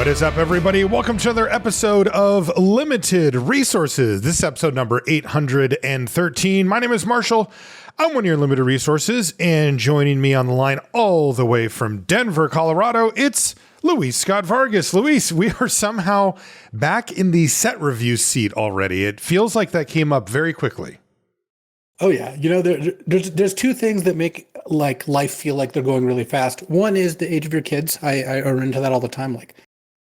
is up, everybody? Welcome to another episode of Limited Resources. This is episode number 813. My name is Marshall. I'm one of your Limited Resources, and joining me on the line all the way from Denver, Colorado, it's Luis Scott-Vargas. Luis, we are somehow back in the set review seat already. It feels like that came up very quickly. Oh yeah, you know, there's two things that make like life feel like they're going really fast. One is the age of your kids. I run into that all the time. Like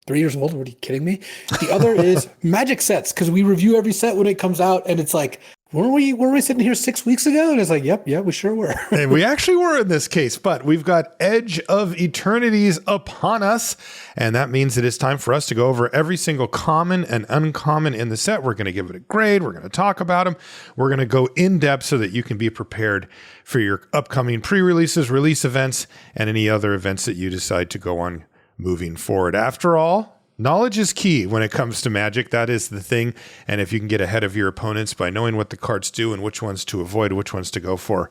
3 years old? What are you kidding me? The other is Magic sets, because we review every set when it comes out, and it's like, were we sitting here 6 weeks ago? And it's like, yep, we sure were. And we actually were in this case, but we've got Edge of Eternities upon us, and that means it is time for us to go over every single common and uncommon in the set. We're going to give it a grade. We're going to talk about them. We're going to go in depth so that you can be prepared for your upcoming pre-releases, release events, and any other events that you decide to go on moving forward. After all, knowledge is key when it comes to Magic. That is the thing. And if you can get ahead of your opponents by knowing what the cards do and which ones to avoid, which ones to go for,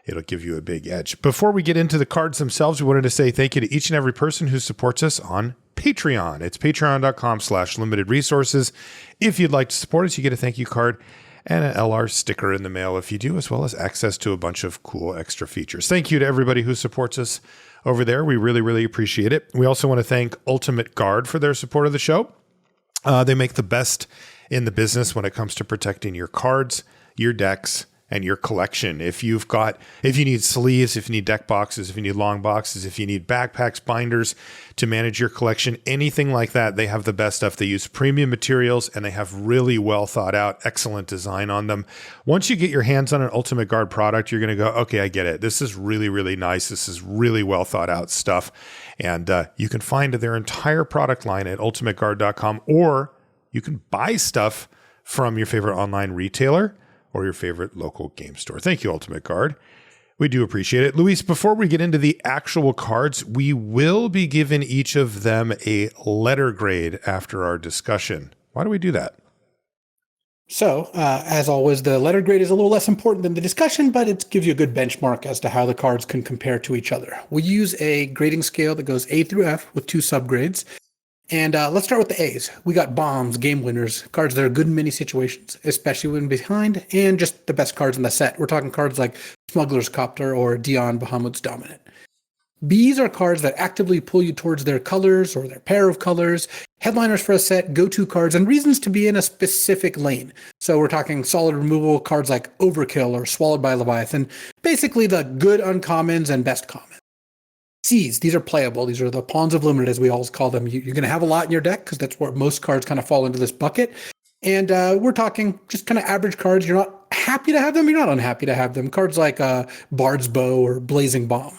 it'll give you a big edge. Before we get into the cards themselves, we wanted to say thank you to each and every person who supports us on Patreon. It's patreon.com/limited resources. If you'd like to support us, you get a thank you card and an LR sticker in the mail if you do, as well as access to a bunch of cool extra features. Thank you to everybody who supports us over there. We really, really appreciate it. We also want to thank Ultimate Guard for their support of the show. They make the best in the business when it comes to protecting your cards, your decks, and your collection. If you need sleeves, if you need deck boxes, if you need long boxes, if you need backpacks, binders to manage your collection, anything like that, they have the best stuff. They use premium materials and they have really well thought out, excellent design on them. Once you get your hands on an Ultimate Guard product, you're going to go, okay, I get it. This is really, really nice. This is really well thought out stuff. And you can find their entire product line at ultimateguard.com, or you can buy stuff from your favorite online retailer or your favorite local game store. Thank you, Ultimate Guard. We do appreciate it. Luis, before we get into the actual cards, we will be giving each of them a letter grade after our discussion. Why do we do that? So, as always, the letter grade is a little less important than the discussion, but it gives you a good benchmark as to how the cards can compare to each other. We use a grading scale that goes A through F with 2 subgrades. And let's start with the A's. We got bombs, game winners, cards that are good in many situations, especially when behind, and just the best cards in the set. We're talking cards like Smuggler's Copter or Dion Bahamut's Dominant. B's are cards that actively pull you towards their colors or their pair of colors, headliners for a set, go-to cards, and reasons to be in a specific lane. So we're talking solid removal cards like Overkill or Swallowed by Leviathan, basically the good uncommons and best commons. C's, these are playable. These are the pawns of limited, as we always call them. You're going to have a lot in your deck because that's where most cards kind of fall into this bucket. And we're talking just kind of average cards. You're not happy to have them. You're not unhappy to have them. Cards like Bard's Bow or Blazing Bomb.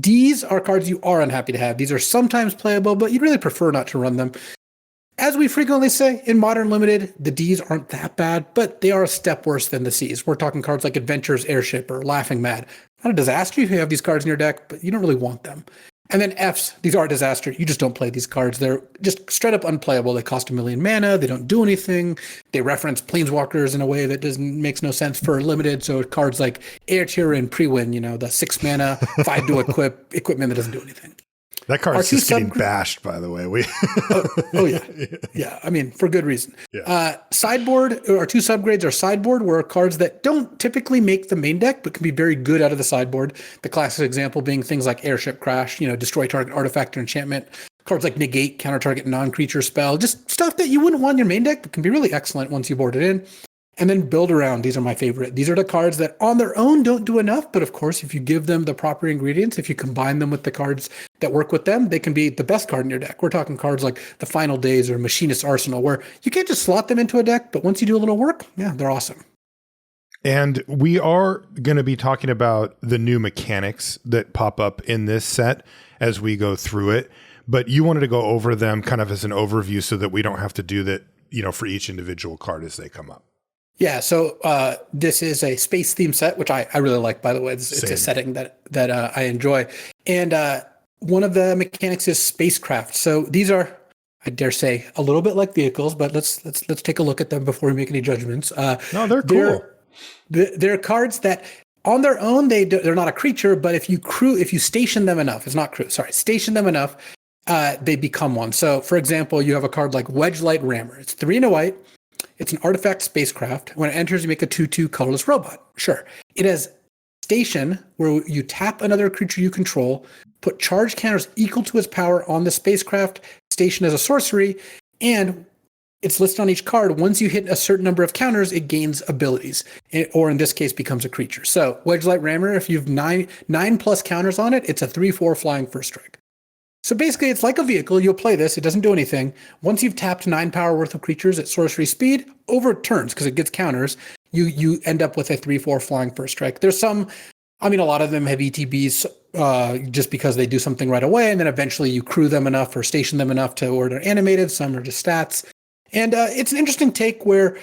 D's are cards you are unhappy to have. These are sometimes playable, but you'd really prefer not to run them. As we frequently say, in Modern Limited, the D's aren't that bad, but they are a step worse than the C's. We're talking cards like Adventurer's Airship or Laughing Mad. Not a disaster if you have these cards in your deck, but you don't really want them. And then F's, these are a disaster. You just don't play these cards. They're just straight up unplayable. They cost 1 million mana. They don't do anything. They reference Planeswalkers in a way that makes no sense for Limited. So cards like Air Tier and Pre-Win, the 6 mana, 5 to equipment that doesn't do anything. That card is just getting bashed, by the way. Oh yeah. Yeah. I mean, for good reason. Yeah. Sideboard, our 2 subgrades are sideboard, where cards that don't typically make the main deck, but can be very good out of the sideboard. The classic example being things like Airship Crash, destroy target artifact or enchantment. Cards like Negate, counter target non-creature spell. Just stuff that you wouldn't want in your main deck, but can be really excellent once you board it in. And then Build Around. These are my favorite. These are the cards that on their own don't do enough. But of course, if you give them the proper ingredients, if you combine them with the cards that work with them, they can be the best card in your deck. We're talking cards like the Final Days or Machinist's Arsenal, where you can't just slot them into a deck, but once you do a little work, yeah, they're awesome. And we are going to be talking about the new mechanics that pop up in this set as we go through it. But you wanted to go over them kind of as an overview so that we don't have to do that, for each individual card as they come up. Yeah, so this is a space theme set, which I really like, by the way. It's a setting that I enjoy. And one of the mechanics is spacecraft. So these are, I dare say, a little bit like vehicles, but let's take a look at them before we make any judgments. No, they're cool. They're cards that on their own, they're not a creature, but if you station them enough, station them enough, they become one. So, for example, you have a card like Wedge Light Rammer. It's 3 and a white. It's an artifact spacecraft. When it enters, you make a 2/2 colorless robot. Sure. It has Station, where you tap another creature you control, put charge counters equal to its power on the spacecraft. Station as a sorcery, and it's listed on each card. Once you hit a certain number of counters, it gains abilities, or in this case, becomes a creature. So, Wedge Light Rammer, if you've nine plus counters on it, it's a 3/4 flying first strike. So basically, it's like a vehicle. You'll play this. It doesn't do anything. Once you've tapped 9 power worth of creatures at sorcery speed, over turns, because it gets counters, you end up with a 3/4 flying first strike. There's some, a lot of them have ETBs just because they do something right away, and then eventually you crew them enough or station them enough to where they're animated. Some are just stats. And it's an interesting take where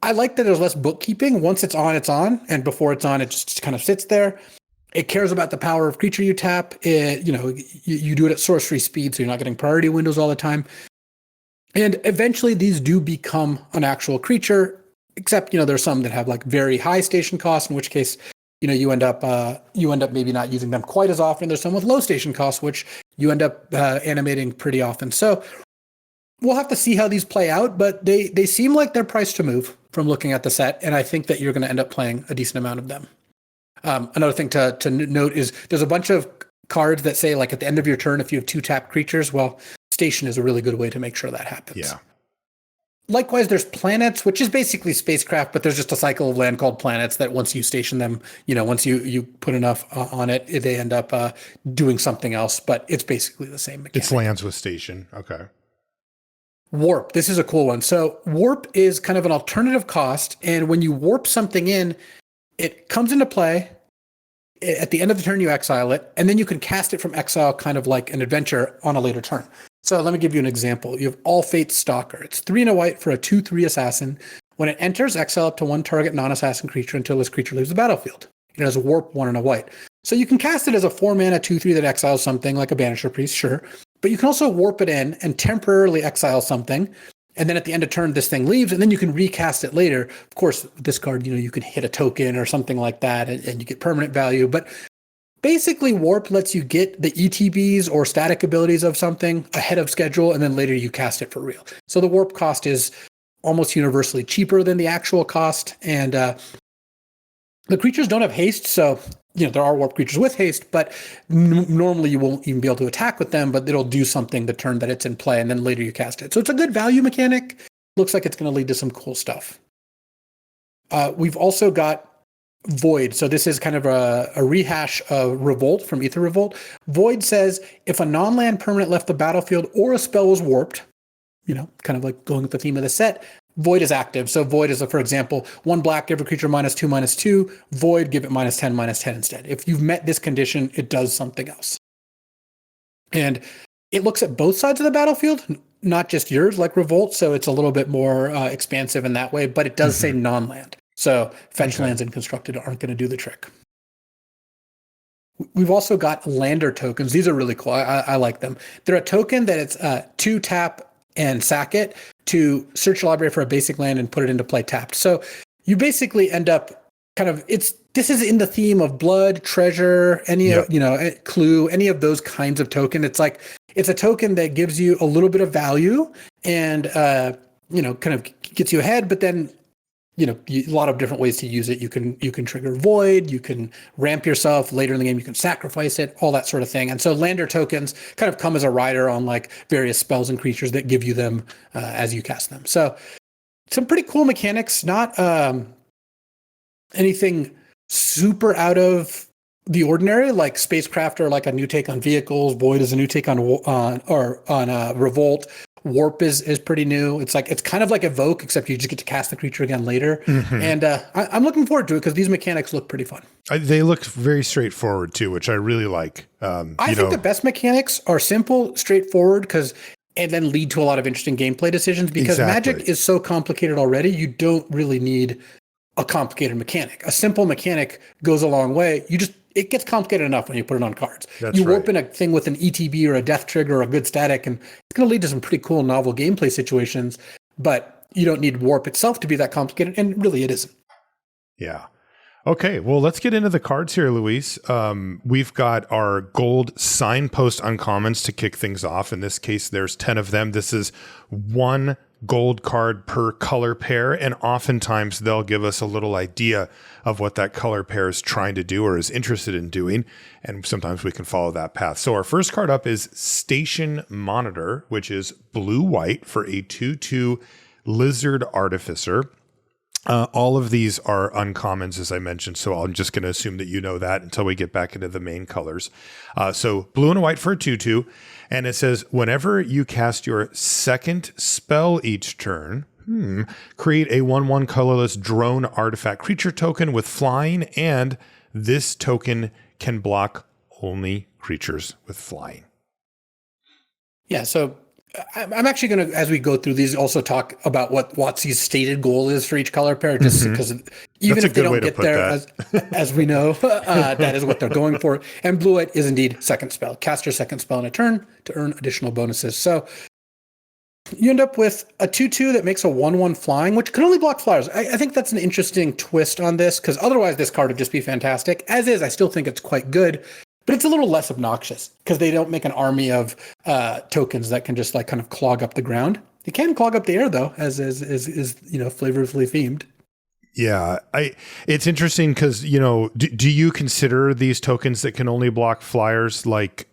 I like that there's less bookkeeping. Once it's on, and before it's on, it just kind of sits there. It cares about the power of creature you tap. You do it at sorcery speed, so you're not getting priority windows all the time. And eventually, these do become an actual creature. Except, there's some that have like very high station costs, in which case, you end up maybe not using them quite as often. There's some with low station costs, which you end up animating pretty often. So we'll have to see how these play out, but they seem like they're priced to move from looking at the set, and I think that you're going to end up playing a decent amount of them. Another thing to note is there's a bunch of cards that say, like, at the end of your turn, if you have 2 tapped creatures, well, Station is a really good way to make sure that happens. Yeah. Likewise, there's planets, which is basically spacecraft, but there's just a cycle of land called planets that once you station them, once you put enough on it, they end up doing something else, but it's basically the same mechanic. It's lands with Station. Okay. Warp. This is a cool one. So warp is kind of an alternative cost, and when you warp something in, it comes into play. At the end of the turn, you exile it, and then you can cast it from exile, kind of like an adventure on a later turn. So let me give you an example. You have All Fate's Stalker. It's 3 and a white for a 2/3 assassin. When it enters, exile up to 1 target non-assassin creature until this creature leaves the battlefield. It has a warp 1 and a white. So you can cast it as a 4-mana 2/3 that exiles something like a Banisher Priest, sure. But you can also warp it in and temporarily exile something. And then at the end of turn, this thing leaves, and then you can recast it later. Of course, this card, you can hit a token or something like that, and you get permanent value. But basically, Warp lets you get the ETBs or static abilities of something ahead of schedule, and then later you cast it for real. So the Warp cost is almost universally cheaper than the actual cost. And the creatures don't have haste, so there are Warp creatures with haste, but normally you won't even be able to attack with them, but it'll do something the turn that it's in play, and then later you cast it. So it's a good value mechanic. Looks like it's going to lead to some cool stuff. We've also got Void. So this is kind of a rehash of Revolt from Aether Revolt. Void says, if a non-land permanent left the battlefield or a spell was warped, kind of like going with the theme of the set, Void is active. So Void is, for example, 1 black, give a creature -2/-2. Void, give it -10/-10 instead. If you've met this condition, it does something else. And it looks at both sides of the battlefield, not just yours like Revolt. So it's a little bit more expansive in that way, but it does say non-land. So fetch lands and constructed aren't going to do the trick. We've also got Lander tokens. These are really cool. I like them. They're a token that it's 2 tap and sack it to search your library for a basic land and put it into play tapped. So you basically end up this is in the theme of blood, treasure, clue, any of those kinds of token. It's a token that gives you a little bit of value and kind of gets you ahead, but then a lot of different ways to use it. You can trigger Void, you can ramp yourself later in the game, you can sacrifice it, all that sort of thing. And so Lander tokens kind of come as a rider on like various spells and creatures that give you them as you cast them. So some pretty cool mechanics, not anything super out of the ordinary, like Spacecraft or like a new take on vehicles. Void is a new take on Revolt. Warp is pretty new. It's kind of like Evoke, except you just get to cast the creature again later. Mm-hmm. And I'm looking forward to it because these mechanics look pretty fun. They look very straightforward too, which I really like. I think the best mechanics are simple, straightforward, and then lead to a lot of interesting gameplay decisions because Magic is so complicated already. You don't really need a complicated mechanic. A simple mechanic goes a long way. It gets complicated enough when you put it on cards. You warp in a thing with an ETB or a death trigger or a good static, and it's going to lead to some pretty cool novel gameplay situations, but you don't need warp itself to be that complicated, and really it isn't. Yeah. Okay, well, let's get into the cards here, Luis. We've got our gold signpost uncommons to kick things off. In this case, there's 10 of them. This is one gold card per color pair, and oftentimes they'll give us a little idea of what that color pair is trying to do or is interested in doing, and sometimes we can follow that path. So our first card up is Station Monitor, which is blue-white for a 2/2 Lizard Artificer. All of these are uncommons, as I mentioned, so I'm just going to assume that you know that until we get back into the main colors. So blue and white for a 2/2, and it says, whenever you cast your second spell each turn, create a 1/1 colorless drone artifact creature token with flying, and this token can block only creatures with flying. Yeah, so I'm actually going to, as we go through these, also talk about what WotC's stated goal is for each color pair, just because even if they don't get there, as we know, that is what they're going for. And blue-white is indeed second spell. Cast your second spell in a turn to earn additional bonuses. So you end up with a 2/2 that makes a 1/1 flying, which can only block flyers. I think that's an interesting twist on this, because otherwise this card would just be fantastic. As is, I still think it's quite good. But it's a little less obnoxious because they don't make an army of tokens that can just like kind of clog up the ground. They can clog up the air though, as is flavorfully themed. Yeah, it's interesting because do you consider these tokens that can only block flyers, like,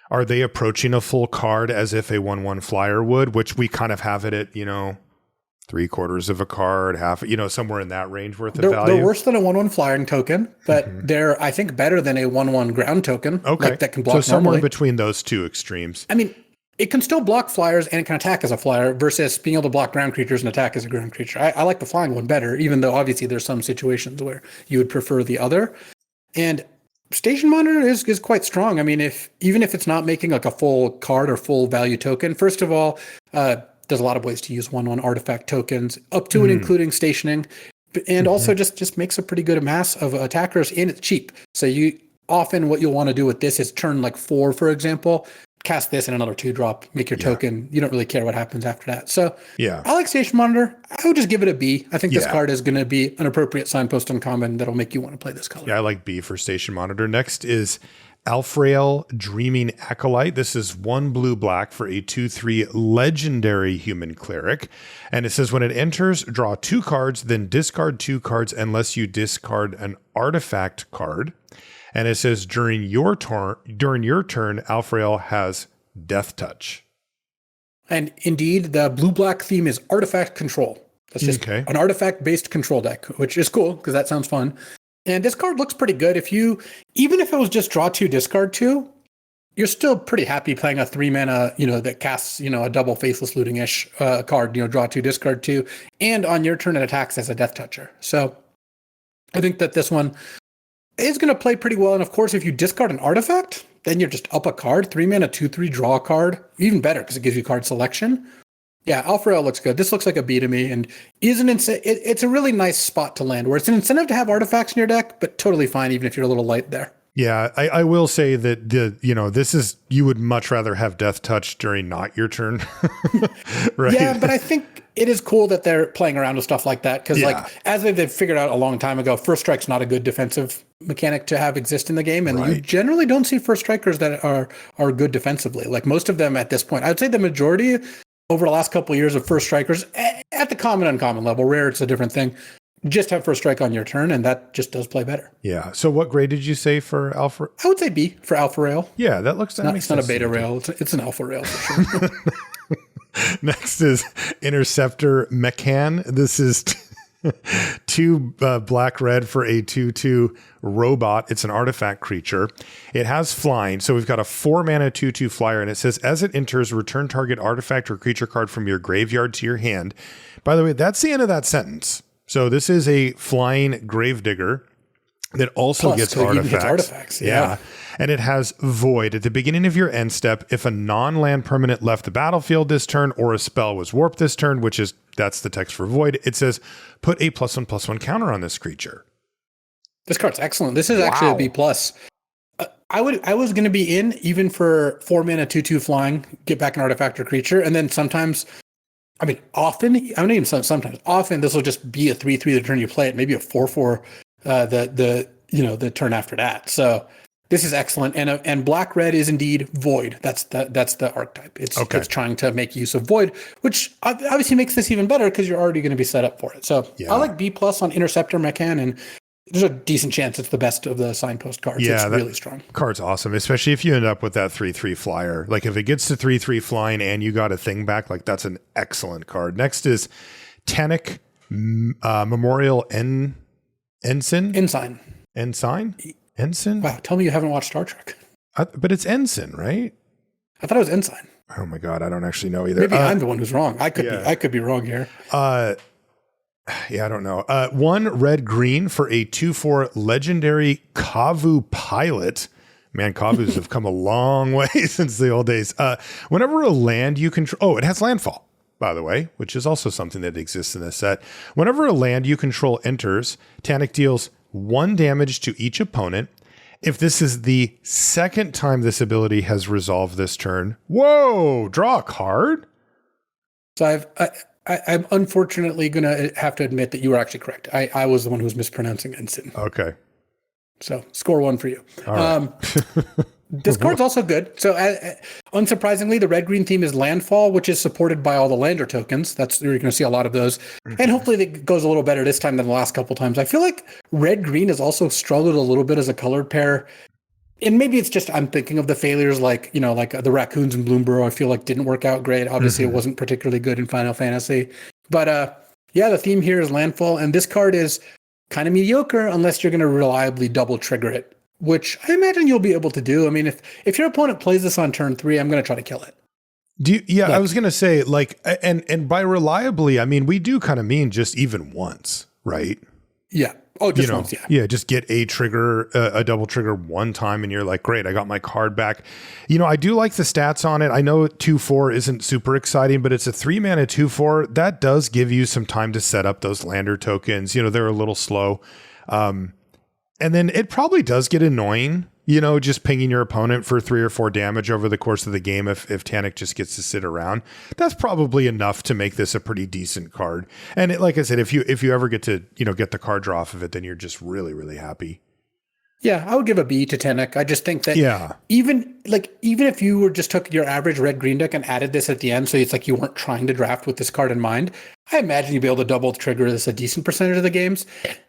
are they approaching a full card as if a 1/1 flyer would, which we kind of have it at 3/4 of a card, half, somewhere in that range worth of value. They're worse than a 1/1 flying token, but they're, I think, better than a 1/1 ground token. Okay. That can block so somewhere normally. between those two extremes. I mean, it can still block flyers and it can attack as a flyer versus being able to block ground creatures and attack as a ground creature. I like the flying one better, even though obviously there's some situations where you would prefer the other. And Station Monitor is quite strong. I mean, even if it's not making like a full card or full value token, first of all, there's a lot of ways to use 1/1 artifact tokens, up to and including stationing, and also just makes a pretty good amass of attackers, and it's cheap. So what you'll want to do with this is turn like 4, for example, cast this and another 2-drop, make your token. You don't really care what happens after that. So yeah, I like Station Monitor. I would just give it a B. I think this card is going to be an appropriate signpost uncommon that'll make you want to play this color. Yeah, I like B for Station Monitor. Next is Alfrael Dreaming Acolyte. This is 1 blue-black for a 2/3 legendary human cleric. And it says when it enters, draw 2 cards, then discard 2 cards unless you discard an artifact card. And it says during your turn, Alfrael has Death Touch. And indeed, the blue-black theme is artifact control. That's just an artifact-based control deck, which is cool because that sounds fun. And this card looks pretty good. Even if it was just draw 2, discard 2, you're still pretty happy playing a 3-mana, that casts, a double Faithless Looting-ish card, draw 2, discard 2, and on your turn it attacks as a Death Toucher. So I think that this one is going to play pretty well. And of course, if you discard an artifact, then you're just up a card, 3-mana, 2/3, draw a card, even better because it gives you card selection. Yeah, Alfrael looks good. This looks like a B to me, and it's a really nice spot to land where it's an incentive to have artifacts in your deck, but totally fine even if you're a little light there. Yeah, I will say that this is, you would much rather have Death Touch during not your turn, right? Yeah, but I think it is cool that they're playing around with stuff like that because, as they've figured out a long time ago, First Strike's not a good defensive mechanic to have exist in the game, and you generally don't see First Strikers that are good defensively. Like most of them at this point, I'd say the majority over the last couple of years of First Strikers at the common uncommon level, rare it's a different thing, just have First Strike on your turn, and that just does play better. Yeah. So what grade did you say for Alpha? I would say B for Alpha Rail. Yeah, it's not a Beta Rail. It's an Alpha Rail for sure. Next is Interceptor Mechan. This is 2 black-red for a 2/2 robot. It's an artifact creature. It has flying. So we've got a 4-mana 2/2 flyer, and it says as it enters, return target artifact or creature card from your graveyard to your hand. By the way, that's the end of that sentence. So this is a flying Gravedigger that also gets artifacts. Yeah. And it has Void. At the beginning of your end step, if a non-land permanent left the battlefield this turn or a spell was warped this turn, that's the text for Void, it says put a +1/+1 counter on this creature. This card's excellent. This is actually a B+. I was going to be in even for 4-mana 2/2 flying, get back an artifact or creature, and then sometimes, often this will just be a 3/3 the turn you play it, maybe a 4/4 the turn after that. So this is excellent. And black red is indeed void. That's the archetype. It's trying to make use of void, which obviously makes this even better because you're already going to be set up for it. So I like B+ on Interceptor Mechan, and there's a decent chance it's the best of the signpost cards. Yeah, it's really strong. Card's awesome, especially if you end up with that 3/3 flyer. Like if it gets to 3/3 flying and you got a thing back, like that's an excellent card. Next is Tannic Memorial Ensign. Ensign? Wow, tell me you haven't watched Star Trek. But it's Ensign, right? I thought it was Ensign. Oh my God, I don't actually know either. Maybe I'm the one who's wrong. I could be wrong here. Yeah, I don't know. 1 red-green for a 2/4 legendary Kavu pilot. Man, Kavus have come a long way since the old days. Whenever a land you control... Oh, it has landfall, by the way, which is also something that exists in this set. Whenever a land you control enters, Tannic deals 1 damage to each opponent. If this is the second time this ability has resolved this turn, whoa, draw a card? So I'm unfortunately going to have to admit that you were actually correct. I was the one who was mispronouncing Ensign. Okay. So score 1 for you. All right. This card's also good. So unsurprisingly, the red-green theme is landfall, which is supported by all the lander tokens. You're going to see a lot of those. And hopefully it goes a little better this time than the last couple times. I feel like red-green has also struggled a little bit as a colored pair. And maybe it's just I'm thinking of the failures like the Raccoons and Bloomborough I feel like didn't work out great. Obviously, it wasn't particularly good in Final Fantasy. But the theme here is landfall. And this card is kind of mediocre unless you're going to reliably double trigger it, which I imagine you'll be able to do. I mean, if your opponent plays this on turn 3, I'm going to try to kill it. I was going to say, like, and by reliably, I mean, we do kind of mean just even once, right? Yeah. Oh, just once, yeah. Yeah, just get a trigger, a double trigger one time, and you're like, great, I got my card back. I do like the stats on it. I know 2/4 isn't super exciting, but it's a 3-mana 2/4. That does give you some time to set up those lander tokens. They're a little slow. And then it probably does get annoying, just pinging your opponent for 3 or 4 damage over the course of the game if Tannic just gets to sit around. That's probably enough to make this a pretty decent card. And like I said, if you ever get to, get the card draw off of it, then you're just really, really happy. Yeah, I would give a B to Tannic. I just think that even if you were just took your average red-green deck and added this at the end, so it's like you weren't trying to draft with this card in mind, I imagine you'd be able to double trigger this a decent percentage of the games.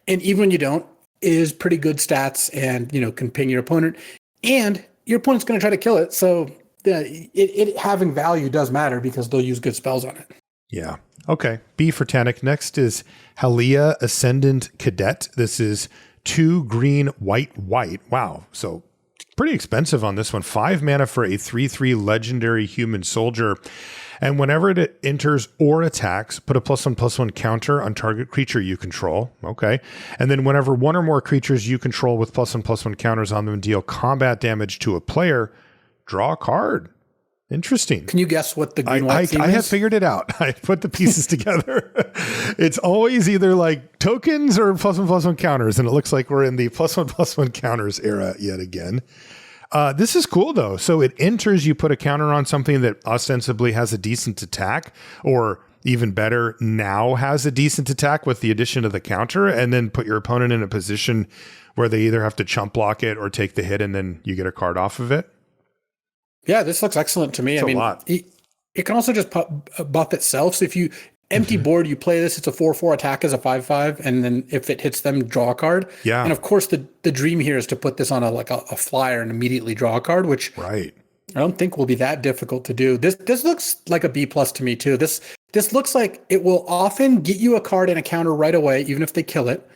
And even when you don't, is pretty good stats and, can ping your opponent, and your opponent's going to try to kill it. So it having value does matter because they'll use good spells on it. Yeah. Okay. B for Tannic. Next is Halia Ascendant Cadet. This is 2 green, white. Wow. So pretty expensive on this one. 5 mana for a 3/3 legendary human soldier. And whenever it enters or attacks, put a +1/+1 counter on target creature you control. Okay. And then whenever 1 or more creatures you control with +1/+1 counters on them deal combat damage to a player, draw a card. Interesting. Can you guess what the green-white theme is? I have figured it out. I put the pieces together. It's always either like tokens or +1/+1 counters. And it looks like we're in the +1/+1 counters era yet again. This is cool though. So it enters, you put a counter on something that ostensibly has a decent attack, or even better, now has a decent attack with the addition of the counter, and then put your opponent in a position where they either have to chump block it or take the hit, and then you get a card off of it. Yeah, this looks excellent to me. It's a lot. It can also just buff itself. So if you empty board, you play this, it's a 4/4 attack as a 5/5, and then if it hits them, draw a card. Yeah. And of course, the dream here is to put this on a flyer and immediately draw a card, which right. I don't think will be that difficult to do. This looks like a B+ to me too. This looks like it will often get you a card and a counter right away, even if they kill it.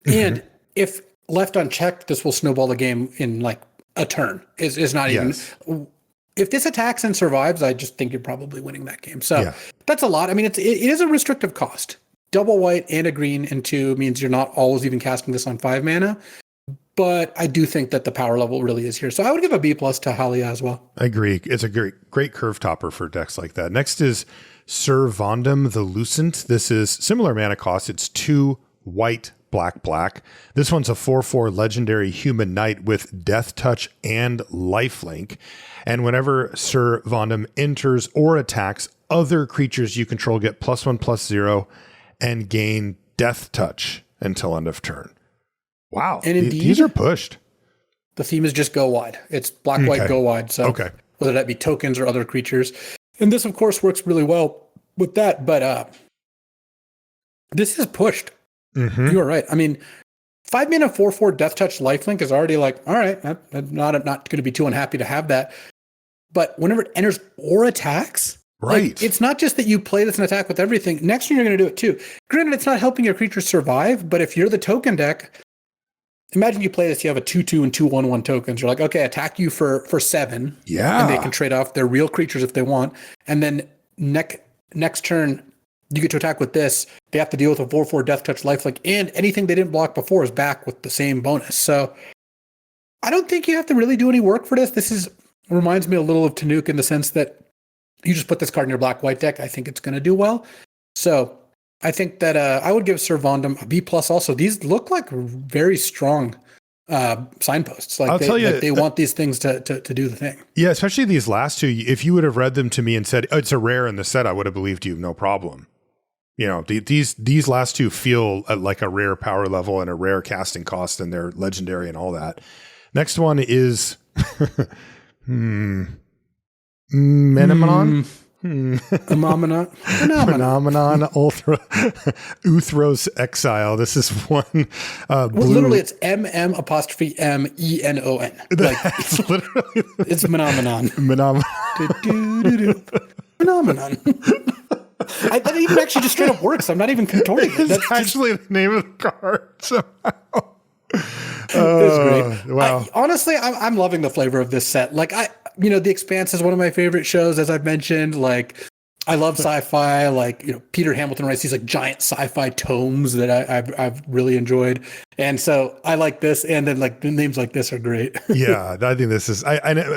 And if left unchecked, this will snowball the game in like a turn. Is not even. If this attacks and survives, I just think you're probably winning that game. So that's a lot. I mean, it is a restrictive cost. Double white and a green and 2 means you're not always even casting this on 5 mana. But I do think that the power level really is here. So I would give a B+ to Halia as well. I agree. It's a great curve topper for decks like that. Next is Sir Vondam the Lucent. This is similar mana cost. It's 2 white, black. This one's a 4/4 legendary human knight with death touch and lifelink. And whenever Sir Vondam enters or attacks, other creatures you control get +1/+0 and gain death touch. until end of turn. Wow. And indeed, these are pushed. The theme is just go wide. It's black, white, go wide. So whether that be tokens or other creatures. And this, of course, works really well with that. But this is pushed. Mm-hmm. You are right. I mean, 5 mana 4/4 Death Touch Lifelink is already like, all right, I'm not going to be too unhappy to have that. But whenever it enters or attacks, right, like, it's not just that you play this and attack with everything. Next turn, you're going to do it too. Granted, it's not helping your creatures survive, but if you're the token deck, imagine you play this, you have a 2/2 and 2/1/1 tokens. You're like, okay, attack you for 7. Yeah. And they can trade off their real creatures if they want. And then next turn, you get to attack with this. They have to deal with a 4/4 Death Touch Lifelink, and anything they didn't block before is back with the same bonus. So I don't think you have to really do any work for this. This reminds me a little of Tanuk in the sense that you just put this card in your black-white deck. I think it's going to do well. So I think that I would give Servandum a B+ also. These look like very strong signposts. Like, they want these things to do the thing. Yeah, especially these last two. If you would have read them to me and said, oh, it's a rare in the set, I would have believed you, no problem. You know, these last two feel like a rare power level and a rare casting cost, and they're legendary and all that. Next one is Phenomenon Uthros Exile. This is one well, literally it's MM'Menon. Like, it's literally it's Phenomenon. Phenomenon. That even actually just straight up works. I'm not even contorting it. That's actually the name of the card somehow. It's great. Wow. Honestly, I'm loving the flavor of this set. Like, The Expanse is one of my favorite shows, as I've mentioned. Like, I love sci-fi. Like, Peter Hamilton writes these like giant sci-fi tomes that I've really enjoyed, and so I like this. And then like the names like this are great. Yeah, I think this is.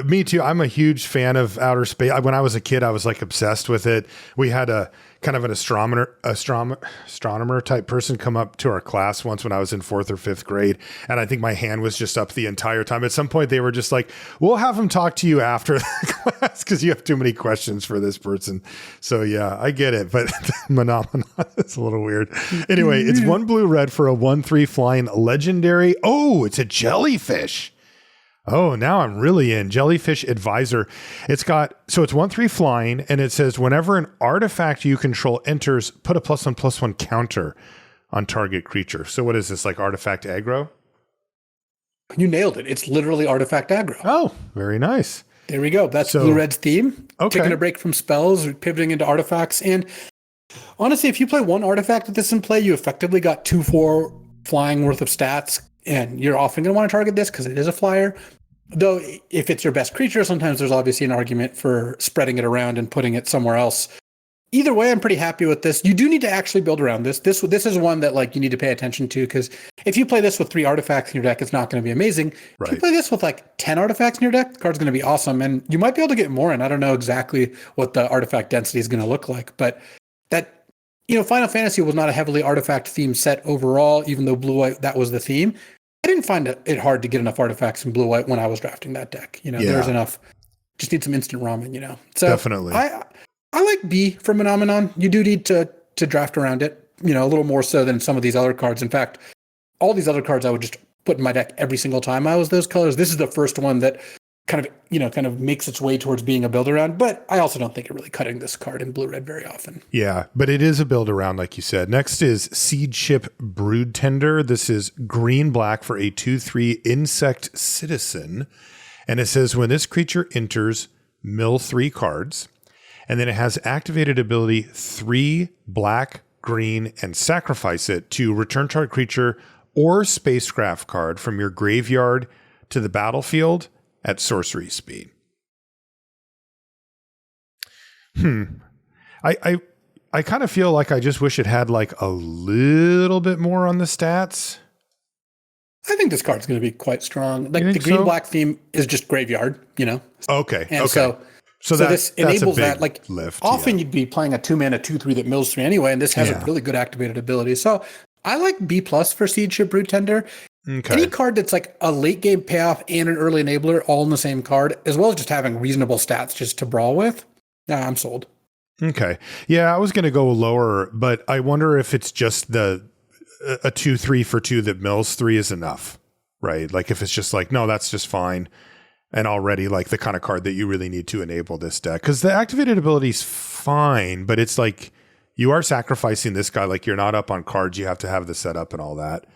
Me too. I'm a huge fan of outer space. When I was a kid, I was like obsessed with it. We had a kind of an astronomer type person come up to our class once when I was in 4th or 5th grade. And I think my hand was just up the entire time. At some point they were just like, we'll have him talk to you after the class because you have too many questions for this person. So yeah, I get it. But Phenomenon is a little weird. Anyway, it's 1 blue-red for a 1/3 flying legendary. Oh, it's a jellyfish. Oh, now I'm really in. Jellyfish Advisor. It's 1/3 flying, and it says whenever an artifact you control enters, put a +1/+1 counter on target creature. So what is this, like artifact aggro? You nailed it. It's literally artifact aggro. Oh, very nice. There we go. That's Blue-Red's theme. Okay. Taking a break from spells, pivoting into artifacts. And honestly, if you play one artifact with this in play, you effectively got 2/4 flying worth of stats. And you're often going to want to target this because it is a flyer. Though, if it's your best creature, sometimes there's obviously an argument for spreading it around and putting it somewhere else. Either way, I'm pretty happy with this. You do need to actually build around this. This is one that like you need to pay attention to, because if you play this with 3 artifacts in your deck, it's not going to be amazing. Right. If you play this with like 10 artifacts in your deck, the card's going to be awesome. And you might be able to get more. And I don't know exactly what the artifact density is going to look like. But that, Final Fantasy was not a heavily artifact themed set overall, even though blue-white, that was the theme. I didn't find it hard to get enough artifacts in blue-white when I was drafting that deck. There's enough. Just need some instant ramen, So definitely. I like B for Phenomenon. You do need to draft around it, a little more so than some of these other cards. In fact, all these other cards I would just put in my deck every single time I was those colors. This is the first one that kind of makes its way towards being a build around, but I also don't think it really cutting this card in blue-red very often. Yeah, but it is a build around, like you said. Next is Seed Ship Brood Tender. This is green-black for a 2/3 insect citizen. And it says when this creature enters, mill 3 cards. And then it has activated ability 3 black, green, and sacrifice it to return target creature or spacecraft card from your graveyard to the battlefield at sorcery speed. I kind of feel like I just wish it had like a little bit more on the stats. I think this card's going to be quite strong. Like the green-black theme is just graveyard, Okay. And okay. So this enables that. Like lift, often you'd be playing a 2-mana 2/3 that mills 3 anyway, and this has a really good activated ability. So I like B+ for Seed Ship Brood Tender. Okay. Any card that's like a late game payoff and an early enabler all in the same card, as well as just having reasonable stats just to brawl with. I'm sold. Okay. Yeah, I was going to go lower, but I wonder if it's just the a 2/3 for 2 that mills 3 is enough, right? Like if it's just like, no, that's just fine. And already like the kind of card that you really need to enable this deck. Because the activated ability is fine, but it's like you are sacrificing this guy. Like you're not up on cards. You have to have the setup and all that.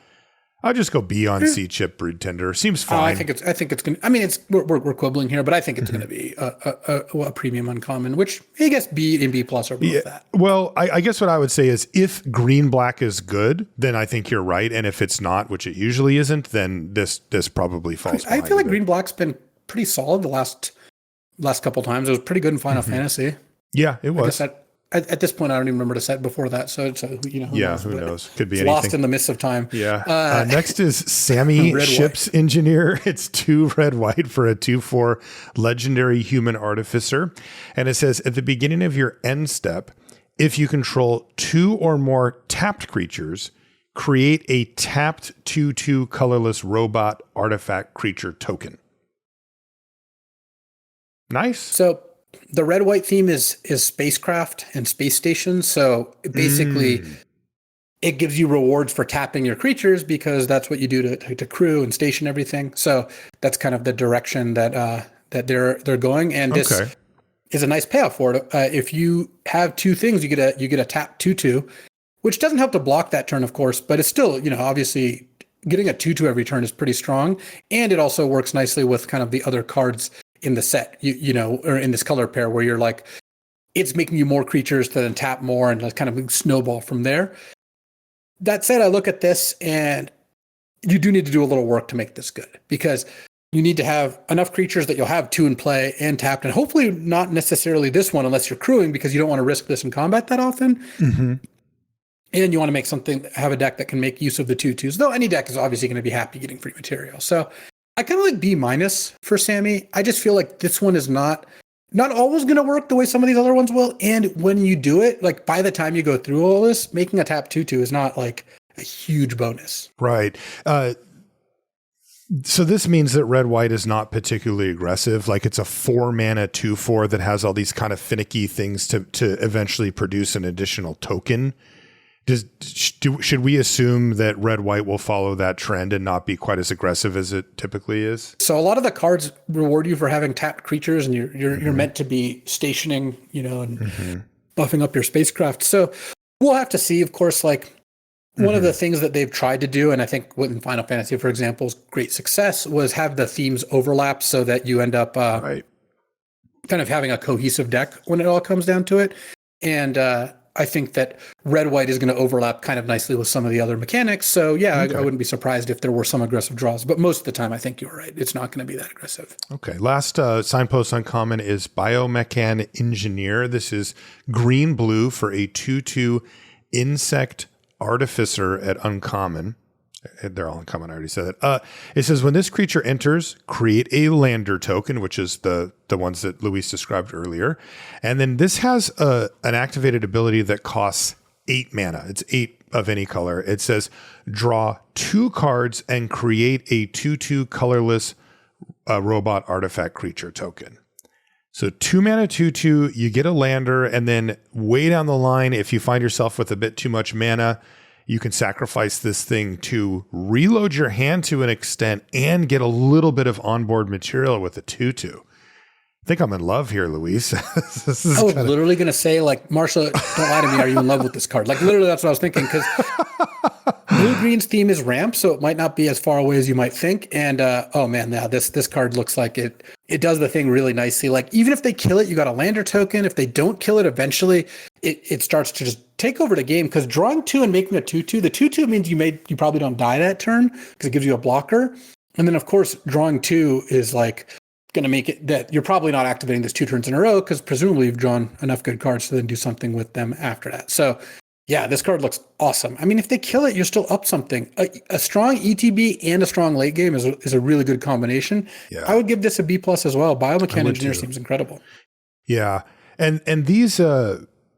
I'll just go B on C chip Brood Tender. Seems fine. I think it's gonna. I mean, we're quibbling here, but I think it's going to be a premium uncommon, which I guess B and B plus are both that. Well, I guess what I would say is if green black is good, then I think you're right, and if it's not, which it usually isn't, then this probably falls. I feel like green black's been pretty solid the last couple times. It was pretty good in Final Fantasy. Yeah, it was. At this point, I don't even remember the set before that. So who knows? Could be it's anything. Lost in the mists of time. Yeah. Next is Sammy Ship's Engineer. It's 2 red white for a 2/4 legendary human artificer. And it says at the beginning of your end step, if you control 2 or more tapped creatures, create a tapped 2/2 colorless robot artifact creature token. Nice. So the red-white theme is spacecraft and space stations. So basically, it gives you rewards for tapping your creatures because that's what you do to crew and station everything. So that's kind of the direction that they're going. And this is a nice payoff for it. If you have 2 things, you get a tap 2/2, which doesn't help to block that turn, of course, but it's still obviously getting a 2/2 every turn is pretty strong, and it also works nicely with kind of the other cards in the set, or in this color pair where you're like, it's making you more creatures to then tap more and kind of snowball from there. That said, I look at this and you do need to do a little work to make this good because you need to have enough creatures that you'll have 2 in play and tapped, and hopefully not necessarily this one unless you're crewing because you don't want to risk this in combat that often. Mm-hmm. And you want to have a deck that can make use of the 2/2s, though any deck is obviously going to be happy getting free material. So I kind of like B- for Sammy. I just feel like this one is not always going to work the way some of these other ones will. And when you do it, like by the time you go through all this, making a tap 2/2 is not like a huge bonus. Right. So this means that red white is not particularly aggressive. Like it's a 4 mana 2/4 that has all these kind of finicky things to eventually produce an additional token. Should we assume that red white will follow that trend and not be quite as aggressive as it typically is? So a lot of the cards reward you for having tapped creatures, and you're meant to be stationing, and buffing up your spacecraft. So we'll have to see. Of course, like one of the things that they've tried to do, and I think in Final Fantasy, for example, is great success, was have the themes overlap so that you end up kind of having a cohesive deck when it all comes down to it. And I think that red-white is going to overlap kind of nicely with some of the other mechanics. So I wouldn't be surprised if there were some aggressive draws, but most of the time I think you're right. It's not going to be that aggressive. Okay. Last signpost uncommon is Biomechan Engineer. This is green-blue for a 2/2 insect artificer at uncommon. They're all uncommon. I already said that. It says when this creature enters, create a lander token, which is the ones that Luis described earlier. And then this has an activated ability that costs 8 mana. It's 8 of any color. It says draw 2 cards and create a 2/2 colorless robot artifact creature token. So 2 mana 2/2, you get a lander, and then way down the line, if you find yourself with a bit too much mana, you can sacrifice this thing to reload your hand to an extent and get a little bit of onboard material with a 2/2. I think I'm in love here, Luis. I was literally going to say, like, Marsha, don't lie to me. Are you in love with this card? Like, literally, that's what I was thinking. Because blue-green's theme is ramp, so it might not be as far away as you might think. And this card looks like it does the thing really nicely. Like, even if they kill it, you got a lander token. If they don't kill it, eventually it starts to just take over the game. Because drawing 2 and making a 2/2, the 2/2 means you probably don't die that turn because it gives you a blocker. And then, of course, drawing 2 is like going to make it that you're probably not activating this 2 turns in a row because presumably you've drawn enough good cards to then do something with them after that. So this card looks awesome. I mean, if they kill it, you're still up something. A strong ETB and a strong late game is a really good combination. Yeah. I would give this a B+ as well. Biomechan Engineer seems incredible. Yeah. And these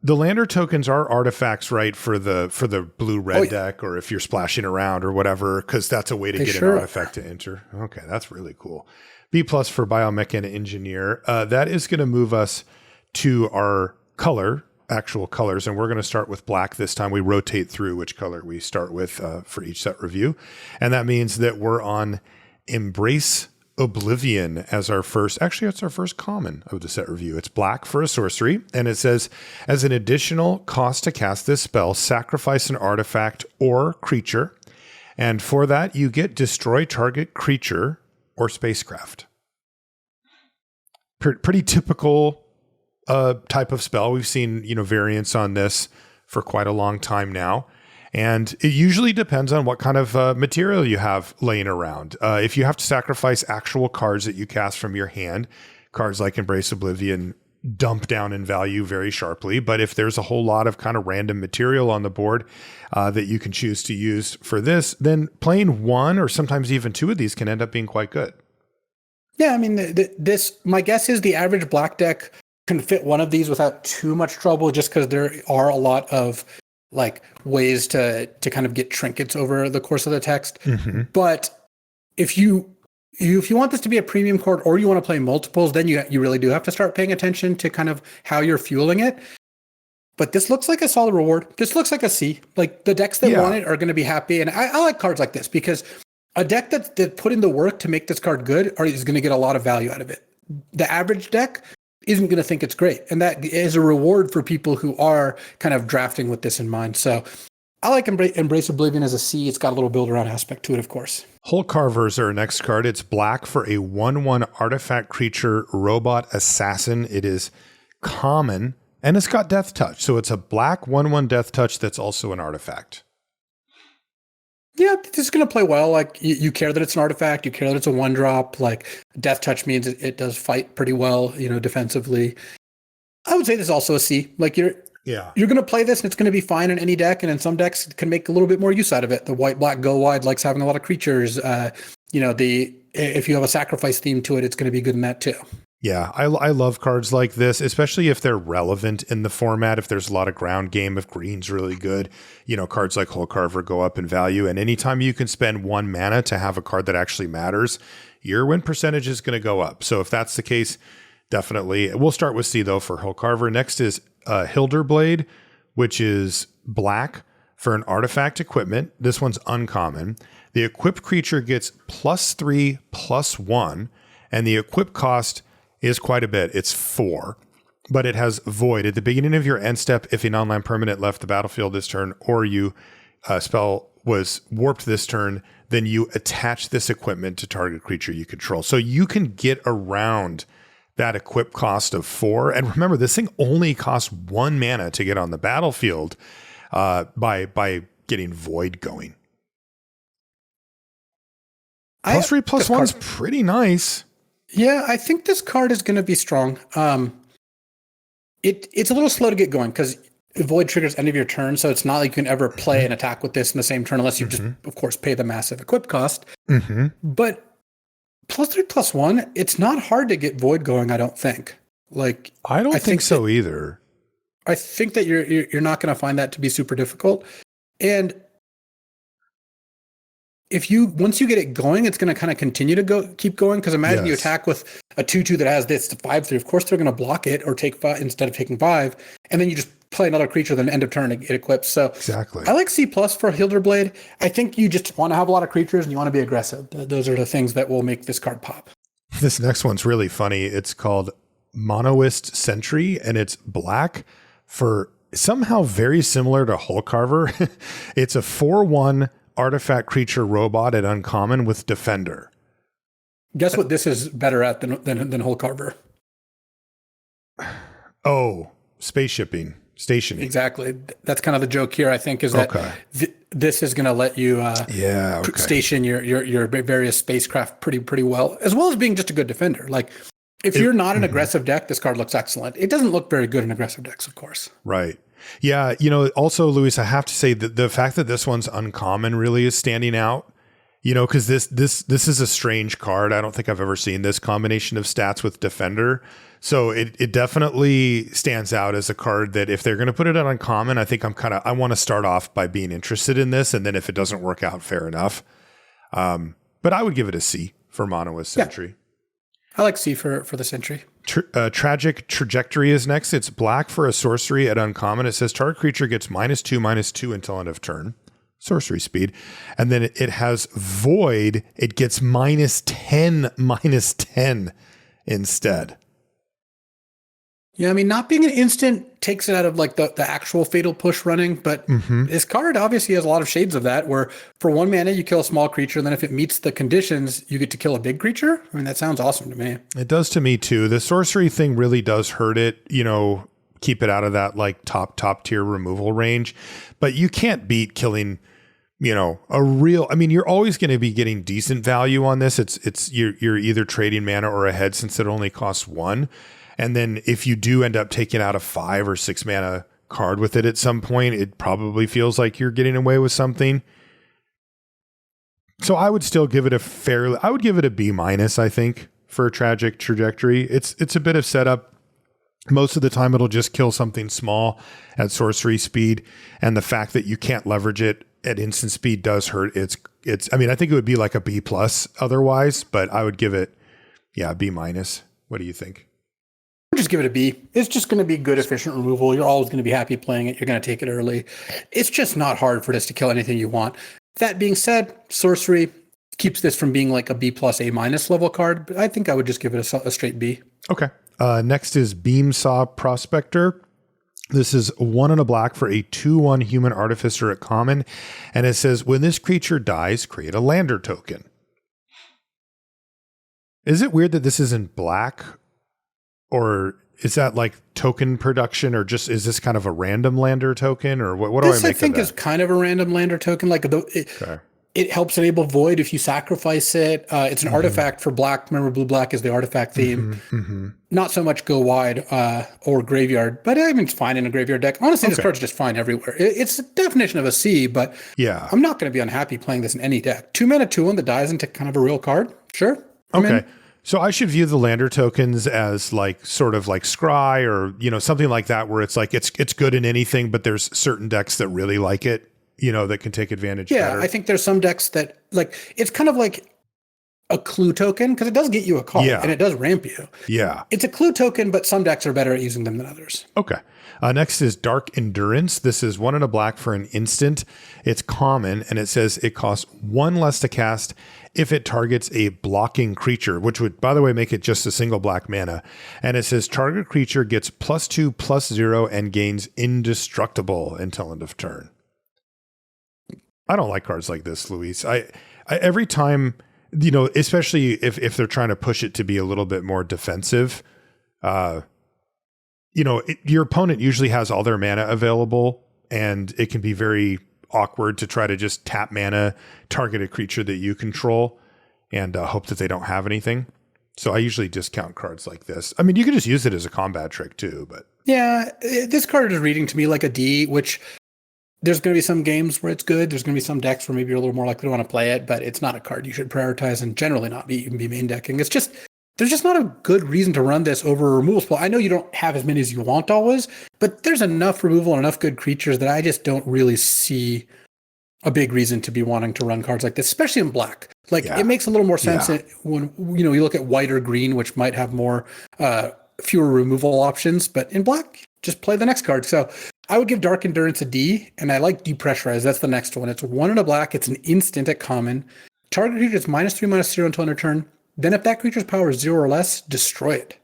the lander tokens are artifacts, right, for the blue-red deck, or if you're splashing around or whatever, because that's a way to get an artifact to enter. Okay, that's really cool. B+ for Biomechan Engineer. That is going to move us to our color actual colors, and we're going to start with black this time. We rotate through which color we start with for each set review. And that means that we're on Embrace Oblivion as our first, actually it's our first common of the set review. It's black for a sorcery, and it says, as an additional cost to cast this spell, sacrifice an artifact or creature, and for that you get destroy target creature or spacecraft. Pretty typical type of spell. We've seen, variants on this for quite a long time now. And it usually depends on what kind of material you have laying around. If you have to sacrifice actual cards that you cast from your hand, cards like Embrace Oblivion dump down in value very sharply. But if there's a whole lot of kind of random material on the board that you can choose to use for this, then playing one or sometimes even two of these can end up being quite good. Yeah, I mean, my guess is the average black deck can fit one of these without too much trouble, just because there are a lot of ways to kind of get trinkets over the course of the text. Mm-hmm. But if you want this to be a premium card, or you want to play multiples, then you really do have to start paying attention to kind of how you're fueling it. But this looks like a solid reward. This looks like a C. Like, the decks that want it are going to be happy. And I like cards like this, because a deck that put in the work to make this card good is going to get a lot of value out of it. The average deck isn't going to think it's great. And that is a reward for people who are kind of drafting with this in mind. So I like Embrace Oblivion as a C. It's got a little build-around aspect to it, of course. Hole Carvers are our next card. It's black for a 1/1 artifact creature robot assassin. It is common, and it's got Death Touch. So it's a black 1/1 Death Touch that's also an artifact. Yeah, this is going to play well. Like, you care that it's an artifact. You care that it's a 1-drop. Like, Death Touch means it does fight pretty well, defensively. I would say this is also a C. Like, you're going to play this, and it's going to be fine in any deck. And in some decks, it can make a little bit more use out of it. The white-black go wide likes having a lot of creatures. If you have a sacrifice theme to it, it's going to be good in that too. Yeah, I love cards like this, especially if they're relevant in the format. If there's a lot of ground game, if green's really good, cards like Hole Carver go up in value. And anytime you can spend 1 mana to have a card that actually matters, your win percentage is going to go up. So if that's the case, definitely. We'll start with C, though, for Hole Carver. Next is Hilderblade, which is black for an artifact equipment. This one's uncommon. The equipped creature gets +3/+1, and the equip cost is quite a bit. It's 4, but it has Void. At the beginning of your end step, if an online permanent left the battlefield this turn, or you spell was warped this turn, then you attach this equipment to target creature you control. So you can get around that equip cost of 4. And remember, this thing only costs 1 mana to get on the battlefield by getting Void going. +3/+1 is pretty nice. Yeah, I think this card is going to be strong. It's a little slow to get going because Void triggers end of your turn, so it's not like you can ever play an attack with this in the same turn unless you just, of course, pay the massive equip cost. Mm-hmm. But +3/+1, it's not hard to get Void going, I don't think. I don't think so either. I think that you're not going to find that to be super difficult. And once you get it going, it's going to kind of continue to keep going. Because imagine you attack with a 2/2 that has this 5/3. Of course, they're going to block it or take 5 instead of taking 5, and then you just play another creature. Then end of turn it equips. So exactly, I like C+ for Hilderblade. I think you just want to have a lot of creatures and you want to be aggressive. Those are the things that will make this card pop. This next one's really funny. It's called Monoist Sentry, and it's black for somehow very similar to Hole Carver. It's a 4/1. Artifact creature robot at uncommon with Defender. Guess what this is better at than Hole Carver? Oh, spaceshipping, stationing. Exactly. That's kind of the joke here, I think, is that this is going to let you station your various spacecraft pretty well as being just a good defender. Like, if you're not an aggressive deck, this card looks excellent. It doesn't look very good in aggressive decks, of course. Right. Yeah, also, Luis, I have to say that the fact that this one's uncommon really is standing out, because this is a strange card. I don't think I've ever seen this combination of stats with Defender. So it definitely stands out as a card that if they're going to put it on uncommon, I think I want to start off by being interested in this. And then if it doesn't work out, fair enough. But I would give it a C for Monoist Sentry. Yeah. I like C for the Sentry. Tragic Trajectory is next. It's black for a sorcery at uncommon. It says target creature gets -2/-2 until end of turn. Sorcery speed. And then it has Void. It gets -10/-10 instead. Yeah, I mean, not being an instant takes it out of like the actual fatal push running, but this card obviously has a lot of shades of that, where for 1 mana, you kill a small creature, and then if it meets the conditions, you get to kill a big creature. I mean, that sounds awesome to me. It does to me too. The sorcery thing really does hurt it, keep it out of that like top tier removal range, but you can't beat killing, you're always going to be getting decent value on this. You're either trading mana or a head, since it only costs 1. And then if you do end up taking out a 5 or 6 mana card with it at some point, it probably feels like you're getting away with something. So I would still give it a B-, I think, for Tragic Trajectory. It's a bit of setup. Most of the time it'll just kill something small at sorcery speed. And the fact that you can't leverage it at instant speed does hurt. I think it would be like a B+ otherwise, but I would give it, B-. What do you think? Just give it a B. It's just going to be good, efficient removal. You're always going to be happy playing it. You're going to take it early. It's just not hard for this to kill anything you want. That being said, sorcery keeps this from being like a B+, A- level card, but I think I would just give it a straight B. Okay. Next is Beamsaw Prospector. This is 1 and a black for a 2/1 human artificer at common. And it says, when this creature dies, create a lander token. Is it weird that this is in black? Or is that like token production, or just is this kind of a random lander token, or what do I make of that? This I think is kind of a random lander token. Like it helps enable Void if you sacrifice it. It's an artifact for black. Remember, blue-black is the artifact theme. Not so much go wide or graveyard, but I mean, it's fine in a graveyard deck. Honestly, this card's just fine everywhere. It's the definition of a C, but I'm not going to be unhappy playing this in any deck. 2 mana, 2/1 that dies into kind of a real card. Sure. Okay. So I should view the lander tokens as like sort of like Scry or, something like that, where it's like it's good in anything, but there's certain decks that really like it, that can take advantage. Yeah, better. I think there's some decks that like it's kind of like a clue token, because it does get you a card and it does ramp you. Yeah. It's a clue token, but some decks are better at using them than others. Okay. Next is Dark Endurance. This is 1 and a black for an instant. It's common, and it says it costs 1 less to cast if it targets a blocking creature, which would, by the way, make it just a single black mana. And it says target creature gets +2/+0 and gains indestructible until end of turn. I don't like cards like this, Luis. I every time, especially if they're trying to push it to be a little bit more defensive, your opponent usually has all their mana available, and it can be very awkward to try to just tap mana, target a creature that you control, and hope that they don't have anything. So I usually discount cards like this. I mean, you can just use it as a combat trick too, but yeah, this card is reading to me like a D, which there's going to be some games where it's good. There's going to be some decks where maybe you're a little more likely to want to play it, but it's not a card you should prioritize and generally not even be main decking. It's just, there's just not a good reason to run this over a removal spell. I know you don't have as many as you want always, but there's enough removal and enough good creatures that I just don't really see a big reason to be wanting to run cards like this, especially in black. Like it makes a little more sense when you look at white or green, which might have more fewer removal options, but in black, just play the next card. So I would give Dark Endurance a D, and I like Depressurize. That's the next one. It's 1 and a black. It's an instant at common. Target creature is -3/-0 until end of turn. Then if that creature's power is 0 or less, destroy it.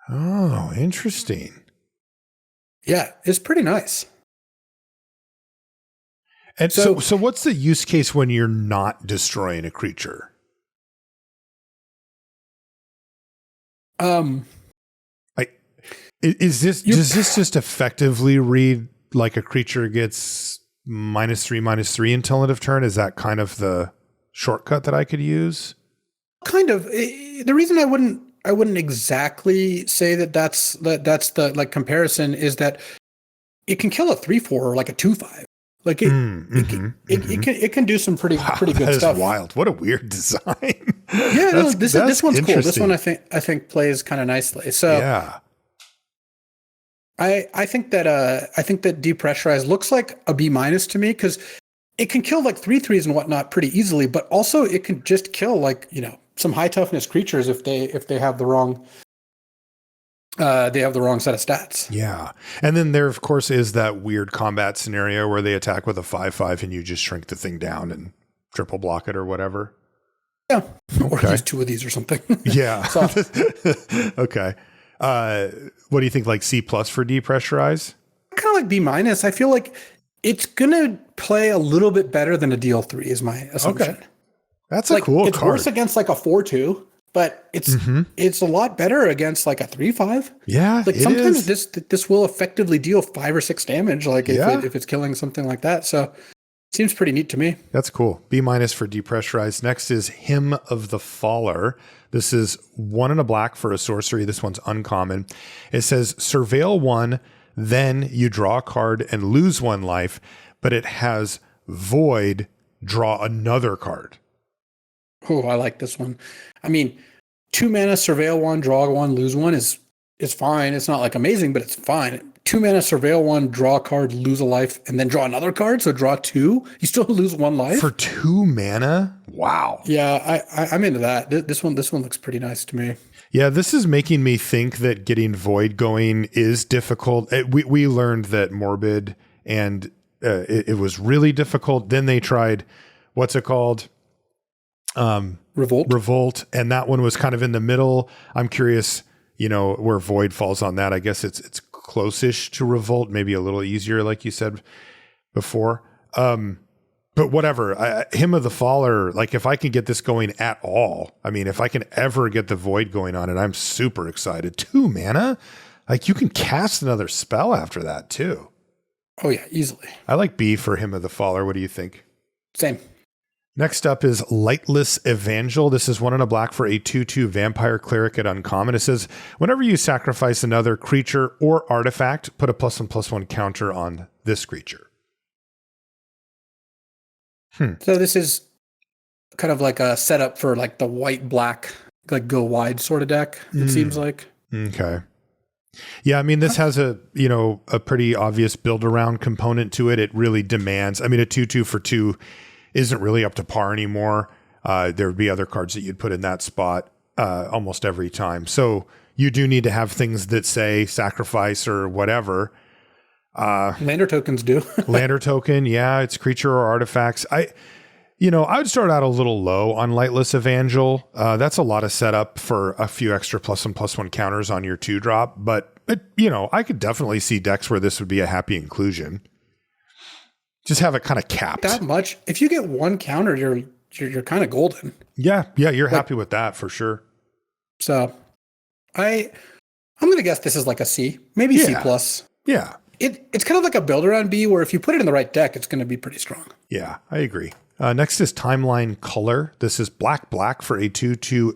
Oh, interesting. Yeah, it's pretty nice. And so what's the use case when you're not destroying a creature? Does this just effectively read like a creature gets -3/-3 until end of turn? Is that kind of the shortcut that I could use? Kind of. The reason I wouldn't exactly say that's the like comparison is that it can kill a 3/4 or like a 2/5. Like it can do some pretty good stuff. That is wild. What a weird design. Yeah, this one's cool. This one I think plays kind of nicely. So yeah. I think that Depressurize looks like a B- to me, because it can kill like 3/3s and whatnot pretty easily, but also it can just kill like some high toughness creatures if they have the wrong They have the wrong set of stats. Yeah. And then there, of course, is that weird combat scenario where they attack with a 5/5 and you just shrink the thing down and triple block it or whatever. Yeah. Or Okay. use 2 of these or something. Yeah. So, Okay. What do you think, like C+ for depressurize? kind of like B-. I feel like it's going to play a little bit better than a DL3 is my assumption. Okay. That's a cool it's card. worse against like a 4/2, but it's a lot better against like a 3/5. Yeah, Like it sometimes is. this will effectively deal 5 or 6 damage, like if it's killing something like that. So it seems pretty neat to me. That's cool. B- for depressurize. Next is Hymn of the Faller. This is 1 and a black for a sorcery. This one's uncommon. It says surveil 1, then you draw a card and lose 1 life, but it has void, draw another card. Oh, I like this one. I mean, 2 mana, surveil 1, draw 1, lose 1 is fine. It's not like amazing, but it's fine. 2 mana, surveil 1, draw a card, lose a life, and then draw another card. So draw 2. You still lose 1 life For 2 mana? Wow. Yeah, I'm into that. This one looks pretty nice to me. Yeah, this is making me think that getting void going is difficult. We learned that morbid and it was really difficult. Then they tried, what's it called? Revolt. And that one was kind of in the middle. I'm curious, where void falls on that. I guess it's close-ish to revolt, maybe a little easier, like you said before. But whatever, Hymn of the Faller, like if I can get this going at all, I mean, if I can ever get the void going on it, I'm super excited. 2 mana, like you can cast another spell after that too. Oh yeah, easily. I like B for Hymn of the Faller. What do you think? Same. Next up is Lightless Evangel. This is 1 and a black for a 2/2 vampire cleric at uncommon. It says, whenever you sacrifice another creature or artifact, put a +1/+1 counter on this creature. So this is kind of like a setup for like the white-black, like go wide sort of deck, it seems like. Okay. Yeah, I mean, this has a pretty obvious build around component to it. It really demands, I mean, a 2/2 for 2 isn't really up to par anymore. There would be other cards that you'd put in that spot almost every time. So you do need to have things that say sacrifice or whatever. Lander tokens do. Lander token, yeah, it's creature or artifacts. I would start out a little low on Lightless Evangel. That's a lot of setup for a few extra +1/+1 counters on your 2-drop, but I could definitely see decks where this would be a happy inclusion. Just have it kind of capped. That much. If you get 1 counter, you're kind of golden. Yeah, you're happy with that for sure. So I'm gonna guess this is like a C, maybe C+. Yeah. It's kind of like a build around B, where if you put it in the right deck, it's going to be pretty strong. Yeah, I agree. Next is Timeline Color. This is black for a 2/2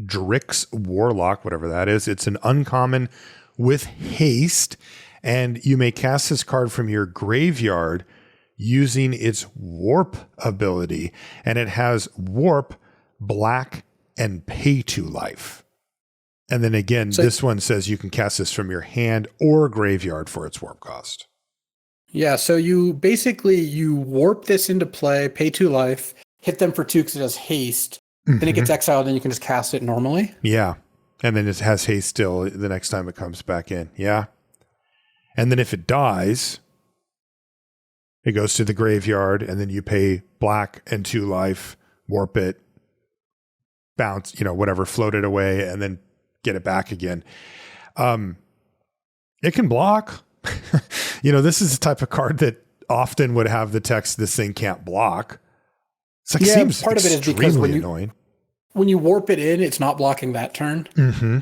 Drix Warlock, whatever that is. It's an uncommon with haste, and you may cast this card from your graveyard using its warp ability, and it has warp, black, and pay 2 life. And then again, this one says you can cast this from your hand or graveyard for its warp cost. Yeah, so you warp this into play, pay 2 life, hit them for 2 because it has haste. Then it gets exiled, and you can just cast it normally. Yeah. And then it has haste still the next time it comes back in. Yeah. And then if it dies, it goes to the graveyard, and then you pay black and 2 life, warp it, bounce, whatever, float it away, and then get it back again. It can block. This is the type of card that often would have the text, this thing can't block. It's like, seems part of it is because when you warp it in, it's not blocking that turn. Mm-hmm.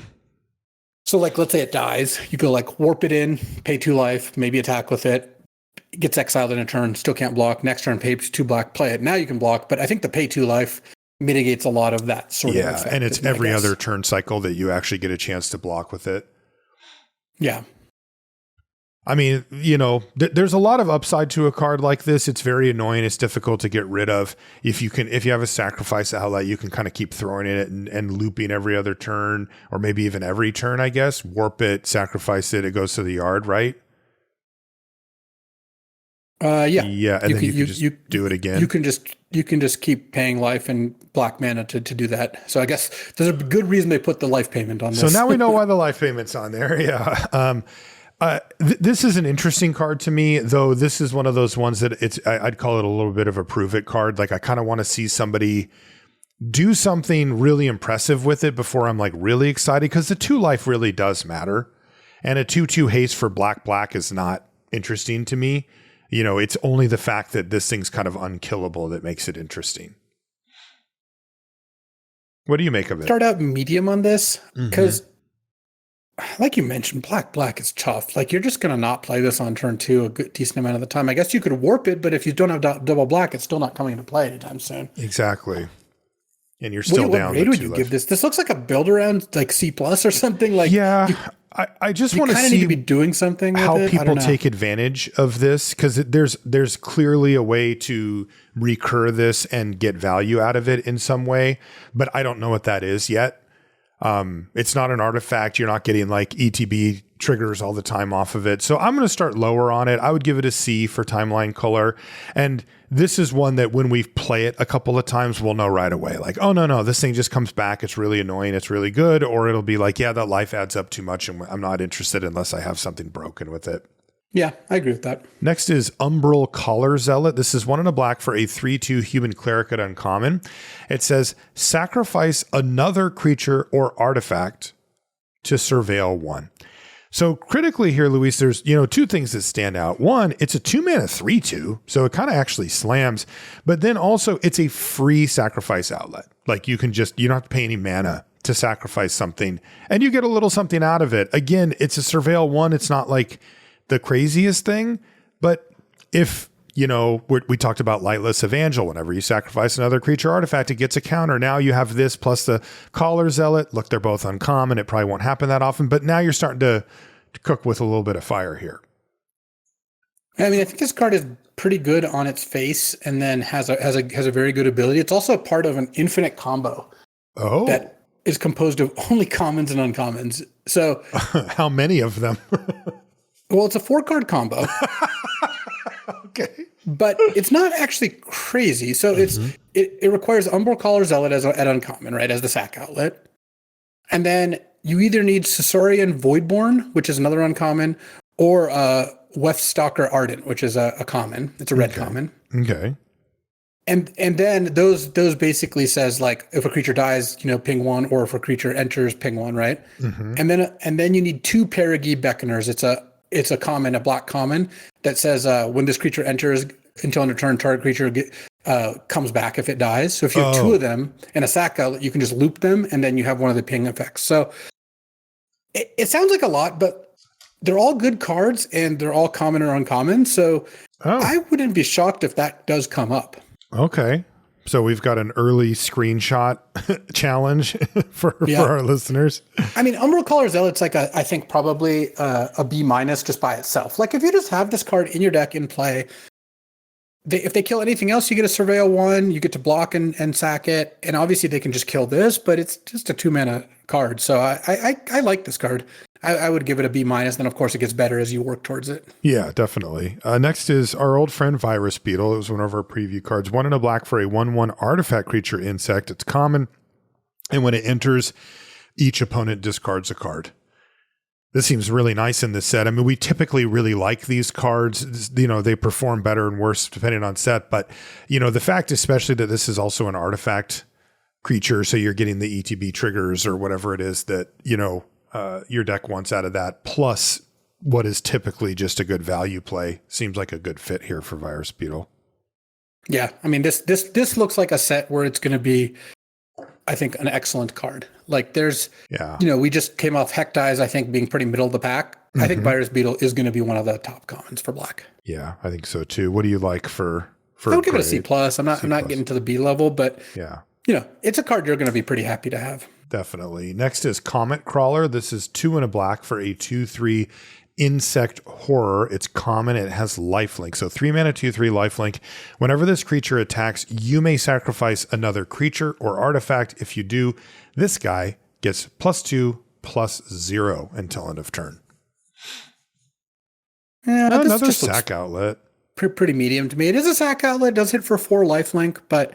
So like, let's say it dies, you go like warp it in, pay 2 life, maybe attack with it, gets exiled in a turn, still can't block. Next turn, pay 2 black, play it. Now you can block, but I think the pay 2 life mitigates a lot of that sort of effect. Yeah, and it's every other turn cycle that you actually get a chance to block with it. Yeah. I mean, there's a lot of upside to a card like this. It's very annoying. It's difficult to get rid of. If you have a sacrifice outlet, you can kind of keep throwing it and looping every other turn, or maybe even every turn, I guess. Warp it, sacrifice it, it goes to the yard, right? Yeah. Yeah, and then you can just do it again. You can just keep paying life and black mana to do that. So I guess there's a good reason they put the life payment on this. So now we know why the life payment's on there. Yeah. This is an interesting card to me, though. This is one of those ones that I'd call it a little bit of a prove it card. Like I kind of want to see somebody do something really impressive with it before I'm like really excited, because the 2 life really does matter. And a 2/2 haste for black is not interesting to me. You know, it's only the fact that this thing's kind of unkillable that makes it interesting. What do you make of it? Start out medium on this because, like you mentioned, black is tough. Like you're just going to not play this on turn 2 a good decent amount of the time. I guess you could warp it, but if you don't have double black, it's still not coming into play anytime soon. Exactly. And you're still down. What grade would you give this? This looks like a build around like C+ or something. Like I just want to see need to be doing something with how it. people take advantage of this, because there's clearly a way to recur this and get value out of it in some way, but I don't know what that is yet. It's not an artifact. You're not getting like ETB triggers all the time off of it. So I'm going to start lower on it. I would give it a C for timeline color. And this is one that when we play it a couple of times, we'll know right away. Like, oh, no, this thing just comes back. It's really annoying. It's really good. Or it'll be like, yeah, that life adds up too much and I'm not interested unless I have something broken with it. Yeah, I agree with that. Next is Umbral Collar Zealot. This is 1 and a black for a 3/2 human cleric at uncommon. It says sacrifice another creature or artifact to surveil 1. So critically here, Luis, there's 2 things that stand out. One, it's a 2-mana 3/2, so it kind of actually slams. But then also it's a free sacrifice outlet. Like you don't have to pay any mana to sacrifice something, and you get a little something out of it. Again, it's a surveil 1. It's not like the craziest thing, but if we talked about Lightless Evangel, whenever you sacrifice another creature artifact, it gets a counter. Now you have this plus the Collar Zealot. Look, they're both uncommon. It probably won't happen that often, but now you're starting to cook with a little bit of fire here. I mean, I think this card is pretty good on its face, and then has a very good ability. It's also part of an infinite combo that is composed of only commons and uncommons. So how many of them? Well, it's a 4-card combo. Okay. But it's not actually crazy. So it requires Umbral Collar Zealot at uncommon, right, as the sack outlet. And then you either need Saurian Voidborn, which is another uncommon, or Weftstalker Ardent, which is a common. It's a red common. Okay. And then those basically says, like, if a creature dies, ping 1, or if a creature enters, ping 1, right? Mm-hmm. And then you need 2 Perigee Beckoners. It's a common, a black common, that says when this creature enters until end of turn, target creature comes back if it dies. So if you have 2 of them and a sack outlet, you can just loop them, and then you have one of the ping effects. So it sounds like a lot, but they're all good cards, and they're all common or uncommon. So I wouldn't be shocked if that does come up. Okay. So we've got an early screenshot challenge for our listeners. I mean, Umbral Collar Zealot's like I think probably a B- just by itself. Like if you just have this card in your deck in play, if they kill anything else, you get a Surveil 1, you get to block and sack it. And obviously they can just kill this, but it's just a 2-mana card. So I like this card. I would give it a B-. Then, of course, it gets better as you work towards it. Yeah, definitely. Next is our old friend Virus Beetle. It was one of our preview cards. 1 and a black for a 1/1 artifact creature insect. It's common. And when it enters, each opponent discards a card. This seems really nice in this set. I mean, we typically really like these cards. They perform better and worse depending on set. But, the fact especially that this is also an artifact creature, so you're getting the ETB triggers or whatever it is that, your deck wants out of that, plus what is typically just a good value play, seems like a good fit here for Virus Beetle. Yeah, I mean, this looks like a set where it's going to be, I think, an excellent card. Like we just came off Heck Dies, I think, being pretty middle of the pack. Mm-hmm. I think Virus Beetle is going to be one of the top commons for black. Yeah, I think so too. What do you like for I would give it a C+. I'm not getting to the B level, but yeah, it's a card you're going to be pretty happy to have. Definitely. Next is Comet Crawler. This is 2 and a black for a 2/3 insect horror. It's common. It has lifelink. So 3 mana, 2/3 lifelink. Whenever this creature attacks, you may sacrifice another creature or artifact. If you do, this guy gets +2/+0 until end of turn. Yeah, another sack outlet. pretty medium to me. It is a sack outlet, does hit for 4 lifelink, but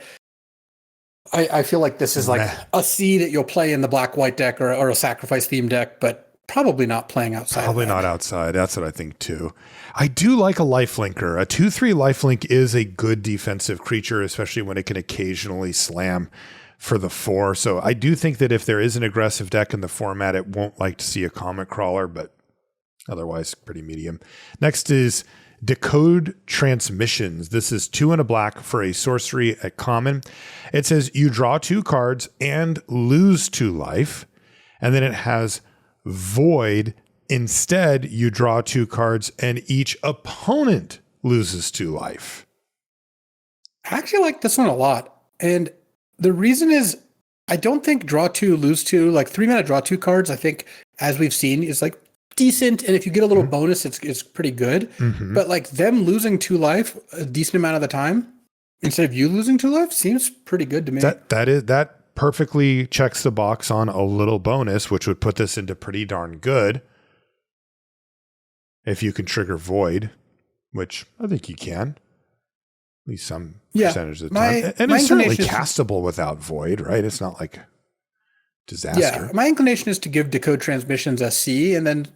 I feel like this is like a C that you'll play in the black-white deck or a sacrifice theme deck, but probably not playing outside. Probably not outside. That's what I think too. I do like a lifelinker. A 2/3 lifelink is a good defensive creature, especially when it can occasionally slam for the 4. So I do think that if there is an aggressive deck in the format, it won't like to see a Comet Crawler, but otherwise pretty medium. Next is Decode Transmissions. This is 2 and a black for a sorcery at common. It says you draw 2 cards and lose 2 life. And then it has Void. Instead, you draw 2 cards and each opponent loses 2 life. I actually like this one a lot. And the reason is I don't think draw 2, lose 2, like 3 mana draw 2 cards, I think, as we've seen, is like decent. And if you get a little bonus, it's pretty good. But like them losing 2 life a decent amount of the time, instead of you losing 2 life, seems pretty good to me. That perfectly checks the box on a little bonus, which would put this into pretty darn good. If you can trigger Void, which I think you can. At least some percentage of the time. And it's certainly castable without Void, right? It's not like disaster. Yeah, my inclination is to give Decode Transmissions a C, and then,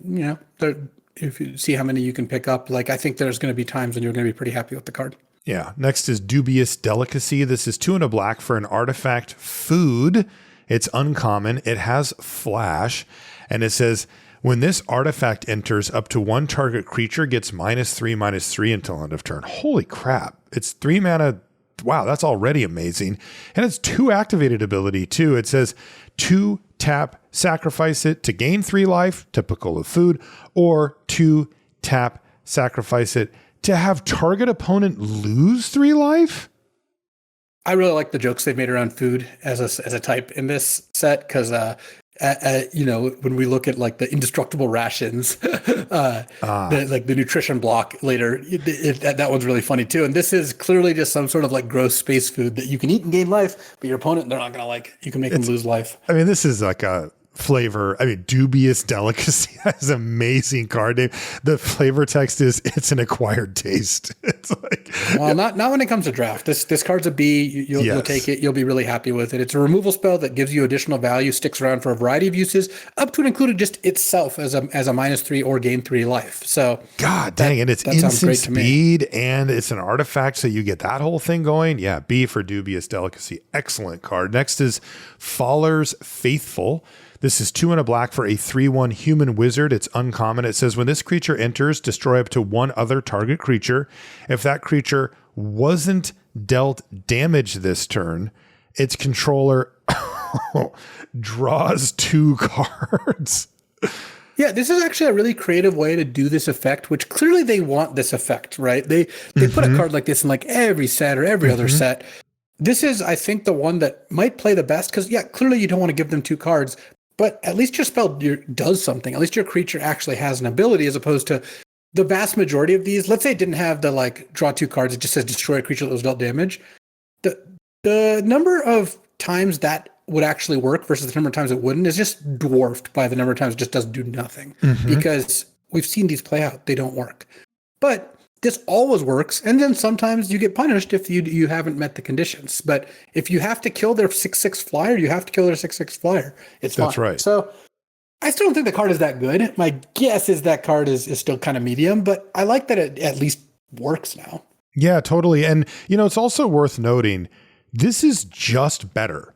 if you see how many you can pick up, like I think there's going to be times when you're going to be pretty happy with the card. Yeah. Next is Dubious Delicacy. This is 2 and a black for an artifact food. It's uncommon. It has flash, and it says when this artifact enters, up to 1 target creature gets -3/-3 until end of turn. Holy crap. It's 3 mana. Wow, that's already amazing. And it's 2 activated ability too. It says 2 tap, sacrifice it to gain 3 life, typical of food, or 2 tap, sacrifice it to have target opponent lose 3 life. I really like the jokes they've made around food as a type in this set, because when we look at like the indestructible rations, the nutrition block later, that one's really funny too. And this is clearly just some sort of like gross space food that you can eat and gain life, but your opponent, they're not going to like, you can make them lose life. I mean, this is like a flavor. I mean, Dubious Delicacy has an amazing card name. The flavor text is it's an acquired taste. It's like, well, not when it comes to draft. This card's a B. You'll take it. You'll be really happy with it. It's a removal spell that gives you additional value, sticks around for a variety of uses, up to and included just itself as a -3 or gain 3 life. So God dang it, it's instant speed and it's an artifact, so you get that whole thing going. Yeah, B for Dubious Delicacy. Excellent card. Next is Faller's Faithful. This is 2 and a black for a 3/1 human wizard. It's uncommon. It says when this creature enters, destroy up to 1 other target creature. If that creature wasn't dealt damage this turn, its controller draws 2 cards. Yeah, this is actually a really creative way to do this effect, which clearly they want this effect, right? They put a card like this in like every set or every other set. This is, I think, the one that might play the best because, yeah, clearly you don't want to give them 2 cards, but at least your spell does something. At least your creature actually has an ability, as opposed to the vast majority of these. Let's say it didn't have the like draw 2 cards. It just says destroy a creature that was dealt damage. The number of times that would actually work versus the number of times it wouldn't is just dwarfed by the number of times it just doesn't do nothing. Because we've seen these play out. They don't work. But this always works, and then sometimes you get punished if you haven't met the conditions. But if you have to kill their 6/6 flyer, you have to kill their 6/6 flyer. It's fine. That's right. So I still don't think the card is that good. My guess is that card is still kind of medium, but I like that it at least works now. Yeah, totally. And it's also worth noting this is just better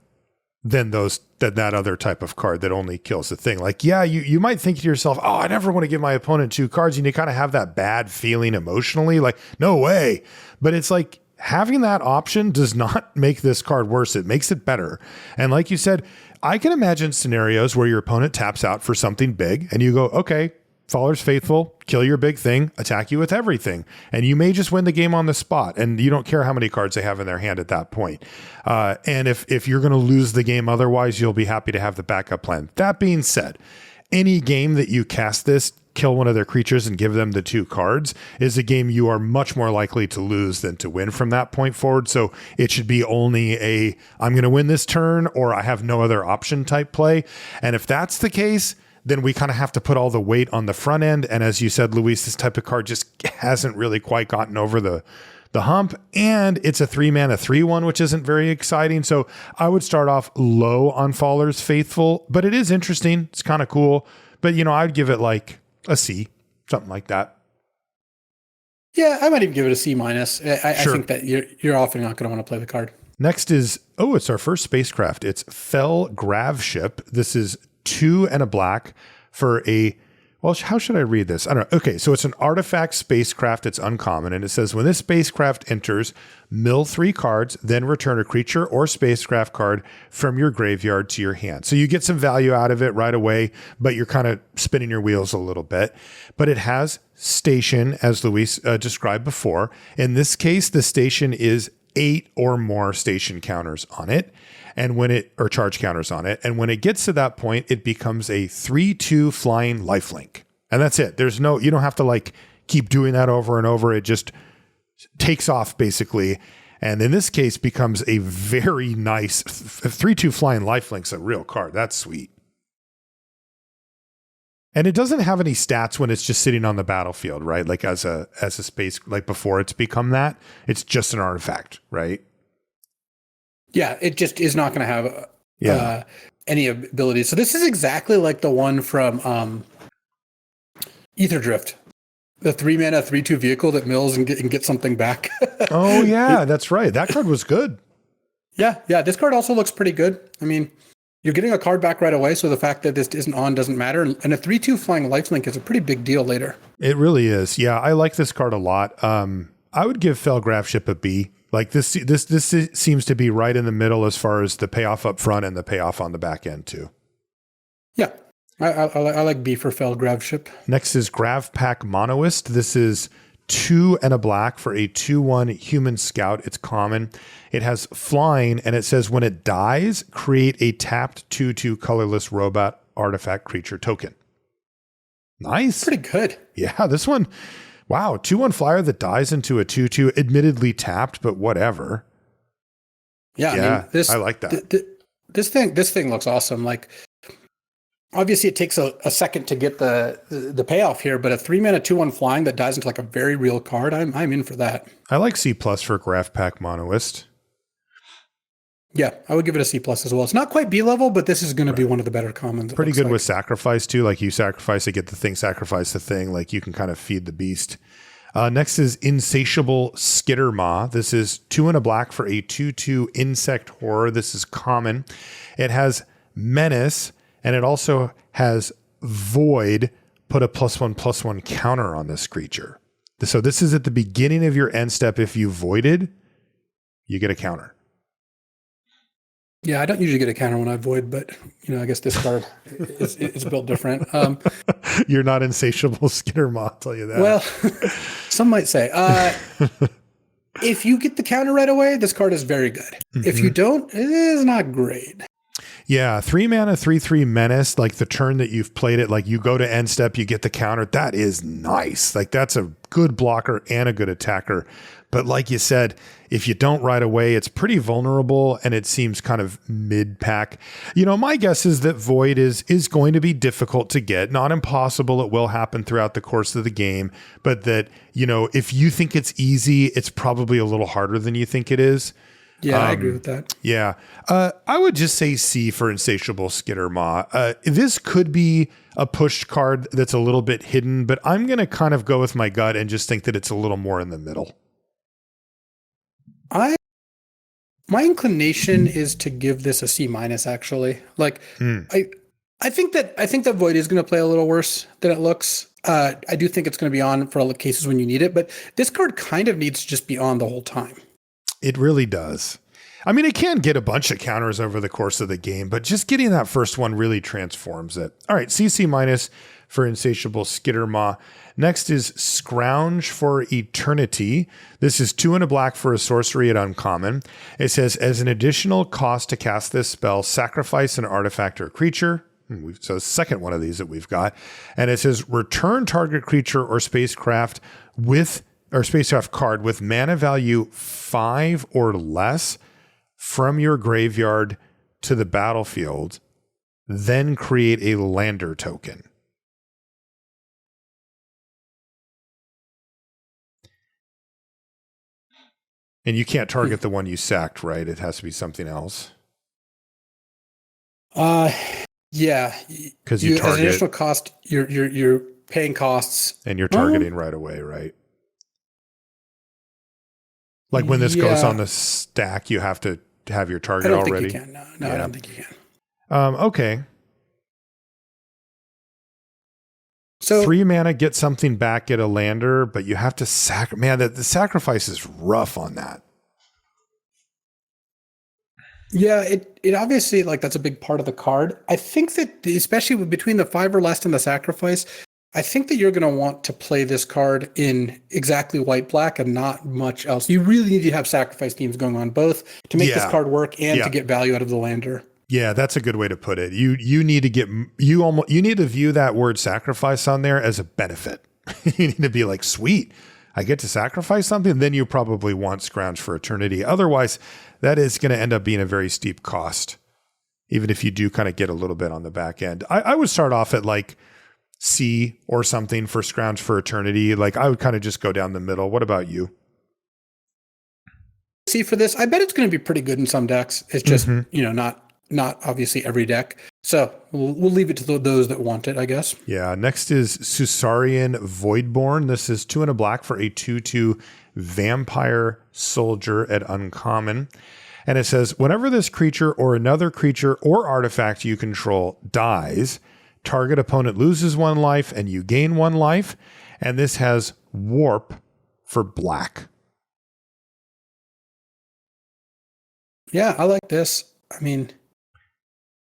than that other type of card that only kills the thing. Like, yeah, you might think to yourself, oh, I never want to give my opponent 2 cards. And you kind of have that bad feeling emotionally, like, no way. But it's like having that option does not make this card worse. It makes it better. And like you said, I can imagine scenarios where your opponent taps out for something big and you go, okay, Faller's Faithful, kill your big thing, attack you with everything. And you may just win the game on the spot. And you don't care how many cards they have in their hand at that point. And if you're going to lose the game otherwise, you'll be happy to have the backup plan. That being said, any game that you cast this, kill one of their creatures and give them the 2 cards is a game you are much more likely to lose than to win from that point forward. So it should be only I'm going to win this turn or I have no other option type play. And if that's the case, then we kind of have to put all the weight on the front end. And as you said, Luis, this type of card just hasn't really quite gotten over the hump. And it's a 3-mana 3/1, which isn't very exciting. So I would start off low on Faller's Faithful, but it is interesting. It's kind of cool. But, I'd give it like a C, something like that. Yeah, I might even give it a C-. I Sure. think that you're often not going to want to play the card. Next is, it's our first spacecraft. It's Fel Graveship. This is 2 and a black for how should I read this? I don't know. Okay, so it's an artifact spacecraft. It's uncommon. And it says, when this spacecraft enters, mill 3 cards, then return a creature or spacecraft card from your graveyard to your hand. So you get some value out of it right away, but you're kind of spinning your wheels a little bit. But it has station, as Luis described before. In this case, the station is 8 or more station counters on it. And or charge counters on it. And when it gets to that point, it becomes a 3/2 flying lifelink. And that's it. You don't have to keep doing that over and over. It just takes off basically. And in this case becomes a very nice 3/2 flying lifelink's a real card. That's sweet. And it doesn't have any stats when it's just sitting on the battlefield, right? Like as a space, like before it's become that, it's just an artifact, right? Yeah, it just is not going to have any abilities. So this is exactly like the one from Ether Drift, the 3-mana 3/2 vehicle that mills and get something back. Oh yeah, that's right. That card was good. Yeah. This card also looks pretty good. I mean, you're getting a card back right away, so the fact that this isn't on doesn't matter. And a 3/2 flying lifelink is a pretty big deal later. It really is. Yeah, I like this card a lot. I would give Fel Graveship a B. Like this seems to be right in the middle as far as the payoff up front and the payoff on the back end too. Yeah, I like B for Fel Graveship. Next is Gravpack Monoist. This is 2 and a black for a 2/1 human scout. It's common. It has flying, and it says when it dies, create a tapped 2/2 colorless robot artifact creature token. Nice. Pretty good. Yeah, this one. Wow, 2/1 flyer that dies into a 2/2, admittedly tapped, but whatever. Yeah, I like that. This thing looks awesome. Like, obviously, it takes a second to get the payoff here, but a 3-mana 2/1 flying that dies into like a very real card, I'm in for that. I like C+ for Gravpack Monoist. Yeah, I would give it a C+ as well. It's not quite B level, but this is going to be one of the better commons. Pretty good with sacrifice too. Like you sacrifice to get the thing, sacrifice the thing. Like you can kind of feed the beast. Next is Insatiable Skittermaw. This is 2 and a black for a 2/2 insect horror. This is common. It has menace, and it also has void. Put a +1/+1 counter on this creature. So this is at the beginning of your end step. If you voided, you get a counter. Yeah, I don't usually get a counter when I void, but I guess this card is built different. You're not Insatiable Skittermaw, I'll tell you that. Well, some might say. If you get the counter right away, this card is very good. Mm-hmm. If you don't, it is not great. Yeah, 3-mana 3/3 menace, like the turn that you've played it, like you go to end step, you get the counter. That is nice. Like that's a good blocker and a good attacker. But like you said, if you don't right away, it's pretty vulnerable and it seems kind of mid-pack. My guess is that Void is going to be difficult to get. Not impossible. It will happen throughout the course of the game. But that, if you think it's easy, it's probably a little harder than you think it is. Yeah, I agree with that. Yeah. I would just say C for Insatiable Skittermaw. This could be a pushed card that's a little bit hidden, but I'm going to kind of go with my gut and just think that it's a little more in the middle. My inclination is to give this a C- actually. Like I think that Void is going to play a little worse than it looks. I do think it's going to be on for all the cases when you need it, but this card kind of needs to just be on the whole time. It really does. I mean, it can get a bunch of counters over the course of the game, but just getting that first one really transforms it. All right, CC- for Insatiable Skittermaw. Next is Scrounge for Eternity. This is 2 and a black for a sorcery at uncommon. It says, as an additional cost to cast this spell, sacrifice an artifact or creature. So the second one of these that we've got. And it says, return target creature or spacecraft card with mana value 5 or less from your graveyard to the battlefield. then create a lander token. And you can't target the one you sacked, right? It has to be something else. Yeah. Because you target as an additional cost, you're paying costs. And you're targeting right away, right? Like when this goes on the stack, you have to have your target already. I don't think you can. No, I don't think you can. Okay. So 3 mana, get something back, get a lander, but you have to man, the sacrifice is rough on that. Yeah, it obviously, like, that's a big part of the card. I think that, especially between the 5 or less and the sacrifice, I think that you're going to want to play this card in exactly white-black and not much else. You really need to have sacrifice themes going on, both to make this card work and to get value out of the lander. Yeah, that's a good way to put it. You need to you need to view that word sacrifice on there as a benefit. You need to be like, sweet, I get to sacrifice something. Then you probably want Scrounge for Eternity. Otherwise, that is going to end up being a very steep cost, even if you do kind of get a little bit on the back end. I would start off at like C or something for Scrounge for Eternity. Like, I would kind of just go down the middle. What about you? C for this, I bet it's going to be pretty good in some decks. It's just, not obviously every deck. So we'll leave it to those that want it, I guess. Yeah. Next is Susarian Voidborn. This is 2 and a black for a 2/2 vampire soldier at uncommon. And it says, whenever this creature or another creature or artifact you control dies, target opponent loses 1 life and you gain 1 life. And this has warp for black. Yeah, I like this. I mean,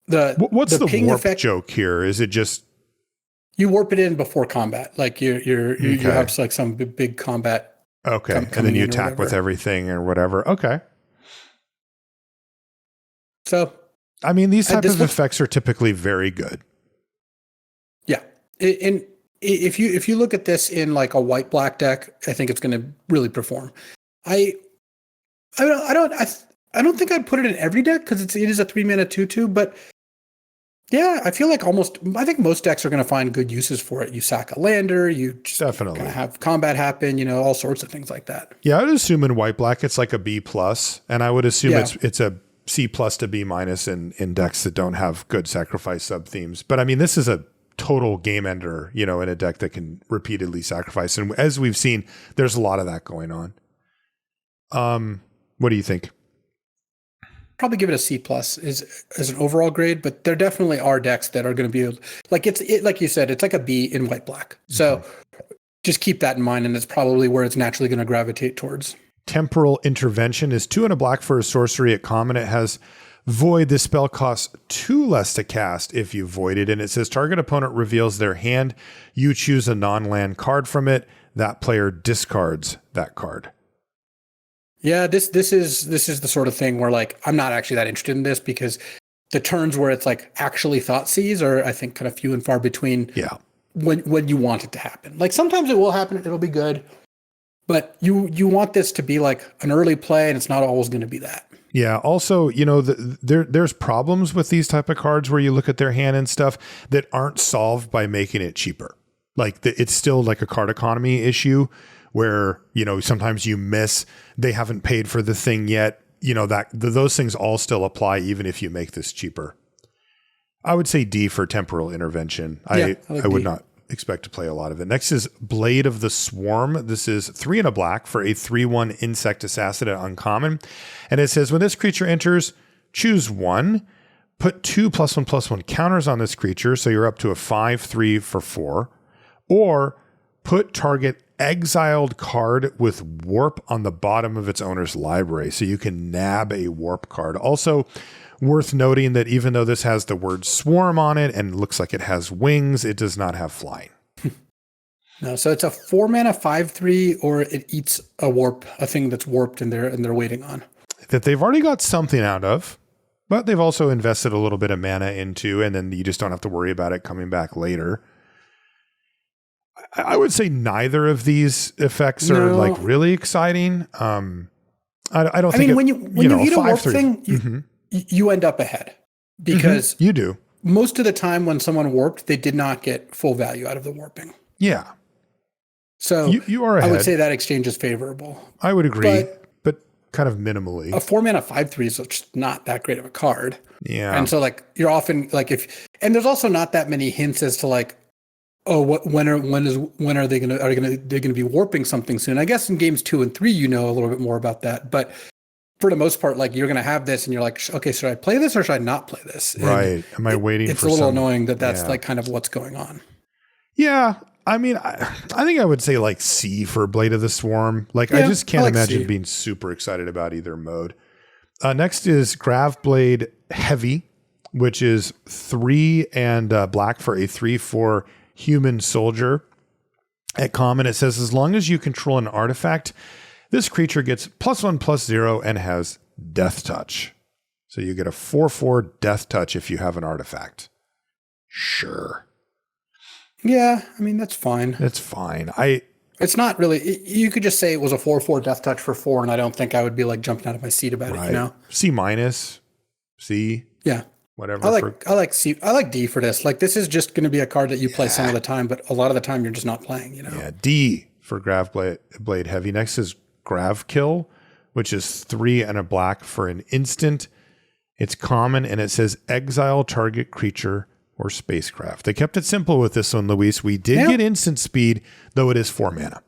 what's the ping warp effect joke here? Is it just you warp it in before combat? Like you have like some big combat. Okay, and then you attack with everything or whatever. Okay. So, I mean, these type of effects are typically very good. Yeah, and if you look at this in like a white black deck, I think it's going to really perform. I don't think I'd put it in every deck because it is a 3 mana 2/2, but yeah, I feel like I think most decks are going to find good uses for it. You sack a lander, you just definitely kind of have combat happen, all sorts of things like that. Yeah, I would assume in white black it's like a B+, and I would assume it's a C+ to B- in decks that don't have good sacrifice sub themes. But I mean, this is a total game ender, in a deck that can repeatedly sacrifice, and as we've seen, there's a lot of that going on. What do you think? Probably give it a C+ as an overall grade, but there definitely are decks that are going to be like like you said, it's like a B in white black. So just keep that in mind, and it's probably where it's naturally going to gravitate towards. Temporal Intervention is 2 and a black for a sorcery at common. It has void. This spell costs 2 less to cast if you void it, and it says target opponent reveals their hand. You choose a non-land card from it. That player discards that card. Yeah, this is the sort of thing where, like, I'm not actually that interested in this because the turns where it's like actually Thoughtseize are, I think, kind of few and far between. Yeah. When you want it to happen, like sometimes it will happen, it'll be good, but you want this to be like an early play, and it's not always going to be that. Yeah. Also, there's problems with these type of cards where you look at their hand and stuff that aren't solved by making it cheaper. Like it's still like a card economy issue where, sometimes you miss, they haven't paid for the thing yet, those things all still apply even if you make this cheaper. I would say D for Temporal Intervention. I would not expect to play a lot of it. Next is Blade of the Swarm. This is 3 and a black for a 3/1 insect assassin at uncommon. And it says when this creature enters, choose 1, put 2 +1/+1 counters on this creature. So you're up to a 5/3 for 4, or put target exiled card with warp on the bottom of its owner's library. So you can nab a warp card. Also worth noting that even though this has the word swarm on it and looks like it has wings, it does not have flying. No, so it's a 4 mana 5/3, or it eats a thing that's warped and they're waiting on. That they've already got something out of, but they've also invested a little bit of mana into, and then you just don't have to worry about it coming back later. I would say neither of these effects are like really exciting. I don't think. When you eat a warp thing, you end up ahead because you do. most of the time when someone warped, they did not get full value out of the warping. Yeah. So you are ahead. I would say that exchange is favorable. I would agree, but kind of minimally. A 4-mana 5/3 is just not that great of a card. Yeah. And so like you're often like and there's also not that many hints as to like, oh, when are they gonna be warping something soon? I guess in games 2 and 3 you know a little bit more about that, but for the most part, like you're gonna have this and you're like, okay, should I play this or should I not play this? And right. Am I waiting it's for a little some, annoying that's like kind of what's going on. Yeah. I mean, I think I would say like C for Blade of the Swarm. Like I just can't imagine being super excited about either mode. Next is Graveblade Heavy, which is 3 and black for a 3/4 human soldier. At common, it says as long as you control an artifact, this creature gets +1/+0 and has Death Touch. So you get a 4/4 Death Touch if you have an artifact. Sure. Yeah, I mean that's fine. It's fine. It's not really. You could just say it was a 4/4 Death Touch for 4, and I don't think I would be like jumping out of my seat about it. You know, C minus, C. Yeah, whatever. I like C. I like D for this. Like this is just going to be a card that you play some of the time, but a lot of the time you're just not playing. You know. Yeah, D for Graveblade Heavy. Next is Gravekill, which is 3 and a black for an instant. It's common, and it says exile target creature or spacecraft. They kept it simple with this one, Luis. We did get instant speed, though it is 4 mana.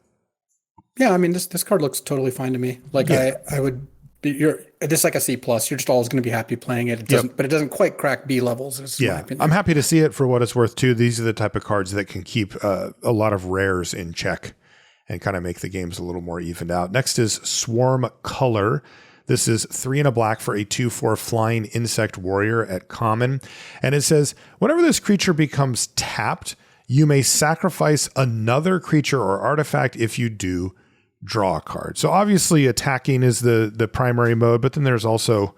Yeah, I mean this card looks totally fine to me. Like I would be this is like a C+. You're just always going to be happy playing it. It doesn't, but it doesn't quite crack B levels. My opinion. I'm happy to see it for what it's worth too. These are the type of cards that can keep a lot of rares in check and kind of make the games a little more evened out. Next is Swarm Color. This is 3 and a black for a 2/4 flying insect warrior at common. And it says, whenever this creature becomes tapped, you may sacrifice another creature or artifact. If you do, draw a card. So obviously attacking is the primary mode, but then there's also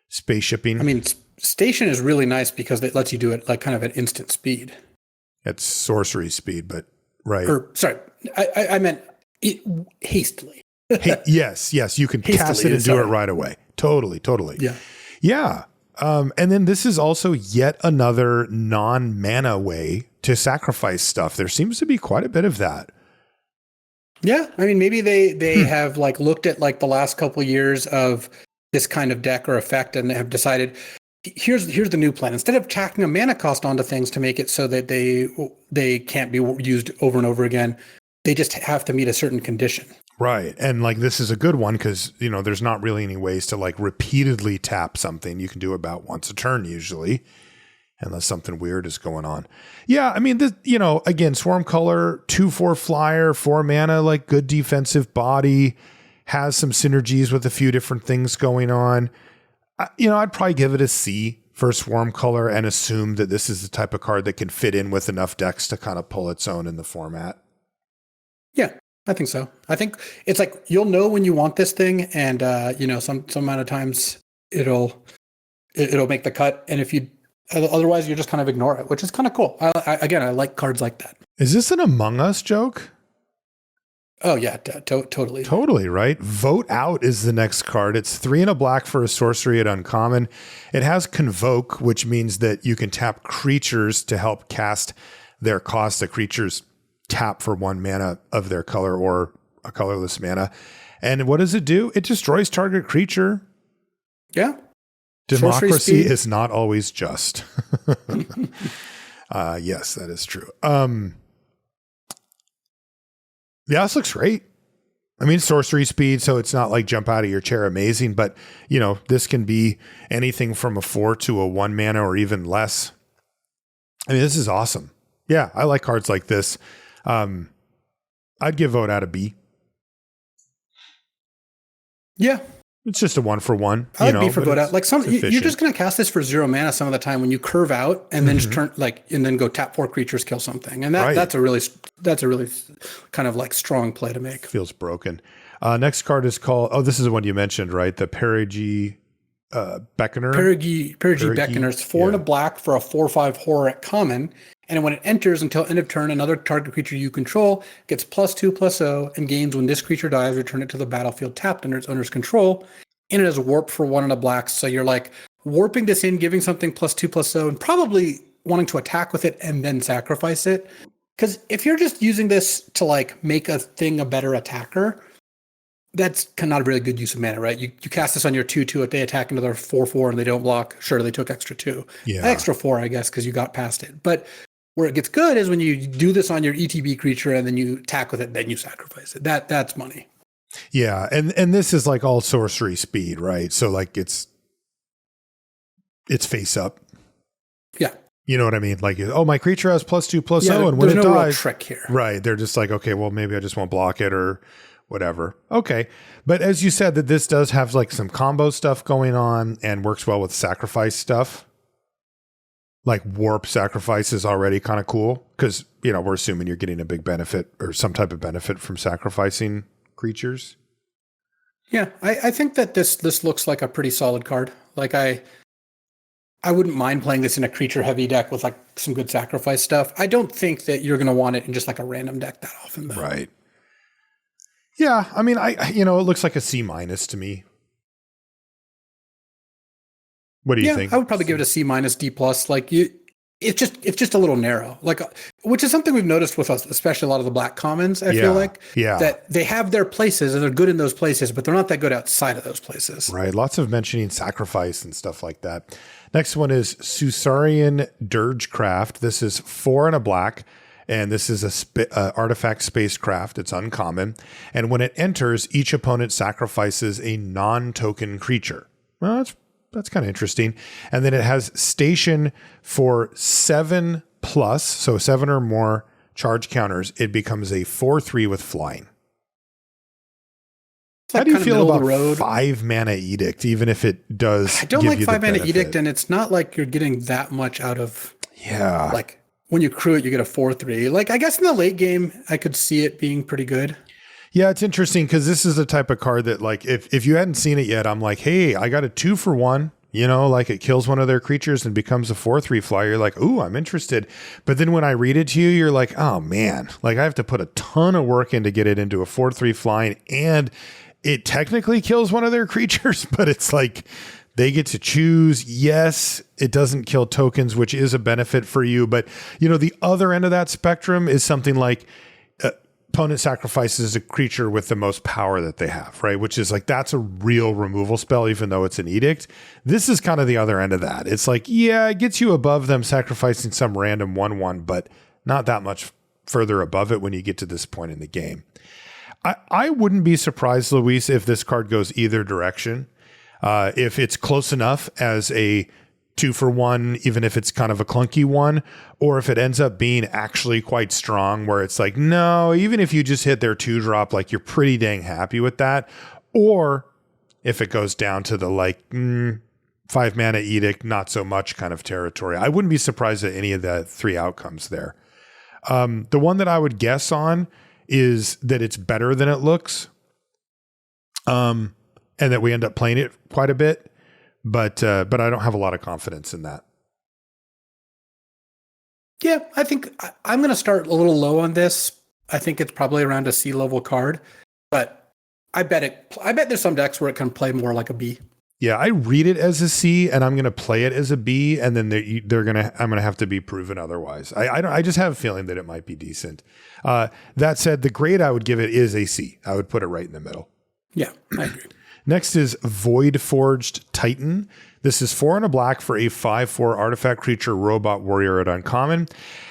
spaceshipping. I mean, station is really nice because it lets you do it like kind of at instant speed. It's sorcery speed, but right. Or sorry, I meant hastily. Yes, you can cast it and do it right away. Totally. Yeah. And then this is also yet another non-mana way to sacrifice stuff. There seems to be quite a bit of that. Yeah, I mean, maybe they have like looked at like the last couple years of this kind of deck or effect and have decided here's the new plan. Instead of tacking a mana cost onto things to make it so that they can't be used over and over again, they just have to meet a certain condition. Right. And like this is a good one because, there's not really any ways to like repeatedly tap something. You can do about once a turn usually, unless something weird is going on. Yeah, I mean, this, again, Swarm Color, 2/4 flyer, 4 mana, like good defensive body, has some synergies with a few different things going on. I'd probably give it a C for Swarm Color and assume that this is the type of card that can fit in with enough decks to kind of pull its own in the format. Yeah. I think so. I think it's like you'll know when you want this thing, and some amount of times it'll make the cut, and if you otherwise you just kind of ignore it, which is kind of cool. I like cards like that. Is this an Among Us joke? Oh yeah, totally. Totally, right? Vote Out is the next card. It's 3 and a black for a sorcery at uncommon. It has Convoke, which means that you can tap creatures to help cast their cost. The creatures tap for 1 mana of their color or a colorless mana. And what does it do? It destroys target creature. Yeah. Democracy is not always just. Yes, that is true. Yeah, this looks great. I mean, sorcery speed, so it's not like jump out of your chair amazing, but this can be anything from a 4 to a 1 mana or even less. I mean, this is awesome. Yeah, I like cards like this. I'd give Vote Out a B. Yeah. It's just a 1-for-1. I like B for Vote Out. Like you're just going to cast this for 0 mana some of the time when you curve out and then just turn and then go tap 4 creatures, kill something. And that's a really kind of like strong play to make. Feels broken. Next card is called, this is the one you mentioned, right? The Perigi Beckoner. Perigi Beckoner. It's 4 and a black for a 4/5 horror at common. And when it enters until end of turn, another target creature you control gets +2/+0 and gains when this creature dies, return it to the battlefield tapped under its owner's control. And it is warped for 1 and a black. So you're like, warping this in, giving something +2/+0, and probably wanting to attack with it and then sacrifice it. Because if you're just using this to like make a thing a better attacker, that's not a really good use of mana, right? You cast this on your 2/2 if they attack another 4/4 and they don't block. Sure, they took extra 2. Yeah. Extra 4, I guess, because you got past it. But where it gets good is when you do this on your ETB creature and then you attack with it, then you sacrifice it. That's money. Yeah, and this is like all sorcery speed, right? So like it's face up. Yeah. You know what I mean? Like, oh, my creature has +2/+0, and when there's it no real dies, trick here. right? They're just like, okay, well, maybe I just won't block it or whatever. Okay, but as you said, that this does have like some combo stuff going on and works well with sacrifice stuff. Like warp sacrifice is already kind of cool because we're assuming you're getting a big benefit or some type of benefit from sacrificing creatures. Yeah, I think that this looks like a pretty solid card. Like I wouldn't mind playing this in a creature heavy deck with like some good sacrifice stuff. I don't think that you're going to want it in just like a random deck that often, though. Right. Yeah, I mean, it looks like a C- to me. What do you think? I would probably give it a C-, D+. Like it's just a little narrow. Like, which is something we've noticed with us, especially a lot of the black commons. I feel like that they have their places and they're good in those places, but they're not that good outside of those places. Right. Lots of mentioning sacrifice and stuff like that. Next one is Susarian Dirgecraft. This is 4 and a black. And this is a artifact spacecraft. It's uncommon. And when it enters, each opponent sacrifices a non-token creature. Well, that's kind of interesting. And then it has station for 7+, so 7 or more charge counters. It becomes a 4/3 with flying. How do you feel about 5 mana edict, even if it does? I don't like 5 mana edict, and it's not like you're getting that much out of. Yeah. Like when you crew it, you get a 4/3. Like I guess in the late game, I could see it being pretty good. Yeah, it's interesting because this is the type of card that, like, if you hadn't seen it yet, I'm like, hey, I got a 2-for-1. Like it kills one of their creatures and becomes a 4/3 flyer. You're like, ooh, I'm interested. But then when I read it to you, you're like, oh man, like I have to put a ton of work in to get it into a 4/3 flying, and it technically kills one of their creatures, but it's like they get to choose. Yes, it doesn't kill tokens, which is a benefit for you. But the other end of that spectrum is something like opponent sacrifices a creature with the most power that they have, right? Which is like, that's a real removal spell, even though it's an edict. This is kind of the other end of that. It's like, yeah, it gets you above them sacrificing some random 1/1, but not that much further above it when you get to this point in the game. I wouldn't be surprised, Luis, if this card goes either direction. If it's close enough as a 2-for-1, even if it's kind of a clunky one, or if it ends up being actually quite strong, where it's like, no, even if you just hit their 2-drop, like you're pretty dang happy with that. Or if it goes down to the 5 mana edict, not so much kind of territory. I wouldn't be surprised at any of the 3 outcomes there. The one that I would guess on is that it's better than it looks. And that we end up playing it quite a bit. But I don't have a lot of confidence in that. Yeah, I think I'm going to start a little low on this. I think it's probably around a C level card, but I bet there's some decks where it can play more like a B. Yeah, I read it as a C, and I'm going to play it as a B, and then I'm going to have to be proven otherwise. I just have a feeling that it might be decent. That said, the grade I would give it is a C. I would put it right in the middle. Yeah, I agree. Next is Void Forged Titan. This is 4 and a black for a 5/4 artifact creature robot warrior at uncommon.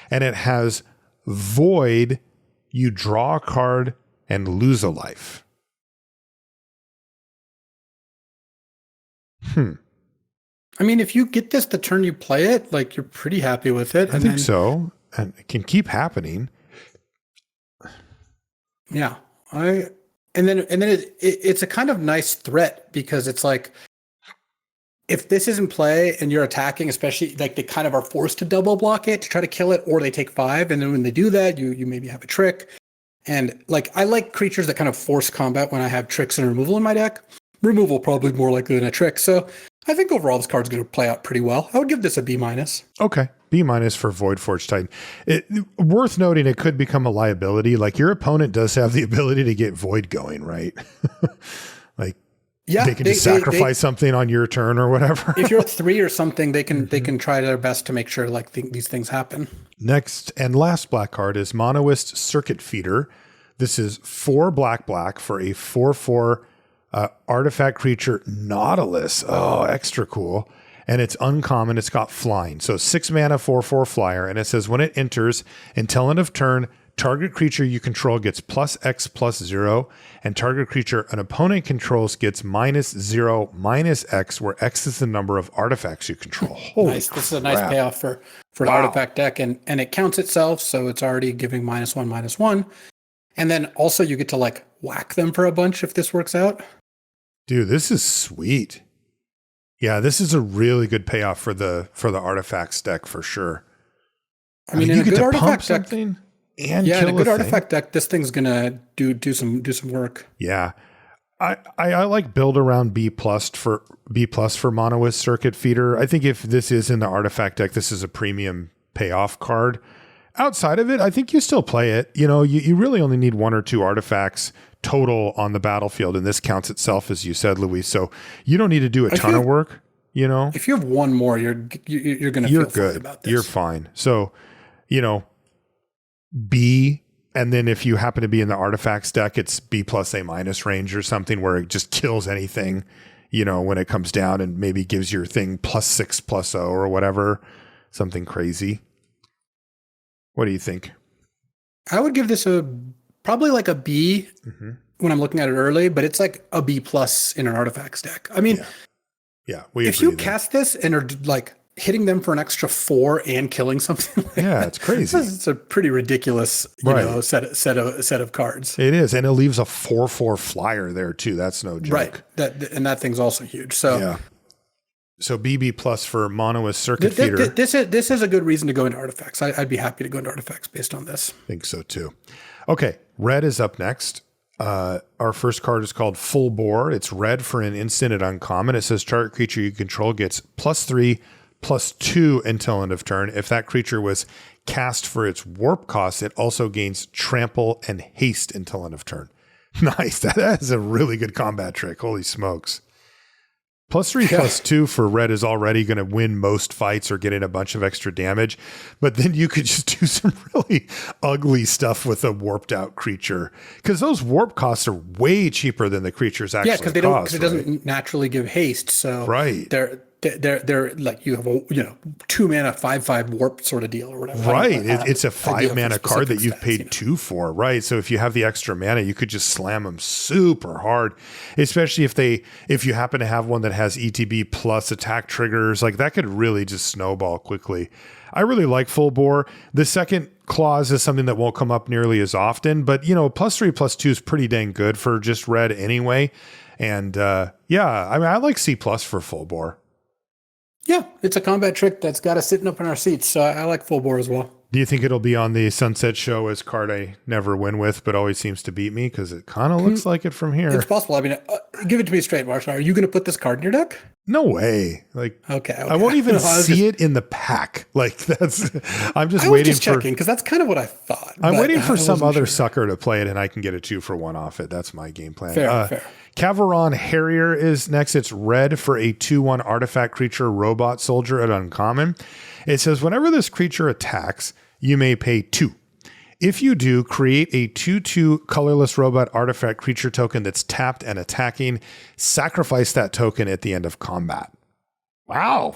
And it has Void. You draw a card and lose a life. I mean, if you get this the turn you play it, like you're pretty happy with it. I think so. And it can keep happening. Yeah. And then it's a kind of nice threat because it's like, if this is in play and you're attacking, especially like they kind of are forced to double block it to try to kill it, or they take 5. And then when they do that, you maybe have a trick. And like, I like creatures that kind of force combat when I have tricks and removal in my deck. Removal probably more likely than a trick. So I think overall this card's going to play out pretty well. I would give this a B-. Okay. B- for Void Forged Titan. Worth noting, it could become a liability. Like your opponent does have the ability to get Void going, right? Yeah, they can just sacrifice something on your turn or whatever. If you're at 3 or something, they can try their best to make sure like these things happen. Next and last black card is Monoist Circuit Feeder. This is 4 black for a 4/4 artifact creature Nautilus. Oh, extra cool. And it's uncommon. It's got flying. So 6 mana, 4/4 flyer. And it says when it enters, until end of turn, target creature you control gets +X/+0. And target creature an opponent controls gets -0/-X, where X is the number of artifacts you control. Holy nice. crap. This is a nice payoff for an artifact deck. And it counts itself. So it's already giving -1/-1. And then also you get to like whack them for a bunch if this works out. Dude, this is sweet. Yeah, this is a really good payoff for the artifacts deck for sure. I mean, in you a get good to pump artifact something deck, and in a kill good thing. artifact deck, this thing's gonna do some work. Yeah, I like build around B+ for Monoist Circuit Feeder. I think if this is in the artifact deck, this is a premium payoff card. Outside of it, I think you still play it. You know, you really only need 1 or 2 artifacts total on the battlefield, and this counts itself, as you said, Luis. So you don't need to do a ton of work. You know, if you have 1 more, you're gonna feel good fine about this. You're fine. So, you know, B, and then if you happen to be in the artifacts deck, it's B+A- range or something where it just kills anything. You know, when it comes down and maybe gives your thing +6/+0 or whatever, something crazy. What do you think? I would give this probably like a B when I'm looking at it early, but it's like a B+ in an artifacts deck. I mean, yeah, if you cast this and are like hitting them for an extra 4 and killing something, it's crazy. It's a pretty ridiculous, you know, set of cards. It is, and it leaves a 4/4 flyer there too. That's no joke. Right. That thing's also huge. So yeah. So BB+ for Monoist Circuit Feeder. This is a good reason to go into artifacts. I'd be happy to go into artifacts based on this. I think so too. Okay, red is up next. Our first card is called Full Bore. It's red for an instant at uncommon. It says target creature you control gets +3/+2 until end of turn. If that creature was cast for its warp cost, it also gains trample and haste until end of turn. Nice. That is a really good combat trick. Holy smokes. +3/+2 for red is already going to win most fights or get in a bunch of extra damage. But then you could just do some really ugly stuff with a warped out creature. Because those warp costs are way cheaper than the creatures actually cost. Yeah, because it doesn't naturally give haste. So they're like you have a 2 mana 5/5 warp sort of deal or whatever. Right. It's a 5 mana card that you've paid 2 for. Right. So if you have the extra mana, you could just slam them super hard, especially if you happen to have one that has ETB plus attack triggers. Like that could really just snowball quickly. I really like Full Bore. The second clause is something that won't come up nearly as often, but +3/+2 is pretty dang good for just red anyway. And I mean, I like C+ for Full Bore. Yeah, it's a combat trick that's got us sitting up in our seats. So I like Full Bore as well. Do you think it'll be on the Sunset Show as card I never win with, but always seems to beat me? Because it kind of looks like it from here. It's possible. I mean, give it to me straight, Marshall. Are you going to put this card in your deck? No way. Like, okay. I won't even see it in the pack. Like I'm just waiting for checking because that's kind of what I thought. I'm waiting for some other sucker to play it and I can get a 2-for-1 off it. That's my game plan. Fair. Cavalron Harrier is next. It's red for a 2/1 artifact creature robot soldier at uncommon. It says whenever this creature attacks, you may pay 2. If you do, create a 2/2 colorless robot artifact creature token that's tapped and attacking. Sacrifice that token at the end of combat. Wow.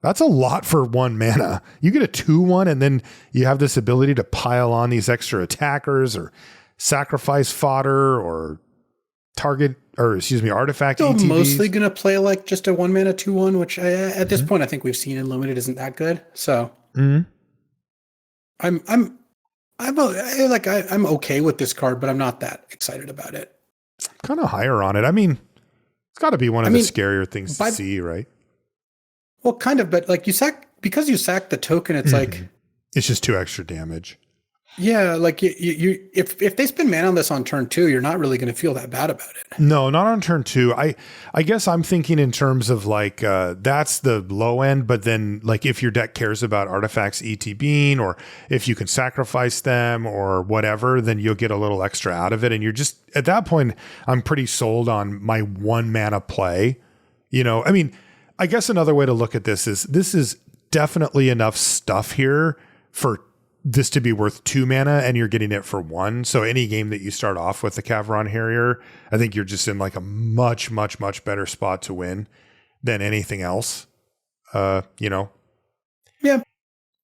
That's a lot for 1 mana. You get a 2/1 and then you have this ability to pile on these extra attackers or sacrifice fodder or artifact I'm ETBs. mostly going to play like just a 1 mana 2/1, which at this point I think we've seen in limited isn't that good. So I'm okay with this card, but I'm not that excited about it. Kind of higher on it. I mean, it's got to be one of the scarier things to see, right? Well, kind of, but like you sack the token, it's like it's just 2 extra damage. Yeah, like if they spend mana on this on turn 2, you're not really going to feel that bad about it. No, not on turn 2. I guess I'm thinking in terms of like that's the low end, but then like if your deck cares about artifacts ETBing, or if you can sacrifice them or whatever, then you'll get a little extra out of it. And you're just at that point, I'm pretty sold on my 1 mana play. I mean, I guess another way to look at this is definitely enough stuff here for this to be worth 2 mana, and you're getting it for 1. So any game that you start off with the Cavron Harrier, I think you're just in like a much, much, much better spot to win than anything else. Yeah,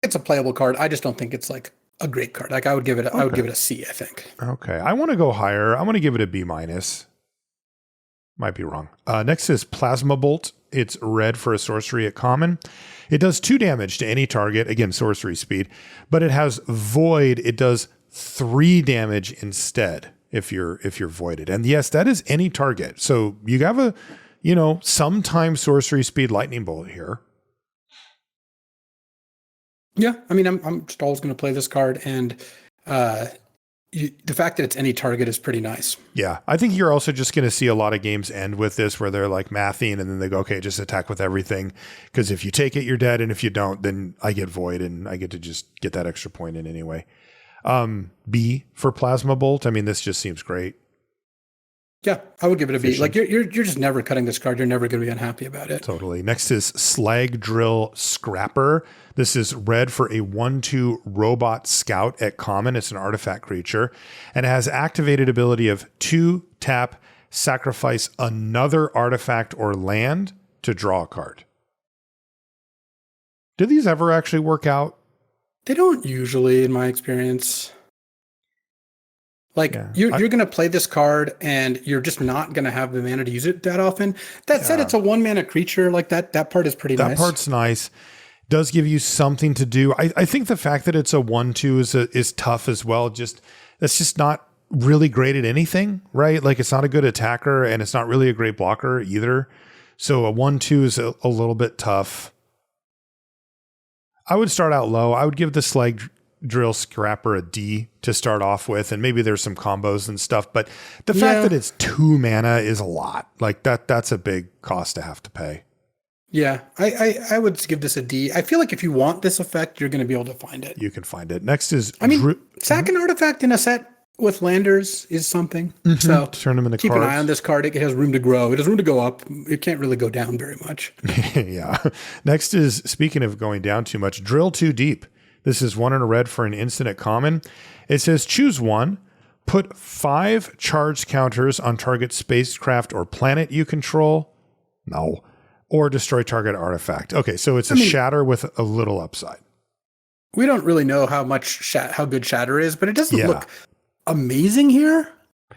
it's a playable card. I just don't think it's like a great card. Like I would give it a C, I think. Okay. I want to go higher. I want to give it a B-. Might be wrong. Next is Plasma Bolt. It's red for a sorcery at common. It does 2 damage to any target, again, sorcery speed, but it has void. It does 3 damage instead if you're voided. And yes, that is any target. So you have a, sometimes sorcery speed lightning bolt here. Yeah, I mean, I'm just always going to play this card, and the fact that it's any target is pretty nice. Yeah, I think you're also just going to see a lot of games end with this where they're like mathing and then they go, okay, just attack with everything. Because if you take it, you're dead. And if you don't, then I get void and I get to just get that extra point in anyway. B for Plasma Bolt. I mean, this just seems great. Yeah, I would give it a B. Like you're just never cutting this card. You're never going to be unhappy about it. Totally. Next is Slag Drill Scrapper. This is red for a 1/2 robot scout at common. It's an artifact creature and it has activated ability of 2 tap, sacrifice another artifact or land to draw a card. Do these ever actually work out? They don't usually, in my experience. Like you're going to play this card and you're just not going to have the mana to use it that often. That said, it's a 1 mana creature. Like that part is pretty nice. That part's nice. Does give you something to do. I think the fact that it's a 1/2 is tough as well. That's just not really great at anything, right? Like it's not a good attacker and it's not really a great blocker either. So a 1/2 is a little bit tough. I would start out low. I would give the Slag Drill Scrapper a D to start off with, and maybe there's some combos and stuff, but the fact that it's 2 mana is a lot. Like that's a big cost to have to pay. Yeah, I would give this a D. I feel like if you want this effect, you're going to be able to find it. You can find it. Next is sack an artifact in a set with landers is something. So turn them into keep cards. an eye on this card. It has room to grow. It has room to go up. It can't really go down very much. Yeah. Next is, speaking of going down too much, Drill Too Deep. This is 1 and a red for an instant at common. It says choose 1, put 5 charged counters on target spacecraft or planet you control. No. Or destroy target artifact. Okay, so it's shatter with a little upside. We don't really know how good shatter is, but it doesn't look amazing here.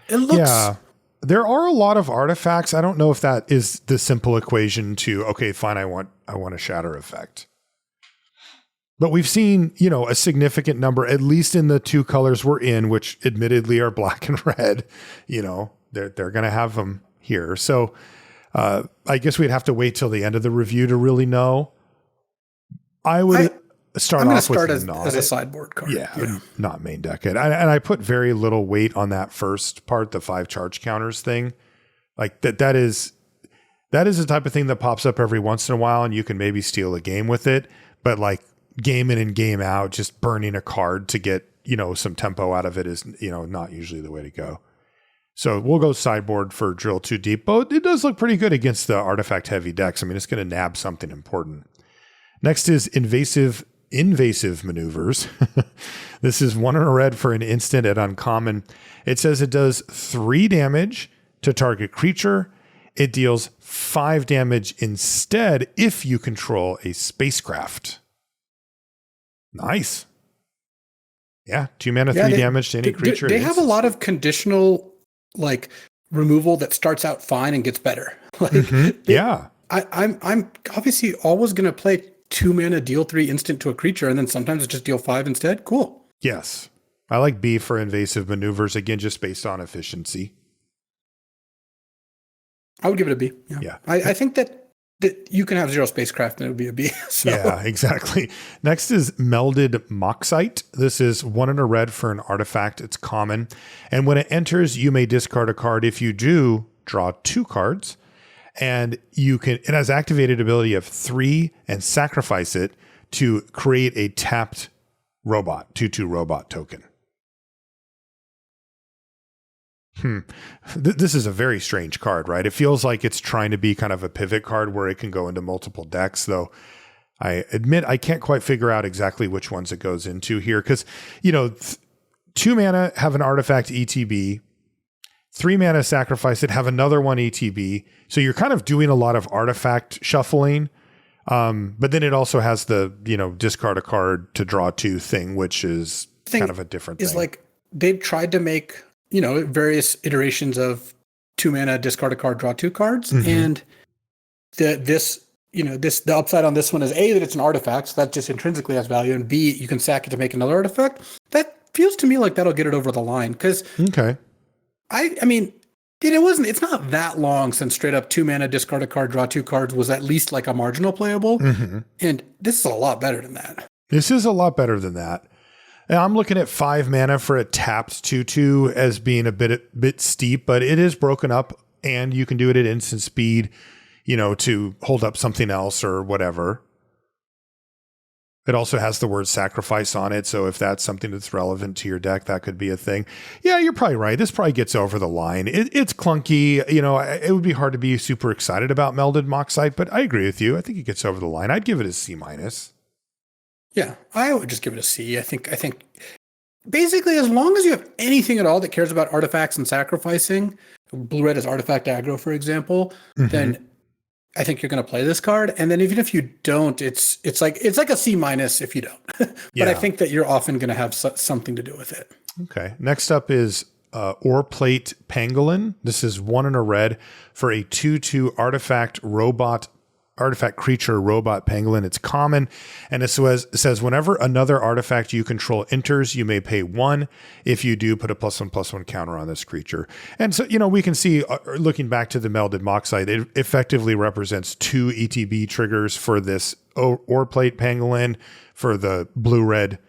It looks. Yeah. There are a lot of artifacts. I don't know if that is the simple equation to, okay, fine, I want a shatter effect. But we've seen, a significant number, at least in the 2 colors we're in, which admittedly are black and red. They're going to have them here. So I guess we'd have to wait till the end of the review to really know. I would start off with as a sideboard card. Yeah, not main deck it. And I put very little weight on that first part, the 5 charge counters thing. Like that is the type of thing that pops up every once in a while, and you can maybe steal a game with it. But like game in and game out, just burning a card to get some tempo out of it is not usually the way to go. So we'll go sideboard for Drill Too Deep, but it does look pretty good against the artifact heavy decks. I mean, it's going to nab something important. Next is invasive maneuvers. This is 1 and a red for an instant at uncommon. It says it does 3 damage to target creature. It deals 5 damage instead if you control a spacecraft. Nice. Yeah, 2 mana, 3 damage to any creature. They have a lot of conditional removal that starts out fine and gets better. I'm obviously always going to play 2 mana, deal 3 instant to a creature, and then sometimes it's just deal 5 instead. Cool. Yes. I like B for invasive maneuvers, again, just based on efficiency. I would give it a B. Yeah. I think that You can have 0 spacecraft and it would be a B. So. Yeah, exactly. Next is Melded Moxite. This is 1 and a red for an artifact. It's common. And when it enters, you may discard a card. If you do, draw 2 cards. And it has activated ability of 3 and sacrifice it to create a tapped robot, 2/2 robot token. This is a very strange card, right? It feels like it's trying to be kind of a pivot card where it can go into multiple decks, though I admit I can't quite figure out exactly which ones it goes into here. Because, 2 mana, have an artifact ETB, 3 mana, sacrifice it, have another one ETB. So you're kind of doing a lot of artifact shuffling. But then it also has the, discard a card to draw 2 thing, which is kind of a different thing. It's like they've tried to make, various iterations of 2 mana, discard a card, draw 2 cards. Mm-hmm. And the upside on this one is A, that it's an artifact, so that just intrinsically has value, and B, you can sack it to make another artifact. That feels to me like that'll get it over the line. Because it's not that long since straight up 2 mana, discard a card, draw 2 cards was at least like a marginal playable. Mm-hmm. And this is a lot better than that. This is a lot better than that. And I'm looking at 5 mana for a tapped 2/2 as being a bit steep, but it is broken up and you can do it at instant speed, to hold up something else or whatever. It also has the word sacrifice on it. So if that's something that's relevant to your deck, that could be a thing. Yeah, you're probably right. This probably gets over the line. It's clunky. It would be hard to be super excited about Melded Moxite, but I agree with you. I think it gets over the line. I'd give it a C-. Yeah, I would just give it a C. I think basically as long as you have anything at all that cares about artifacts and sacrificing, blue-red is artifact aggro, for example, mm-hmm. then I think you're going to play this card. And then even if you don't, it's like a C- if you don't. But yeah. I think that you're often going to have something to do with it. Okay. Next up is Oreplate Pangolin. This is 1 and a red for a 2/2 artifact creature robot pangolin. It's common, and it says whenever another artifact you control enters, you may pay 1. If you do, put a +1/+1 counter on this creature. And so we can see, looking back to the Melded Moxite, it effectively represents 2 ETB triggers for this Oreplate Pangolin, for the blue-red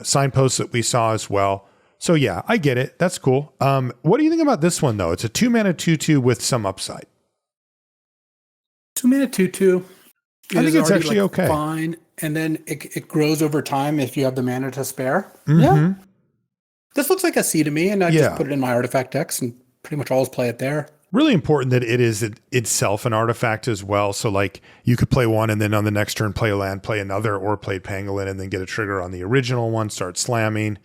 signposts that we saw as well. So yeah, I get it. That's cool. What do you think about this one though? It's a 2 mana 2/2 with some upside. 2 mana 2/2. I think it's actually okay. Fine, and then it grows over time if you have the mana to spare. Mm-hmm. Yeah, this looks like a C to me, and I just put it in my artifact decks and pretty much always play it there. Really important that it is itself an artifact as well. So like you could play one and then on the next turn play a land, play another, or play Pangolin and then get a trigger on the original one, start slamming.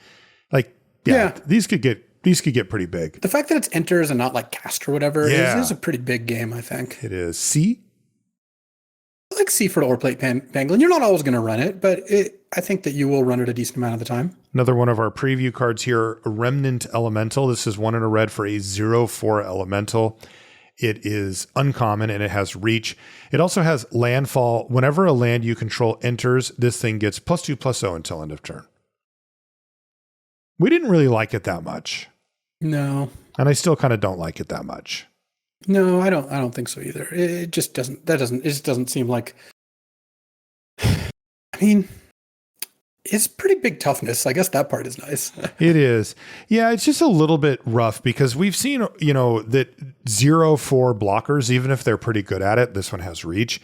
These could get pretty big. The fact that it's enters and not like cast or whatever is a pretty big game, I think. It is. C? I like C for the Oreplate Pangolin. You're not always going to run it, but I think that you will run it a decent amount of the time. Another one of our preview cards here, Remnant Elemental. This is 1 and a red for a 0/4 elemental. It is uncommon and it has reach. It also has landfall. Whenever a land you control enters, this thing gets +2/+0 until end of turn. We didn't really like it that much. No. And I still kind of don't like it that much. No, I don't think so either. It just doesn't. It just doesn't seem like. I mean, it's pretty big toughness. I guess that part is nice. It is. Yeah, it's just a little bit rough because we've seen, that 0/4 blockers, even if they're pretty good at it, this one has reach.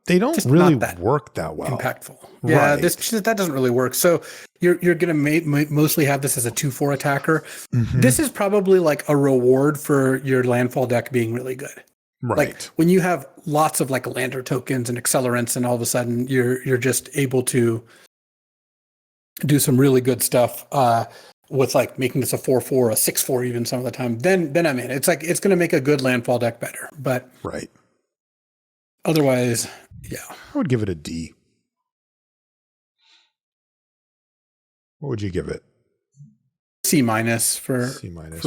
They don't just really work that well. Impactful. Yeah, right. That doesn't really work. So you're going to mostly have this as a 2/4 attacker. Mm-hmm. This is probably like a reward for your landfall deck being really good. Right. Like when you have lots of like lander tokens and accelerants, and all of a sudden you're just able to do some really good stuff with like making this a 4/4, a 6/4 even some of the time. Then I'm in. It's like it's going to make a good landfall deck better. But right. Otherwise, yeah. I would give it a D. What would you give it? C- for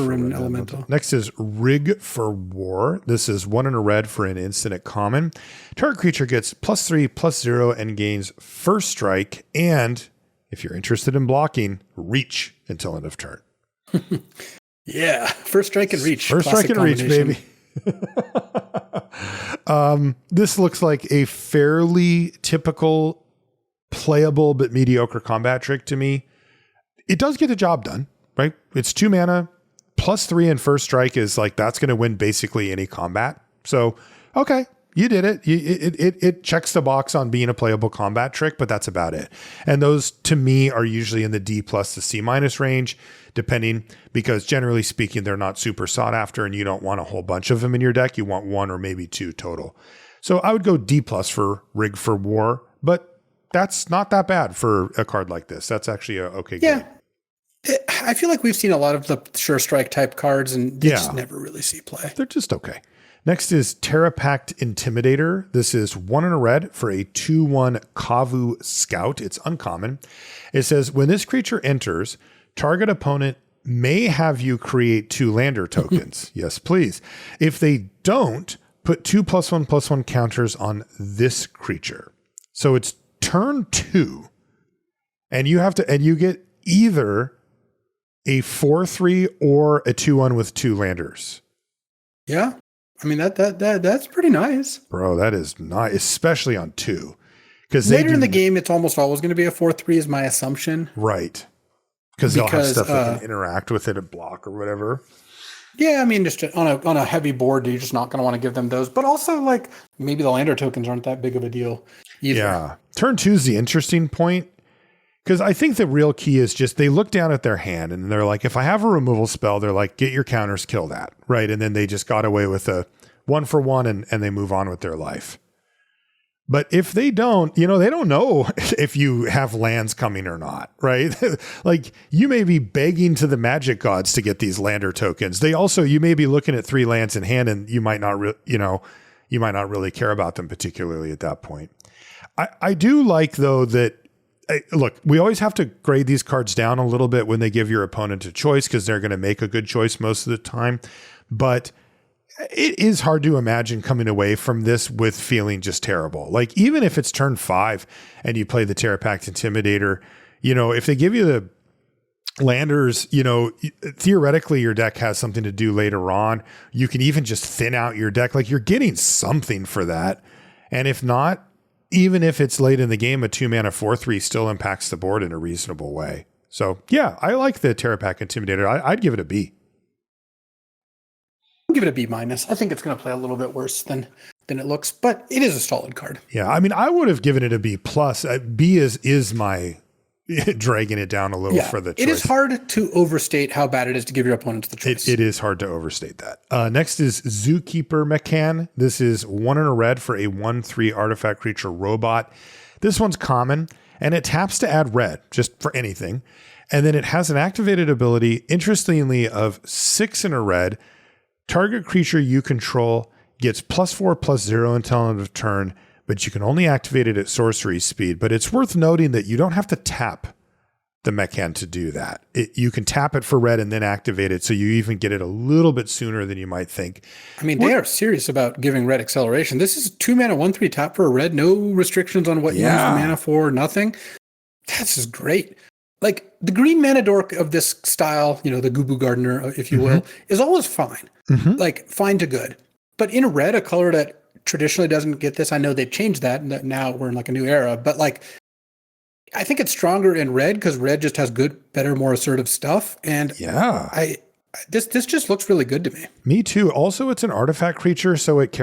Remnant Elemental. Next is Rig for War. This is 1 and a red for an instant at common. Target creature gets +3/+0 and gains first strike. And if you're interested in blocking, reach until end of turn. Yeah. First strike and reach. First strike and reach, baby. This looks like a fairly typical playable but mediocre combat trick to me. It does get the job done, right? It's 2 mana plus 3 in first strike is like, that's going to win basically any combat. So, okay, you did it. It checks the box on being a playable combat trick, but that's about it. And those to me are usually in the D plus to C minus range, depending, because generally speaking, they're not super sought after and you don't want a whole bunch of them in your deck. You want 1 or maybe 2 total. So I would go D plus for Rig for War, but that's not that bad for a card like this. That's actually a okay grade. I feel like we've seen a lot of the Sure Strike type cards and they just never really see play. They're just okay. Next is Terra Pact Intimidator. This is 1 and a red for a 2/1 Kavu Scout. It's uncommon. It says, when this creature enters, target opponent may have you create 2 lander tokens. Yes, please. If they don't, put 2 +1/+1 counters on this creature. So it's turn 2. And you get either a 4/3 or a 2/1 with 2 landers. Yeah. I mean, that's pretty nice. Bro, that is nice, especially on 2. Because later in the game, it's almost always going to be a 4/3 is my assumption. Right. Because they'll have stuff that can interact with it and block or whatever. Yeah, I mean, just on a heavy board, you're just not going to want to give them those. But also, like, maybe the lander tokens aren't that big of a deal either. Yeah. Turn 2 is the interesting point. Because I think the real key is just they look down at their hand and they're like, if I have a removal spell, they're like, get your counters, kill that. Right. And then they just got away with a 1-for-1 and they move on with their life. But if they don't, they don't know if you have lands coming or not. Right. Like you may be begging to the magic gods to get these lander tokens. You may be looking at 3 lands in hand and you might not, you might not really care about them particularly at that point. I do like though that, look, we always have to grade these cards down a little bit when they give your opponent a choice because they're going to make a good choice most of the time. But it is hard to imagine coming away from this with feeling just terrible. Like even if it's turn 5 and you play the Terra Pact Intimidator, if they give you the landers, theoretically your deck has something to do later on. You can even just thin out your deck. Like you're getting something for that. And if not, even if it's late in the game, a 2 mana 4/3 still impacts the board in a reasonable way. So yeah, I like the Terra Pact Intimidator. I'd give it a B. I'll give it a B minus. I think it's going to play a little bit worse than it looks, but it is a solid card. Yeah, I mean, I would have given it a B plus. B is my dragging it down a little for the choice. It is hard to overstate how bad it is to give your opponents the choice. It is hard to overstate that. Next is Zookeeper Mechan. This is 1 and a red for a 1/3 artifact creature robot. This one's common, and it taps to add red, just for anything. And then it has an activated ability, interestingly, of 6 and a red. Target creature you control gets +4/+0 until end of turn, but you can only activate it at sorcery speed. But it's worth noting that you don't have to tap the Mechan to do that. You can tap it for red and then activate it, so you even get it a little bit sooner than you might think. I mean, they are serious about giving red acceleration. This is 2 mana 1/3 tap for a red, no restrictions on what you use the mana for, nothing. That's just great. Like the green mana dork of this style, the Gubu Gardener, if you will, is always fine. Like fine to good. But in red, a color that traditionally doesn't get this, I know they've changed that and that now we're in like a new era, but like I think it's stronger in red because red just has good, better, more assertive stuff. And this just looks really good to me. Me too. Also, it's an artifact creature, so it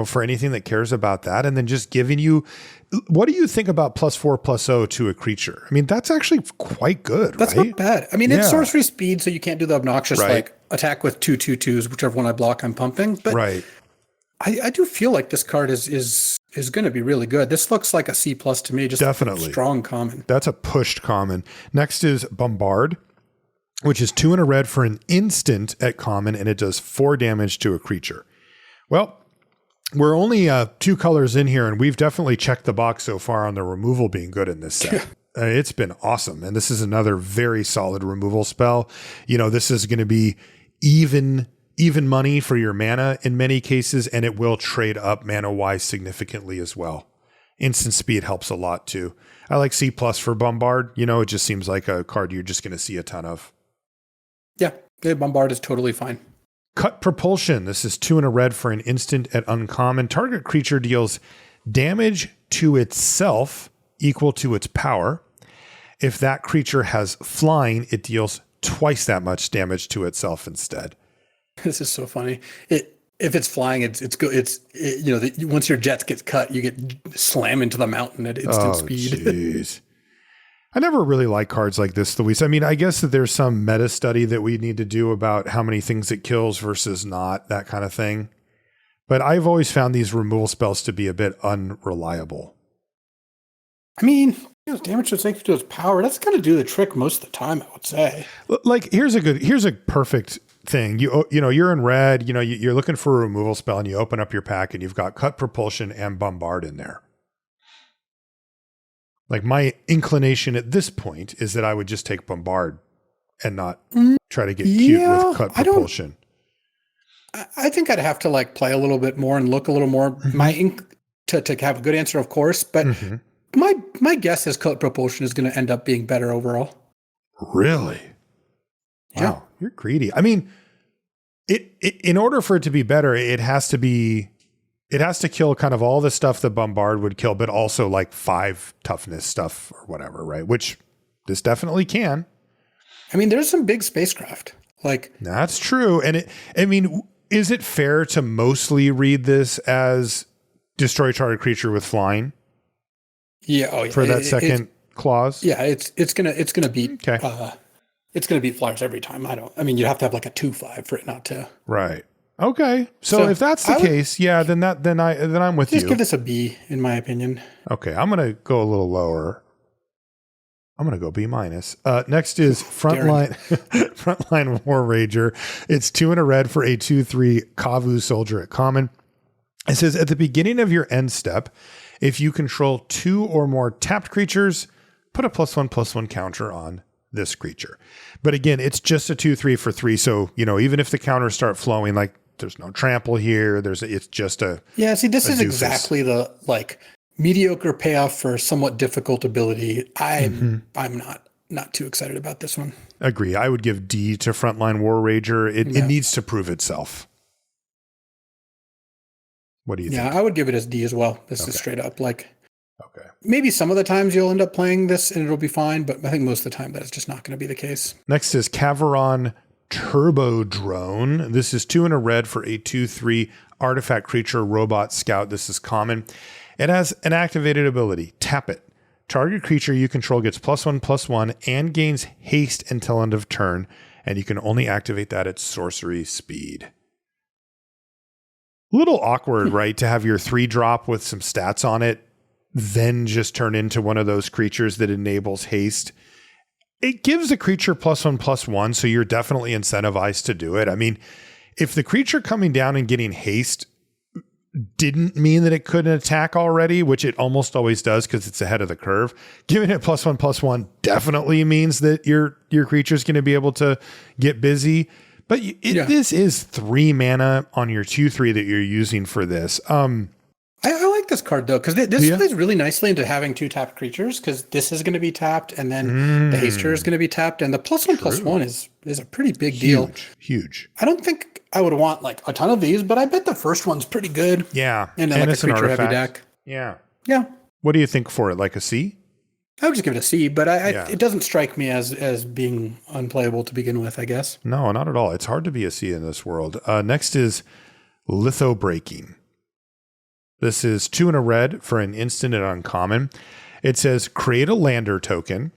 for anything that cares about that, and then just giving you. What do you think about +4/+0 to a creature? I mean, that's actually quite good. That's right? not bad. I mean, it's sorcery speed, so you can't do the obnoxious like attack with 2/2/2s, whichever one I block, I'm pumping. But I do feel like this card is going to be really good. This looks like a C+ to me. Just definitely strong common. That's a pushed common. Next is Bombard, which is 2 and a red for an instant at common, and it does 4 damage to a creature. Well, we're only 2 colors in here, and we've definitely checked the box so far on the removal being good in this set. It's been awesome, and this is another very solid removal spell. This is going to be even money for your mana in many cases, and it will trade up mana-wise significantly as well. Instant speed helps a lot too. I like C+ for Bombard. It just seems like a card you're just going to see a ton of. Yeah, Bombard is totally fine. Cut Propulsion. This is 2 and a red for an instant at uncommon. Target creature deals damage to itself equal to its power. If that creature has flying, it deals twice that much damage to itself instead. This is so funny. If it's flying, it's good. Once your jets gets cut, you get slammed into the mountain at instant speed. Jeez. I never really like cards like this, Luis. I mean, I guess that there's some meta study that we need to do about how many things it kills versus not, that kind of thing. But I've always found these removal spells to be a bit unreliable. I mean, damage to its power. That's going to do the trick most of the time, I would say. Like, here's a perfect thing. You're in red, you're looking for a removal spell and you open up your pack and you've got Cut Propulsion and Bombard in there. Like, my inclination at this point is that I would just take Bombard and not try to get cute with Cut Propulsion. I think I'd have to play a little bit more and look a little more. To have a good answer, of course, but my guess is Cut Propulsion is going to end up being better overall. Really? Yeah. Wow, you're greedy. I mean, it in order for it to be better, it has to kill kind of all the stuff that Bombard would kill, but also 5 toughness stuff or whatever, right? Which this definitely can. I mean, there's some big spacecraft. That's true. And is it fair to mostly read this as destroy target creature with flying? Yeah. Oh, yeah. For that second clause? Yeah, it's gonna beat okay. It's gonna beat flyers every time. You have to have a 2/5 for it not to. Right. Okay. So if that's the case, yeah, then I'm with you. Just give this a B, in my opinion. Okay, I'm gonna go a little lower. I'm gonna go B-. Next is Frontline Frontline War Rager. It's 2 and a red for a 2/3 Kavu soldier at common. It says at the beginning of your end step, if you control 2 or more tapped creatures, put a +1/+1 counter on this creature. But again, it's just a 2/3 for 3. So, even if the counters start flowing, there's no trample here. It's just a. Yeah. See, this is doofus. Exactly the mediocre payoff for somewhat difficult ability. I'm not too excited about this one. Agree. I would give D to Frontline War Rager. It needs to prove itself. What do you think? Yeah, I would give it as D as well. This is straight up okay. Maybe some of the times you'll end up playing this and it'll be fine, but I think most of the time that is just not going to be the case. Next is Caveron Turbo Drone. This is 2 and a red for a 2/3 artifact creature robot scout. This is common. It has an activated ability. Tap it. Target creature you control gets +1/+1 and gains haste until end of turn, and you can only activate that at sorcery speed. Little awkward, right? To have your 3-drop with some stats on it, then just turn into one of those creatures that enables haste. It gives the creature +1/+1, so you're definitely incentivized to do it. I mean, if the creature coming down and getting haste didn't mean that it couldn't attack already, which it almost always does because it's ahead of the curve, giving it +1/+1 definitely means that your creature's going to be able to get busy. But this is 3 mana on your 2/3 that you're using for this. I like this card though, because this plays really nicely into having 2 tapped creatures, because this is going to be tapped, and then the haster is going to be tapped, and the +1/+1 is a pretty big deal. Huge. I don't think I would want a ton of these, but I bet the first one's pretty good. Yeah. And then a creature heavy deck. Yeah. Yeah. What do you think for it? Like a C? I would just give it a C, but it doesn't strike me as being unplayable to begin with, I guess. No, not at all. It's hard to be a C in this world. Next is Litho Breaking. This is 2 and a red for an instant and uncommon. It says create a lander token.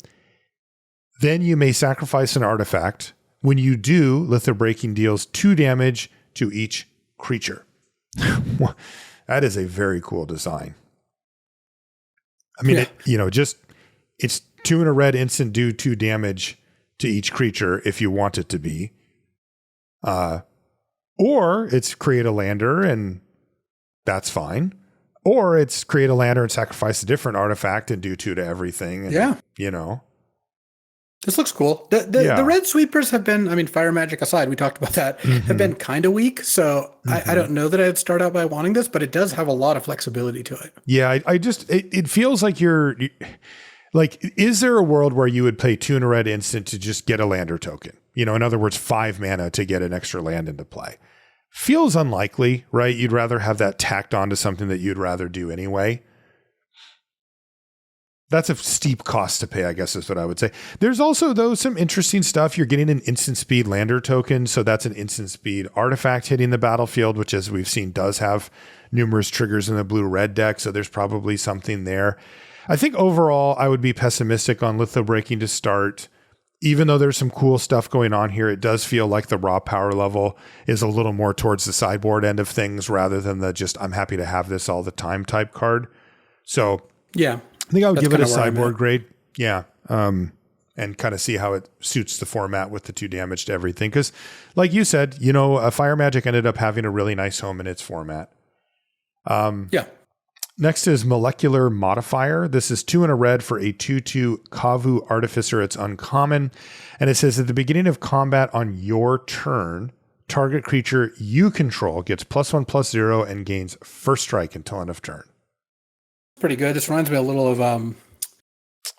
Then you may sacrifice an artifact. When you do, Litho Breaking deals 2 damage to each creature. That is a very cool design. I mean, it's 2 and a red instant, do 2 damage to each creature if you want it to be. Or it's create a lander and that's fine. Or it's create a lander and sacrifice a different artifact and do 2 to everything. And, This looks cool. The red sweepers have been, fire magic aside, we talked about that, have been kind of weak. So I don't know that I'd start out by wanting this, but it does have a lot of flexibility to it. Yeah, it feels like Like, is there a world where you would play 2 and a red instant to just get a lander token? You know, in other words, 5 mana to get an extra land into play. Feels unlikely, right? You'd rather have that tacked onto something that you'd rather do anyway. That's a steep cost to pay, I guess is what I would say. There's also, though, some interesting stuff. You're getting an instant speed lander token, so that's an instant speed artifact hitting the battlefield, which, as we've seen, does have numerous triggers in the blue-red deck, so there's probably something there. I think overall, I would be pessimistic on Litho Breaking to start. Even though there's some cool stuff going on here, it does feel like the raw power level is a little more towards the sideboard end of things rather than the just, I'm happy to have this all the time type card. So yeah, I think I would give it a sideboard grade. Yeah. And kind of see how it suits the format with the 2 damage to everything. Because like you said, you know, Fire Magic ended up having a really nice home in its format. Yeah. Next is Molecular Modifier. This is 2 and a red for a 2/2 Kavu Artificer. It's uncommon. And it says at the beginning of combat on your turn, target creature you control gets +1/+0 and gains first strike until end of turn. Pretty good. This reminds me a little of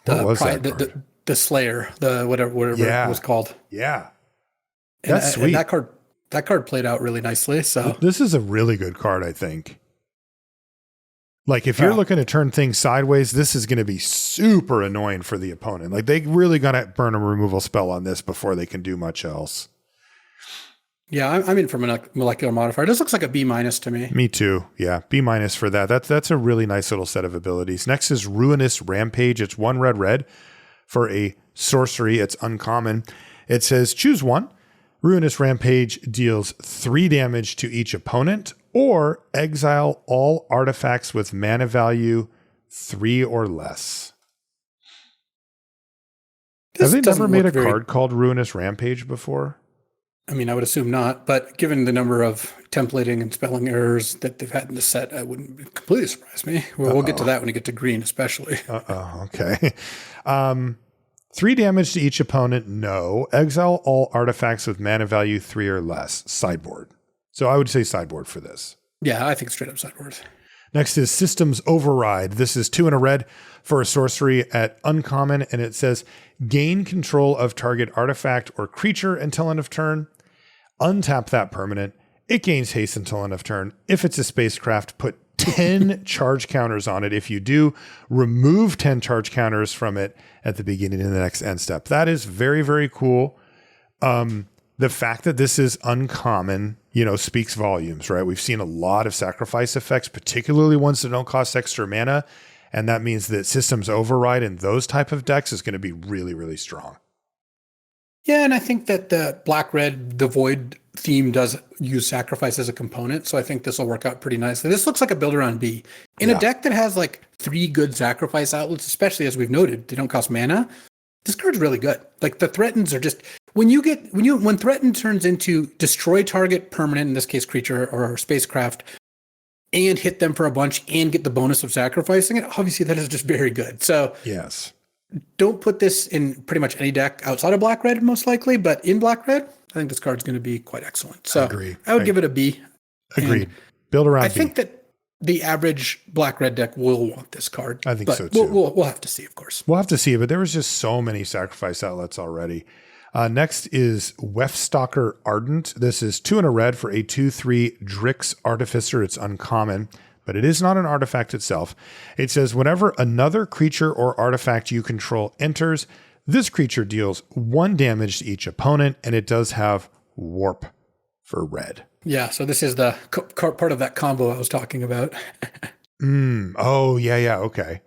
the Slayer, the whatever it was called. Yeah. That's sweet. And that card played out really nicely. So this is a really good card, I think. Like, if you're looking to turn things sideways, this is going to be super annoying for the opponent. Like, they really got to burn a removal spell on this before they can do much else. Yeah, I'm in for Molecular Modifier. This looks like a B- to me. Me too. Yeah, B- for that. That's a really nice little set of abilities. Next is Ruinous Rampage. It's 1 red for a sorcery. It's uncommon. It says choose 1. Ruinous Rampage deals 3 damage to each opponent, or exile all artifacts with mana value 3 or less. Have they never made a card called Ruinous Rampage before? I mean, I would assume not, but given the number of templating and spelling errors that they've had in the set, I wouldn't completely surprise me. We'll get to that when you get to green, especially. Okay. 3 damage to each opponent, no. Exile all artifacts with mana value 3 or less, sideboard. So I would say sideboard for this. Yeah, I think straight up sideboard. Next is Systems Override. This is 2 and a red for a sorcery at uncommon, and it says gain control of target artifact or creature until end of turn. Untap that permanent. It gains haste until end of turn. If it's a spacecraft, put 10 charge counters on it. If you do, remove 10 charge counters from it at the beginning of the next end step. That is very, very cool. The fact that this is uncommon, speaks volumes, right? We've seen a lot of sacrifice effects, particularly ones that don't cost extra mana. And that means that Systems Override in those type of decks is going to be really, really strong. Yeah, and I think that the black-red, the Void theme does use sacrifice as a component, so I think this will work out pretty nicely. This looks like a build around B. In a deck that has like 3 good sacrifice outlets, especially as we've noted, they don't cost mana, this card's really good. Like the threatens are just when threaten turns into destroy target permanent, in this case creature or spacecraft, and hit them for a bunch and get the bonus of sacrificing it, obviously that is just very good. So yes. Don't put this in pretty much any deck outside of black-red, most likely, but in black-red, I think this card's going to be quite excellent. So I would give it a B. Agreed. Build around I B. think that the average black-red deck will want this card. I think so too. We'll have to see, of course. We'll have to see, but there was just so many sacrifice outlets already. Next is Wefstalker Ardent. This is 2 and a red for a 2/3 Drix Artificer. It's uncommon, but it is not an artifact itself. It says whenever another creature or artifact you control enters, this creature deals 1 damage to each opponent, and it does have warp for red. Yeah, so this is the part of that combo I was talking about. Oh, yeah, okay.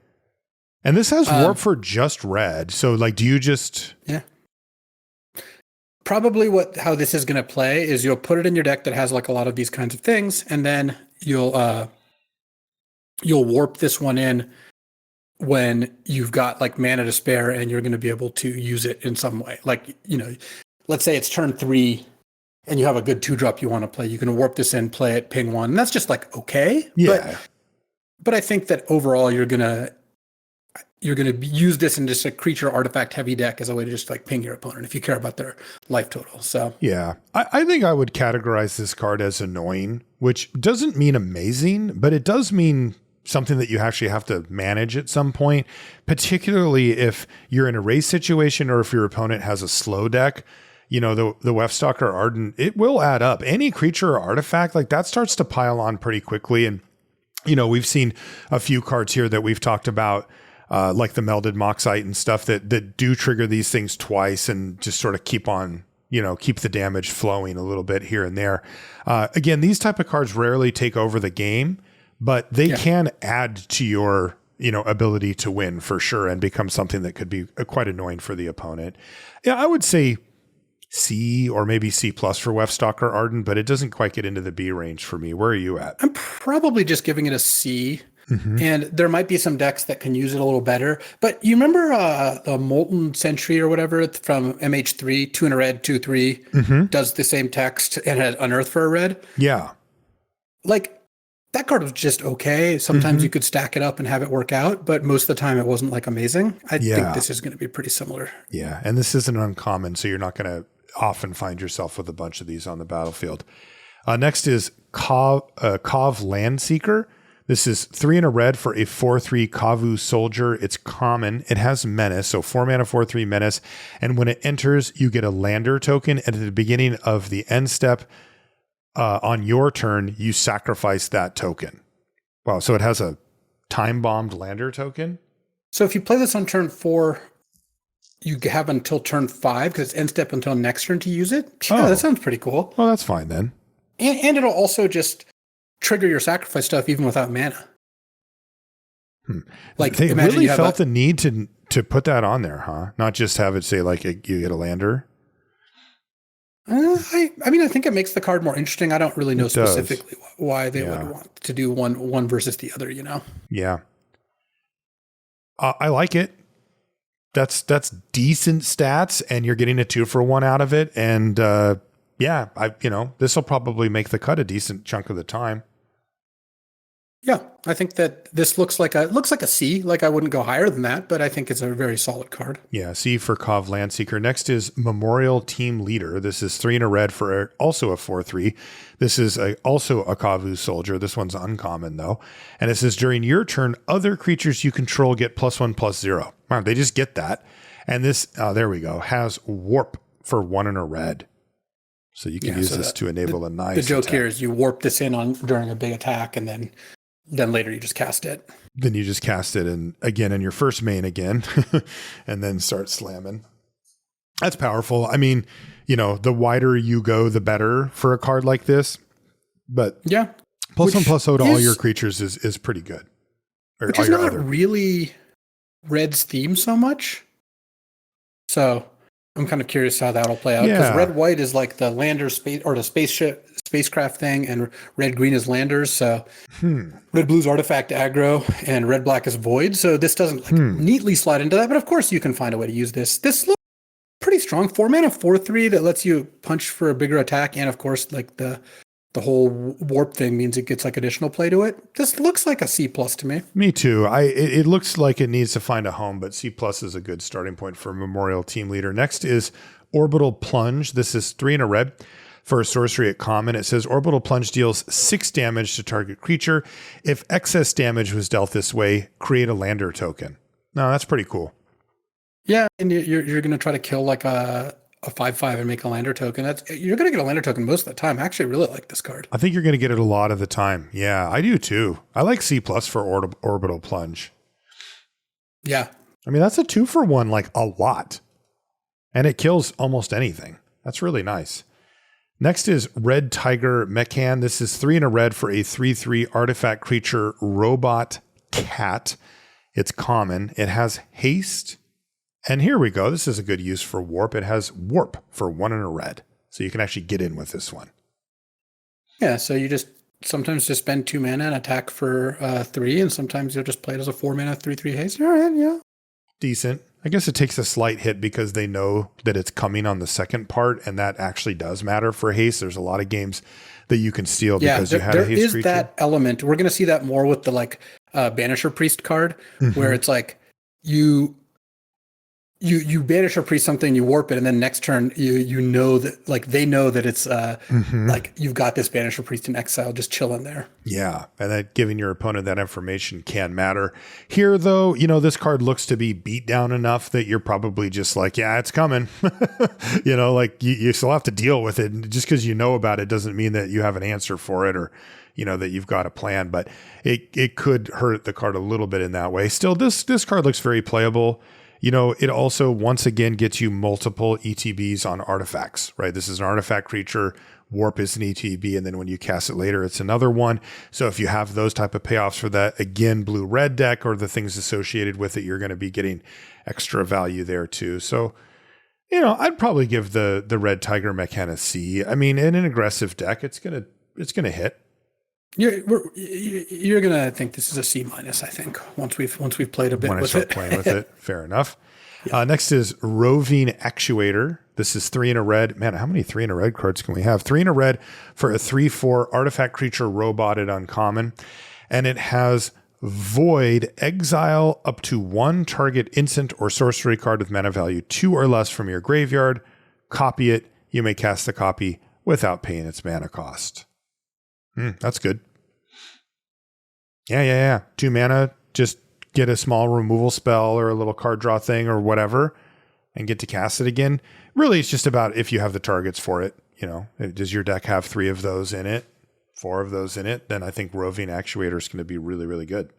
And this has warp for just red. So, do you just... Yeah. Probably how this is going to play is you'll put it in your deck that has a lot of these kinds of things, and then you'll warp this one in when you've got mana to spare and you're going to be able to use it in some way. Let's say it's turn 3 and you have a good 2-drop you want to play. You can warp this in, play it, ping 1. And that's just okay. Yeah. But I think that overall you're going to use this in just a creature artifact heavy deck as a way to just ping your opponent if you care about their life total. So yeah, I think I would categorize this card as annoying, which doesn't mean amazing, but it does mean something that you actually have to manage at some point, particularly if you're in a race situation or if your opponent has a slow deck. You know, the Wefstalker Ardent, it will add up. Any creature or artifact like that starts to pile on pretty quickly. And, you know, we've seen a few cards here that we've talked about, like the Melded Moxite and stuff that do trigger these things twice and just sort of keep the damage flowing a little bit here and there. Again, these type of cards rarely take over the game, but they can add to your, you know, ability to win for sure and become something that could be quite annoying for the opponent. Yeah, I would say C or maybe C plus for Wefstalker Ardent, but it doesn't quite get into the B range for me. Where are you at? I'm probably just giving it a C. And there might be some decks that can use it a little better. But you remember the Molten Sentry or whatever from MH3, 2 and a red, 2/3, does the same text and had Unearth for a red? Yeah. Like, that card was just okay. Sometimes you could stack it up and have it work out, but most of the time it wasn't like amazing. I think this is going to be pretty similar. Yeah. And this isn't uncommon, so you're not going to often find yourself with a bunch of these on the battlefield. Next is Kov Landseeker. This is 3 and a red for a 4/3 Kavu Soldier. It's common. It has Menace, so 4 mana, 4/3 Menace. And when it enters, you get a lander token. And at the beginning of the end step, on your turn, you sacrifice that token. Wow, so it has a time-bombed lander token? So if you play this on turn 4, you have until turn 5 because it's end step until next turn to use it. Yeah, that sounds pretty cool. Well, that's fine then. And it'll also just trigger your sacrifice stuff even without mana. Like they really felt the need to put that on there, huh? Not just have it say like you get a lander. I mean, I think it makes the card more interesting. I don't really know specifically why they would want to do one versus the other, you know? Yeah. I like it. That's decent stats, and you're getting a 2-for-1 out of it. And this will probably make the cut a decent chunk of the time. Yeah, I think that this looks like a C. Like, I wouldn't go higher than that, but I think it's a very solid card. Yeah, C for Kov Landseeker. Next is Memorial Team Leader. This is 3 and a red for also a 4/3. This is also a Kavu Soldier. This one's uncommon though. And it says during your turn, other creatures you control get +1/+0. Wow, they just get that. And this, there we go, has Warp for 1 and a red. So you can use this to enable a nice The joke attack. here is you warp this in on during a big attack, and then later you just cast it. Then you just cast it and again in your first main again, and then start slamming. That's powerful. I mean, you know, the wider you go, the better for a card like this. But yeah, +1/+0 to all your creatures is pretty good. Which is not really Red's theme so much. So I'm kind of curious how that'll play out, because red-white is like the lander space or the spacecraft thing, and red-green is landers. So red-blue's artifact aggro, and red-black is void. So this doesn't neatly slide into that, but of course you can find a way to use this. This looks pretty strong. 4 mana, 4/3 that lets you punch for a bigger attack, and of course, like the whole warp thing means it gets like additional play to it. This looks like a C+ to me. Me too. It looks like it needs to find a home, but C+ is a good starting point for Memorial Team Leader. Next is Orbital Plunge. This is 3 and a red for a sorcery at common. It says Orbital Plunge deals 6 damage to target creature. If excess damage was dealt this way, create a lander token. No, that's pretty cool. Yeah, and you're going to try to kill like a 5/5 and make a lander token. You're going to get a lander token most of the time. I actually really like this card. I think you're going to get it a lot of the time. Yeah, I do too. I like C+ for Orbital Plunge. Yeah. I mean, that's a 2-for-1, like a lot. And it kills almost anything. That's really nice. Next is Red Tiger Mechan. This is 3 and a red for a 3/3 artifact creature robot cat. It's common. It has haste. And here we go. This is a good use for warp. It has warp for 1 and a red. So you can actually get in with this one. Yeah, so you sometimes just spend 2 mana and attack for 3, and sometimes you'll just play it as a 4 mana 3/3 haste. All right, yeah. Decent. I guess it takes a slight hit because they know that it's coming on the second part, and that actually does matter for haste. There's a lot of games that you can steal because you had a haste creature. There is that element. We're going to see that more with the Banisher Priest card, where it's like you banish or priest something, you warp it, and then next turn you know that like they know that it's like you've got this banish or priest in exile just chilling there. Yeah, and that giving your opponent that information can matter. Here, though, this card looks to be beat down enough that you're probably just like, yeah, it's coming. Like you still have to deal with it. And just because you know about it doesn't mean that you have an answer for it or, that you've got a plan. But it could hurt the card a little bit in that way. Still, this card looks very playable. It also, once again, gets you multiple ETBs on artifacts, right? This is an artifact creature. Warp is an ETB, and then when you cast it later, it's another one. So if you have those type of payoffs for that, again, blue-red deck or the things associated with it, you're going to be getting extra value there too. So, I'd probably give the Red Tiger mech a C. I mean, in an aggressive deck, it's gonna hit. You're gonna think this is a C-, I think, once we've played a bit with it. When I start playing with it, fair enough. Yeah. Next is Roving Actuator. This is 3 in a red. Man, how many 3 in a red cards can we have? 3 in a red for a 3/4 artifact creature roboted uncommon. And it has Void, exile up to 1 target instant or sorcery card with mana value 2 or less from your graveyard. Copy it. You may cast the copy without paying its mana cost. That's good. Yeah. 2 mana, just get a small removal spell or a little card draw thing or whatever and get to cast it again. Really, it's just about if you have the targets for it. Does your deck have 3 of those in it, 4 of those in it? Then I think Roving Actuator is going to be really, really good.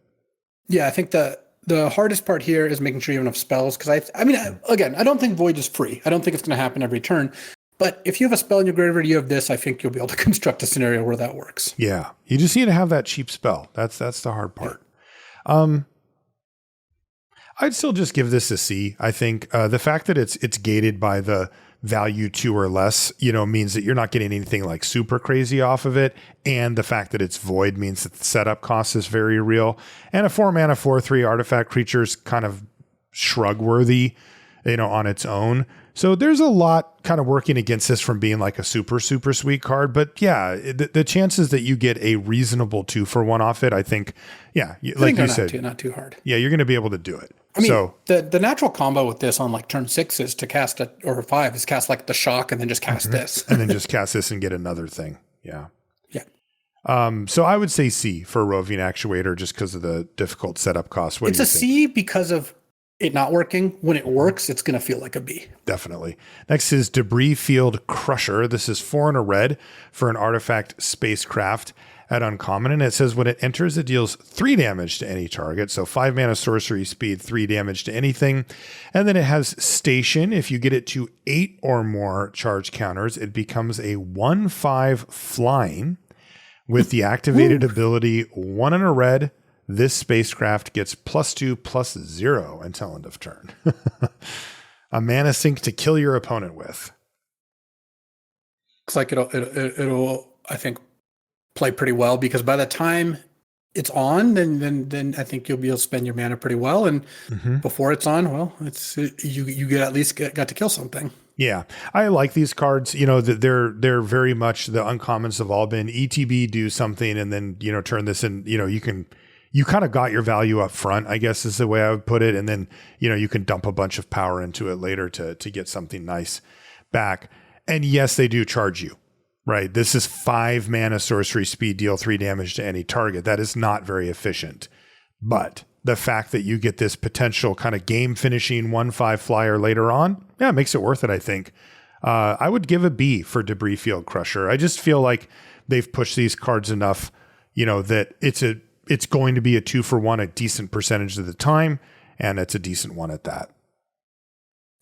Yeah, I think the hardest part here is making sure you have enough spells. Because I don't think Void is free. I don't think it's going to happen every turn. But if you have a spell in your graveyard, you have this, I think you'll be able to construct a scenario where that works. Yeah. You just need to have that cheap spell. That's the hard part. Yeah. I'd still just give this a C. I think the fact that it's gated by the value 2 or less, means that you're not getting anything like super crazy off of it. And the fact that it's void means that the setup cost is very real. And a 4 mana 4/3 artifact creature is kind of shrug worthy, on its own. So there's a lot kind of working against this from being like a super, super sweet card. But yeah, the chances that you get a reasonable 2-for-1 off it, I think, like you said, not too hard. Yeah, you're going to be able to do it. I mean, the natural combo with this on like turn 6 is to cast or 5 is cast like the shock and then just cast this. And then just cast this and get another thing. Yeah. Yeah. So I would say C for Roving Actuator just because of the difficult setup cost. It's a C because of it not working. When it works, it's going to feel like a B. Definitely. Next is Debris Field Crusher. This is 4 in a red for an artifact spacecraft at uncommon. And it says when it enters, it deals 3 damage to any target. So 5 mana sorcery speed, 3 damage to anything. And then it has Station. If you get it to 8 or more charge counters, it becomes a 1/5 flying with the activated ability 1 in a red. This spacecraft gets +2/+0 until end of turn. A mana sink to kill your opponent with. Looks like it'll I think play pretty well because by the time it's on, then I think you'll be able to spend your mana pretty well. And before it's on, well, it's you get at least got to kill something. Yeah, I like these cards. They're very much the uncommons have all been ETB, do something, and then turn this in. You kind of got your value up front, I guess is the way I would put it. And then, you can dump a bunch of power into it later to get something nice back. And yes, they do charge you, right? This is 5 mana sorcery speed, deal 3 damage to any target. That is not very efficient. But the fact that you get this potential kind of game finishing 1/5 flyer later on, it makes it worth it, I think. I would give a B for Debris Field Crusher. I just feel like they've pushed these cards enough, that it's going to be a 2-for-1 a decent percentage of the time, and it's a decent one at that.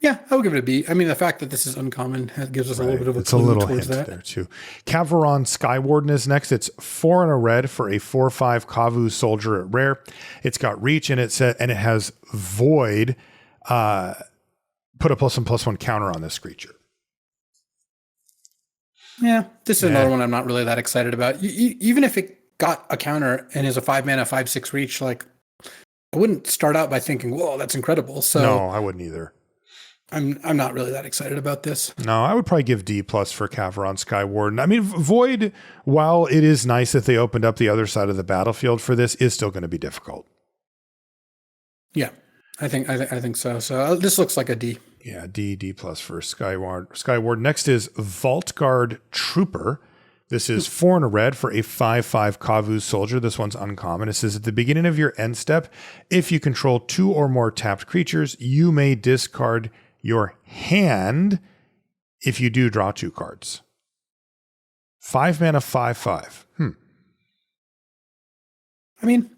Yeah, I would give it a B. I mean, the fact that this is uncommon gives us a little bit of a clue. It's a little towards hint that. there too. Kavaron Skywarden is next. It's 4 in a red for a 4/5 Kavu soldier at rare. It's got reach and it has void. Put a +1/+1 counter on this creature. Yeah, this is another one I'm not really that excited about. Even if it got a counter and is a 5 mana 5/6 reach, like I wouldn't start out by thinking, whoa, that's incredible. So no, I wouldn't either. I'm not really that excited about this. No, I would probably give D+ for Kavaron Skywarden. I mean, Void, while it is nice that they opened up the other side of the battlefield for this, is still going to be difficult. Yeah. I think so. So this looks like a D. Yeah, D plus for Skyward. Next is Vault Guard Trooper. This is 4 and a red for a 5/5 Kavu soldier. This one's uncommon. It says at the beginning of your end step, if you control 2 or more tapped creatures, you may discard your hand. If you do, draw 2 cards. 5 mana, 5/5. I mean,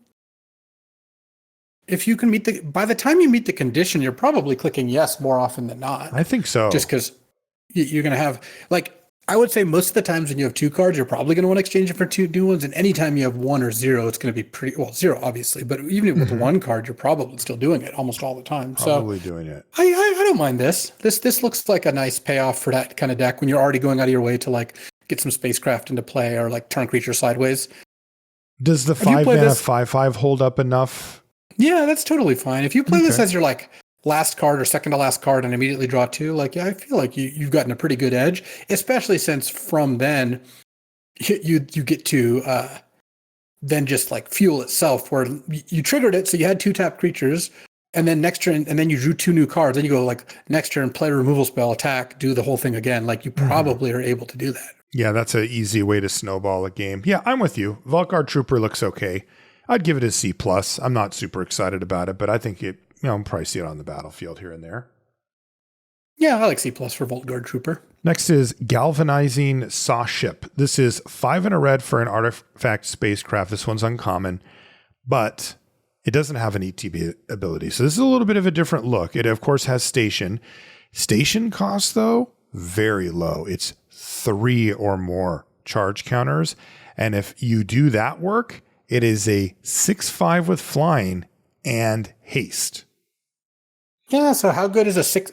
if you can by the time you meet the condition, you're probably clicking yes more often than not. I think so. Just because you're going to have, like, I would say most of the times when you have 2 cards, you're probably going to want to exchange it for 2 new ones. And anytime you have 1 or 0, it's going to be pretty, well, 0, obviously. But even with 1 card, you're probably still doing it almost all the time. Probably doing it. I don't mind this. This looks like a nice payoff for that kind of deck when you're already going out of your way to, like, get some spacecraft into play or, like, turn creature sideways. Does the 5 mana 5/5 hold up enough? Yeah, that's totally fine. If you play this as your, like, last card or second to last card and immediately draw 2, like, yeah, I feel like you've gotten a pretty good edge, especially since from then you get to then just, like, fuel itself, where you triggered it, so you had 2 tapped creatures, and then next turn, and then you drew 2 new cards, then you go, like, next turn, play a removal spell, attack, do the whole thing again. Like, you probably are able to do that. Yeah, that's an easy way to snowball a game. Yeah, I'm with you. Vault Guard Trooper looks okay. I'd give it a C+. I'm not super excited about it, but I think it, I'll probably see it on the battlefield here and there. Yeah, I like C+ for Vault Guard Trooper. Next is Galvanizing Saw Ship. This is 5 and a red for an artifact spacecraft. This one's uncommon, but it doesn't have an ETB ability. So this is a little bit of a different look. It, of course, has station. Station cost, though, very low. It's 3 or more charge counters. And if you do that work, it is a 6/5 with flying and haste. Yeah, so how good is a 6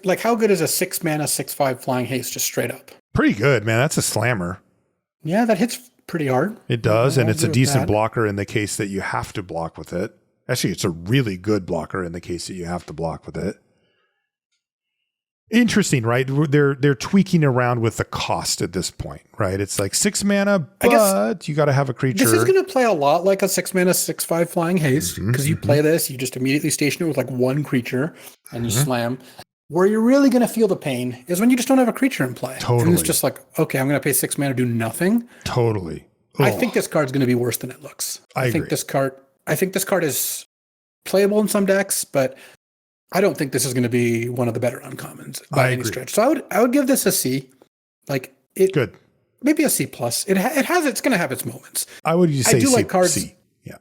mana 6/5 flying haste just straight up? Pretty good, man. That's a slammer. Yeah, that hits pretty hard. It does, and it's a decent blocker in the case that you have to block with it. Actually, it's a really good blocker in the case that you have to block with it. Interesting, right? They're tweaking around with the cost at this point, right? It's like 6 mana, but you got to have a creature. This is going to play a lot like a 6 mana 6/5 flying haste, because you play this, you just immediately station it with, like, 1 creature and you slam. Where you're really going to feel the pain is when you just don't have a creature in play. Totally. And it's just like, okay, I'm going to pay 6 mana to do nothing. Totally. I think this card's going to be worse than it looks. I think this card is playable in some decks, but I don't think this is going to be one of the better uncommons by any stretch. So I would give this a C. Like, it good. Maybe a C+. It's going to have its moments. I would say like cards. C. Yeah.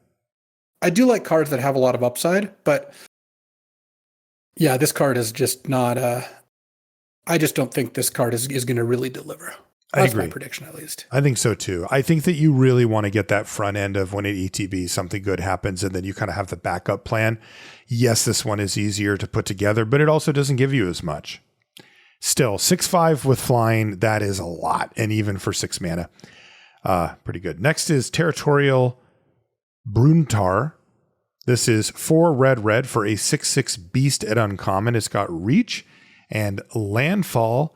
I do like cards that have a lot of upside, but yeah, this card is just not I just don't think this card is going to really deliver. That's my prediction, at least. I think so too. I think that you really want to get that front end of when at ETB something good happens, and then you kind of have the backup plan. Yes, this one is easier to put together, but it also doesn't give you as much. Still, 6/5 with flying, that is a lot, and even for 6 mana. Pretty good. Next is Territorial Bruntar. This is 4 red for a 6/6 beast at uncommon. It's got reach and landfall.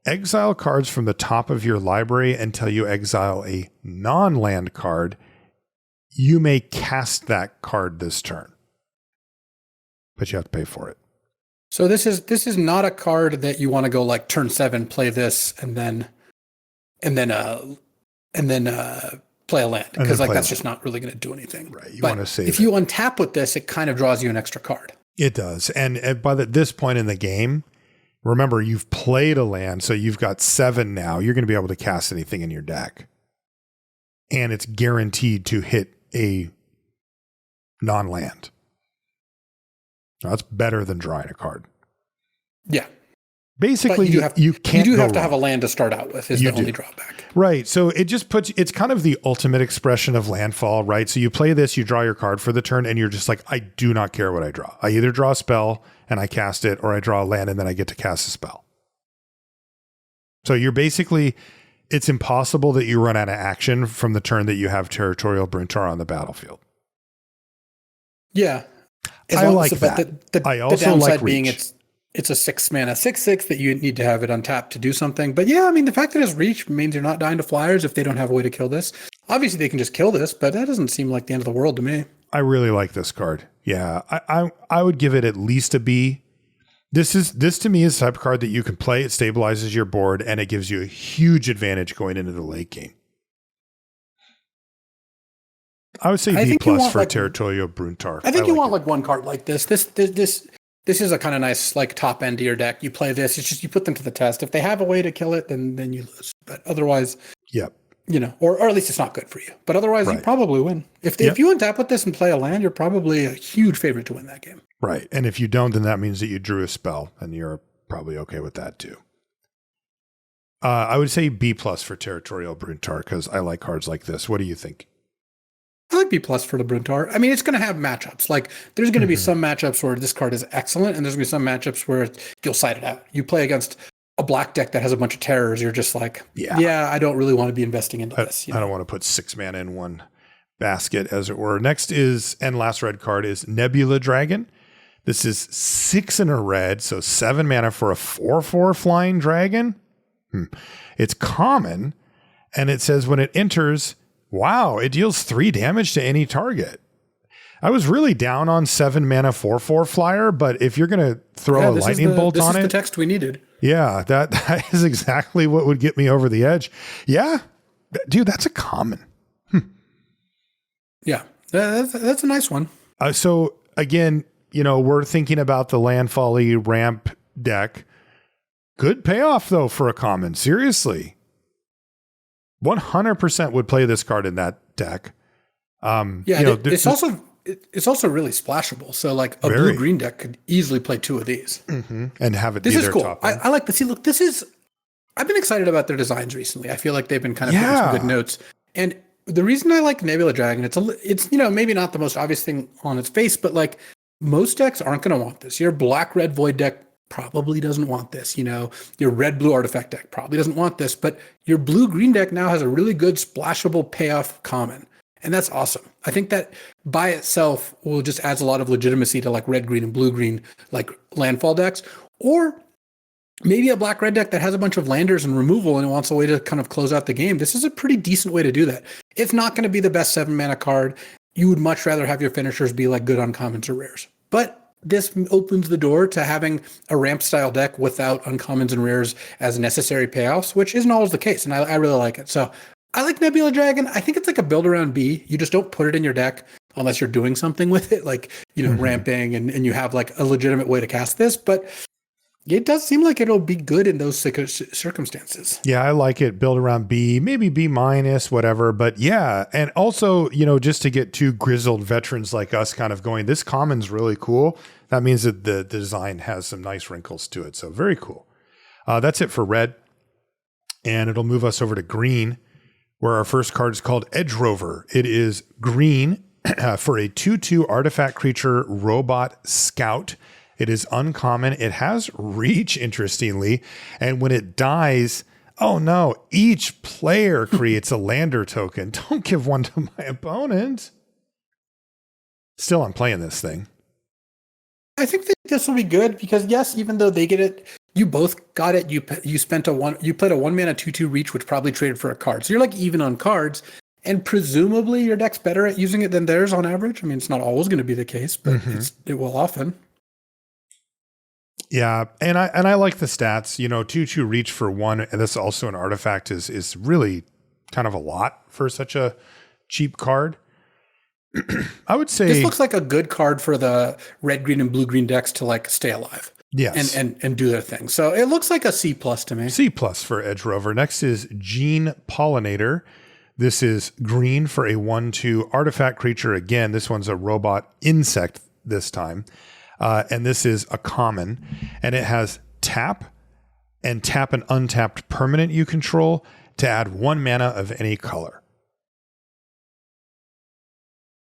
Exile cards from the top of your library until you exile a non-land card. You may cast that card this turn, but you have to pay for it. So this is not a card that you want to go, like, turn 7, play this, and then play a land, because, like, that's just not really going to do anything. Right. You want to save if you untap with this, it kind of draws you an extra card. It does, and by this point in the game, remember, you've played a land, so you've got 7 now. You're going to be able to cast anything in your deck. And it's guaranteed to hit a non-land. That's better than drawing a card. Yeah. Basically, you have to have a land to start out with, is the only drawback. Right. So it just it's kind of the ultimate expression of landfall, right? So you play this, you draw your card for the turn, and you're just like, I do not care what I draw. I either draw a spell and I cast it, or I draw a land and then I get to cast a spell. So you're basically, it's impossible that you run out of action from the turn that you have Territorial Bruntar on the battlefield. Yeah. I like that. I also downside like being reach. It's a 6 mana 6/6 that you need to have it untapped to do something. But yeah, I mean, the fact that it's reach means you're not dying to flyers if they don't have a way to kill this. Obviously, they can just kill this, but that doesn't seem like the end of the world to me. I really like this card. Yeah, I would give it at least a B. This to me is the type of card that you can play. It stabilizes your board and it gives you a huge advantage going into the late game. I would say B plus for Territorial Bruntar. I think you want like one card like this. This is a kind of nice like top end to your deck. You play this. It's just you put them to the test. If they have a way to kill it, then you lose. But otherwise, yep. You know, or at least it's not good for you. But otherwise, you probably win. If you untap with this and play a land, you're probably a huge favorite to win that game. Right. And if you don't, then that means that you drew a spell, and you're probably okay with that too. I would say B plus for Territorial Bruntar because I like cards like this. What do you think? I like B plus for the Bruntar. I mean, it's going to have matchups. Like, there's going to be some matchups where this card is excellent, and there's going to be some matchups where you'll side it out. You play against a black deck that has a bunch of terrors. You're just like, yeah, I don't really want to be investing into this. I don't want to put 6 mana in one basket, as it were. Next is, and last red card is Nebula Dragon. This is 6 in a red, so 7 mana for a 4/4 flying dragon. It's common, and it says when it enters, wow, it deals 3 damage to any target. I was really down on 7 mana 4/4 flyer, but if you're going to throw a lightning bolt on it. This is the text we needed. Yeah, that is exactly what would get me over the edge. Yeah, dude, that's a common. Yeah, that's a nice one. So again, we're thinking about the Landfall-y ramp deck. Good payoff, though, for a common. Seriously. 100% would play this card in that deck. It's also really splashable. So like a blue-green deck could easily play 2 of these. Mm-hmm. And have it be their cool. top. I like this. See, look, I've been excited about their designs recently. I feel like they've been kind of putting some good notes. And the reason I like Nebula Dragon, it's maybe not the most obvious thing on its face, but like most decks aren't going to want this. Your black-red Void deck probably doesn't want this. Your red-blue Artifact deck probably doesn't want this, but your blue-green deck now has a really good splashable payoff common. And that's awesome. I think that by itself will just adds a lot of legitimacy to like red, green, and blue, green, like landfall decks, or maybe a black, red deck that has a bunch of landers and removal and wants a way to kind of close out the game. This is a pretty decent way to do that. It's not going to be the best 7 mana card. You would much rather have your finishers be like good uncommons or rares. But this opens the door to having a ramp style deck without uncommons and rares as necessary payoffs, which isn't always the case. And I really like it. So I like Nebula Dragon. I think it's like a build around B. You just don't put it in your deck unless you're doing something with it, like, ramping and you have like a legitimate way to cast this. But it does seem like it'll be good in those circumstances. Yeah, I like it. Build around B, maybe B minus, whatever. But yeah, and also, just to get 2 grizzled veterans like us kind of going, this common's really cool. That means that the design has some nice wrinkles to it. So very cool. That's it for red. And it'll move us over to green, where our first card is called Edge Rover. It is green for a 2/2 artifact creature robot scout. It is uncommon. It has reach, interestingly. And when it dies, oh no, each player creates a lander token. Don't give one to my opponent. Still, I'm playing this thing. I think that this will be good because yes, even though they get it, you both got it. You played a 1 mana 2/2 reach, which probably traded for a card. So you're like even on cards, and presumably your deck's better at using it than theirs on average. I mean, it's not always going to be the case, but it will often. Yeah, and I like the stats. 2/2 reach for 1, and this also an artifact is really kind of a lot for such a cheap card. I would say this looks like a good card for the red, green, and blue green decks to like stay alive. Yes. And do their thing. So it looks like a C+ to me. C+ for Edge Rover. Next is Gene Pollinator. This is green for a 1/2 artifact creature. Again, this one's a robot insect this time. And this is a common. And it has tap and tap an untapped permanent you control to add 1 mana of any color.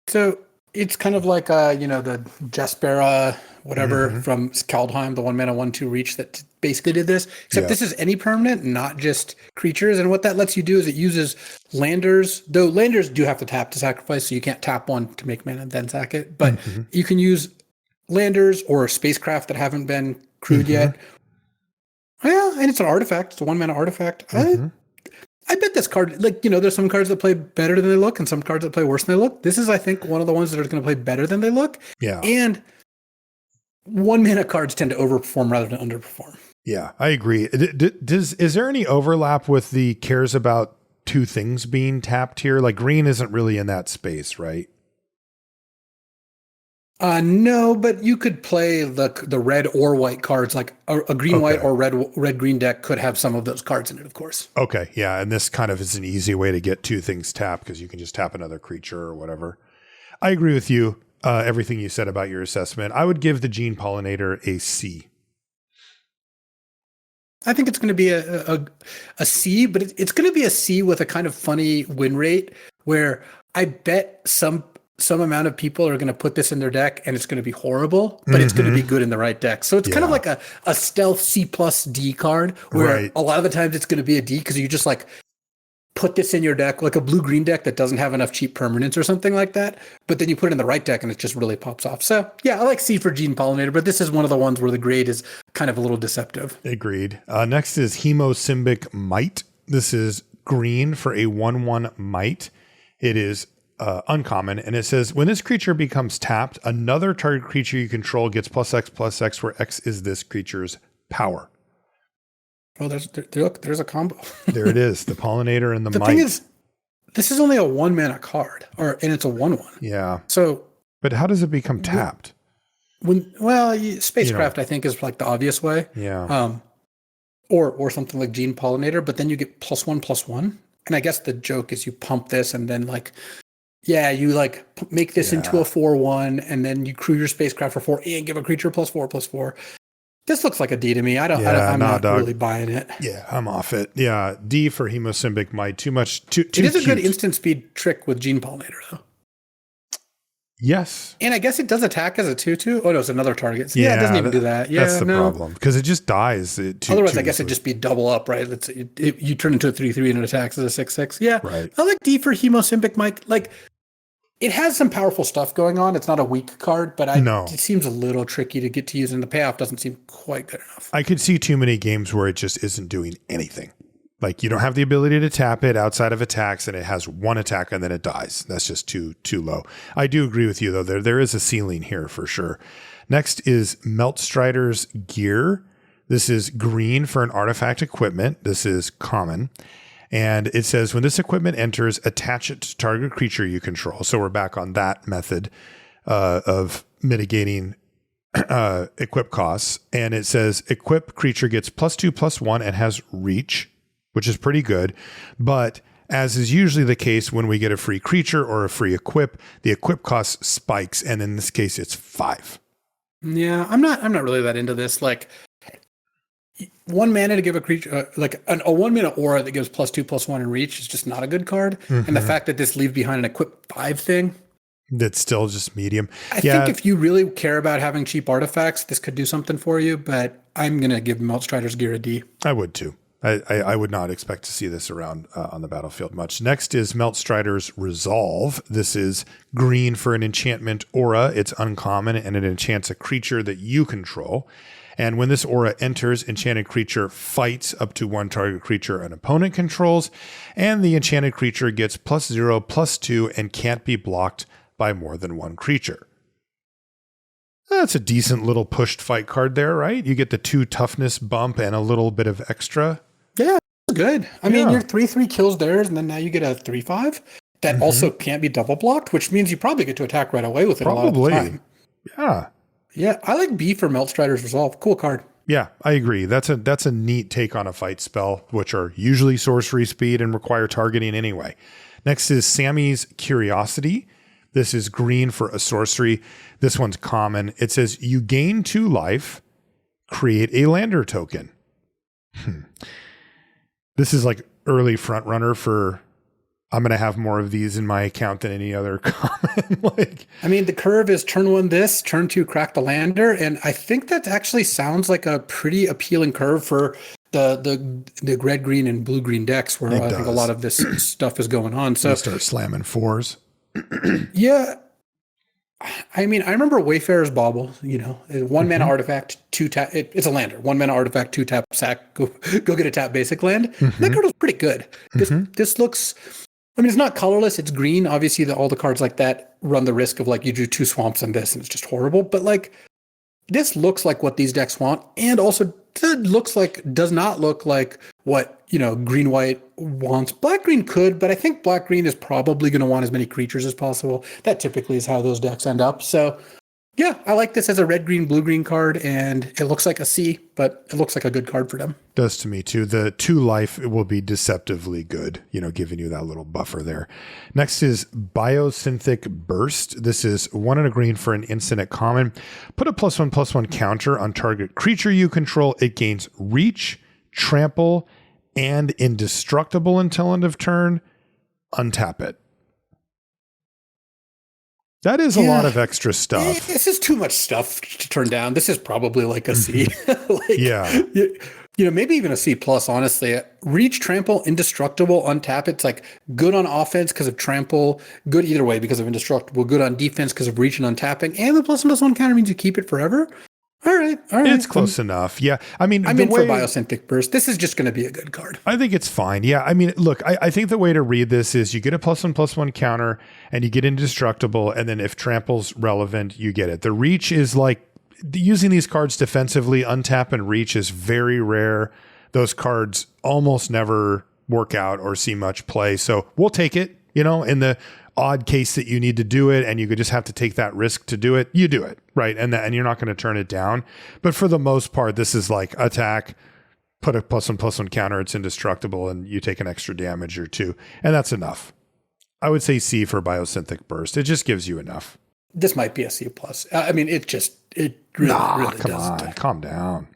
So it's kind of like, the Jaspera, whatever, from Kaldheim, the 1 mana 1/2 reach that basically did this. Except this is any permanent, not just creatures. And what that lets you do is it uses landers, though landers do have to tap to sacrifice, so you can't tap one to make mana and then sack it. But you can use landers or spacecraft that haven't been crewed yet. Yeah, and it's an artifact. It's a 1 mana artifact. I bet this card, like, there's some cards that play better than they look and some cards that play worse than they look. This is, I think, one of the ones that are going to play better than they look. Yeah. And 1-mana cards tend to overperform rather than underperform. Yeah, I agree. Is there any overlap with the cares about two things being tapped here? Like green isn't really in that space, right? No, but you could play the red or white cards. Like a green white or red green deck could have some of those cards in it, of course. Okay, yeah, and this kind of is an easy way to get two things tapped because you can just tap another creature or whatever. I agree with you. Everything you said about your assessment. I would give the Gene Pollinator a C. I think it's going to be a C, but it's going to be a C with a kind of funny win rate where I bet some amount of people are going to put this in their deck and it's going to be horrible, but it's going to be good in the right deck. So it's kind of like a stealth C plus D card where a lot of the times it's going to be a D because you just like put this in your deck, like a blue-green deck that doesn't have enough cheap permanents or something like that. But then you put it in the right deck and it just really pops off. So yeah, I like C for Gene Pollinator, but this is one of the ones where the grade is kind of a little deceptive. Agreed. Next is Hemosymbic Might. This is green for a 1/1 Might. It is uncommon, and it says when this creature becomes tapped, another target creature you control gets +X/+X, where X is this creature's power. Oh, there's a combo. There it is, the Pollinator and the Might. The thing is, this is only a 1-mana card, and it's a 1/1. Yeah. So, but how does it become tapped? Spacecraft I think is like the obvious way. Yeah. Or something like Gene Pollinator, but then you get +1/+1, and I guess the joke is you pump this and then you make this into a 4/1, and then you crew your spacecraft for 4 and give a creature +4/+4. This looks like a D to me. I'm not really buying it. Yeah, I'm off it. Yeah, D for Hemosymbic Might. Too much. Too it is cute. a good instant speed trick with Gene Pollinator, though. Yes. And I guess it does attack as a 2/2. Oh, no, it's another target. So, it doesn't even do that. Yeah, that's the problem because it just dies. Otherwise, I guess it'd just be double up, right? You turn into a 3/3 and it attacks as a 6/6. Yeah, right. I like D for Hemosymbic Might. Like, it has some powerful stuff going on. It's not a weak card, but it seems a little tricky to get to use, and the payoff doesn't seem quite good enough. I could see too many games where it just isn't doing anything. Like you don't have the ability to tap it outside of attacks, and it has one attack and then it dies. That's just too low. I do agree with you though. There is a ceiling here for sure. Next is Meltstrider's Gear. This is green for an artifact equipment. This is common. And it says when this equipment enters, attach it to target creature you control. So we're back on that method of mitigating equip costs. And it says equip creature gets +2/+1 and has reach, which is pretty good. But as is usually the case when we get a free creature or a free equip, the equip cost spikes. And in this case, it's 5. Yeah, I'm not really that into this. Like, 1 mana to give a creature a 1-mana aura that gives +2/+1 and reach is just not a good card. And the fact that this leaves behind an equip 5 thing, that's still just medium. I think if you really care about having cheap artifacts, this could do something for you. But I'm gonna give Meltstrider's Gear a D. I would too. I would not expect to see this around on the battlefield much. Next is Meltstrider's Resolve. This is green for an enchantment aura. It's uncommon and it enchants a creature that you control. And when this aura enters, enchanted creature fights up to 1 target creature an opponent controls, and the enchanted creature gets +0/+2 and can't be blocked by more than 1 creature. That's a decent little pushed fight card there, right? You get the 2 toughness bump and a little bit of extra. Yeah, that's good. I mean, your 3/3 kills theirs, and then now you get a 3/5 that also can't be double blocked, which means you probably get to attack right away with it a lot of the time. Yeah. Yeah, I like B for Meltstrider's Resolve. Cool card. Yeah, I agree. That's a neat take on a fight spell, which are usually sorcery speed and require targeting anyway. Next is Sammy's Curiosity. This is green for a sorcery. This one's common. It says you gain 2 life, create a lander token. This is like early front runner for I'm going to have more of these in my account than any other common. I mean, the curve is turn 1 this, turn 2 crack the lander, and I think that actually sounds like a pretty appealing curve for the red, green, and blue green decks where I think a lot of this stuff is going on. So you start slamming 4s. Yeah. I mean, I remember Wayfarer's Bauble, one mana artifact, two tap. It's a lander. One mana artifact, two tap, sack, go get a tap basic land. And that card was pretty good. This looks, I mean, it's not colorless. It's green. Obviously, all the cards like that run the risk of like you do two swamps and this, and it's just horrible. But like, this looks like what these decks want, and also does not look like what green white wants. Black green could, but I think black green is probably going to want as many creatures as possible. That typically is how those decks end up. So yeah, I like this as a red green blue green card, and it looks like a C, but it looks like a good card for them. Does to me too. The 2 life, it will be deceptively good, giving you that little buffer there. Next is Biosynthetic Burst. This is 1 and a green for an instant at common. Put a +1/+1 counter on target creature you control. It gains reach, trample, and indestructible until end of turn. Untap it. That is a lot of extra stuff. This is too much stuff to turn down. This is probably like a C. Maybe even a C plus, honestly. Reach, trample, indestructible, untap. It's like good on offense because of trample, good either way because of indestructible, good on defense because of reach and untapping. And the +1/+1 counter means you keep it forever. All right. It's close enough. Yeah. I mean, I'm in for Biosynthetic Burst. This is just going to be a good card. I think it's fine. Yeah. I mean, look, I think the way to read this is you get a +1/+1 counter and you get indestructible. And then if trample's relevant, you get it. The reach is like using these cards defensively. Untap and reach is very rare. Those cards almost never work out or see much play. So we'll take it, in the odd case that you need to do it and you could just have to take that risk to do it, you do it, right? And you're not going to turn it down. But for the most part, this is like attack, put a +1/+1 counter, it's indestructible, and you take an extra damage or 2. And that's enough. I would say C for Biosynthetic Burst. It just gives you enough. This might be a C plus. I mean, it really come does. on, calm down.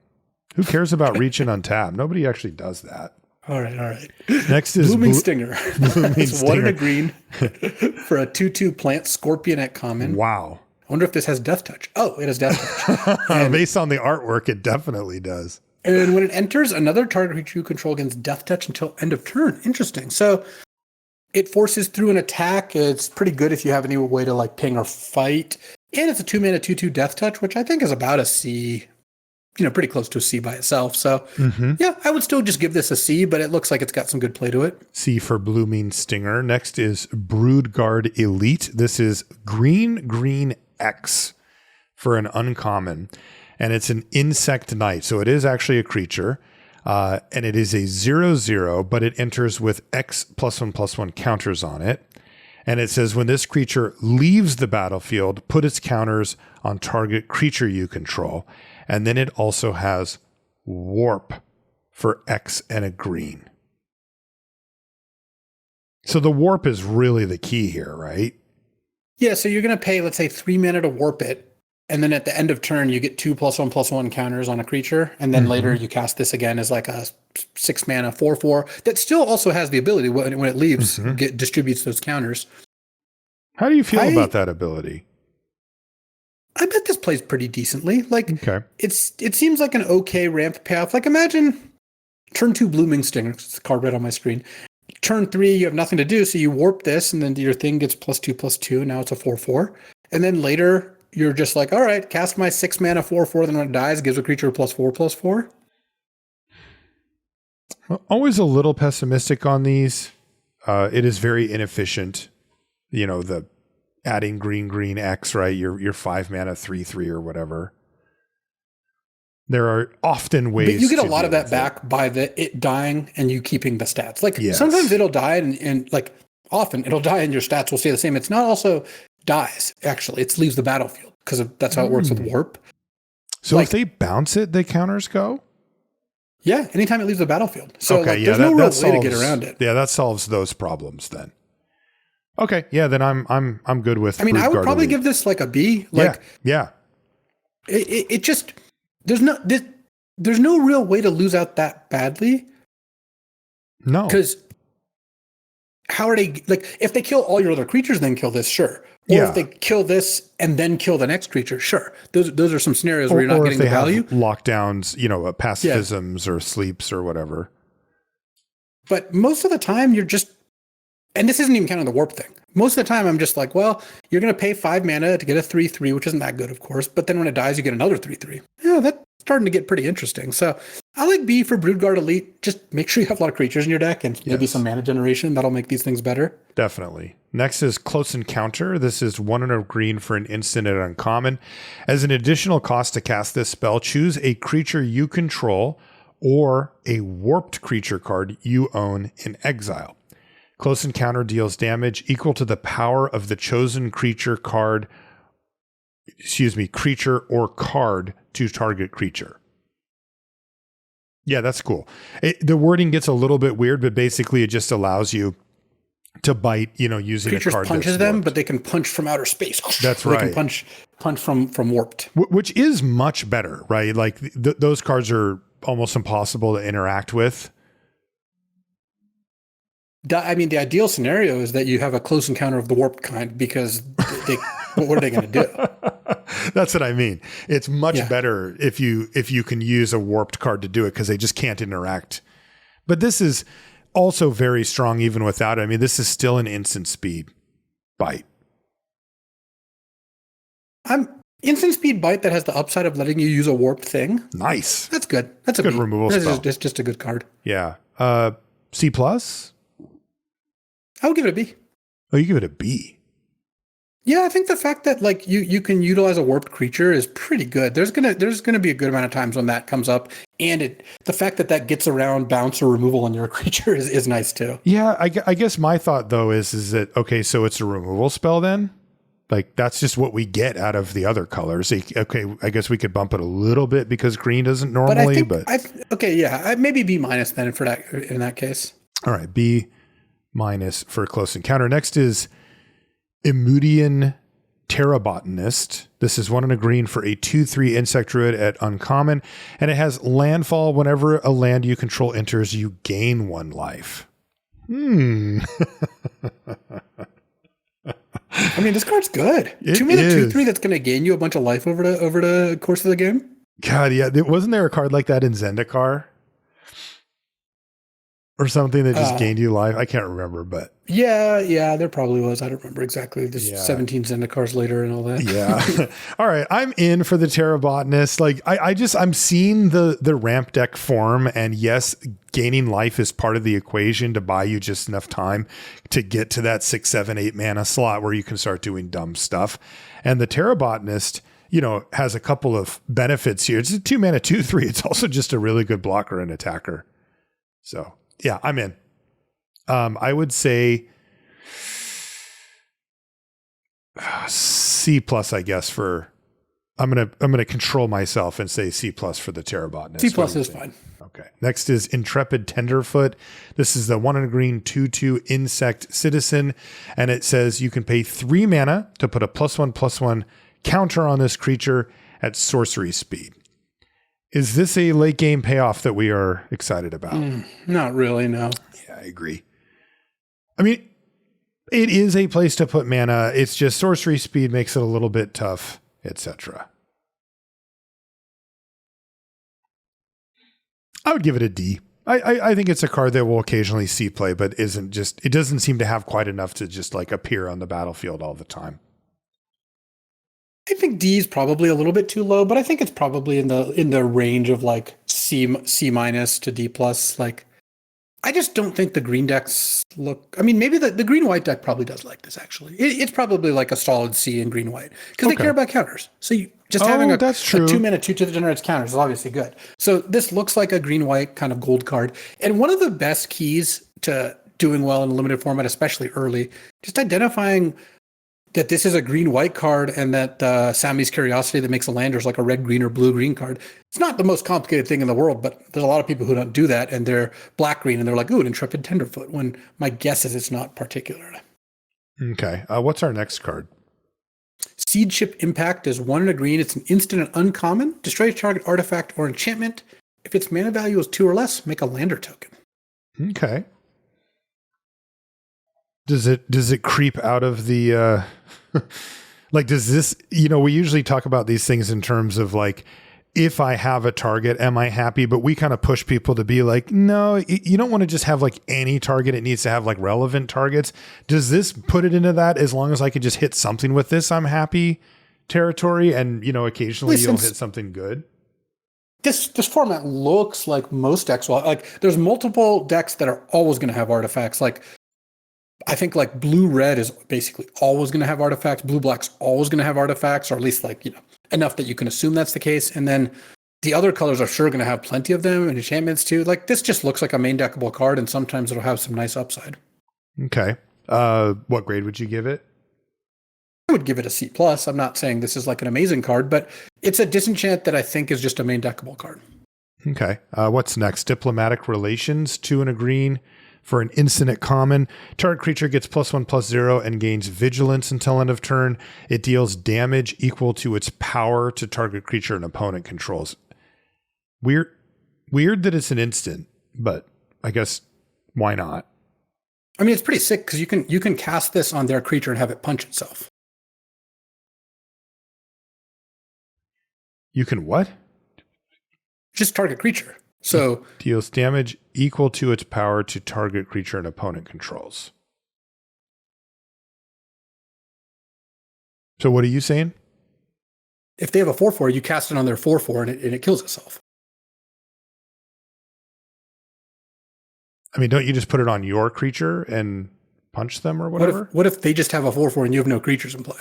Who cares about reach and untap? Nobody actually does that. All right. Next is Blooming Stinger. It's 1 and a green for a 2/2 plant scorpion at common. Wow. I wonder if this has Death Touch. Oh, it has Death Touch. Based on the artwork, it definitely does. And when it enters, another target creature you control gains Death Touch until end of turn. Interesting. So it forces through an attack. It's pretty good if you have any way to like ping or fight. And it's a 2-mana 2/2 Death Touch, which I think is about a C. Pretty close to a C by itself. So yeah, I would still just give this a C, but it looks like it's got some good play to it. C for Blooming Stinger. Next is Broodguard Elite. This is green X for an uncommon, and it's an insect knight. So it is actually a creature, and it is a 0/0, but it enters with X +1/+1 counters on it. And it says when this creature leaves the battlefield, put its counters on target creature you control. And then it also has Warp for X and a green. So the Warp is really the key here, right? Yeah, so you're going to pay, let's say, 3 mana to warp it. And then at the end of turn, you get 2 +1/+1 counters on a creature. And then later you cast this again as like a 6 mana 4/4 that still also has the ability when it leaves, distributes those counters. How do you feel about that ability? I bet this plays pretty decently. Like, it seems like an okay ramp payoff. Like, imagine turn 2 Blooming Stinger. It's the card right on my screen. Turn 3, you have nothing to do, so you warp this, and then your thing gets +2/+2. Now it's a 4/4. And then later, you're just like, all right, cast my 6 mana 4/4. Then when it dies, gives a creature a +4/+4. Always a little pessimistic on these. It is very inefficient. The adding green X, right? Your 5 mana 3/3 or whatever. There are often ways. But you get a lot of that back by it dying and you keeping the stats. Like sometimes it'll die and like often it'll die and your stats will stay the same. It's not also dies actually. It leaves the battlefield because that's how it works with warp. So if they bounce it, the counters go. Yeah, anytime it leaves the battlefield. So there's no real way to get around it. Yeah, that solves those problems then. Okay, yeah, then I'm good with. I mean, I would probably give this like a B. Like, yeah. It just there's no real way to lose out that badly. No, because how are they like? If they kill all your other creatures, then kill this, sure. Or if they kill this and then kill the next creature, sure. Those are some scenarios where you're not getting the value. Lockdowns, pacifisms or sleeps or whatever. But most of the time, you're just And this isn't even counting the warp thing. Most of the time, I'm just like, well, you're going to pay 5 mana to get a 3/3, which isn't that good, of course. But then when it dies, you get another 3/3. Yeah, that's starting to get pretty interesting. So I like B for Broodguard Elite. Just make sure you have a lot of creatures in your deck and maybe some mana generation. That'll make these things better. Definitely. Next is Close Encounter. This is 1 and a green for an instant at uncommon. As an additional cost to cast this spell, choose a creature you control or a warped creature card you own in exile. Close Encounter deals damage equal to the power of the chosen creature or card to target creature. Yeah, that's cool. The wording gets a little bit weird, but basically it just allows you to bite, using creatures a card. Punches them, but they can punch from outer space. That's right. They can punch from warped. Which is much better, right? Like those cards are almost impossible to interact with. I mean, the ideal scenario is that you have a close encounter of the warped kind because what are they going to do? That's what I mean. It's much better if you can use a warped card to do it because they just can't interact. But this is also very strong even without it. I mean, this is still an instant speed bite. Instant speed bite that has the upside of letting you use a warped thing. Nice. That's good. That's a good removal spell. It's just a good card. Yeah. C+? I would give it a B. Oh, you give it a B. Yeah, I think the fact that like you can utilize a warped creature is pretty good. There's gonna be a good amount of times when that comes up, and the fact that gets around bounce or removal on your creature is nice too. Yeah, I guess my thought though is that okay, so it's a removal spell then. Like that's just what we get out of the other colors. Okay, I guess we could bump it a little bit because green doesn't normally. Maybe B minus then for that in that case. All right, B minus for Close Encounter. Next is Emudian Terrabotanist. This is 1 and a green for a 2/3 insect druid at uncommon, and it has landfall. Whenever a land you control enters, you gain 1 life. I mean, this card's good. 2 mana 2/3 that's going to gain you a bunch of life over the course of the game. God, yeah. Wasn't there a card like that in Zendikar? Or something that just gained you life? I can't remember, but... Yeah, there probably was. I don't remember exactly. There's 17 Zendikars later and all that. Yeah. All right, I'm in for the Terrabotanist. Like, I'm seeing the ramp deck form, and yes, gaining life is part of the equation to buy you just enough time to get to that 6, 7, 8 mana slot where you can start doing dumb stuff. And the Terrabotanist, has a couple of benefits here. It's a 2 mana 2/3. It's also just a really good blocker and attacker. So... yeah, I'm in. I would say C+, I guess, for I'm gonna control myself and say C+ for the Terrabotanist. C+ is fine. Okay. Next is Intrepid Tenderfoot. This is the 1 and a green 2/2 insect citizen, and it says you can pay 3 mana to put a +1/+1 counter on this creature at sorcery speed. Is this a late game payoff that we are excited about? Not really, no. Yeah, I agree. I mean, it is a place to put mana. It's just sorcery speed makes it a little bit tough, etc. I would give it a D. I think it's a card that will occasionally see play, but it doesn't seem to have quite enough to just like appear on the battlefield all the time. I think D is probably a little bit too low, but I think it's probably in the range of like C minus to D plus. Like, I just don't think the green decks look. I mean, maybe the green white deck probably does like this. Actually, it's probably like a solid C in green white because they care about counters. So having a 2 mana 2/2 that generates counters is obviously good. So this looks like a green white kind of gold card, and one of the best keys to doing well in a limited format, especially early, just identifying that this is a green-white card and that Sammy's Curiosity that makes a lander is like a red-green or blue-green card. It's not the most complicated thing in the world, but there's a lot of people who don't do that, and they're black-green, and they're like, ooh, an Intrepid Tenderfoot, when my guess is it's not particularly. Okay. What's our next card? Seed Ship Impact is 1 and a green. It's an instant and uncommon. Destroy target artifact or enchantment. If its mana value is 2 or less, make a lander token. Okay. Does it creep out of the like, does this, we usually talk about these things in terms of like, if I have a target, am I happy? But we kind of push people to be like, no, you don't want to just have like any target. It needs to have like relevant targets. Does this put it into that? As long as I can just hit something with this, I'm happy territory. And, occasionally you'll hit something good. This format looks like most decks. Well, like there's multiple decks that are always going to have artifacts. Like I think like blue-red is basically always going to have artifacts. Blue-black's always going to have artifacts, or at least like, enough that you can assume that's the case. And then the other colors are sure going to have plenty of them and enchantments too. Like this just looks like a main deckable card, and sometimes it'll have some nice upside. Okay. What grade would you give it? I would give it a C+. I'm not saying this is like an amazing card, but it's a disenchant that I think is just a main deckable card. Okay. What's next? Diplomatic Relations, 2 and a green. For an instant at common, target creature gets +1/+0 and gains vigilance until end of turn. It deals damage equal to its power to target creature an opponent controls. Weird that it's an instant, but I guess why not? I mean, it's pretty sick because you can cast this on their creature and have it punch itself. You can what? Just target creature. So deals damage equal to its power to target creature an opponent controls. So what are you saying? If they have a 4/4, you cast it on their 4/4 and it kills itself. I mean, don't you just put it on your creature and punch them or whatever? What if they just have a 4/4 and you have no creatures in play?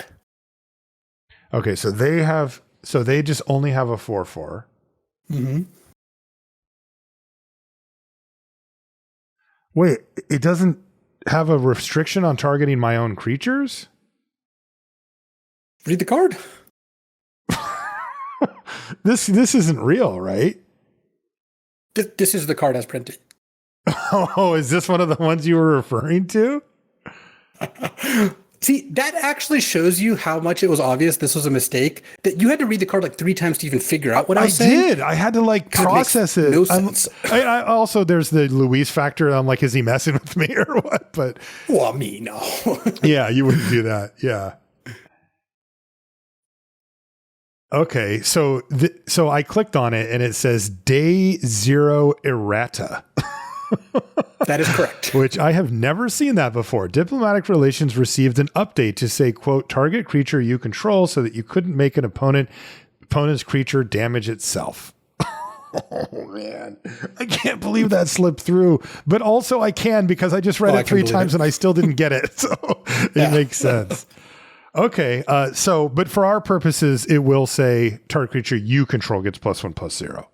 Okay, so they just only have a 4/4. Mm-hmm. Wait, it doesn't have a restriction on targeting my own creatures? Read the card. This isn't real, right? This is the card as printed. Oh, is this one of the ones you were referring to? See, that actually shows you how much it was obvious this was a mistake, that you had to read the card like 3 times to even figure out what I was saying. I did. I had to like process it. No sense. I also, there's the Luis factor. I'm like, is he messing with me or what? But well, me, no. Yeah, you wouldn't do that. Yeah. Okay, so I clicked on it and it says day 0 errata. That is correct. Which I have never seen that before. Diplomatic Relations received an update to say, quote, target creature you control so that you couldn't make an opponent's creature damage itself. Oh, man. I can't believe that slipped through. But also I can because I just read it 3 times and I still didn't get it. So it makes sense. Okay. But for our purposes, it will say target creature you control gets +1/+0.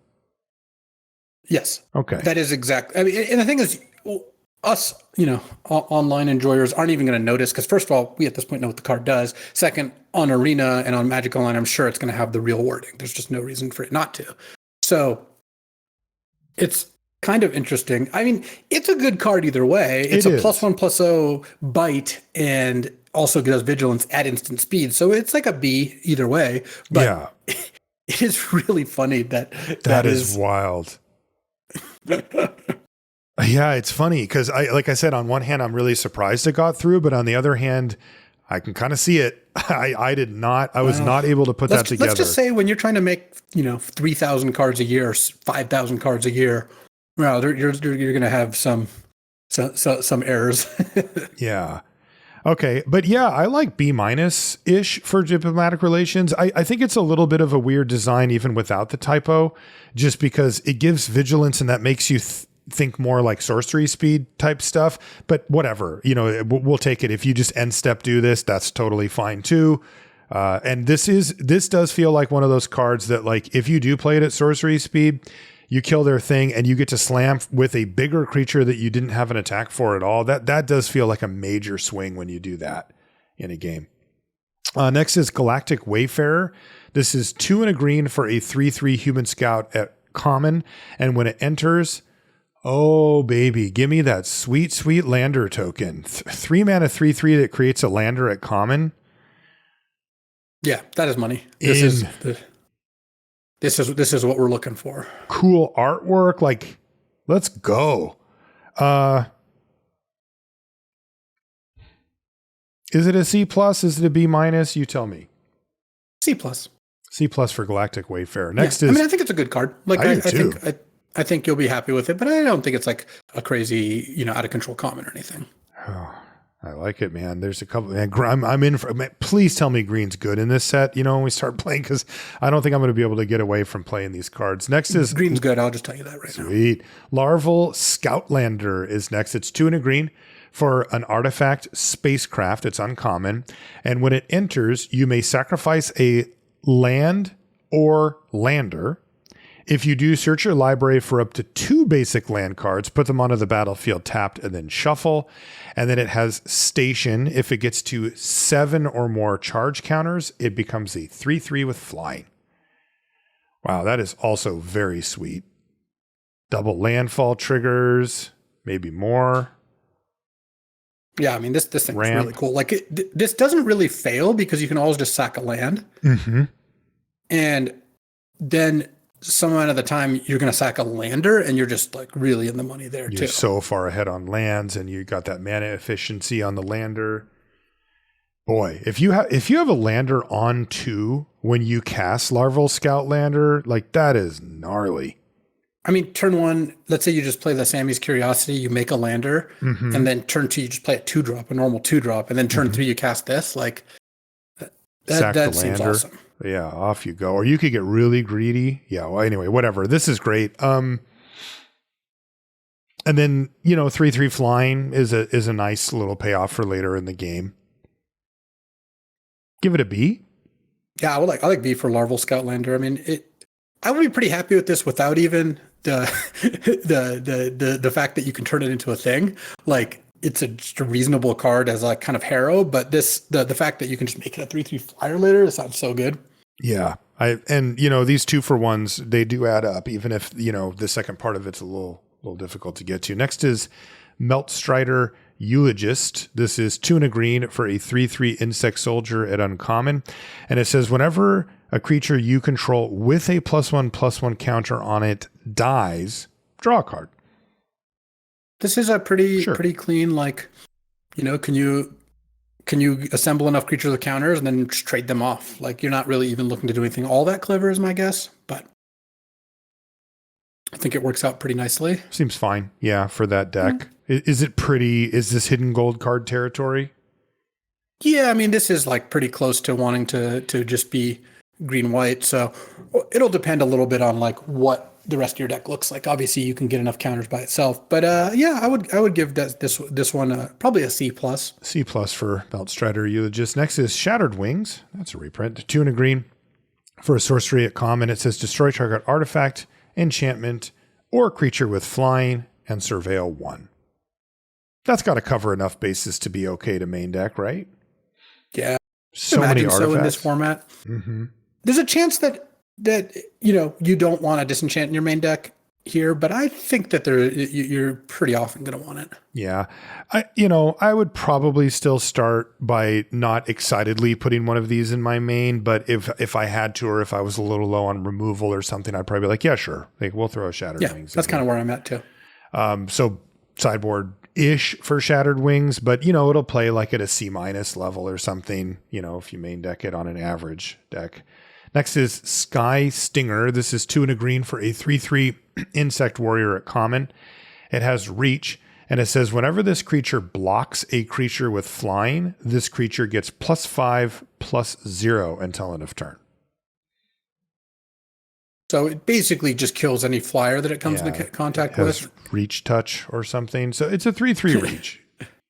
Yes. Okay. That is exact. I mean, and the thing is, us, online enjoyers aren't even going to notice because first of all, we at this point know what the card does. Second, on Arena and on Magic Online, I'm sure it's going to have the real wording. There's just no reason for it not to. So it's kind of interesting. I mean, it's a good card either way. It's a +1/+0 bite and also does vigilance at instant speed. So it's like a B either way. But yeah. It is really funny that is wild. Yeah, it's funny because like I said, on one hand, I'm really surprised it got through, but on the other hand, I can kind of see it. I was not able to put that together. Let's just say when you're trying to make 3,000 cards a year, 5,000 cards a year, well, you're going to have some errors. Yeah. Okay. But yeah, I like B-ish for Diplomatic Relations. I think it's a little bit of a weird design even without the typo, just because it gives vigilance and that makes you think more like sorcery speed type stuff. But whatever, we'll take it. If you just end step do this, that's totally fine too. And this does feel like one of those cards that, like, if you do play it at sorcery speed, you kill their thing and you get to slam with a bigger creature that you didn't have an attack for at all. That does feel like a major swing when you do that in a game. Next is Galactic Wayfarer. This is 2 and a green for a 3/3 human scout at common. And when it enters, oh baby, give me that sweet, sweet lander token. 3 mana 3/3 that creates a lander at common. Yeah, that is money. This is what we're looking for. Cool artwork. Like, let's go. Is it a C+? Is it a B-? You tell me. C+. C plus for Galactic Wayfarer. Yeah. Next is. I mean, I think it's a good card. Like, I do too. I think you'll be happy with it, but I don't think it's like a crazy, out of control common or anything. Oh, I like it, man. There's a couple. Man, I'm in for. Man, please tell me green's good in this set. When we start playing, because I don't think I'm going to be able to get away from playing these cards. Next is green's good. I'll just tell you that right now. Sweet. Larval Scoutlander is next. It's 2 and a green for an artifact spacecraft. It's uncommon, and when it enters, you may sacrifice a land or lander. If you do, search your library for up to 2 basic land cards, put them onto the battlefield tapped, and then shuffle. And then it has station. If it gets to 7 or more charge counters, it becomes a 3/3 with flying. Wow, that is also very sweet. Double landfall triggers, maybe more. Yeah, I mean, this thing's really cool. Like, this doesn't really fail because you can always just sack a land. Mm-hmm. And then some amount of the time you're going to sack a lander and you're just like really in the money there too. You're so far ahead on lands and you got that mana efficiency on the lander. Boy, if you have a lander on 2 when you cast Larval Scoutlander, like that is gnarly. I mean, turn 1, let's say you just play the Sammy's Curiosity, you make a lander, and then turn 2, you just play a 2-drop, a normal 2-drop, and then turn 3, you cast this. Like, that seems awesome. Yeah, off you go. Or you could get really greedy. Yeah, well, anyway, whatever. This is great. And then, 3/3 flying is a nice little payoff for later in the game. Give it a B. Yeah, I like B for Larval Scoutlander. I mean, I would be pretty happy with this without even the fact that you can turn it into a thing. Like, it's just a reasonable card as like kind of Harrow, but the fact that you can just make it a 3/3 flyer later, it sounds so good. Yeah. These 2-for-1s, they do add up, even if, the second part of it's a little difficult to get to. Next is Meltstrider Eulogist. This is 2 and a green for a 3/3 insect soldier at uncommon. And it says whenever a creature you control with a +1/+1 counter on it dies, draw a card. This is a pretty clean, like, can you assemble enough creatures with counters and then just trade them off? Like, you're not really even looking to do anything all that clever is my guess, but I think it works out pretty nicely. Seems fine. Yeah, for that deck. Is this hidden gold card territory? Yeah, I mean, this is like pretty close to wanting to just be green-white. So it'll depend a little bit on like what the rest of your deck looks like. Obviously, you can get enough counters by itself, but yeah, I would give this one probably a C+. C+ for Meltstrider Eulogist. Next is Shattered Wings. That's a reprint. 2 and a green for a sorcery at common. It says destroy target artifact, enchantment, or creature with flying and surveil 1. That's got to cover enough bases to be okay to main deck, right? Yeah. So many artifacts. So in this format. Mm-hmm. There's a chance that you don't want to disenchant in your main deck here, but I think that you're pretty often going to want it. Yeah. I would probably still start by not excitedly putting one of these in my main, but if I had to, or if I was a little low on removal or something, I'd probably be like, yeah, sure. Like, we'll throw a Shattered Wings. That's kind of where I'm at too. So sideboard-ish for Shattered Wings, but it'll play like at a C- level or something, if you main deck it on an average deck. Next is Sky Stinger. This is 2 and a green for a 3/3 insect warrior at common. It has reach, and it says whenever this creature blocks a creature with flying, this creature gets +5/+0 until end of turn. So it basically just kills any flyer that it comes into contact with. Reach touch or something. So it's a 3/3 reach.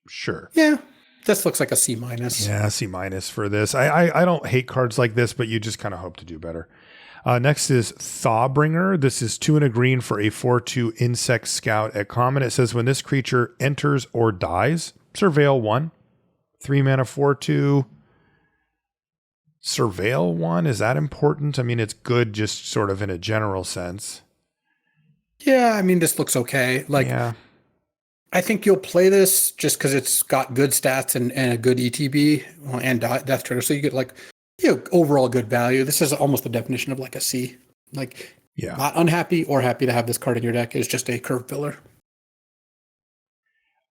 Sure. Yeah. This looks like a C-. Yeah, C- for this. I don't hate cards like this, but you just kind of hope to do better. Next is Thawbringer. This is 2 and a green for a 4/2 insect scout at common. It says when this creature enters or dies, surveil 1. 3 mana 4/2. Surveil 1, is that important? I mean, it's good just sort of in a general sense. Yeah, I mean, this looks okay. Like, I think you'll play this just because it's got good stats and a good ETB and death trigger. So you get like, overall good value. This is almost the definition of like a C. Like, not unhappy or happy to have this card in your deck. It's just a curve filler.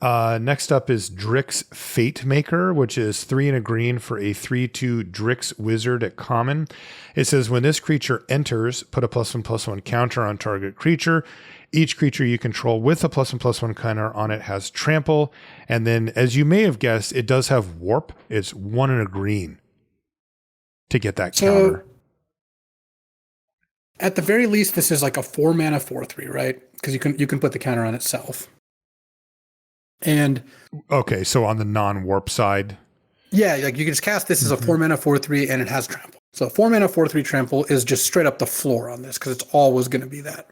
Next up is Drix Fate Maker, which is 3 and a green for a 3/2 Drix Wizard at common. It says when this creature enters, put a +1/+1 counter on target creature. Each creature you control with a +1/+1 counter on it has trample. And then, as you may have guessed, it does have warp. It's 1 and a green to get that counter. At the very least, this is like a 4 mana 4/3, right? Because you can put the counter on itself. And okay, so on the non-warp side. Yeah, like you can just cast this as a 4 mana 4/3 and it has trample. So 4 mana 4/3 trample is just straight up the floor on this because it's always going to be that.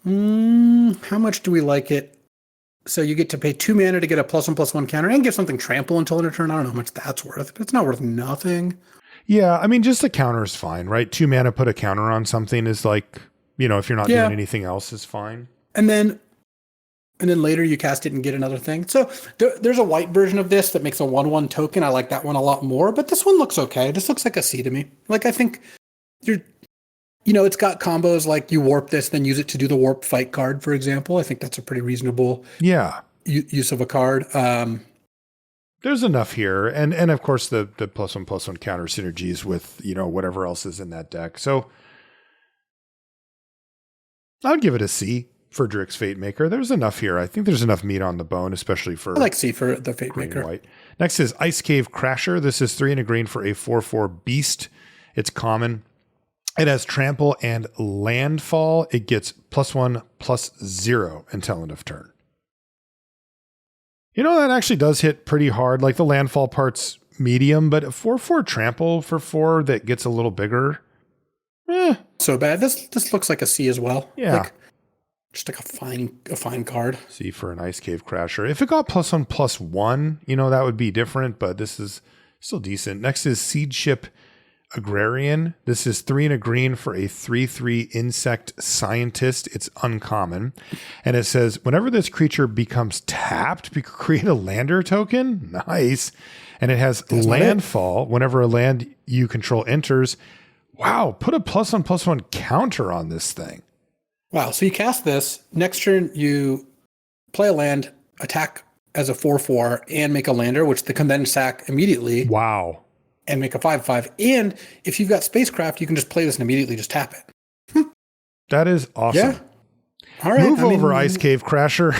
How much do we like it? So you get to pay 2 mana to get a +1/+1 counter and give something trample until end of turn. I don't know how much that's worth, but it's not worth nothing. Yeah, I mean, just the counter is fine, right? 2 mana, put a counter on something is like, if you're not doing anything else is fine. And then later you cast it and get another thing. So there's a white version of this that makes a 1/1 token. I like that one a lot more, but this one looks okay. This looks like a C to me. Like, I think it's got combos like you warp this, then use it to do the warp fight card, for example. I think that's a pretty reasonable use of a card. There's enough here. And of course the +1/+1 counter synergies with, whatever else is in that deck. So I'd give it a C for Drix Fate Maker. There's enough here. I think there's enough meat on the bone, especially for... I like C for the Fate Maker. White. Next is Ice Cave Crasher. This is 3 and a green for a 4/4 beast. It's common. It has trample and landfall. It gets +1/+0 until end of turn. That actually does hit pretty hard. Like, the landfall part's medium, but a 4/4 trample for 4 that gets a little bigger. So bad. This looks like a C as well. Yeah. Like, just like a fine card. C for an Ice Cave Crasher. If it got +1/+1, that would be different, but this is still decent. Next is Seed Ship Agrarian. This is 3 and a green for a 3/3 insect scientist. It's uncommon. And it says, whenever this creature becomes tapped, create a lander token. Nice. And it has landfall. Whenever a land you control enters, wow, put a +1/+1 counter on this thing. Wow. So you cast this. Next turn, you play a land, attack as a 4/4, and make a lander, which they can then sack immediately. Wow. And make a 5/5. And if you've got spacecraft, you can just play this and immediately just tap it. That is awesome. Yeah. All right. Move over, Ice Cave Crasher.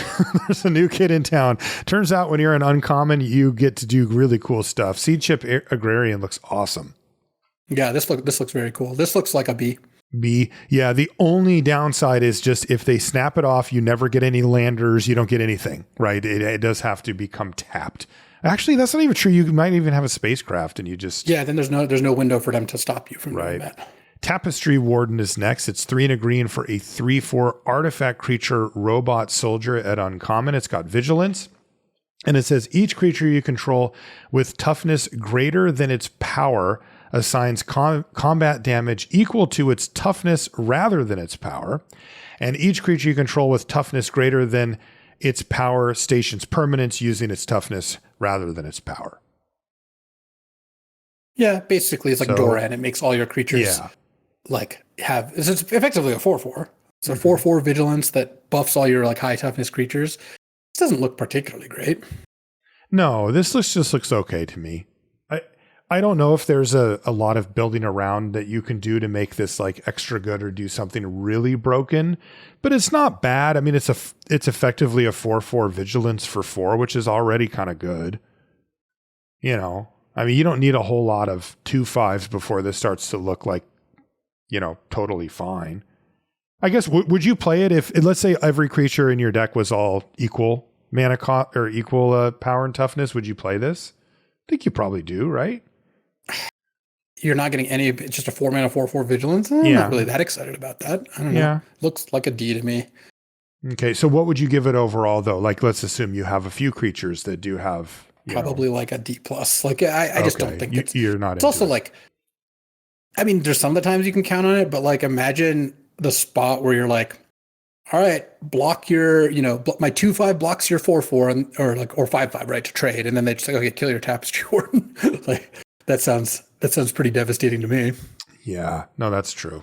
There's a new kid in town. Turns out when you're an uncommon, you get to do really cool stuff. Seed Ship Agrarian looks awesome. Yeah, this looks very cool. This looks like a B. B. Yeah, the only downside is just if they snap it off, you never get any landers. You don't get anything, right? It does have to become tapped. Actually, that's not even true. You might even have a spacecraft and you just... Yeah, then there's no window for them to stop you from doing that. Tapestry Warden is next. It's 3 and a green for a 3/4 artifact creature robot soldier at uncommon. It's got vigilance. And it says each creature you control with toughness greater than its power assigns combat damage equal to its toughness rather than its power. And each creature you control with toughness greater than its power stations permanence using its toughness rather than its power. Yeah, basically it's like Doran. It makes all your creatures have... It's effectively a 4/4. It's a 4/4 vigilance that buffs all your high toughness creatures. This doesn't look particularly great. No, this just looks okay to me. I don't know if there's a lot of building around that you can do to make this extra good or do something really broken, but it's not bad. I mean, it's effectively a 4/4 vigilance for 4, which is already kind of good. I mean, you don't need a whole lot of 2/5s before this starts to look like, totally fine. I guess, would you play it if, let's say every creature in your deck was all equal mana cost or equal power and toughness? Would you play this? I think you probably do, right? You're not getting any, it's just a 4 mana 4/4 vigilance. I'm not really that excited about that. I don't know. Yeah. Looks like a D to me. Okay. So what would you give it overall though? Let's assume you have a few creatures that do have, probably a D plus. I just don't think you're not. It's also I mean, there's some of the times you can count on it, but imagine the spot where you're all right, block your, my 2/5 blocks your 4/4 or 5/5, right, to trade. And then they just okay, kill your Tapestry Warden. That sounds pretty devastating to me. Yeah, no, that's true.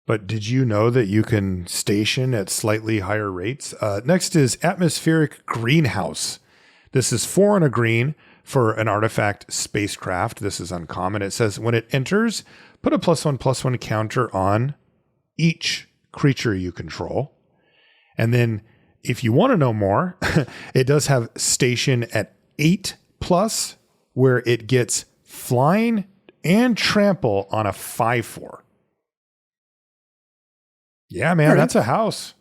But did you know that you can station at slightly higher rates? Next is Atmospheric Greenhouse. This is 4 and a green for an artifact spacecraft. This is uncommon. It says when it enters, put a +1/+1 counter on each creature you control. And then if you want to know more, it does have station at 8+, where it gets flying and trample on a 5/4. Yeah, man, that's a house.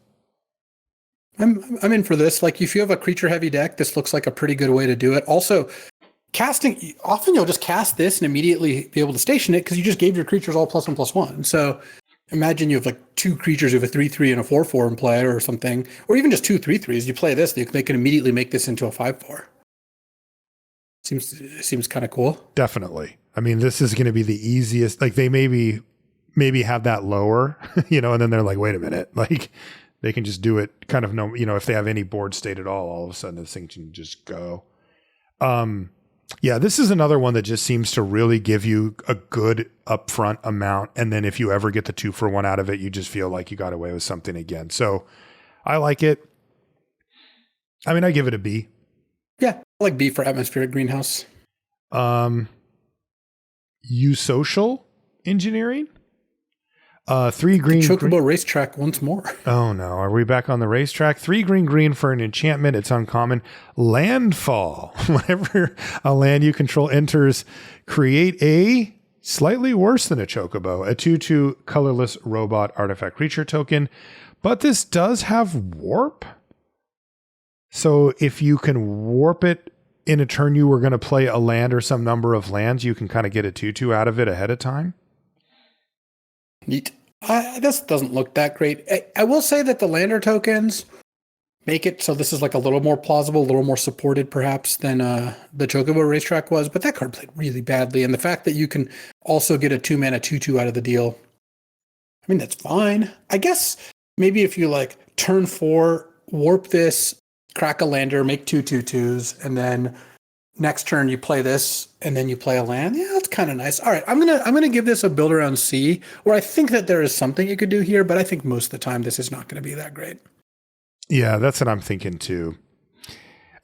I'm in for this. Like, if you have a creature heavy deck, this looks like a pretty good way to do it. Also, casting, often you'll just cast this and immediately be able to station it because you just gave your creatures all +1/+1. So imagine you have like 2 creatures, you have a 3/3 and a 4/4 in play or something, or even just 2 3/3s. You play this, they can immediately make this into a 5/4. Seems kind of cool. Definitely. I mean, this is going to be the easiest. Like, they maybe have that lower, and then they're like, wait a minute, like they can just do it kind of if they have any board state at all of a sudden this thing can just go. Yeah, this is another one that just seems to really give you a good upfront amount. And then if you ever get the 2-for-1 out of it, you just feel like you got away with something again. So I like it. I mean, I give it a B. Yeah, I like B for Atmospheric Greenhouse. Social Engineering. 3 green. Chocobo Racetrack once more. Oh no, are we back on the racetrack? 3 green for an enchantment. It's uncommon. Landfall. Whenever a land you control enters, create a slightly worse than a Chocobo, a 2/2 colorless robot artifact creature token. But this does have warp. So if you can warp it in a turn you were going to play a land or some number of lands, you can kind of get a 2/2 out of it ahead of time. Neat. This doesn't look that great. I will say that the lander tokens make it so this is like a little more plausible, a little more supported perhaps than the Chocobo Racetrack was, but that card played really badly. And the fact that you can also get a 2-mana 2/2 out of the deal, I mean, that's fine. I guess maybe if you like turn 4, warp this, crack a lander, make 2 2/2s, and then next turn you play this and then you play a land. Yeah, that's kind of nice. All right, I'm gonna give this a build around C, where I think that there is something you could do here, but I think most of the time this is not going to be that great. Yeah, that's what I'm thinking too.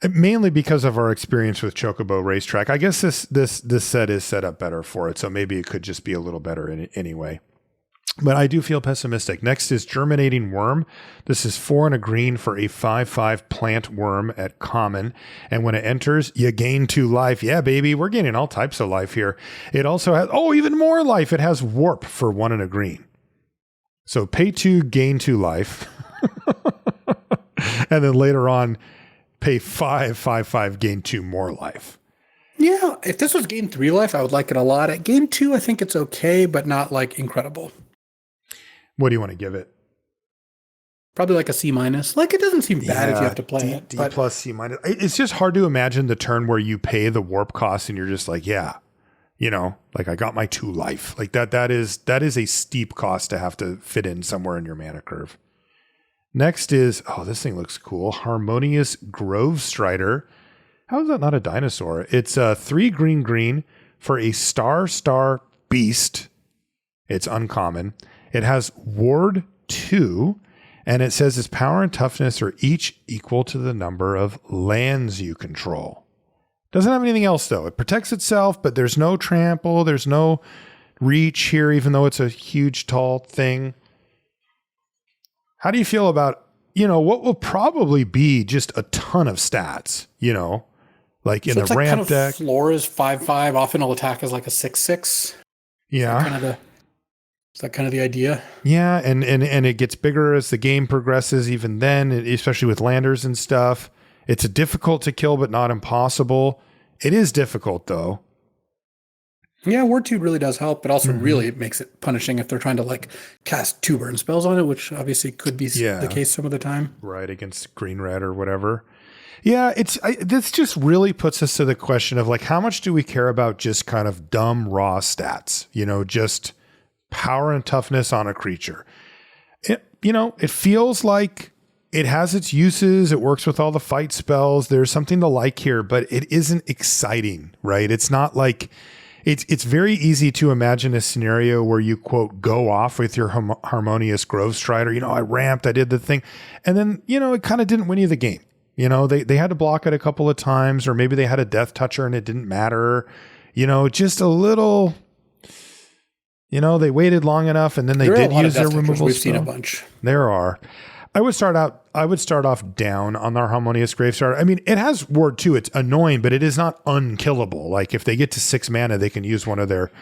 Mainly because of our experience with Chocobo Racetrack. I guess this set is set up better for it, so maybe it could just be a little better anyway. But I do feel pessimistic. Next is Germinating Worm. This is 4 and a green for a 5/5 plant worm at common. And when it enters, you gain 2 life. Yeah, baby, we're gaining all types of life here. It also has, even more life. It has warp for 1 and a green. So pay 2, gain 2 life. And then later on, pay 5/5, gain 2 more life. Yeah, if this was gain 3 life, I would like it a lot. At gain 2, I think it's okay, but not like incredible. What do you want to give it? Probably like a C-. Like, it doesn't seem bad if you have to play it. D plus C-. It's just hard to imagine the turn where you pay the warp cost and you're just like, yeah, like I got my 2 life. Like that is a steep cost to have to fit in somewhere in your mana curve. Next is, this thing looks cool. Harmonious Grove Strider. How is that not a dinosaur? It's 3 green for a star beast. It's uncommon. It has Ward 2, and it says its power and toughness are each equal to the number of lands you control. Doesn't have anything else, though. It protects itself, but there's no trample. There's no reach here, even though it's a huge, tall thing. How do you feel about, what will probably be just a ton of stats, like in the ramp deck? Floor is 5/5. Often it'll attack as like a 6/6. Yeah. Is that kind of the idea? Yeah, and it gets bigger as the game progresses, even then, especially with landers and stuff. It's difficult to kill, but not impossible. It is difficult, though. Yeah, Ward 2 really does help, but also really makes it punishing if they're trying to like cast 2 burn spells on it, which obviously could be the case some of the time. Right, against green-red or whatever. Yeah, this just really puts us to the question of like, how much do we care about just kind of dumb raw stats? Just power and toughness on a creature. It feels like it has its uses. It works with all the fight spells. There's something to like here, but it isn't exciting, right? It's not like It's very easy to imagine a scenario where you, quote, go off with your Harmonious Grove Strider. I ramped, I did the thing. And then, it kind of didn't win you the game. They had to block it a couple of times, or maybe they had a death toucher and it didn't matter. Just a little, they waited long enough and then they did use their removal. We've seen a bunch. There are. I would start off down on our Harmonious Grave Strider. I mean, it has ward 2. It's annoying, but it is not unkillable. Like if they get to 6 mana, they can use one of their,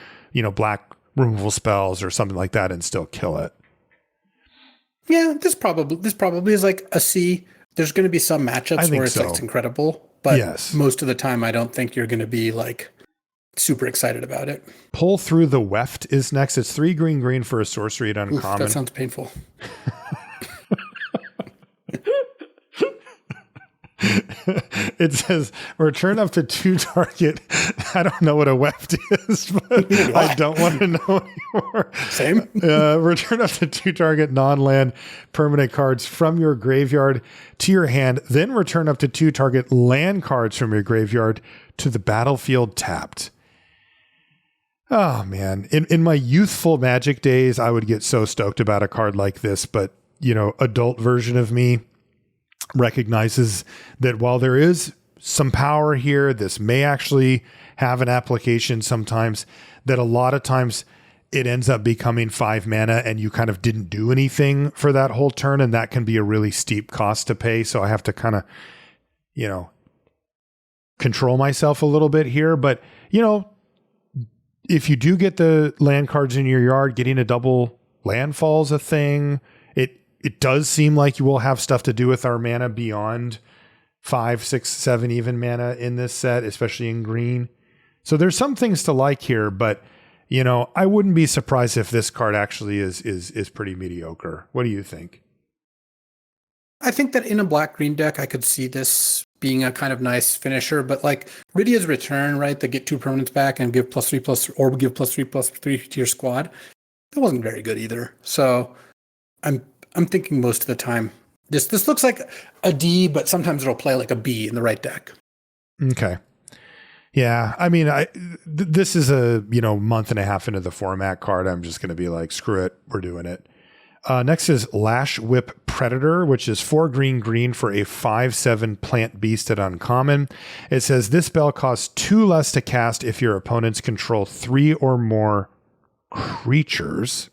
black removal spells or something like that and still kill it. Yeah, this probably is like a C. There's going to be some matchups where it's incredible, but most of the time, I don't think you're going to be like super excited about it. Pull Through the Weft is next. It's 3 green for a sorcery at uncommon. That sounds painful. It says return up to 2 target. I don't know what a weft is, but I don't want to know anymore. Same. Return up to 2 target non-land permanent cards from your graveyard to your hand. Then return up to 2 target land cards from your graveyard to the battlefield tapped. Oh man. In my youthful Magic days, I would get so stoked about a card like this, but adult version of me recognizes that while there is some power here, this may actually have an application sometimes, that a lot of times it ends up becoming 5 mana and you kind of didn't do anything for that whole turn. And that can be a really steep cost to pay. So I have to kind of, control myself a little bit here. But, if you do get the land cards in your yard, getting a double landfall is a thing. It does seem like you will have stuff to do with our mana beyond 5, 6, 7 even mana in this set, especially in green. So there's some things to like here, but I wouldn't be surprised if this card actually is pretty mediocre. What do you think? I think that in a black-green deck, I could see this being a kind of nice finisher, but like Rydia's Return, right? They get 2 permanents back and give +3/+, or give +3/+3 to your squad. That wasn't very good either. So I'm thinking most of the time, this looks like a D, but sometimes it'll play like a B in the right deck. Okay. Yeah. I mean, this is a, month and a half into the format card. I'm just going to be like, screw it. We're doing it. Next is Lash Whip Predator, which is 4 green for a 5/7 plant beast at uncommon. It says this spell costs 2 less to cast if your opponents control 3 or more creatures.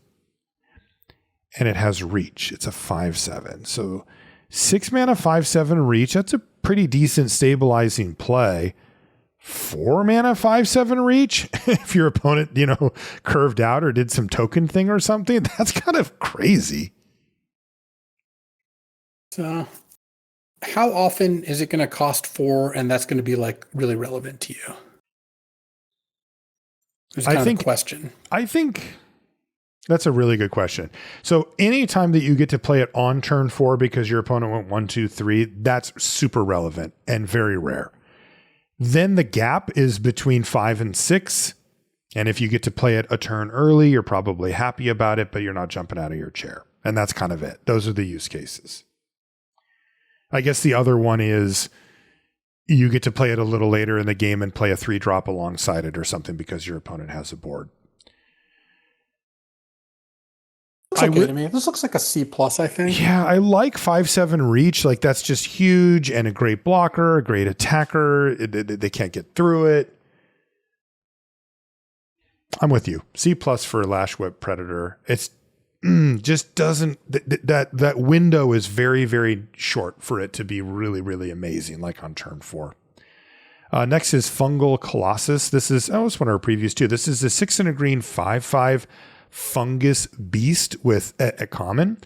And it has reach. It's a 5/7. So 6 mana, 5/7 reach. That's a pretty decent stabilizing play. 4 mana, 5/7 reach. If your opponent, curved out or did some token thing or something, that's kind of crazy. So how often is it going to cost 4 and that's going to be like really relevant to you? I think question. I think that's a really good question. So anytime that you get to play it on turn 4 because your opponent went 1, 2, 3, that's super relevant and very rare. Then the gap is between 5 and 6. And if you get to play it a turn early, you're probably happy about it, but you're not jumping out of your chair. And that's kind of it. Those are the use cases. I guess the other one is you get to play it a little later in the game and play a 3-drop alongside it or something because your opponent has a board. Looks okay to me. This looks like a C+, I think. Yeah, I like 5/7 reach. Like that's just huge and a great blocker, a great attacker. They can't get through it. I'm with you. C+ for Lash Whip Predator. It's just doesn't that window is very, very short for it to be really, really amazing, like on turn 4. Next is Fungal Colossus. This is it's one of our previews too. This is a 6 and a green 5/5 fungus beast with a common,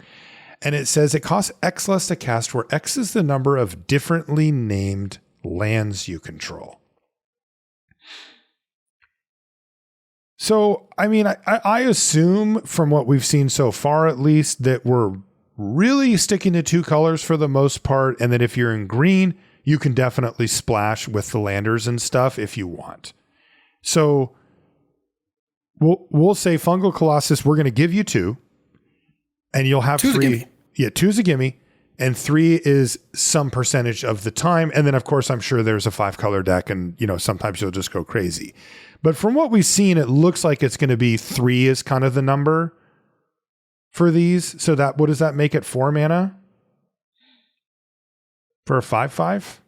and it says it costs X less to cast, where X is the number of differently named lands you control. So, I mean, I assume from what we've seen so far, at least, that we're really sticking to 2 colors for the most part, and that if you're in green, you can definitely splash with the landers and stuff if you want. So We'll say Fungal Colossus, we're going to give you 2, and you'll have 2's 3. Yeah, 2's a gimme. and 3 is some percentage of the time. And then, of course, I'm sure there's a 5-color deck, and sometimes you'll just go crazy. But from what we've seen, it looks like it's going to be 3 is kind of the number for these. So what does that make it? 4 mana for a 5/5?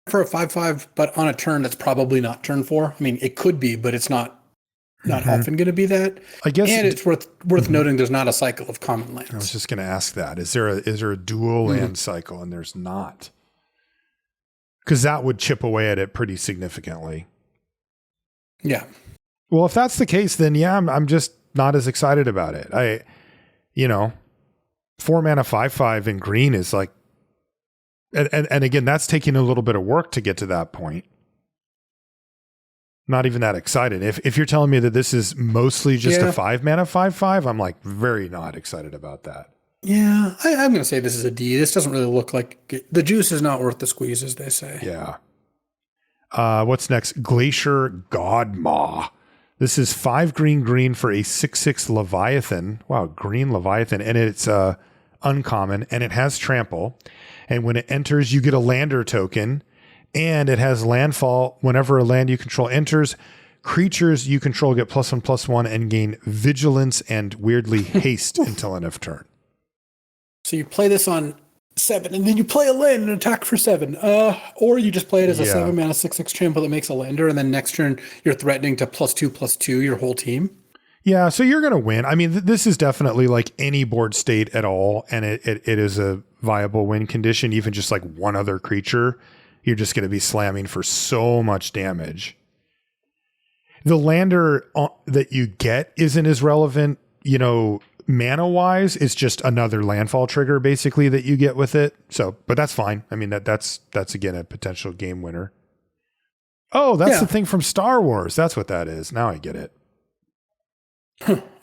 For a 5/5, but on a turn that's probably not turn 4. I mean, it could be, but it's not often going to be that. I guess, and it's worth noting there's not a cycle of common lands. I was just going to ask that. Is there a dual land cycle? And there's not, because that would chip away at it pretty significantly. Yeah. Well, if that's the case, then yeah, I'm just not as excited about it. 4 mana 5/5 in green is like, and again, that's taking a little bit of work to get to that point. Not even that excited. If you're telling me that this is mostly just a 5 mana 5/5, I'm like very not excited about that. Yeah, I'm going to say this is a D. This doesn't really look like the juice is not worth the squeeze, as they say. Yeah. What's next? Glacier Godmaw. This is 5 green for a 6/6 Leviathan. Wow, green Leviathan, and it's uncommon, and it has trample. And when it enters, you get a lander token. And it has landfall. Whenever a land you control enters, creatures you control get +1/+1 and gain vigilance and weirdly haste until end of turn. So you play this on 7, and then you play a land and attack for 7. Or you just play it as a 7 mana 6/6 trample that makes a lander, and then next turn you're threatening to +2/+2 your whole team. Yeah, so you're going to win. I mean, this is definitely like any board state at all, and it is a viable win condition. Even just like one other creature, you're just going to be slamming for so much damage. The lander that you get isn't as relevant, mana wise. It's just another landfall trigger basically that you get with it. So, but that's fine. I mean, that's again a potential game winner. Oh, that's the thing from Star Wars. That's what that is. Now I get it.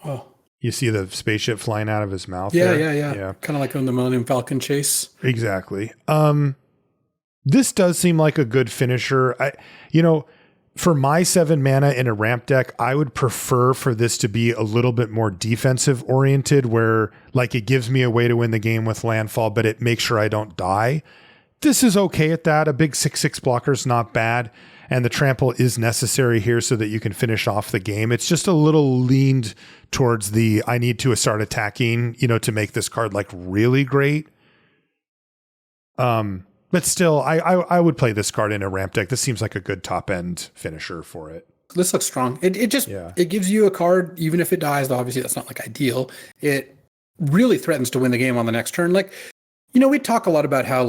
Oh. You see the spaceship flying out of his mouth. Yeah. Yeah. Kind of like on the Millennium Falcon chase. Exactly. This does seem like a good finisher. For my 7 mana in a ramp deck, I would prefer for this to be a little bit more defensive oriented, where like it gives me a way to win the game with landfall, but it makes sure I don't die. This is okay at that. A big 6/6 blocker is not bad. And the trample is necessary here so that you can finish off the game. It's just a little leaned towards I need to start attacking, to make this card like really great. But still, I would play this card in a ramp deck. This seems like a good top end finisher for it. This looks strong. It gives you a card, even if it dies. Obviously, that's not like ideal. It really threatens to win the game on the next turn. Like, we talk a lot about how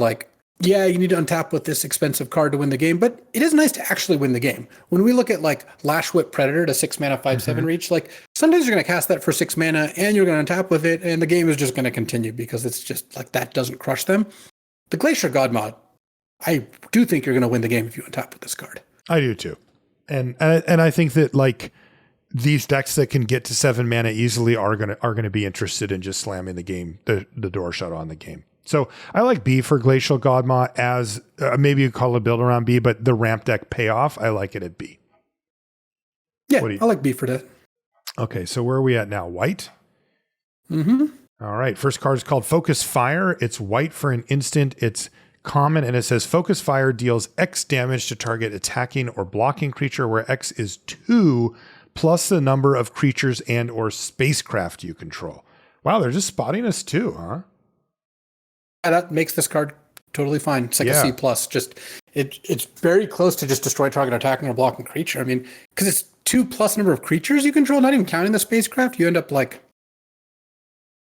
you need to untap with this expensive card to win the game, but it is nice to actually win the game. When we look at Lash Whip Predator to 6 mana 5/7 reach, sometimes you're going to cast that for 6 mana and you're going to untap with it, and the game is just going to continue because it's just that doesn't crush them. The Glacier Godmaw, I do think you're going to win the game if you untap with this card. I do too. And I think that these decks that can get to 7 mana easily are going to be interested in just slamming the game, the door shut on the game. So I like B for Glacial Godmaw as maybe you call it a build around B, but the ramp deck payoff, I like it at B. Yeah, I like B for that. Okay, so where are we at now? White? Mm-hmm. All right, first card is called Focus Fire. It's white for an instant. It's common, and it says Focus Fire deals X damage to target attacking or blocking creature, where X is 2 plus the number of creatures and or spacecraft you control. Wow, they're just spotting us too, huh? Yeah, that makes this card totally fine. It's like a C+. Just it's very close to just destroy target attacking or blocking creature. I mean, because it's 2 plus number of creatures you control, not even counting the spacecraft, you end up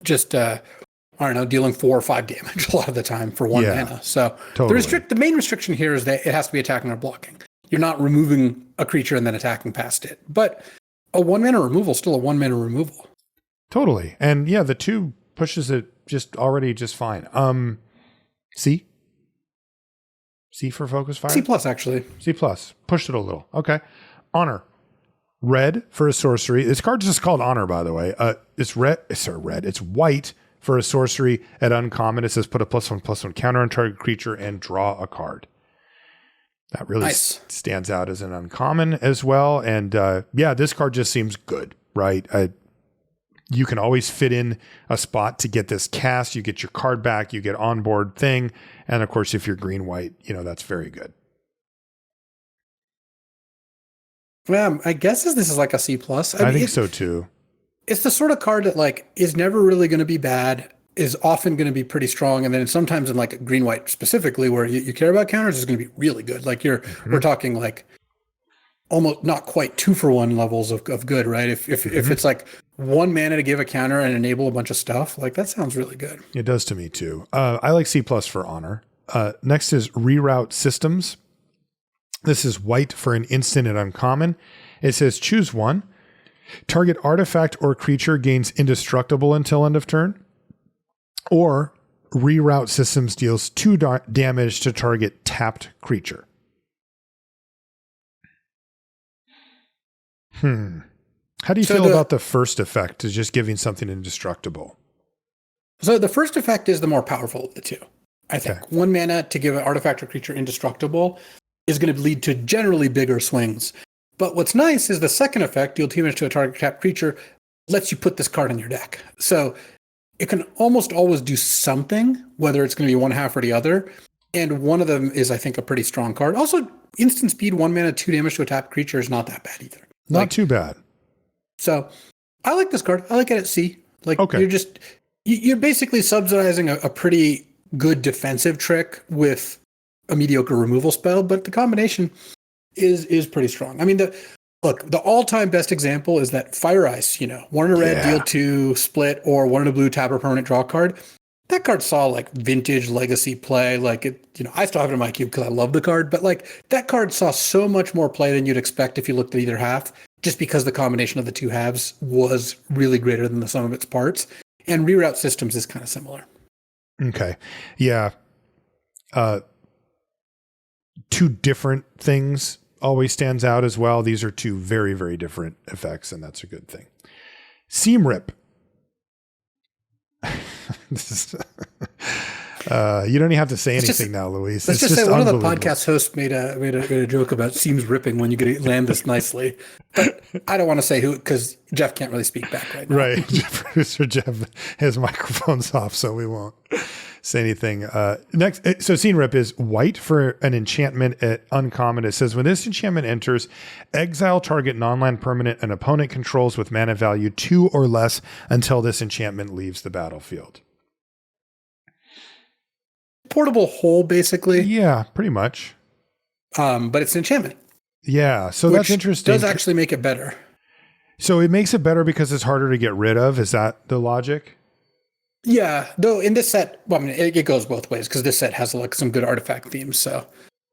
just dealing 4 or 5 damage a lot of the time for 1 mana. So totally. The main restriction here is that it has to be attacking or blocking. You're not removing a creature and then attacking past it. But a 1 mana removal is still a 1 mana removal. Totally. And the 2 pushes it just fine. C for Focus Fire? C+, actually. C+. Pushed it a little. Okay. Honor. Red for a sorcery. This card's just called Honor, by the way. It's red. It's white for a sorcery at uncommon. It says put a +1/+1 counter on target creature and draw a card. That really stands out as an uncommon as well. And this card just seems good, right? You can always fit in a spot to get this cast. You get your card back. You get onboard thing. And of course, if you're green white, that's very good. I guess this is like a C+. I think so too. It's the sort of card that like is never really going to be bad, is often going to be pretty strong, and then sometimes in like green white specifically, where you care about counters, is going to be really good. Like we're talking like almost not quite 2-for-1 levels of good, right? If it's like 1 mana to give a counter and enable a bunch of stuff, like that sounds really good. It does to me too. I like C+ for honor. Next is reroute systems. This is white for an instant and uncommon. It says choose one. Target artifact or creature gains indestructible until end of turn. Or reroute systems deals 2 damage to target tapped creature. How do you feel about the first effect, is just giving something indestructible? So the first effect is the more powerful of the two. I think 1 mana to give an artifact or creature indestructible is going to lead to generally bigger swings. But what's nice is the second effect, deal 2 damage to a target tapped creature, lets you put this card in your deck. So it can almost always do something, whether it's going to be one half or the other. And one of them is, I think, a pretty strong card. Also, instant speed, 1 mana, 2 damage to a tapped creature is not that bad either. Not too bad. So I like this card. I like it at C. Like you're basically subsidizing a pretty good defensive trick with a mediocre removal spell, but the combination is pretty strong. I mean, the all-time best example is that Fire Ice, 1 in a red, deal 2, split, or 1 in a blue, tap a permanent, draw card. That card saw like vintage legacy play. Like it, I still have it in my cube because I love the card, but like that card saw so much more play than you'd expect if you looked at either half, just because the combination of the two halves was really greater than the sum of its parts. And reroute systems is kind of similar. Okay. Yeah. 2 different things always stands out as well. These are 2 very, very different effects, and that's a good thing. Seam Rip. This is, you don't even have to say anything now, Luis. Let's just say one of the podcast hosts made a joke about seams ripping when you get to land this nicely. But I don't want to say who, because Jeff can't really speak back right now. Right. Producer Jeff, his microphone's off, so we won't say anything. Next, so Seam Rip is white for an enchantment at uncommon. It says when this enchantment enters, exile target non-land permanent an opponent controls with mana value 2 or less until this enchantment leaves the battlefield. Portable hole, basically. Yeah, pretty much. But it's an enchantment. Yeah, so that's interesting. Does actually make it better. So it makes it better because it's harder to get rid of. Is that the logic? Yeah, though in this set, well, I mean, it goes both ways because this set has like some good artifact themes. So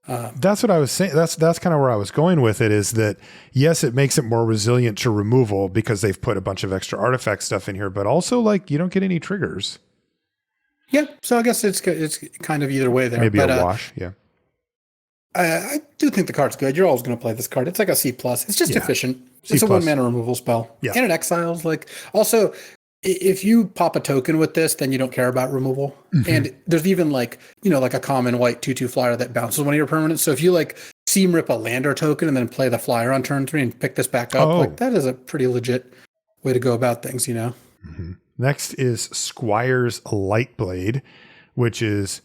that's what I was saying. That's kind of where I was going with it. Is that yes, it makes it more resilient to removal because they've put a bunch of extra artifact stuff in here, but also like you don't get any triggers. Yeah, so I guess it's kind of either way there. Maybe a wash. Yeah. I do think the card's good. You're always going to play this card. It's like a C+. It's just efficient. It's a 1 mana removal spell. Yeah. And it exiles. Like, also, if you pop a token with this, then you don't care about removal. Mm-hmm. And there's even like, like a common white 2/2 flyer that bounces one of your permanents. So if you like Seam Rip a lander token and then play the flyer on turn 3 and pick this back up, like that is a pretty legit way to go about things, Mm-hmm. Next is Squire's Lightblade, which is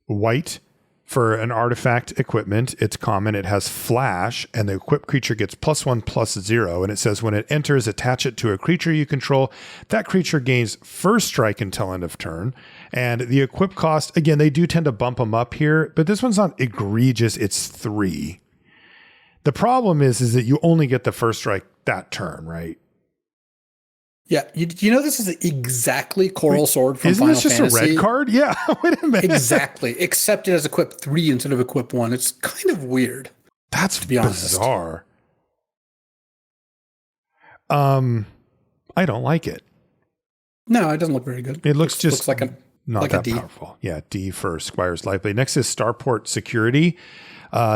white for an artifact equipment. It's common. It has flash, and the equipped creature gets +1/+0. And it says when it enters, attach it to a creature you control. That creature gains first strike until end of turn. And the equip cost, again, they do tend to bump them up here, but this one's not egregious. It's 3. The problem is that you only get the first strike that turn, right? Yeah, this is exactly Coral Sword from Final Fantasy. Isn't this just a red card? Yeah, wait a minute. Exactly, except it has equip 3 instead of equip 1. It's kind of weird. That's bizarre. I don't like it. No, it doesn't look very good. It looks like not that D. Powerful. Yeah, D for Squire's Lightblade. Next is Starport Security.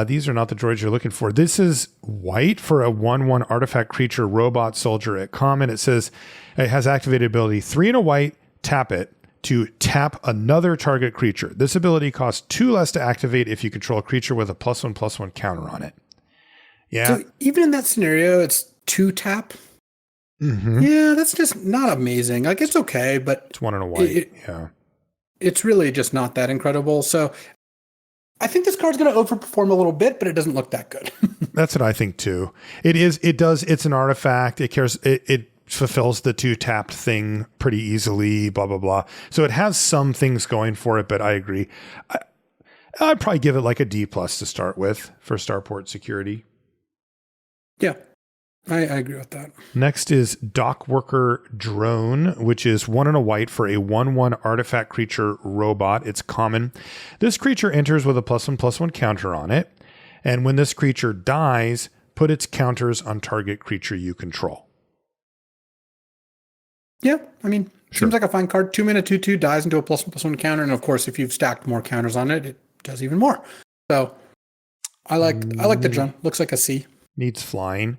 These are not the droids you're looking for. This is white for a 1/1 artifact creature robot soldier at common. It says it has activated ability 3 and a white, tap it to tap another target creature. This ability costs 2 less to activate if you control a creature with a +1/+1 counter on it. Yeah. So even in that scenario, it's 2 tap. Yeah, that's just not amazing. Like, it's okay, but It's 1 and a white. Yeah. It's really just not that incredible. So I think this card's going to overperform a little bit, but it doesn't look that good. That's what I think too. It's an artifact. It fulfills the 2 tapped thing pretty easily, blah, blah, blah. So it has some things going for it, but I agree. I'd probably give it like a D+ to start with for starport security. Yeah, I agree with that. Next is Dock Worker Drone, which is 1 and a white for a 1/1 artifact creature robot. It's common. This creature enters with a +1/+1 counter on it. And when this creature dies, put its counters on target creature you control. Yeah, I mean, Sure. seems like a fine card. 2 mana, 2/2 dies into a +1/+1 counter. And of course, if you've stacked more counters on it, it does even more. So I like the drone. Looks like a C. Needs flying.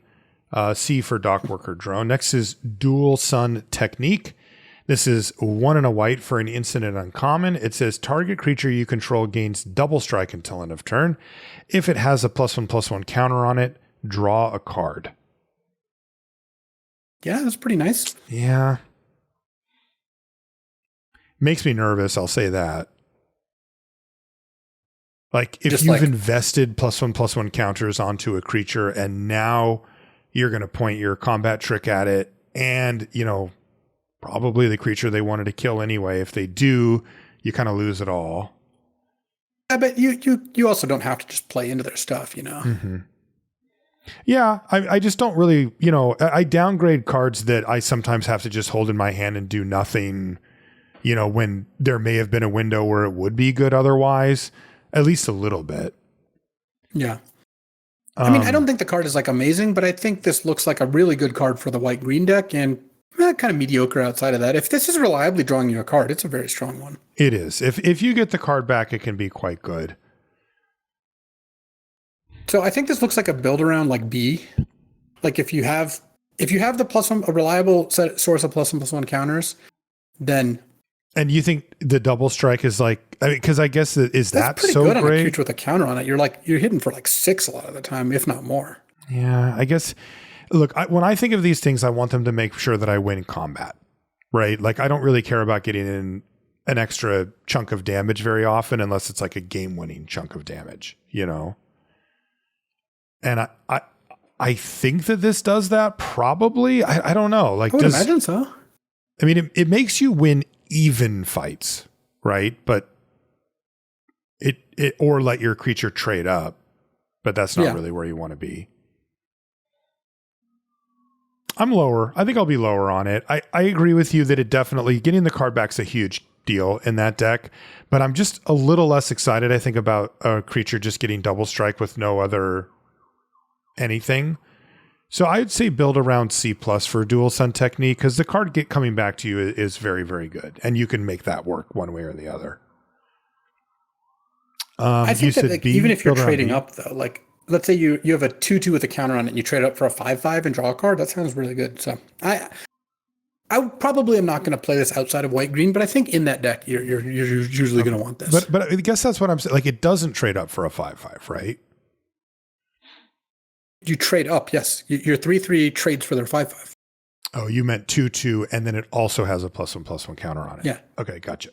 C for Dock Worker Drone. Next is Dual Sun Technique. This is 1 and a white for an instant and uncommon. It says target creature you control gains double strike until end of turn. If it has a +1/+1 counter on it, draw a card. Yeah, that's pretty nice. Yeah. Makes me nervous, I'll say that. Like, if Just you've like- invested +1/+1 counters onto a creature and now you're going to point your combat trick at it and, probably the creature they wanted to kill anyway. If they do, you kind of lose it all. Yeah, but you also don't have to just play into their stuff, Mm-hmm. Yeah, I just don't really, I downgrade cards that I sometimes have to just hold in my hand and do nothing, when there may have been a window where it would be good otherwise, at least a little bit. Yeah. I mean, I don't think the card is like amazing, but I think this looks like a really good card for the white-green deck and kind of mediocre outside of that. If this is reliably drawing you a card, it's a very strong one. It is. If you get the card back, it can be quite good. So I think this looks like a build around like B. Like if you have a reliable source of +1/+1 counters, then. And you think the double strike is like, because I guess is that pretty so good on a great? creature with a counter on it. You're hitting for like 6 a lot of the time, if not more. Yeah, I guess. Look, when I think of these things, I want them to make sure that I win combat, right? Like I don't really care about getting in an extra chunk of damage very often, unless it's like a game-winning chunk of damage, And I think that this does that. Probably, I don't know. Like, I would imagine so. I mean, it makes you win even fights, right? But it or let your creature trade up, but that's not really where you want to be. I'm lower. I think I'll be lower on it. I agree with you that it definitely getting the card back's a huge deal in that deck, but I'm just a little less excited, I think, about a creature just getting double strike with no other anything. So I'd say build around C+ for Dual Sun Technique, because the card coming back to you is very, very good, and you can make that work one way or the other. I think that like, even if you're trading up, though, like let's say you have a 2/2 with a counter on it, and you trade up for a 5/5 and draw a card. That sounds really good. So I probably am not going to play this outside of white-green, but I think in that deck you're usually going to want this. But I guess that's what I'm saying. Like it doesn't trade up for a 5/5, right? You trade up, yes. Your 3/3 trades for their 5/5. Oh, you meant 2/2, and then it also has a +1/+1 counter on it. Yeah. Okay, gotcha.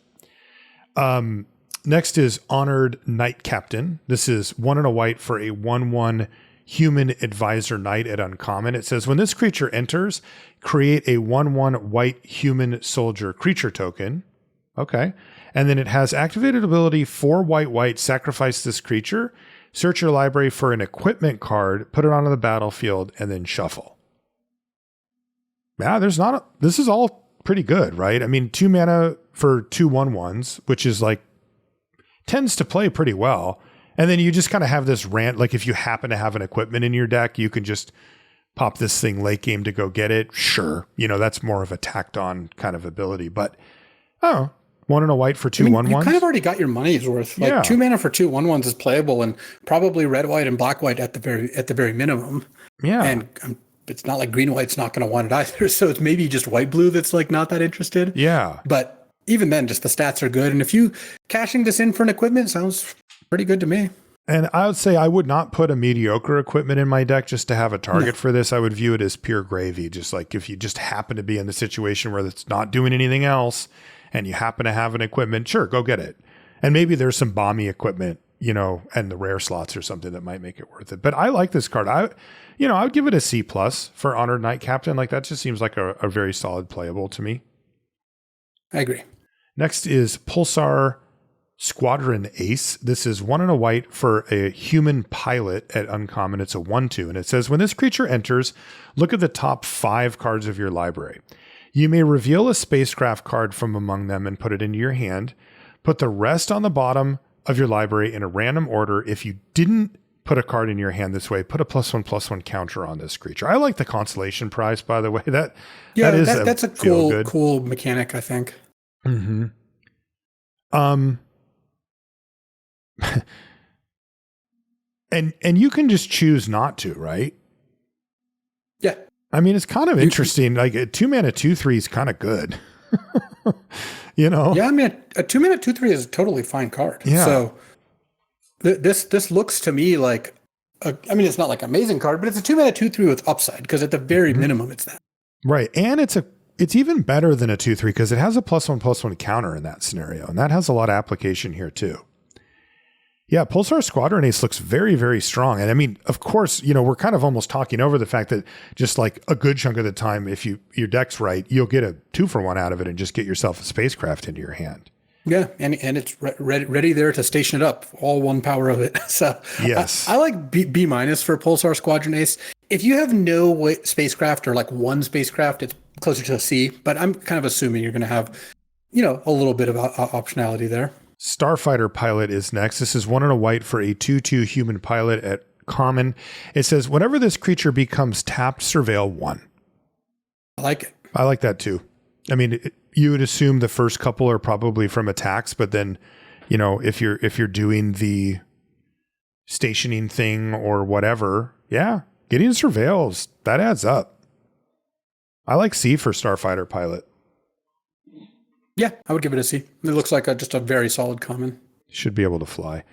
Next is Honored Knight Captain. This is 1 and a white for a 1/1 Human Advisor Knight at uncommon. It says when this creature enters, create a 1/1 white human soldier creature token. Okay. And then it has activated ability 4 white, sacrifice this creature, search your library for an equipment card, put it onto the battlefield, and then shuffle. Yeah, this is all pretty good, right? I mean, 2 mana for 2 1/1s, which is like, tends to play pretty well. And then you just kind of have this rant, like if you happen to have an equipment in your deck, you can just pop this thing late game to go get it. Sure. That's more of a tacked on kind of ability, but 1 and a white for 2 1/1s. You kind of already got your money's worth. Like 2 mana for 2 1/1s is playable, and probably red, white, and black, white at the very minimum. Yeah. And it's not like green, white's not going to want it either. So it's maybe just white, blue that's like not that interested. Yeah. But even then, just the stats are good. And if you cashing this in for an equipment sounds pretty good to me. And I would say I would not put a mediocre equipment in my deck just to have a target for this. I would view it as pure gravy. Just like if you just happen to be in the situation where it's not doing anything else and you happen to have an equipment, sure, go get it. And maybe there's some bomby equipment, and the rare slots or something that might make it worth it. But I like this card. I would give it a C+ for Honored Knight Captain. Like that just seems like a very solid playable to me. I agree. Next is Pulsar Squadron Ace. This is 1 and a white for a human pilot at uncommon. It's a 1/2, and it says when this creature enters, look at the top 5 cards of your library. You may reveal a spacecraft card from among them and put it into your hand. Put the rest on the bottom of your library in a random order. If you didn't put a card in your hand this way, put a +1/+1 counter on this creature. I like the consolation prize, by the way. That's a cool mechanic, I think. Mm-hmm. And you can just choose not to, right? Yeah. I mean, it's kind of interesting. Like a 2-mana 2/3 is kind of good. Yeah, I mean, a 2-mana 2/3 is a totally fine card. Yeah. So this looks to me like, it's not like an amazing card, but it's a 2-mana 2/3 with upside because at the very minimum, it's that. Right. And it's even better than a 2/3 because it has a +1/+1 counter in that scenario. And that has a lot of application here too. Yeah, Pulsar Squadron Ace looks very, very strong. And I mean, of course, we're kind of almost talking over the fact that just like a good chunk of the time, if your deck's right, you'll get a 2-for-1 out of it and just get yourself a spacecraft into your hand. Yeah, and it's ready there to station it up, all 1 power of it. So yes, I like B- for Pulsar Squadron Ace. If you have no spacecraft or like 1 spacecraft, it's closer to a C, but I'm kind of assuming you're going to have, a little bit of optionality there. Starfighter Pilot is next. This is 1 and a white for a 2/2 human pilot at common. It says, whenever this creature becomes tapped, surveil 1. I like it. I like that too. I mean, you would assume the first couple are probably from attacks, but then, if you're doing the stationing thing or whatever, yeah, getting surveils, that adds up. I like C for Starfighter Pilot. Yeah, I would give it a C. It looks like just a very solid common. Should be able to fly.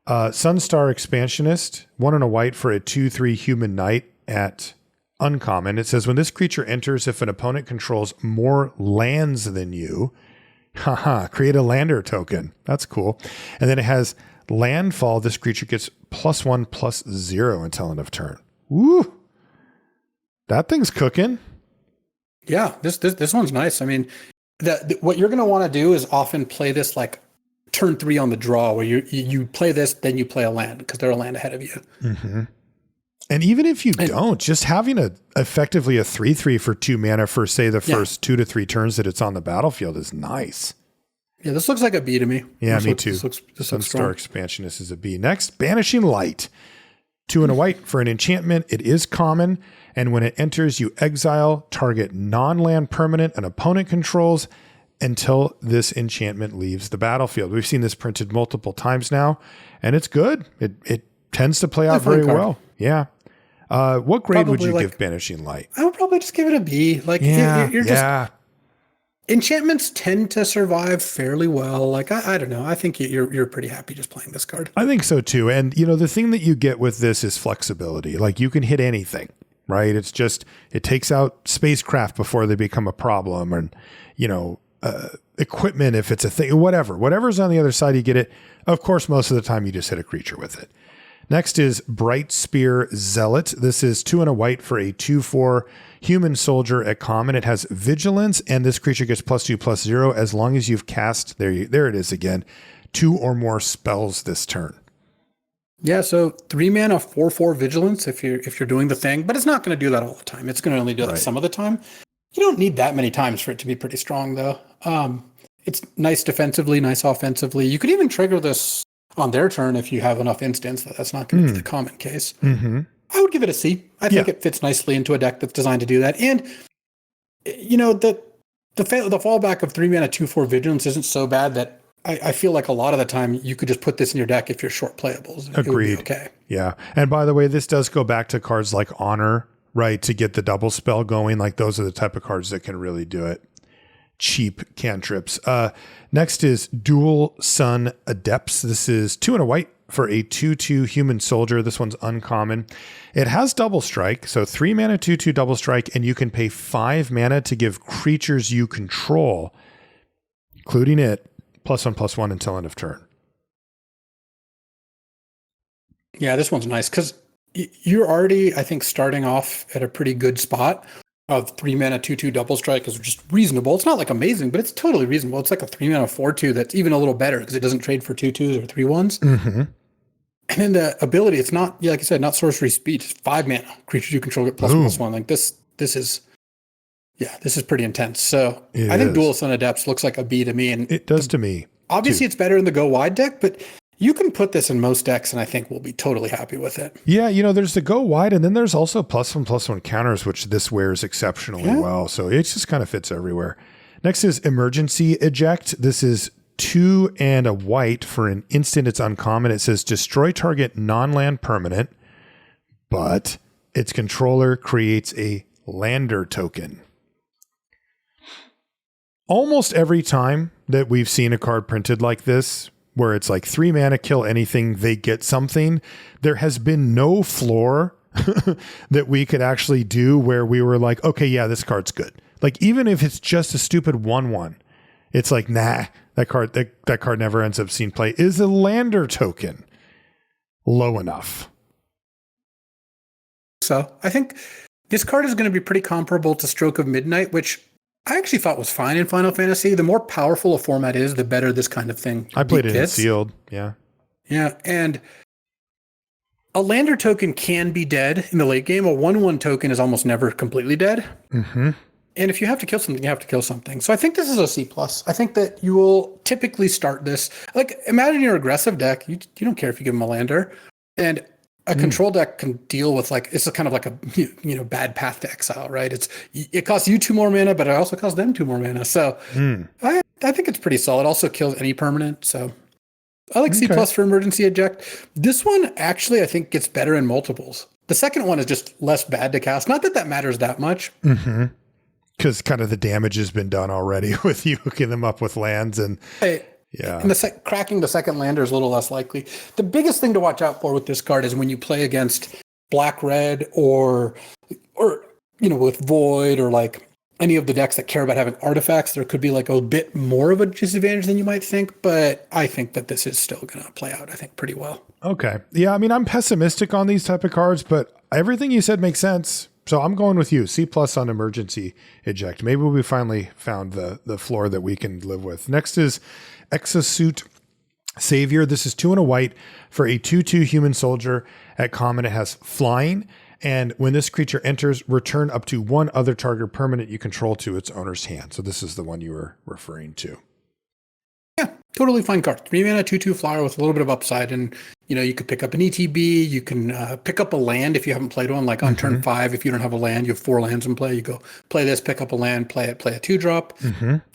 Sunstar Expansionist, 1 and a white for a 2/3 human knight at uncommon. It says when this creature enters, if an opponent controls more lands than you, create a lander token. That's cool. And then it has landfall. This creature gets +1/+0 until end of turn. Woo! That thing's cooking. Yeah, this one's nice. I mean, what you're going to want to do is often play this like turn 3 on the draw, where you play this, then you play a land because they're a land ahead of you. Mm-hmm. And even if you don't, just having effectively a 3/3 for 2 mana for say the first 2 to 3 turns that it's on the battlefield is nice. Yeah, this looks like a B to me. Yeah, me too. This looks Sunstar Expansionist is a B. Next, Banishing Light. 2 and a white for an enchantment. It is common. And when it enters, you exile target non-land permanent an opponent controls until this enchantment leaves the battlefield. We've seen this printed multiple times now, and it's good. It tends to play out very well. Yeah. What grade probably would you give Banishing Light? I would probably just give it a B. Like, you're just... Enchantments tend to survive fairly well. Like, I don't know. I think you're pretty happy just playing this card. I think so too. And, the thing that you get with this is flexibility. Like, you can hit anything. Right. It's just, it takes out spacecraft before they become a problem, and, equipment, if it's a thing, whatever's on the other side, you get it. Of course, most of the time you just hit a creature with it. Next is Bright Spear Zealot. This is 2 and a white for a 2/4 human soldier at common. It has vigilance, and this creature gets +2/+0 as long as you've cast, there it is again, 2 or more spells this turn. Yeah, so 3 mana, 4/4 vigilance if you're doing the thing, but it's not going to do that all the time. It's going to only do that some of the time. You don't need that many times for it to be pretty strong, though. It's nice defensively, nice offensively. You could even trigger this on their turn if you have enough instants. That's not going to be the common case. Mm-hmm. I would give it a C. I think it fits nicely into a deck that's designed to do that. And the fallback of 3 mana 2/4 vigilance isn't so bad that I feel like a lot of the time you could just put this in your deck if you're short playables. Agreed. Okay. Yeah. And by the way, this does go back to cards like Honor, right? To get the double spell going. Like, those are the type of cards that can really do it. Cheap cantrips. Next is Dual Sun Adepts. This is 2 and a white for a 2/2 human soldier. This one's uncommon. It has double strike, so 3 mana 2/2 double strike, and you can pay 5 mana to give creatures you control, including it, +1/+1 until end of turn. Yeah, this one's nice because you're already, I think, starting off at a pretty good spot. Of 3 mana 2/2 double strike is just reasonable. It's not like amazing, but it's totally reasonable. It's like a 3 mana 4/2 that's even a little better because it doesn't trade for 2/2s or 3/1s. Mm-hmm. And then the ability, it's not, yeah, like I said, not sorcery speed. It's 5 mana. Creatures you control get +1/+1. Like this is pretty intense. So I think Duelist Unadepts looks like a B to me. And it does to me. Obviously, it's better in the go wide deck, but you can put this in most decks, and I think we'll be totally happy with it. Yeah, there's the go wide, and then there's also +1/+1 counters, which this wears exceptionally well. So it just kind of fits everywhere. Next is Emergency Eject. This is 2 and a white for an instant. It's uncommon. It says destroy target non-land permanent, but its controller creates a lander token. Almost every time that we've seen a card printed like this, where it's like 3 mana, kill anything, they get something, there has been no floor that we could actually do where we were like, okay, yeah, this card's good. Like, even if it's just a stupid 1/1, it's like, nah, that card never ends up seeing play. Is a lander token low enough? So I think this card is going to be pretty comparable to Stroke of Midnight, which I actually thought was fine in Final Fantasy. The more powerful a format is, the better this kind of thing. I played it in sealed. Yeah. Yeah. And a lander token can be dead in the late game. A 1/1 token is almost never completely dead. Mm-hmm. And if you have to kill something, you have to kill something. So I think this is a C+. I think that you will typically start this. Like, imagine your aggressive deck. You don't care if you give them a lander. And a control deck can deal with, like, it's kind of like a bad path to exile, right? It costs you 2 more mana, but it also costs them 2 more mana. So I think it's pretty solid. Also kills any permanent. So I like C+ for Emergency Eject. This one actually I think gets better in multiples. The second one is just less bad to cast. Not that matters that much. Mm-hmm. Because kind of the damage has been done already with you hooking them up with lands and. Yeah. And cracking the second lander is a little less likely. The biggest thing to watch out for with this card is when you play against black-red or with Void or like any of the decks that care about having artifacts, there could be like a bit more of a disadvantage than you might think. But I think that this is still going to play out, I think, pretty well. Okay. Yeah, I mean, I'm pessimistic on these type of cards, but everything you said makes sense. So I'm going with you. C+ on Emergency Eject. Maybe we finally found the floor that we can live with. Next is Exosuit Savior. This is 2 and a white for a 2/2 human soldier. At common, it has flying. And when this creature enters, return up to 1 other target permanent you control to its owner's hand. So this is the one you were referring to. Yeah, totally fine card. 3 mana 2/2 flyer with a little bit of upside. And, you could pick up an ETB. You can pick up a land if you haven't played one. Like on turn 5, if you don't have a land, you have 4 lands in play. You go play this, pick up a land, play a 2-drop.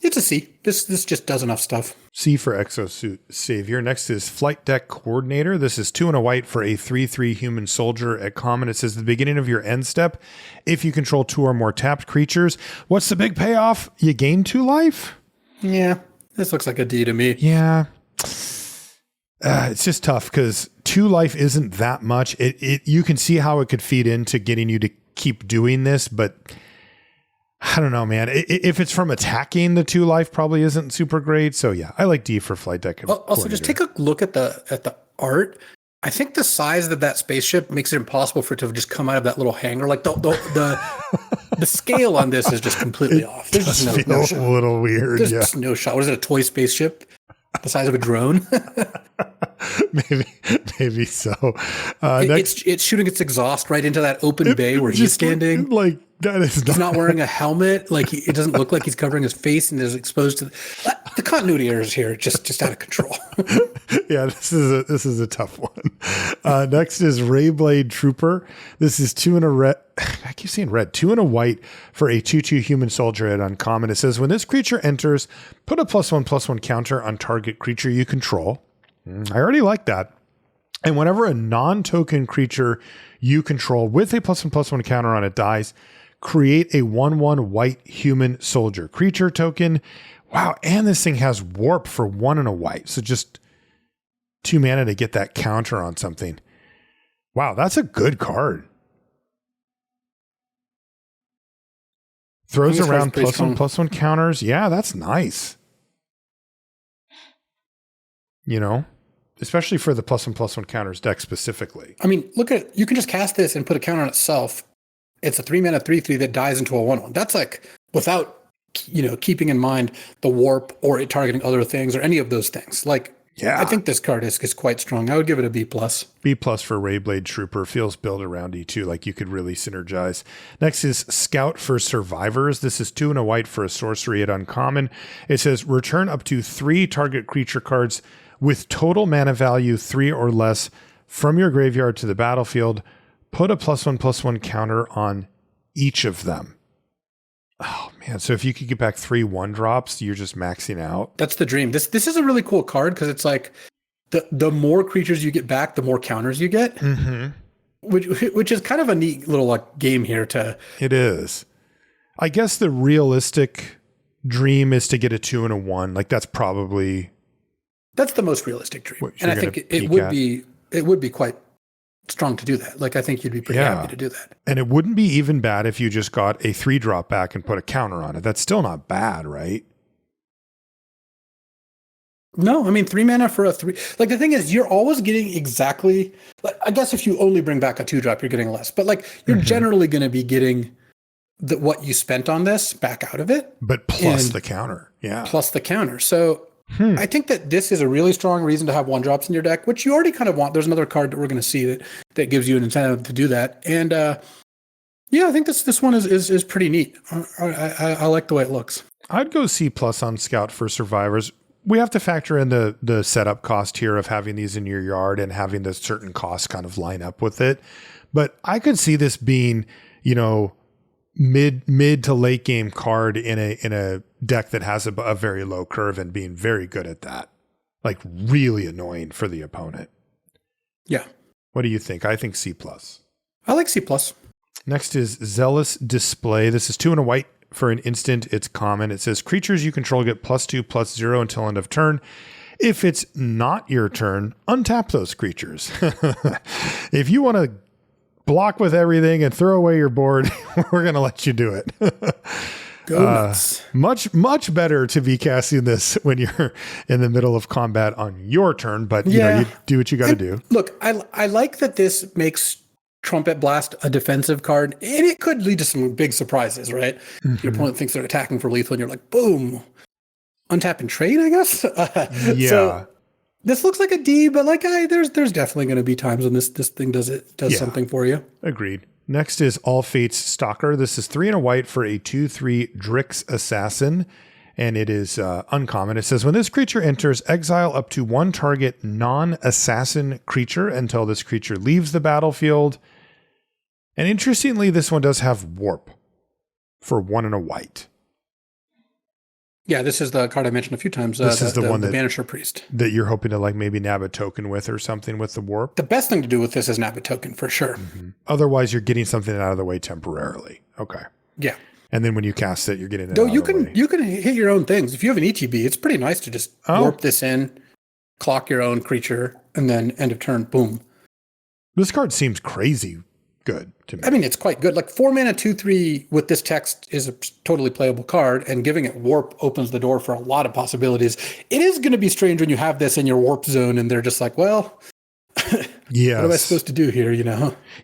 It's a C. This just does enough stuff. C for Exosuit Savior. Next is Flight Deck Coordinator. This is 2 and a white for a 3/3 human soldier. At common, it says at the beginning of your end step, if you control 2 or more tapped creatures, what's the big payoff? You gain 2 life? Yeah, this looks like a D to me. Yeah. It's just tough because 2 life isn't that much. You can see how it could feed into getting you to keep doing this, but I don't know, man. If it's from attacking, the 2 life probably isn't super great. So yeah, I like D for Flight Deck. Also, just take a look at the art. I think the size of that spaceship makes it impossible for it to just come out of that little hangar. Like the scale on this is just completely off. There's just no shot. A little weird. There's just no shot. What is it? A toy spaceship? The size of a drone? maybe so. It's shooting its exhaust right into that open bay where he's standing. Like that is he's not wearing a helmet. Like it doesn't look like he's covering his face and is exposed to the continuity errors here. Just out of control. Yeah, this is a tough one. Next is Rayblade Trooper. This is 2 and a red. I keep saying red. 2 and a white for a 2/2 human soldier at uncommon. It says when this creature enters, put a +1/+1 counter on target creature you control. I already like that. And whenever a non-token creature you control with a +1/+1 counter on it dies, create a 1/1 white human soldier creature token. Wow, and this thing has warp for 1 and a white. So just 2 mana to get that counter on something. Wow, that's a good card. Throws around +1/+1 counters. Yeah, that's nice. You know, especially for the +1/+1 counters deck specifically. I mean, you can just cast this and put a counter on itself. It's a 3 mana 3/3 that dies into a 1/1. That's like without, keeping in mind the warp or it targeting other things or any of those things. Like, yeah, I think this card is quite strong. I would give it a B+. B+ for Rayblade Trooper. Feels built around E2, like you could really synergize. Next is Scout for Survivors. This is 2 and a white for a sorcery at uncommon. It says return up to 3 target creature cards with total mana value 3 or less from your graveyard to the battlefield. Put a +1/+1 counter on each of them. Oh man! So if you could get back 3 1-drops, you're just maxing out. That's the dream. This is a really cool card because it's like the more creatures you get back, the more counters you get. Mm-hmm. Which is kind of a neat little like game here. It is. I guess the realistic dream is to get a 2 and a 1. Like that's the most realistic dream, and I think it would be quite strong to do that. Like I think you'd be pretty happy to do that. And it wouldn't be even bad if you just got a 3-drop back and put a counter on it. That's still not bad, right? No, I mean 3 mana for a 3. Like the thing is, you're always getting exactly. Like I guess if you only bring back a 2-drop, you're getting less. But like you're generally going to be getting what you spent on this back out of it, but plus the counter. Yeah, plus the counter. So. I think that this is a really strong reason to have 1-drops in your deck, which you already kind of want. There's another card that we're going to see that gives you an incentive to do that. And I think this one is pretty neat. I like the way it looks. I'd go C+ on Scout for Survivors. We have to factor in the setup cost here of having these in your yard and having the certain costs kind of line up with it. But I could see this being, mid to late game card in a deck that has a very low curve and being very good at that. Like really annoying for the opponent. Yeah. What do you think? I think C+. I like C+. Next is Zealous Display. This is 2 and a white for an instant. It's common. It says creatures you control get +2/+0 until end of turn. If it's not your turn, untap those creatures. If you want to block with everything and throw away your board, we're going to let you do it. Much better to be casting this when you're in the middle of combat on your turn, but you do what you got to do. Look, I like that this makes Trumpet Blast a defensive card, and it could lead to some big surprises, right? Mm-hmm. Your opponent thinks they're attacking for lethal, and you're like, boom, untap and trade, I guess. Yeah. So this looks like a D, but like there's definitely going to be times when this thing does something for you. Agreed. Next is All Fates Stalker. This is 3 and a white for a 2/3 Drix Assassin, and it is uncommon. It says when this creature enters, exile up to 1 target non-assassin creature until this creature leaves the battlefield. And interestingly, this one does have Warp for 1 and a white. Yeah, this is the card I mentioned a few times. This is the one that Banisher Priest that you're hoping to like maybe nab a token with or something with the Warp. The best thing to do with this is nab a token for sure. Mm-hmm. Otherwise, you're getting something out of the way temporarily. Okay. Yeah. And then when you cast it, you're getting it. No, you can hit your own things. If you have an ETB, it's pretty nice to just warp this in, clock your own creature, and then end of turn, boom. This card seems crazy good to me. I mean, it's quite good. Like 4 mana 2/3 with this text is a totally playable card, and giving it warp opens the door for a lot of possibilities. It is going to be strange when you have this in your warp zone and they're just like, well, yes. What am I supposed to do here?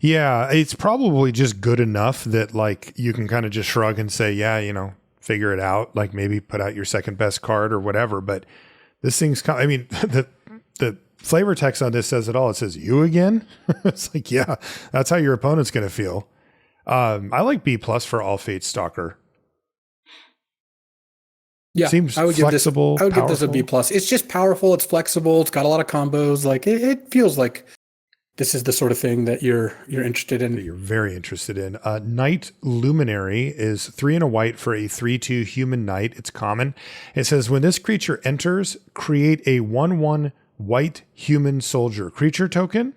Yeah, it's probably just good enough that like you can kind of just shrug and say, yeah, figure it out. Like maybe put out your second best card or whatever. But this thing's, the flavor text on this says it all. It says you again. It's like, yeah, that's how your opponent's going to feel. I like B+ for All Fates Stalker. Yeah, seems flexible. I would give this a B+. It's just powerful. It's flexible. It's got a lot of combos. Like it feels like this is the sort of thing that you're interested in. That you're very interested in. Night Luminary is 3 and a white for a 3/2 human knight. It's common. It says when this creature enters, create a 1/1 white human soldier creature token.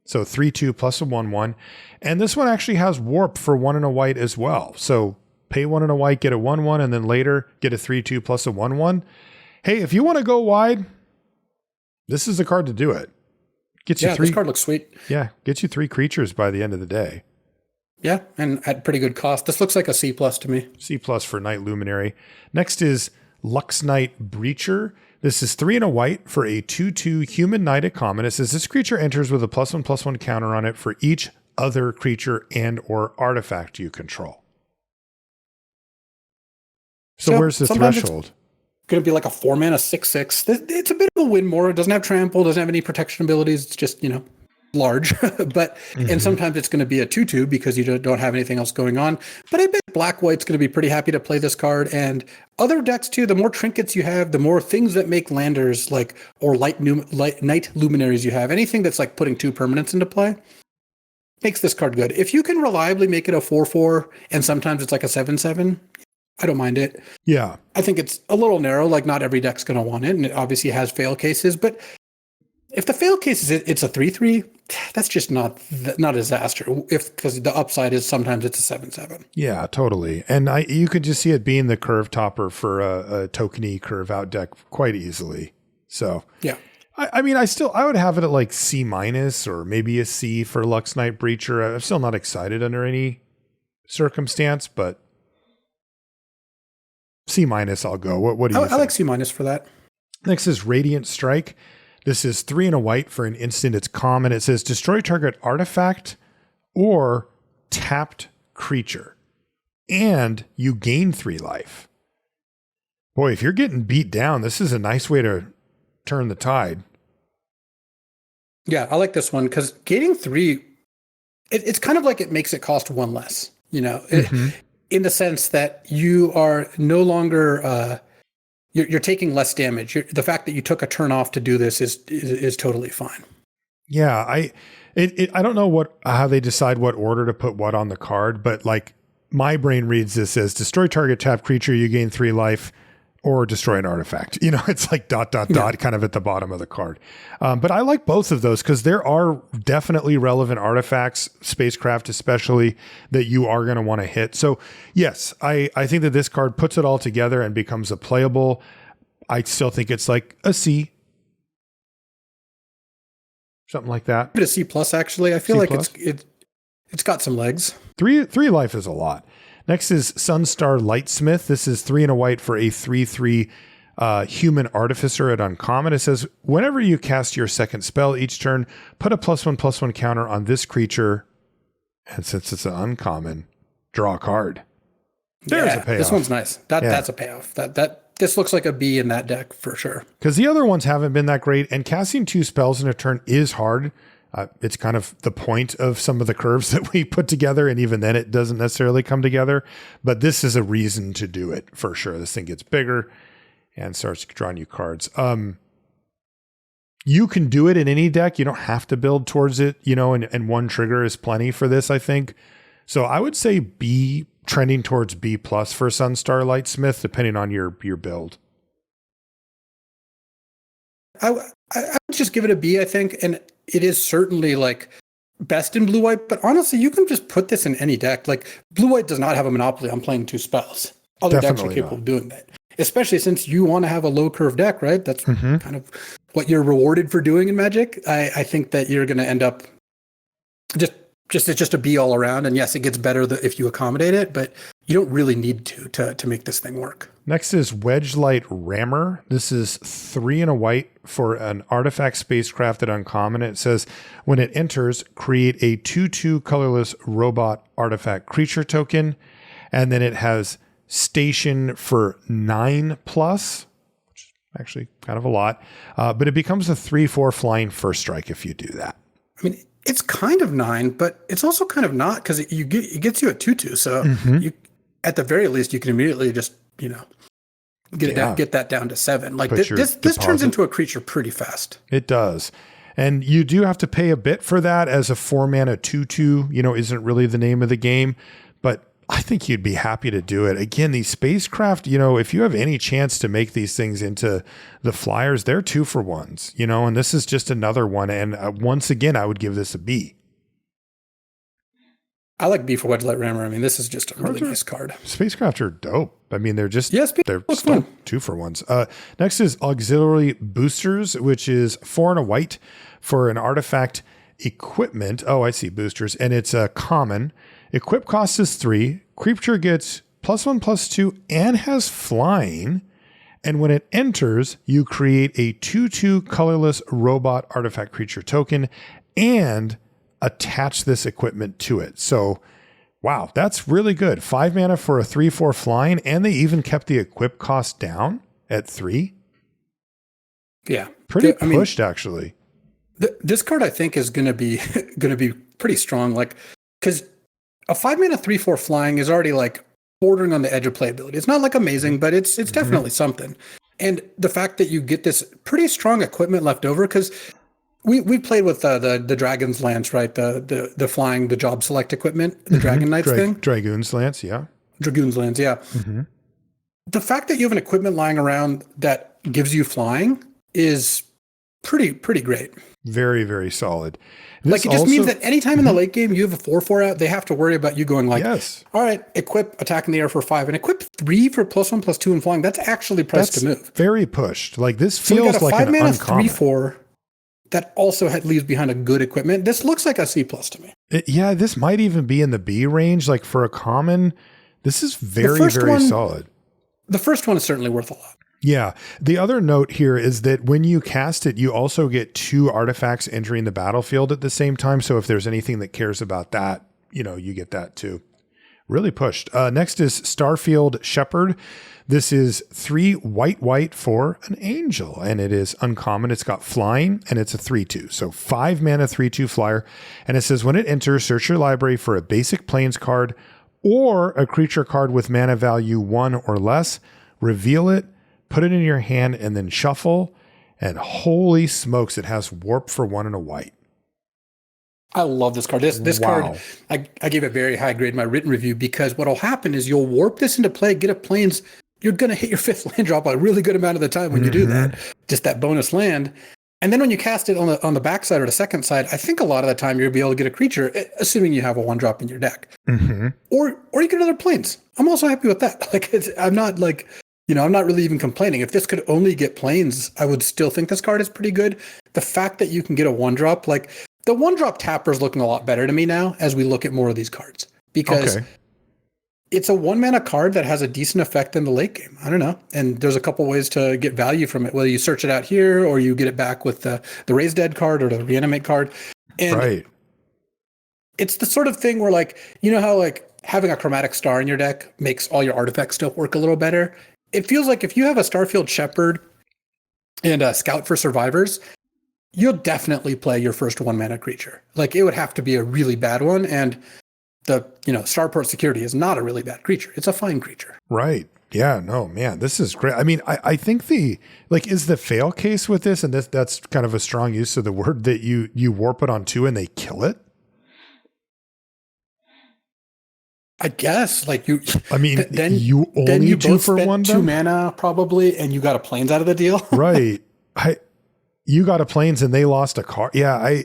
So 3/2 plus a 1/1. And this one actually has warp for 1 and a white as well. So pay 1 and a white, get a 1/1, and then later get a 3/2 plus a 1/1. Hey, if you want to go wide, This is the card to do it. Gets you this card looks sweet. Yeah, gets you 3 creatures by the end of the day. Yeah, and at pretty good cost. This looks like a C+ to me. C+ for Night Luminary. Next is Lux Knight Breacher. This is 3 and a white for a 2/2 human knight at common. It says this creature enters with a +1/+1 counter on it for each other creature and or artifact you control. So where's the threshold? Going to be like a 4-mana 6/6. It's a bit of a win more. It doesn't have trample, doesn't have any protection abilities. It's just, large. And sometimes it's going to be a 2/2 because you don't have anything else going on. But I bet Black-White's going to be pretty happy to play this card. And other decks too, the more trinkets you have, the more things that make landers or light Night Luminaries you have, anything that's like putting 2 permanents into play, makes this card good. If you can reliably make it a 4/4 and sometimes it's like a 7/7, I don't mind it. Yeah. I think it's a little narrow, like not every deck's going to want it, and it obviously has fail cases, but if the fail case is it's a 3/3, that's just not a disaster. Because the upside is sometimes it's a 7/7. Yeah, totally. And you could just see it being the curve topper for a tokeny curve out deck quite easily. So yeah. I mean, I would have it at like C- or maybe a C for Lux Knight Breacher. I'm still not excited under any circumstance, but C- I'll go. What do you think? I like C- for that. Next is Radiant Strike. This is 3 and a white for an instant. It's common. It says destroy target artifact or tapped creature, and you gain 3 life. Boy, if you're getting beat down, this is a nice way to turn the tide. Yeah, I like this one because gaining 3, it's kind of like it makes it cost 1 less. In the sense that you are no longer you're taking less damage. The fact that you took a turn off to do this is totally fine. Yeah, I don't know how they decide what order to put what on the card, but like my brain reads this as destroy target tap creature, you gain 3 life, or destroy an artifact. It's like ... kind of at the bottom of the card. But I like both of those because there are definitely relevant artifacts, spacecraft especially, that you are going to want to hit. So yes, I think that this card puts it all together and becomes a playable. I still think it's like a C. Something like that. A C+ actually. I feel C+? like it's got some legs. 3 life is a lot. Next is Sunstar Lightsmith. This is 3 and a white for a 3/3 human artificer at uncommon. It says whenever you cast your second spell each turn, put a +1/+1 counter on this creature. And since it's an uncommon, draw a card. There's a payoff. This one's nice. That's a payoff. This looks like a B in that deck for sure. Because the other ones haven't been that great, and casting 2 spells in a turn is hard. It's kind of the point of some of the curves that we put together, and even then it doesn't necessarily come together. But this is a reason to do it for sure. This thing gets bigger and starts drawing you cards. You can do it in any deck. You don't have to build towards it, and 1 trigger is plenty for this, I think. So I would say B, trending towards B+ for Sunstar Lightsmith, depending on your build. I would just give it a B, I think, and it is certainly like best in blue-white, but honestly, you can just put this in any deck. Like blue-white does not have a monopoly on playing 2 spells. Other decks are capable of doing that, especially since you want to have a low curve deck, right? That's kind of what you're rewarded for doing in Magic. I think that you're going to end up it's just a B all around. And yes, it gets better if you accommodate it, but you don't really need to make this thing work. Next is Wedgelight Rammer. This is 3 and a white for an artifact spacecraft at uncommon. It says when it enters, create a 2/2 colorless robot artifact creature token. And then it has station for 9+, which is actually kind of a lot. But it becomes a 3/4 flying first strike if you do that. I mean, it's kind of 9, but it's also kind of not because it gets you a 2/2. So you, at the very least, you can immediately just, get that down to 7. Like this turns into a creature pretty fast. It does. And you do have to pay a bit for that, as a 4-mana 2/2, isn't really the name of the game, but I think you'd be happy to do it. Again, these spacecraft, if you have any chance to make these things into the flyers, they're 2-for-1s, and this is just another one. And once again, I would give this a B. I like B for Wedge Light Rammer. I mean, this is just a really nice card. Spacecraft are dope. I mean, they're just they're fun. 2-for-1s. Next is Auxiliary Boosters, which is 4 and a white for an artifact equipment. Oh, I see boosters, and it's a common. Equip cost is 3. Creature gets +1/+2 and has flying. And when it enters, you create a 2/2 colorless robot artifact creature token and attach this equipment to it. So, wow, that's really good. 5 mana for a 3/4 flying, and they even kept the equip cost down at 3. Yeah, pretty pushed actually. This card I think is going to be pretty strong. Like, because a 5 mana 3/4 flying is already like bordering on the edge of playability. It's not like amazing, but it's definitely something. And the fact that you get this pretty strong equipment left over, because we played with the Dragon's Lance, right? The flying, the job select equipment, the Dragon Knights thing. Dragoon's Lance, yeah. Dragoon's Lance, yeah. The fact that you have an equipment lying around that gives you flying is pretty great. Very, very solid. Like, it just means that anytime in the late game you have a 4/4 out, they have to worry about you going like, all right, equip attack in the air for 5 and equip 3 for +1/+2 and flying. That's actually priced to move. Very pushed. Like, this feels like an uncommon. 3/4 that also leaves behind a good equipment. This looks like a C+ to me. This might even be in the B range. Like, for a common, this is very solid. The first one is certainly worth a lot. Yeah. The other note here is that when you cast it, you also get 2 artifacts entering the battlefield at the same time. So if there's anything that cares about that, you get that too. Really pushed. Next is Starfield Shepherd. This is 3 white for an angel, and it is uncommon. It's got flying, and it's a 3/2. So 5 mana 3/2 flyer. And it says when it enters, search your library for a basic plains card or a creature card with mana value 1 or less. Reveal it, put it in your hand, and then shuffle. And holy smokes, it has warp for 1 and a white. I love this card. This card, I gave a very high grade in my written review, because what'll happen is you'll warp this into play, get a plains. You're going to hit your 5th land drop a really good amount of the time when you do that. Just that bonus land. And then when you cast it on the backside or the second side, I think a lot of the time you'll be able to get a creature, assuming you have a 1-drop in your deck. Or you get another plains. I'm also happy with that. Like, I'm not like, I'm not really even complaining. If this could only get plains, I would still think this card is pretty good. The fact that you can get a 1-drop, like the 1-drop tapper is looking a lot better to me now as we look at more of these cards, because it's a 1-mana card that has a decent effect in the late game. I don't know. And there's a couple ways to get value from it, whether you search it out here or you get it back with the Raise Dead card or the Reanimate card. And it's the sort of thing where, like, how like having a Chromatic Star in your deck makes all your artifacts still work a little better. It feels like if you have a Starfield Shepherd and a Scout for Survivors, you'll definitely play your first 1-mana creature. Like, it would have to be a really bad one, and the Starport Security is not a really bad creature. It's a fine creature. Right. Yeah, no, man, this is great. I mean, I think is the fail case with this, and that's kind of a strong use of the word, that you warp it on 2 and they kill it. I guess, like you only 2 for 1 2 mana probably, and you got a plains out of the deal. Right. You got a plains and they lost a card. Yeah,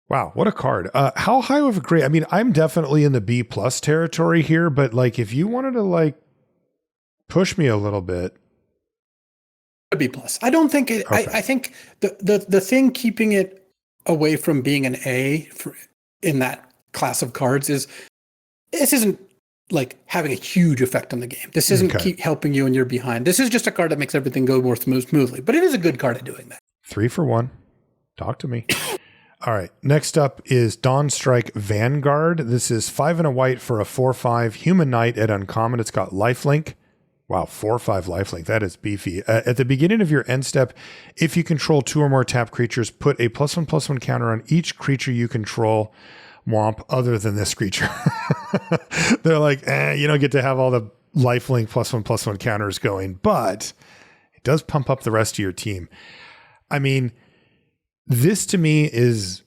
wow, what a card. How high of a grade? I mean, I'm definitely in the B+ territory here, but like, if you wanted to like push me a little bit. B+. I don't think it, okay. I think the thing keeping it away from being an A in that class of cards is this isn't like having a huge effect on the game. This isn't keep helping you when you're behind. This is just a card that makes everything go more smoothly, but it is a good card at doing that. 3 for 1. Talk to me. All right. Next up is Dawn Strike Vanguard. This is 5 and a white for a 4/5 human knight at uncommon. It's got lifelink. Wow, 4/5 lifelink. That is beefy. At the beginning of your end step, if you control 2 or more tapped creatures, put a +1/+1 counter on each creature you control. Womp, other than this creature. They're like, you don't get to have all the lifelink +1/+1 counters going, but it does pump up the rest of your team. I mean, this to me is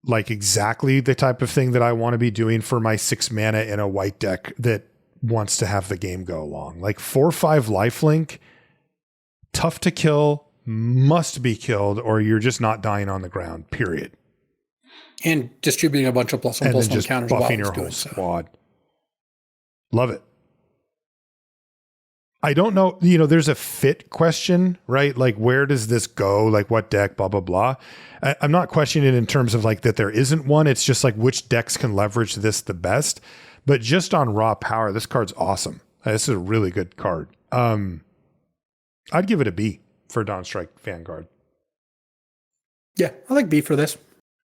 like exactly the type of thing that I want to be doing for my 6 mana in a white deck that wants to have the game go along. Like 4/5 lifelink, tough to kill, must be killed, or you're just not dying on the ground, period. And distributing a bunch of +1/+1 and then just counters buffing while your it's whole doing so. squad. Love it. I don't know, there's a fit question, right? Like, where does this go? Like, what deck, blah, blah, blah. I'm not questioning it in terms of like that there isn't one. It's just like which decks can leverage this the best. But just on raw power, this card's awesome. This is a really good card. I'd give it a B for Dawn Strike Vanguard. Yeah, I like B for this.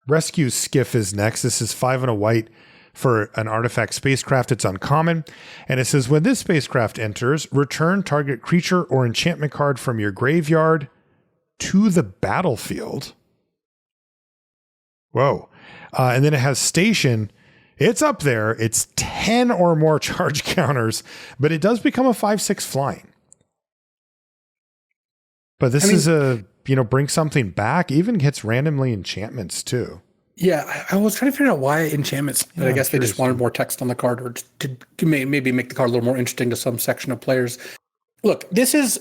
Rescue Skiff is next. This is 5 and a white for an artifact spacecraft. It's uncommon. And it says, when this spacecraft enters, return target creature or enchantment card from your graveyard to the battlefield. Whoa. And then it has station. It's up there. It's 10 or more charge counters, but it does become a 5/6 flying. But this is a, bring something back. Even hits randomly enchantments too. Yeah, I was trying to figure out why enchantments, but I guess they just wanted more text on the card, or to maybe make the card a little more interesting to some section of players. Look, this is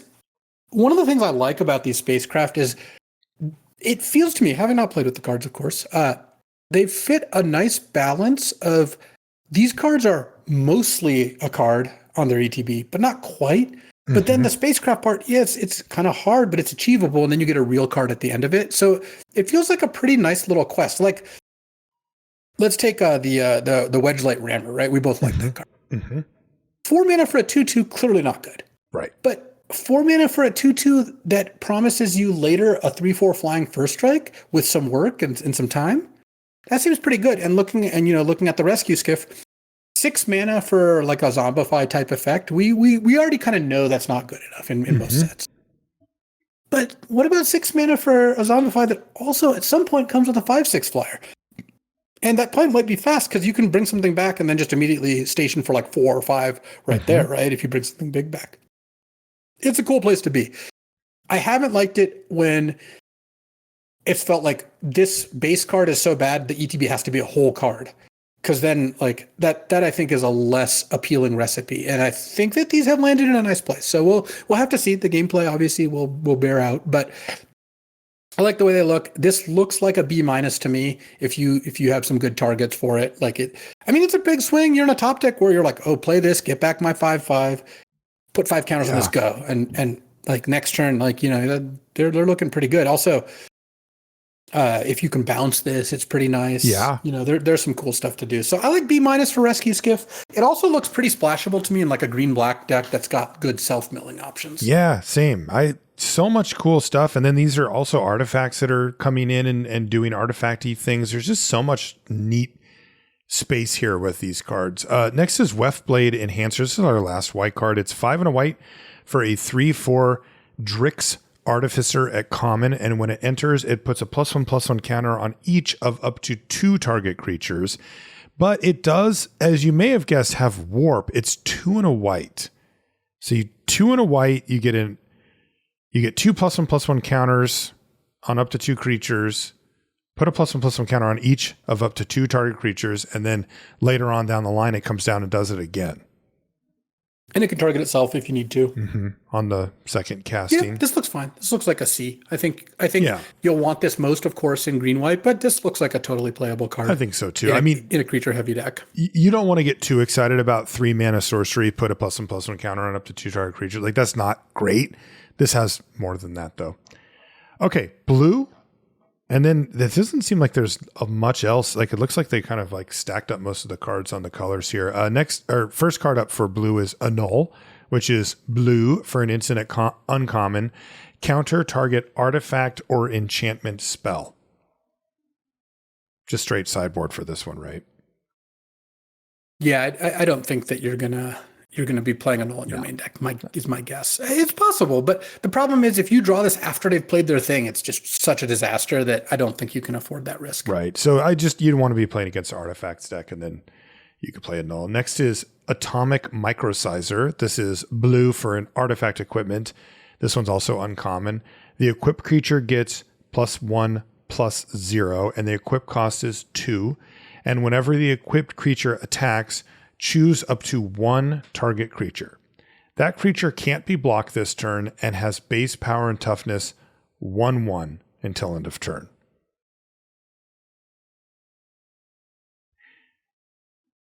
one of the things I like about these spacecraft is it feels to me, having not played with the cards, of course, they fit a nice balance of these cards are mostly a card on their ETB, but not quite. But then the spacecraft part, yes, it's kind of hard, but it's achievable. And then you get a real card at the end of it. So it feels like a pretty nice little quest. Like, let's take the Wedge Light Rammer, right? We both like that card. 4 mana for a 2/2, clearly not good. Right. But 4 mana for a 2/2 that promises you later a 3/4 flying first strike with some work and some time, that seems pretty good. And looking at the Rescue Skiff, 6 mana for like a Zombify type effect. We already kind of know that's not good enough in most sets. But what about 6 mana for a Zombify that also at some point comes with a 5/6 flyer? And that point might be fast because you can bring something back and then just immediately station for like 4 or 5 right there, right? If you bring something big back. It's a cool place to be. I haven't liked it when it's felt like this base card is so bad the ETB has to be a whole card. Because then, like that I think is a less appealing recipe, and I think that these have landed in a nice place. So we'll have to see. The gameplay obviously will bear out, but I like the way they look. This looks like a B- to me. If you have some good targets for it, like it. I mean, it's a big swing. You're in a top deck where you're like, oh, play this, get back my 5/5, put 5 counters on this, go, and like next turn, like they're looking pretty good. Also, if you can bounce this, it's pretty nice. Yeah. There's some cool stuff to do. So I like B- for Rescue Skiff. It also looks pretty splashable to me in like a green-black deck that's got good self-milling options. Yeah, same. So much cool stuff. And then these are also artifacts that are coming in and doing artifacty things. There's just so much neat space here with these cards. Next is Weftblade Enhancer. This is our last white card. It's 5 and a white for a 3/4 Drix Artificer at common, and when it enters, it puts a +1/+1 counter on each of up to 2 target creatures. But it does, as you may have guessed, have warp. It's 2 and a white. So 2 and a white, you get 2 +1/+1 counters on up to 2 creatures. Put a +1/+1 counter on each of up to 2 target creatures, and then later on down the line, it comes down and does it again. And it can target itself if you need to. On the second casting. Yeah, this looks fine. This looks like a C. I think you'll want this most, of course, in green-white, but this looks like a totally playable card. I think so too. In a creature-heavy deck. You don't want to get too excited about 3 mana sorcery, put a +1/+1 counter on up to 2 target creatures. Like, that's not great. This has more than that, though. Okay, blue. And then this doesn't seem like there's much else. Like, it looks like they kind of like stacked up most of the cards on the colors here. First card up for blue is Annul, which is blue for an instant uncommon. Counter target artifact or enchantment spell. Just straight sideboard for this one, right? Yeah, I don't think that you're gonna be playing Annul in your main deck. Is my guess. It's possible, but the problem is if you draw this after they've played their thing, it's just such a disaster that I don't think you can afford that risk. Right. So you don't want to be playing against the artifacts deck, and then you could play Annul. Next is Atomic Microsizer. This is blue for an artifact equipment. This one's also uncommon. The equipped creature gets +1/+0, and the equip cost is 2. And whenever the equipped creature attacks, choose up to 1 target creature. That creature can't be blocked this turn and has base power and toughness 1/1 until end of turn.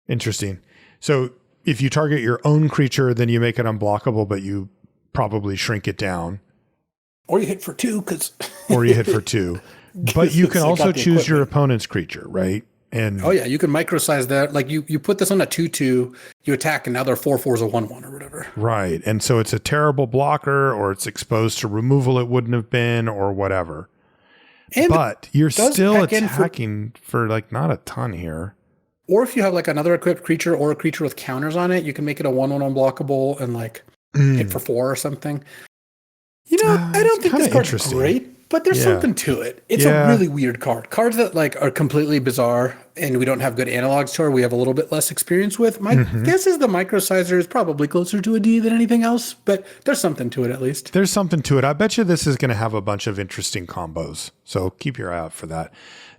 Interesting. So if you target your own creature, then you make it unblockable, but you probably shrink it down. Or you hit for 2 because. Or you hit for 2. But you can also choose your opponent's creature, right? And oh yeah, you can microsize that. Like you put this on a 2/2, you attack, and now they're 4/4s a 1/1 or whatever. Right. And so it's a terrible blocker, or it's exposed to removal it wouldn't have been, or whatever. And but you're still attacking for like not a ton here. Or if you have like another equipped creature or a creature with counters on it, you can make it a 1/1 unblockable and like hit for 4 or something. You know, I don't think this card's great, but there's something to it. It's a really weird card. Cards that like are completely bizarre and we don't have good analogs to, or we have a little bit less experience with. My guess is the microsizer is probably closer to a D than anything else, but there's something to it at least. There's something to it. I bet you this is going to have a bunch of interesting combos. So keep your eye out for that.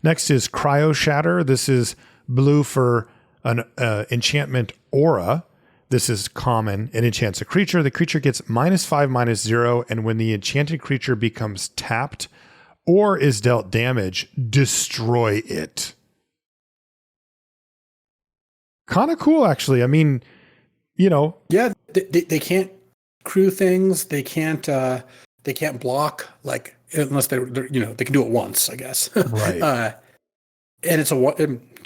Next is Cryo Shatter. This is blue for an enchantment aura. This is common. It enchants a creature. The creature gets -5/-0, and when the enchanted creature becomes tapped or is dealt damage, destroy it. Kind of cool, actually. I mean, you know. Yeah, they can't crew things. They can't block, like, unless they're you know, they can do it once, I guess. Right. And it's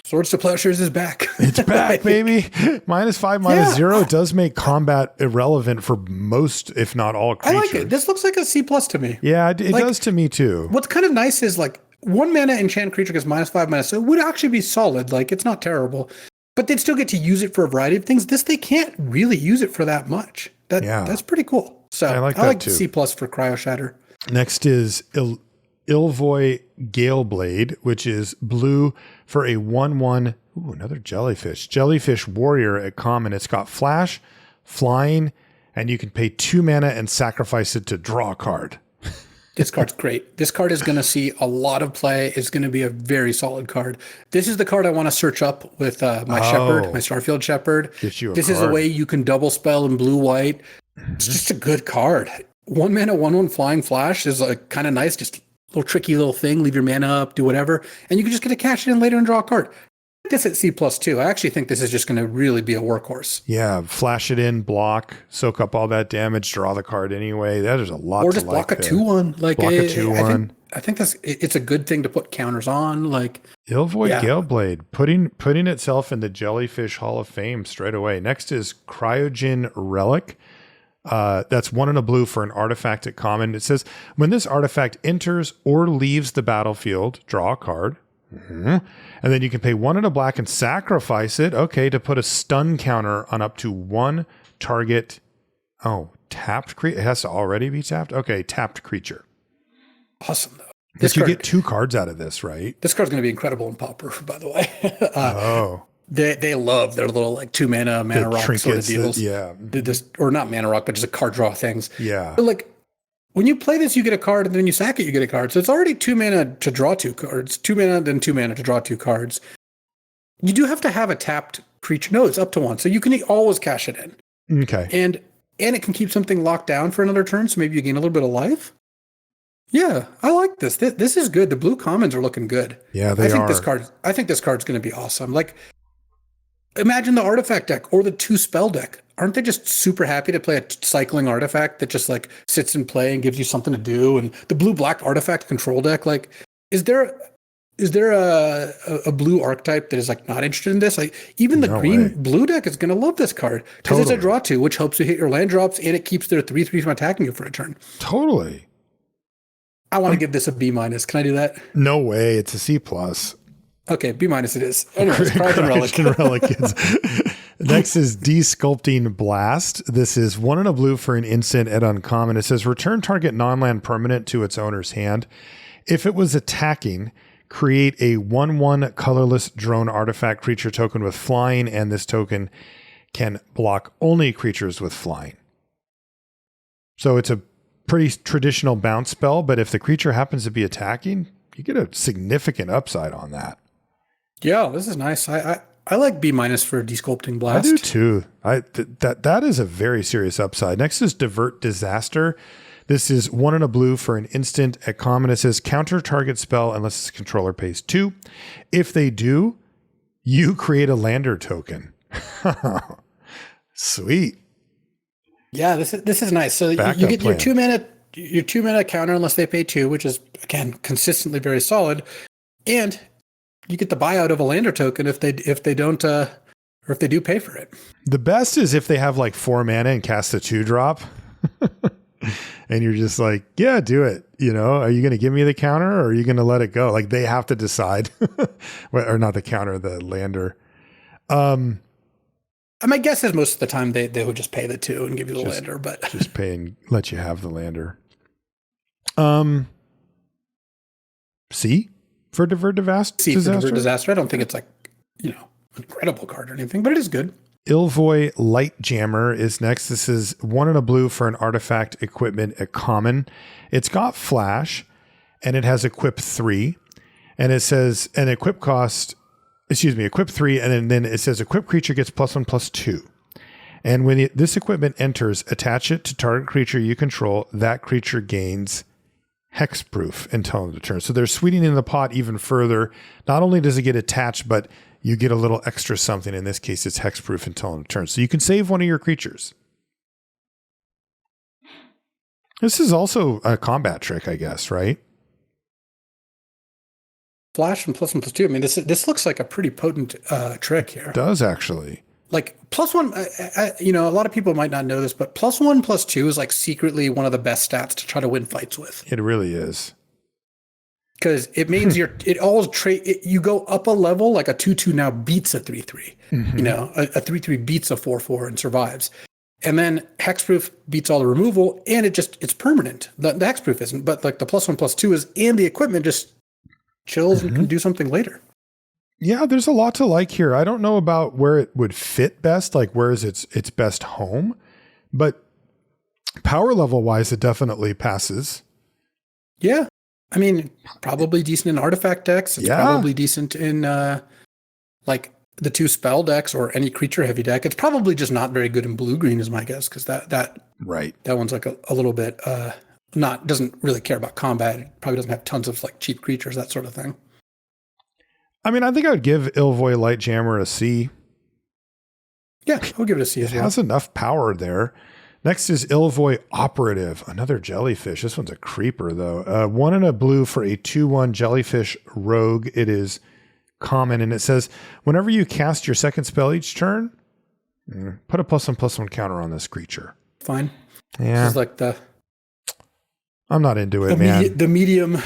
Swords to Plowshares is back. It's back, baby. -5/-0 does make combat irrelevant for most, if not all, creatures. I like it. This looks like a C+ to me. Yeah, it does to me too. What's kind of nice is like 1 mana enchant creature gets -5/-, so it would actually be solid. Like it's not terrible, but they'd still get to use it for a variety of things. This, they can't really use it for that much. That's pretty cool. So I like C+ for Cryo Shatter. Next is Ilvoy Galeblade, which is blue for a 1/1. Ooh, another jellyfish. Jellyfish warrior at common. It's got flash, flying, and you can pay 2 mana and sacrifice it to draw a card. This card's great. This card is going to see a lot of play. It's going to be a very solid card. This is the card I want to search up with my Shepherd, my Starfield Shepherd. This is a way you can double spell in blue-white. It's just a good card. 1 mana, 1/1 flying flash is kind of nice. Just little tricky little thing, leave your mana up, do whatever, and you can just get to cash it in later and draw a card. This at C+ too. I actually think this is just going to really be a workhorse. Yeah, flash it in, block, soak up all that damage, draw the card anyway. There's a lot. Or just block a 2/1. Like block a 2/1. I think it's a good thing to put counters on. Like Ilvoy Galeblade, putting itself in the Jellyfish Hall of Fame straight away. Next is Cryogen Relic. That's 1 and a blue for an artifact at common. It says when this artifact enters or leaves the battlefield, draw a card. And then you can pay 1 and a black and sacrifice it. Okay, to put a stun counter on up to 1 target. Oh, tapped creature. It has to already be tapped. Okay, tapped creature. Awesome though. Because you get 2 cards out of this, right? This card's going to be incredible in Pauper, by the way. They love their little like 2 mana rock sort of deals. Or not mana rock, but just a card draw things. Yeah. But like when you play this, you get a card, and then you sack it, you get a card. So it's already 2 mana to draw 2 cards. 2 mana, then 2 mana to draw 2 cards. You do have to have a tapped creature. No, it's up to 1. So you can always cash it in. Okay. And it can keep something locked down for another turn, so maybe you gain a little bit of life. Yeah, I like this. This is good. The blue commons are looking good. Yeah, I think this card's going to be awesome. Like, imagine the artifact deck or the 2 spell deck. Aren't they just super happy to play a cycling artifact that just like sits in play and gives you something to do? And the blue-black artifact control deck, like, is there a blue archetype that is like not interested in this? Like, even the green-blue deck is going to love this card because it's a draw 2, which helps you hit your land drops, and it keeps their 3/3 from attacking you for a turn. Totally. I want to give this a B-. Can I do that? No way. It's a C+. Okay, B- it is. Anyways, Cryogen Relic. Next is De-Sculpting Blast. This is 1 and a blue for an instant at uncommon. It says return target non-land permanent to its owner's hand. If it was attacking, create a 1/1 colorless drone artifact creature token with flying, and this token can block only creatures with flying. So it's a pretty traditional bounce spell, but if the creature happens to be attacking, you get a significant upside on that. Yeah, this is nice. I like B- for De-Sculpting Blast. I do too. That is a very serious upside. Next is Divert Disaster. This is 1 and a blue for an instant at common. It says counter target spell unless its controller pays 2. If they do, You create a lander token. Sweet. Yeah, this is nice. So Backup you get plan. your 2 mana counter unless they pay 2, which is again consistently very solid, and you get the buyout of a lander token if they don't or if they do pay for it. The best is if they have like 4 mana and cast a 2-drop. And you're just like, yeah, do it. You know, are you going to give me the counter or are you going to let it go? Like they have to decide, or not the counter, the lander. My guess is most of the time they would just pay the 2 and give you the lander, but just pay and let you have the lander. C for Divert Disaster. C for Divert Disaster. I don't think it's like, an incredible card or anything, but it is good. Ilvoy Light Jammer is next. This is 1 and a blue for an artifact equipment, a common. It's got flash and it has equip 3, and it says equip 3, and then it says equip creature gets +1/+2. And when this equipment enters, attach it to target creature you control. That creature gains hexproof until end of turn. So they're sweetening the pot even further. Not only does it get attached, but you get a little extra something. In this case, it's hexproof until end of turn. So you can save one of your creatures. This is also a combat trick, I guess, right? Flash and +1/+2. I mean, this looks like a pretty potent trick here. It does actually. Like +1, a lot of people might not know this, but +1/+2 is like secretly one of the best stats to try to win fights with. It really is. Because it means you go up a level, like a 2/2 now beats a 3/3. Mm-hmm. A 3/3 beats a 4/4 and survives. And then hexproof beats all the removal, and it's permanent. The hexproof isn't, but like the +1/+2 is, and the equipment just chills and can do something later. Yeah, there's a lot to like here. I don't know about where it would fit best, like where is its best home, but power level wise, it definitely passes. Yeah. I mean, probably decent in artifact decks. It's probably decent in like the 2 spell decks or any creature heavy deck. It's probably just not very good in blue-green is my guess, because that one's like a little bit doesn't really care about combat. It probably doesn't have tons of like cheap creatures, that sort of thing. I mean, I think I would give Ilvoy Light Jammer a C. Yeah, I'll give it a C as well. It has enough power there. Next is Ilvoy Operative, another jellyfish. This one's a creeper, though. 1 and a blue for a 2/1 jellyfish rogue. It is common, and it says, whenever you cast your second spell each turn, put a +1/+1 counter on this creature. Fine. Yeah. This is like I'm not into it, man. The medium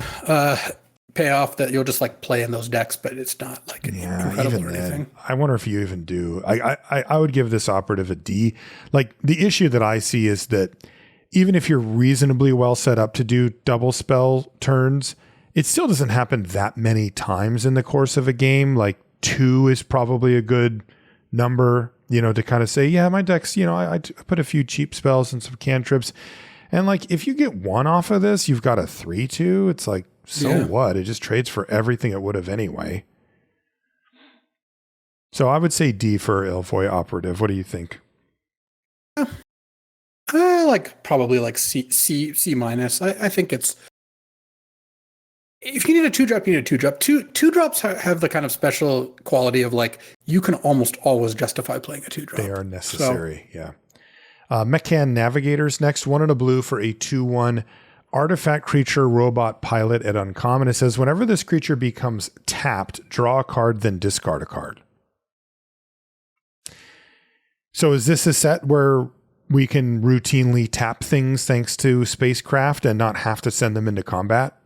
payoff that you'll just like play in those decks, but it's not like incredible or anything. I wonder if you even do. I would give this operative a D. Like the issue that I see is that even if you're reasonably well set up to do double spell turns, it still doesn't happen that many times in the course of a game. Like 2 is probably a good number, to kind of say, yeah, my deck's, I put a few cheap spells and some cantrips. And like, if you get 1 off of this, you've got a 3/2. It's like, what? It just trades for everything it would have anyway. So I would say D for Ilvoy Operative. What do you think? Probably like C minus. I think it's, if you need a 2-drop, you need a 2-drop. Two drops have the kind of special quality of like, you can almost always justify playing a 2-drop. They are necessary. So, yeah. Mechan Navigators next, 1 and a blue for a 2/1 artifact creature robot pilot at uncommon. It says, whenever this creature becomes tapped, draw a card, then discard a card. So is this a set where we can routinely tap things thanks to spacecraft and not have to send them into combat?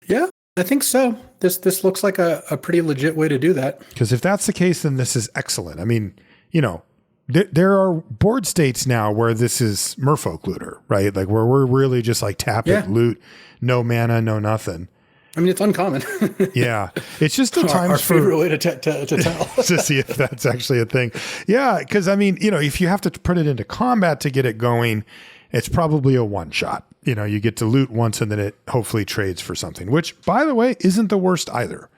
Yeah, I think so. This looks like a pretty legit way to do that. Because if that's the case, then this is excellent. I mean, there are board states now where this is Merfolk Looter, right? Like where we're really just like tap it, loot, no mana, no nothing. I mean, it's uncommon. Yeah. It's just the times our favorite way to tell. To see if that's actually a thing. Yeah. Because I mean, if you have to put it into combat to get it going, it's probably a one-shot. You get to loot once and then it hopefully trades for something, which, by the way, isn't the worst either.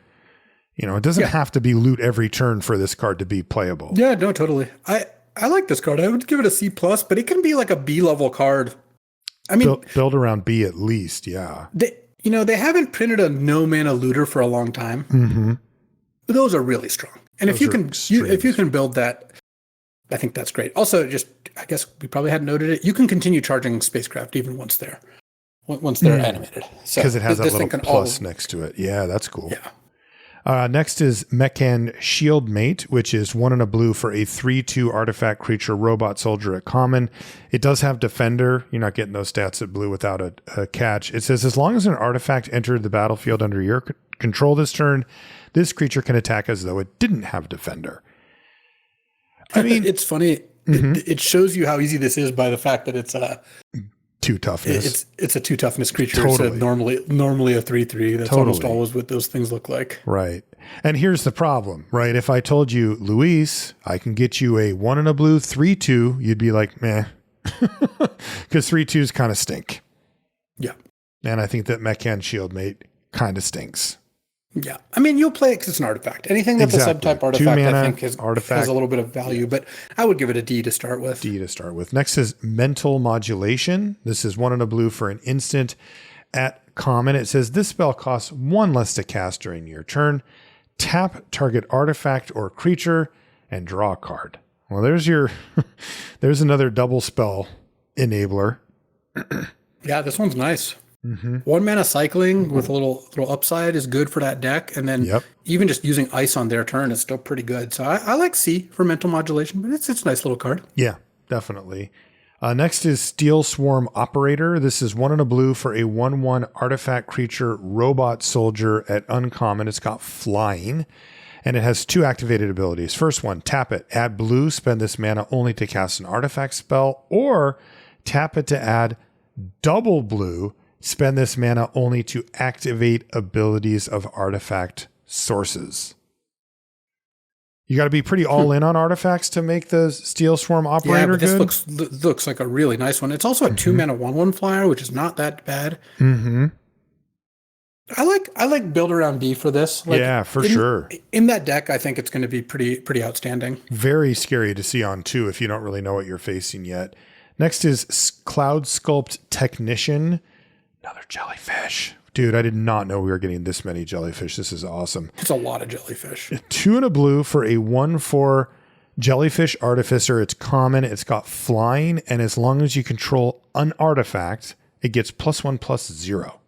It doesn't have to be loot every turn for this card to be playable. Yeah, no, totally. I like this card. I would give it a C+, but it can be like a B level card. I mean, build around B at least. Yeah. They haven't printed a no mana looter for a long time. Mm-hmm. those are really strong. And if you can build that, I think that's great. Also, I guess we probably hadn't noted it. You can continue charging spacecraft even once they're animated. Because it has that little plus next to it. Yeah, that's cool. Yeah. Next is Mechan Shield Mate, which is 1 and a blue for a 3/2 artifact creature robot soldier at common. It does have Defender. You're not getting those stats at blue without a catch. It says, as long as an artifact entered the battlefield under your control this turn, this creature can attack as though it didn't have Defender. I mean, it's funny. It shows you how easy this is by the fact that it's a 2 toughness. It's a 2 toughness creature. Totally. It's normally a 3/3. That's almost always what those things look like. Right. And here's the problem, right? If I told you, Luis, I can get you a 1 and a blue 3/2, you'd be like, meh. Because 3/2s kind of stink. Yeah. And I think that Mechan Shield Mate kind of stinks. Yeah. I mean, you'll play it because it's an artifact. Anything that's a subtype artifact, I think, has a little bit of value, but I would give it a D to start with. Next is Mental Modulation. This is 1 and a blue for an instant at common. It says this spell costs 1 less to cast during your turn. Tap target artifact or creature and draw a card. Well, there's another double spell enabler. Yeah, this one's nice. 1 mana cycling with a little upside is good for that deck, and then even just using ice on their turn is still pretty good. So I like C for Mental Modulation, but it's a nice little card. Yeah, definitely. Next is Steel Swarm Operator. This is 1 and a blue for a 1/1 artifact creature robot soldier at uncommon. It's got flying, and it has 2 activated abilities. First one, tap it, add blue, spend this mana only to cast an artifact spell, or tap it to add double blue, spend this mana only to activate abilities of artifact sources. You got to be pretty all in on artifacts to make the Steel Swarm Operator good. Yeah, but this looks like a really nice one. It's also a 2 mana 1/1 flyer, which is not that bad. I like build around B for this. Sure. In that deck, I think it's going to be pretty outstanding. Very scary to see on 2 if you don't really know what you're facing yet. Next is Cloud Sculpt Technician. Another jellyfish. Dude, I did not know we were getting this many jellyfish. This is awesome. It's a lot of jellyfish. 2 and a blue for a 1/4 Jellyfish Artificer. It's common. It's got flying. And as long as you control an artifact, it gets +1/+0.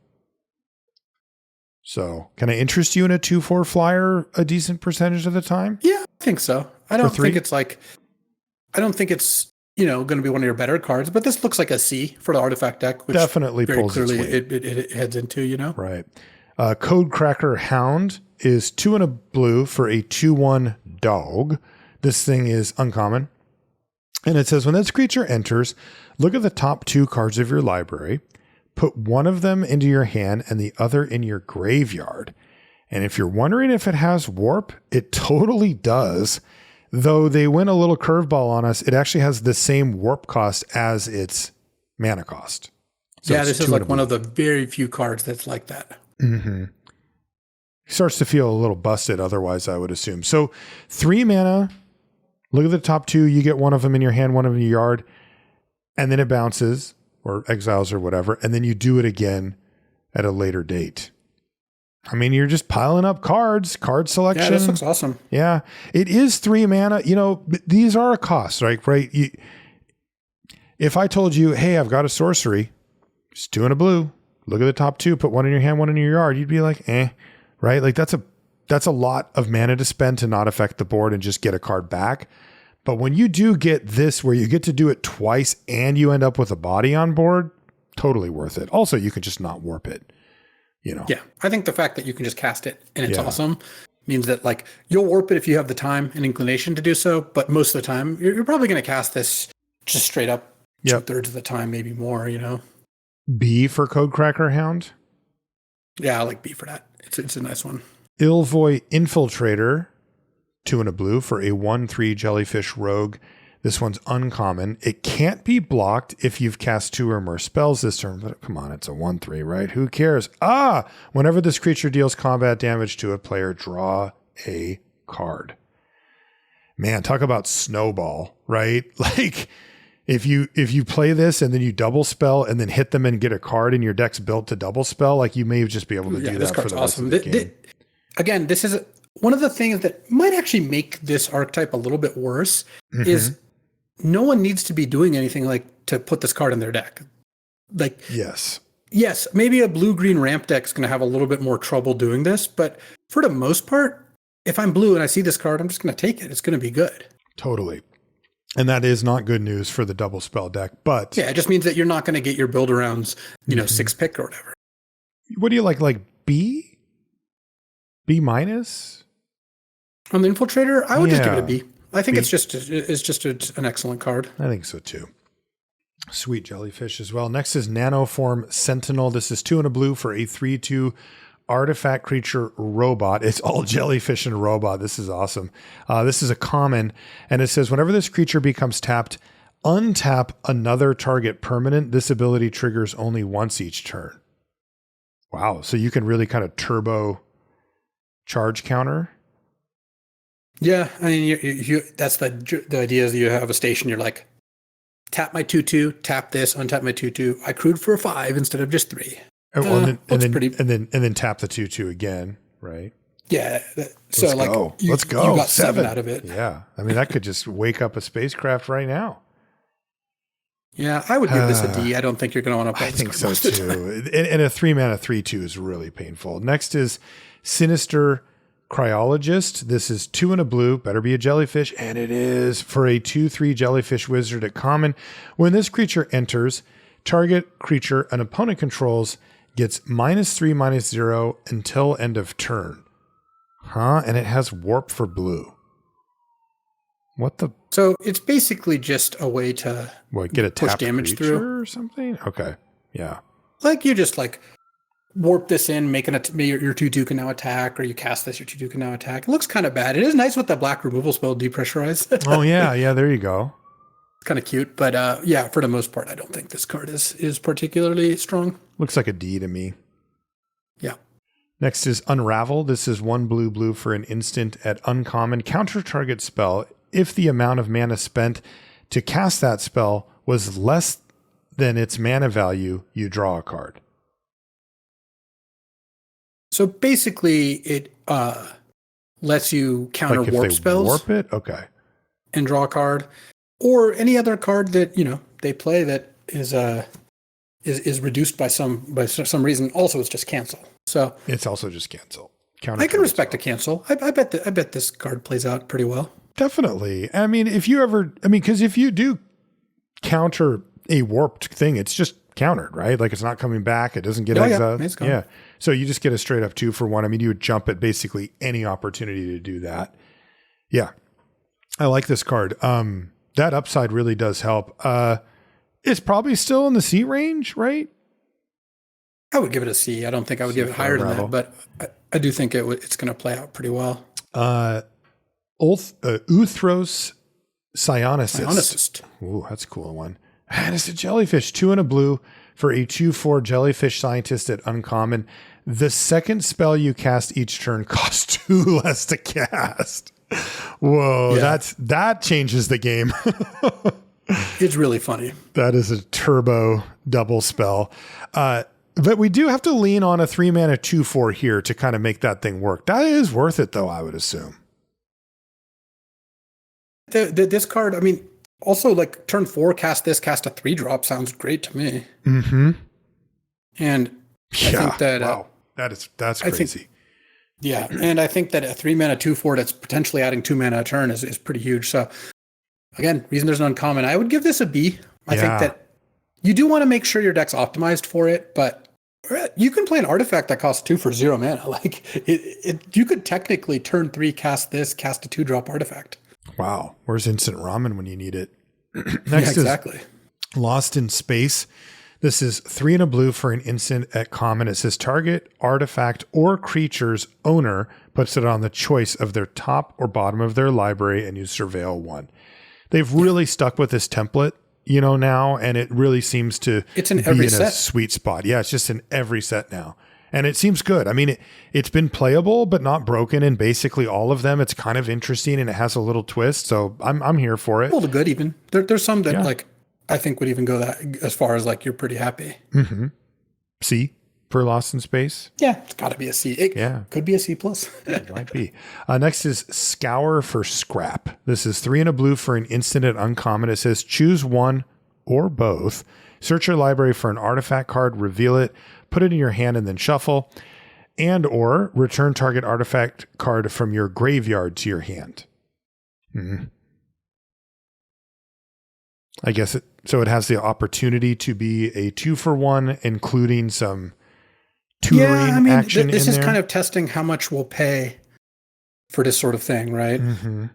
So can I interest you in a 2/4 flyer a decent percentage of the time? Yeah, I think so. I don't think it's going to be one of your better cards, but this looks like a C for the artifact deck, which definitely very pulls clearly its weight. it heads into, Right. Codecracker Hound is 2 and a blue for a 2/1 dog. This thing is uncommon. And it says when this creature enters, look at the top 2 cards of your library, put one of them into your hand and the other in your graveyard. And if you're wondering if it has warp, it totally does. Though they went a little curveball on us, it actually has the same warp cost as its mana cost. So yeah, this is like one of the very few cards that's like that. Starts to feel a little busted otherwise, I would assume. So 3 mana, look at the top 2, you get one of them in your hand, one of them in your yard, and then it bounces or exiles or whatever, and then you do it again at a later date. I mean, you're just piling up card selection. Yeah, this looks awesome. Yeah, it is 3 mana. These are a cost, right? If I told you, hey, I've got a sorcery, it's 2 and a blue, look at the top 2, put one in your hand, one in your yard, you'd be like, right? Like that's a lot of mana to spend to not affect the board and just get a card back. But when you do get this, where you get to do it twice and you end up with a body on board, totally worth it. Also, you could just not warp it. Yeah, I think the fact that you can just cast it and it's awesome means that like you'll warp it if you have the time and inclination to do so, but most of the time you're probably going to cast this just straight up 2/3 of the time, maybe more. B for Codecracker Hound. Yeah, I like B for that. It's a nice one. Ilvoy Infiltrator, 2 and a blue for a 1/3 Jellyfish Rogue. This one's uncommon. It can't be blocked if you've cast 2 or more spells this turn, but come on, it's a 1/3, right? Who cares? Whenever this creature deals combat damage to a player, draw a card. Man, talk about snowball, right? Like if you play this and then you double spell and then hit them and get a card and your deck's built to double spell, like you may just be able to do that for the rest of the game. Again, this is one of the things that might actually make this archetype a little bit worse is no one needs to be doing anything like to put this card in their deck. Like, yes, maybe a blue-green ramp deck is going to have a little bit more trouble doing this, but for the most part, if I'm blue and I see this card, I'm just going to take it. It's going to be good. Totally. And that is not good news for the double spell deck, but yeah, it just means that you're not going to get your build arounds, 6 pick or whatever. What do you like B? B minus? On the Infiltrator, I would just give it a B. I think B. it's just an excellent card. I think so too. Sweet jellyfish as well. Next is Nanoform Sentinel. This is 2 and a blue for a 3/2 artifact creature robot. It's all jellyfish and robot. This is awesome. This is a common, and it says whenever this creature becomes tapped, untap another target permanent. This ability triggers only once each turn. Wow. So you can really kind of turbo charge counter. Yeah. I mean, that's the idea is you have a station. You're like, tap my 2/2, tap this, untap my 2/2. I crewed for a 5 instead of just 3. And then tap the 2/2 again, right? Yeah. So let's go. You got 7 out of it. Yeah. I mean, that could just wake up a spacecraft right now. Yeah, I would give this a D. I don't think you're going to want to play I think so too. And a 3-mana 3/2 is really painful. Next is Sinister Cryologist. This is 2 and a blue, better be a jellyfish, and it is for a 2/3 jellyfish wizard at common. When this creature enters, target creature an opponent controls gets -3/-0 until end of turn. And it has warp for blue. What the? So it's basically just a way to get a push damage through or something. Okay, yeah. Like you just warp this in, making it your 2/2 can now attack, or you cast this, your 2/2 can now attack. It looks kind of bad. It is nice with the black removal spell, Depressurize. Oh yeah, there you go. It's kind of cute, but yeah, for the most part, I don't think this card is particularly strong. Looks like a D to me. Yeah. Next is Unravel. This is 1 blue for an instant at uncommon. Counter target spell. If the amount of mana spent to cast that spell was less than its mana value, you draw a card. So basically, it lets you counter warp spells. Warp it? Okay. And draw a card. Or any other card that, they play that is reduced by some reason. Also, it's just cancel. So it's also just cancel. I can respect a cancel. I bet this card plays out pretty well. Definitely. I mean, because if you do counter a warped thing, it's just countered, right? Like it's not coming back. It doesn't get exiled. Yeah. So you just get a straight up 2 for 1. I mean, you would jump at basically any opportunity to do that. Yeah. I like this card. That upside really does help. It's probably still in the C range, right? I would give it a C. I don't think I would give it higher than that, but I do think it's going to play out pretty well. Uthros Psionicist. Ooh, that's a cool one. And it's a jellyfish, 2 and a blue for a 2/4 jellyfish scientist at uncommon. The second spell you cast each turn costs 2 less to cast. Whoa, yeah. that changes the game. It's really funny. That is a turbo double spell. But we do have to lean on a 3-mana 2/4 here to kind of make that thing work. That is worth it, though, I would assume. This card, I mean, also turn 4, cast a 3-drop sounds great to me. Mm-hmm. And I think that wow, that's crazy. Yeah, and I think that a 3-mana 2/4 that's potentially adding 2 mana a turn is pretty huge. So again, reason there's an uncommon, I would give this a B. I think that you do want to make sure your deck's optimized for it, but you can play an artifact that costs 2 for 0 mana. You could technically turn 3, cast a 2-drop artifact. Wow, where's instant ramen when you need it? Next is Lost in Space. This is 3 and a blue for an instant at common. It says target artifact or creature's owner puts it on the choice of their top or bottom of their library, and you surveil 1. They've really stuck with this template, now, and it really seems to be in a sweet spot. Yeah, it's just in every set now. And it seems good. I mean, it's been playable, but not broken in basically all of them. It's kind of interesting, and it has a little twist. So I'm here for it. Well, the good even. There's some that I think would even go that as far as you're pretty happy. Mm-hmm. See? for Lost in Space. Yeah, it's got to be a C. It could be a C plus. It might be. Next is Scour for Scrap. This is 3 and a blue for an instant and uncommon. It says choose one or both. Search your library for an artifact card, reveal it, put it in your hand, and then shuffle. And or return target artifact card from your graveyard to your hand. I guess it has the opportunity to be a 2-for-1, including some tutoring action this in is there. kind of testing how much we'll pay for this sort of thing, right? Mm-hmm.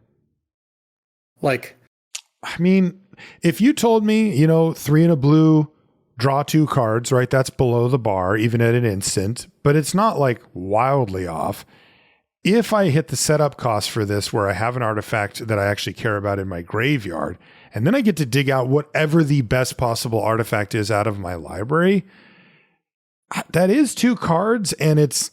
Like, I mean, if you told me, 3 and a blue, draw 2 cards, right? That's below the bar, even at an instant, but it's not like wildly off. If I hit the setup cost for this, where I have an artifact that I actually care about in my graveyard, and then I get to dig out whatever the best possible artifact is out of my library, that is 2 cards, and it's,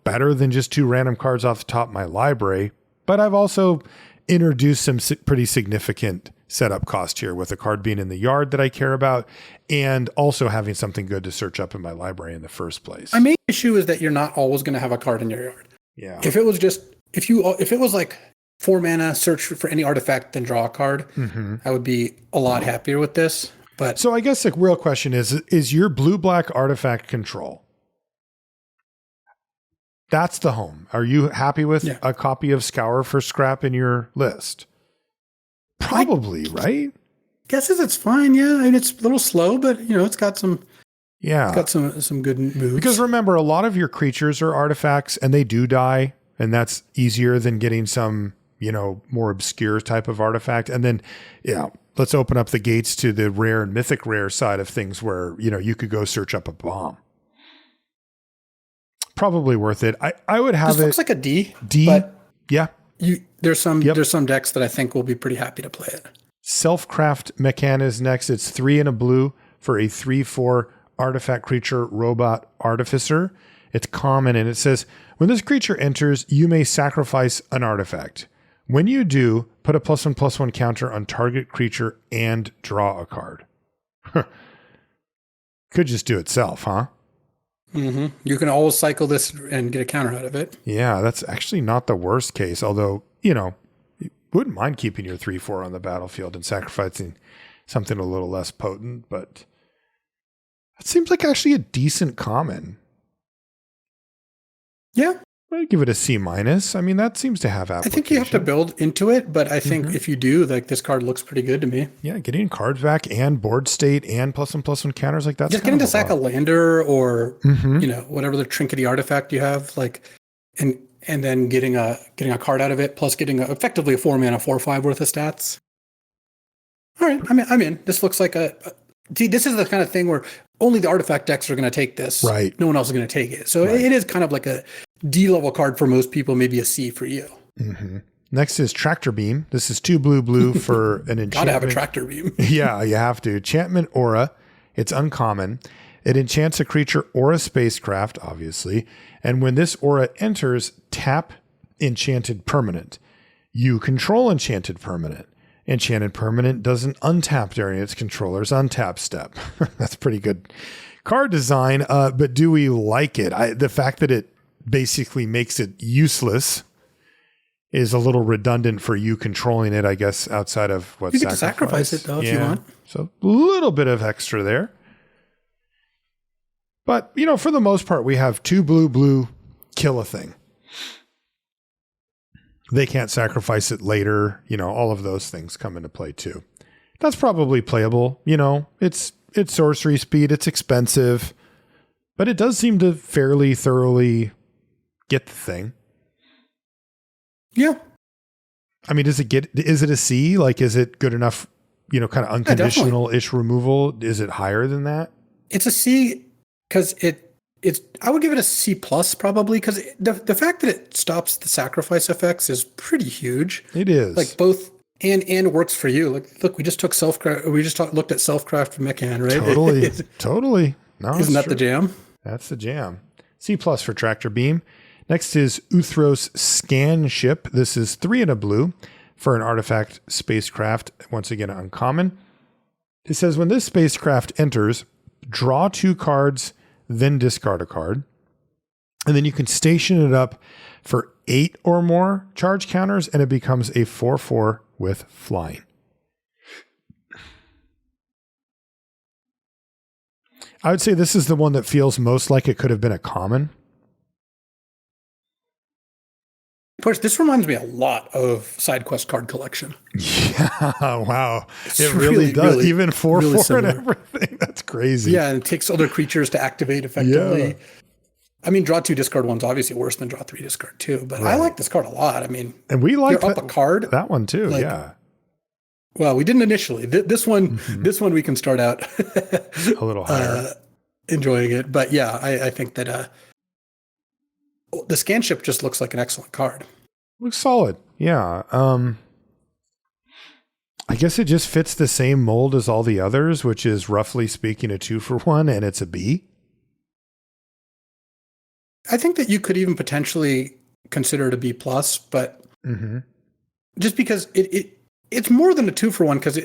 better than just 2 random cards off the top of my library. But I've also introduced some pretty significant setup cost here, with a card being in the yard that I care about, and also having something good to search up in my library in the first place. My main issue is that you're not always going to have a card in your yard. Yeah. If it was like 4 mana, search for any artifact, then draw a card, I would be a lot happier with this. But so I guess the real question is your blue-black artifact control? That's the home. Are you happy with a copy of Scour for Scrap in your list? Probably, right? Guesses it's fine. Yeah, I mean, it's a little slow, but it's got some. Yeah, it's got some good moves. Because remember, a lot of your creatures are artifacts, and they do die, and that's easier than getting some more obscure type of artifact. And then, let's open up the gates to the rare and mythic rare side of things, where you could go search up a bomb. Probably worth it. I would have this it. Looks like a D. But yeah. There's some decks that I think will be pretty happy to play it. Self-Craft Mechan is next. It's 3 and a blue for a 3/4 artifact creature robot artificer. It's common, and it says, when this creature enters, you may sacrifice an artifact. When you do, put a +1/+1 counter on target creature and draw a card. Could just do itself, huh? Mm-hmm. You can always cycle this and get a counter out of it. Yeah, that's actually not the worst case, although, wouldn't mind keeping your 3/4 on the battlefield and sacrificing something a little less potent, but that seems like actually a decent common. Yeah. I'd give it a C-. I mean, that seems to have application. I think you have to build into it, but I think if you do, this card looks pretty good to me. Yeah, getting cards back and board state and +1/+1 counters like that. Just getting to sack a lander or whatever the trinkety artifact you have, and then getting a card out of it, plus getting effectively a 4 mana 4/5 worth of stats. All right, I'm in. This looks like this is the kind of thing where only the artifact decks are going to take this. Right. No one else is going to take it. So it is kind of like a D level card for most people, maybe a C for you. Mm-hmm. Next is Tractor Beam. This is 2 blue for an enchantment. Gotta have a Tractor Beam. Yeah, you have to. Enchantment Aura. It's uncommon. It enchants a creature or a spacecraft, obviously. And when this aura enters, tap enchanted permanent. You control enchanted permanent. Enchanted permanent doesn't untap during its controller's untap step. That's pretty good card design. But do we like it? The fact that it basically makes it useless is a little redundant for you controlling it, I guess, outside of what you get to sacrifice it though if you want. So a little bit of extra there. But, for the most part, we have 2 blue, kill a thing. They can't sacrifice it later. All of those things come into play too. That's probably playable. It's sorcery speed. It's expensive, but it does seem to fairly thoroughly get the thing. Yeah. I mean, is it a C? Like, is it good enough, kind of unconditional-ish removal? Is it higher than that? It's a C because I would give it a C plus probably, because the fact that it stops the sacrifice effects is pretty huge. It is. Like both and works for you. Like, look, we just took looked at Self-Craft Mechan, right? Totally. No, isn't that true. The jam? That's the jam. C plus for Tractor Beam. Next is Uthros Scan Ship. This is 3 and a blue for an artifact spacecraft. Once again, uncommon. It says when this spacecraft enters, draw 2 cards, then discard a card. And then you can station it up for 8 or more charge counters, and it becomes a 4/4 with flying. I would say this is the one that feels most like it could have been a common. Of course, this reminds me a lot of side quest card collection. Yeah, wow. It's it really does. really, even 4/4 really and everything. That's crazy. Yeah, and it takes other creatures to activate effectively. Yeah. I mean, draw 2, discard 1's obviously worse than draw 3, discard 2, but I like this card a lot. I mean, and we like you're up a card. That one too, yeah. Well, we didn't initially. This one we can start out a little higher. Enjoying it. But yeah, I think that the Scanship just looks like an excellent card. Looks solid. Yeah. I guess it just fits the same mold as all the others, which is roughly speaking a 2-for-1, and it's a B. I think that you could even potentially consider it a B+, but just because it's more than a 2-for-1, because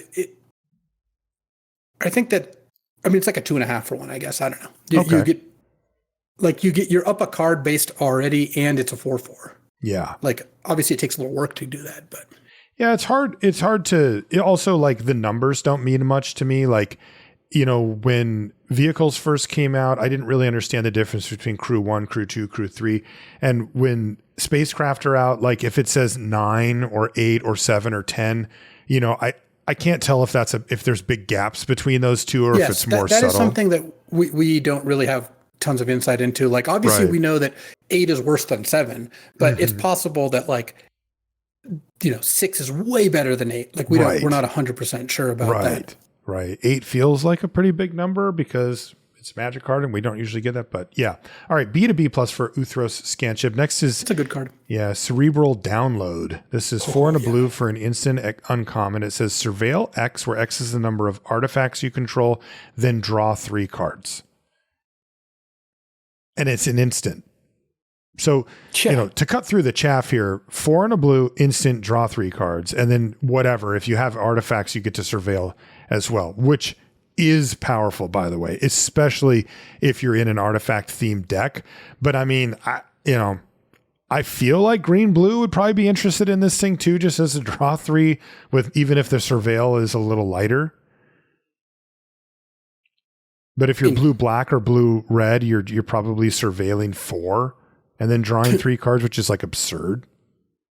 I think that, I mean, it's like a 2.5-for-1, I guess. I don't know. You get you're up a card based already, and it's a 4/4. Yeah. Like, obviously it takes a little work to do that, but yeah, it's hard. It's hard to also, like, the numbers don't mean much to me. Like, you know, when vehicles first came out, I didn't really understand the difference between crew 1, crew 2, crew 3. And when spacecraft are out, like if it says 9 or 8 or 7 or 10, you know, I can't tell if if there's big gaps between those two, or if it's more subtle. That is something that we don't really have tons of insight into. Like, obviously we know that 8 is worse than 7, but it's possible that, like, you know, 6 is way better than 8. Like, we're not 100% sure about that. Right. 8 feels like a pretty big number because it's a magic card and we don't usually get that, but yeah. All right. B to B+ for Uthros Scanship. Next is, it's a good card. Yeah. Cerebral Download. This is 4 and a blue for an instant uncommon. It says Surveil X, where X is the number of artifacts you control, then draw 3 cards. And it's an instant. So, you know, to cut through the chaff here, 4 and a blue, instant, draw 3 cards. And then whatever, if you have artifacts, you get to surveil as well, which is powerful, by the way, especially if you're in an artifact themed deck. But I mean, I feel like green blue would probably be interested in this thing too, just as a draw 3, with even if the surveil is a little lighter. But if you're blue black or blue red, you're probably surveilling 4 and then drawing 3 cards, which is like absurd.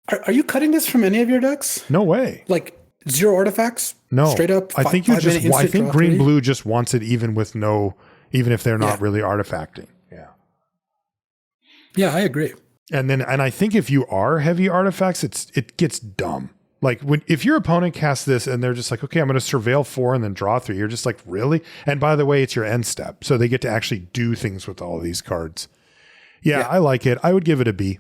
Are you cutting this from any of your decks? No way. Like 0 artifacts? No. Straight up? I think I think green blue just wants it even if they're not really artifacting. Yeah. Yeah, I agree. And I think if you are heavy artifacts, it gets dumb. Like if your opponent casts this and they're just like, okay, I'm going to surveil 4 and then draw 3. You're just like, really? And by the way, it's your end step. So they get to actually do things with all of these cards. Yeah, I like it. I would give it a B.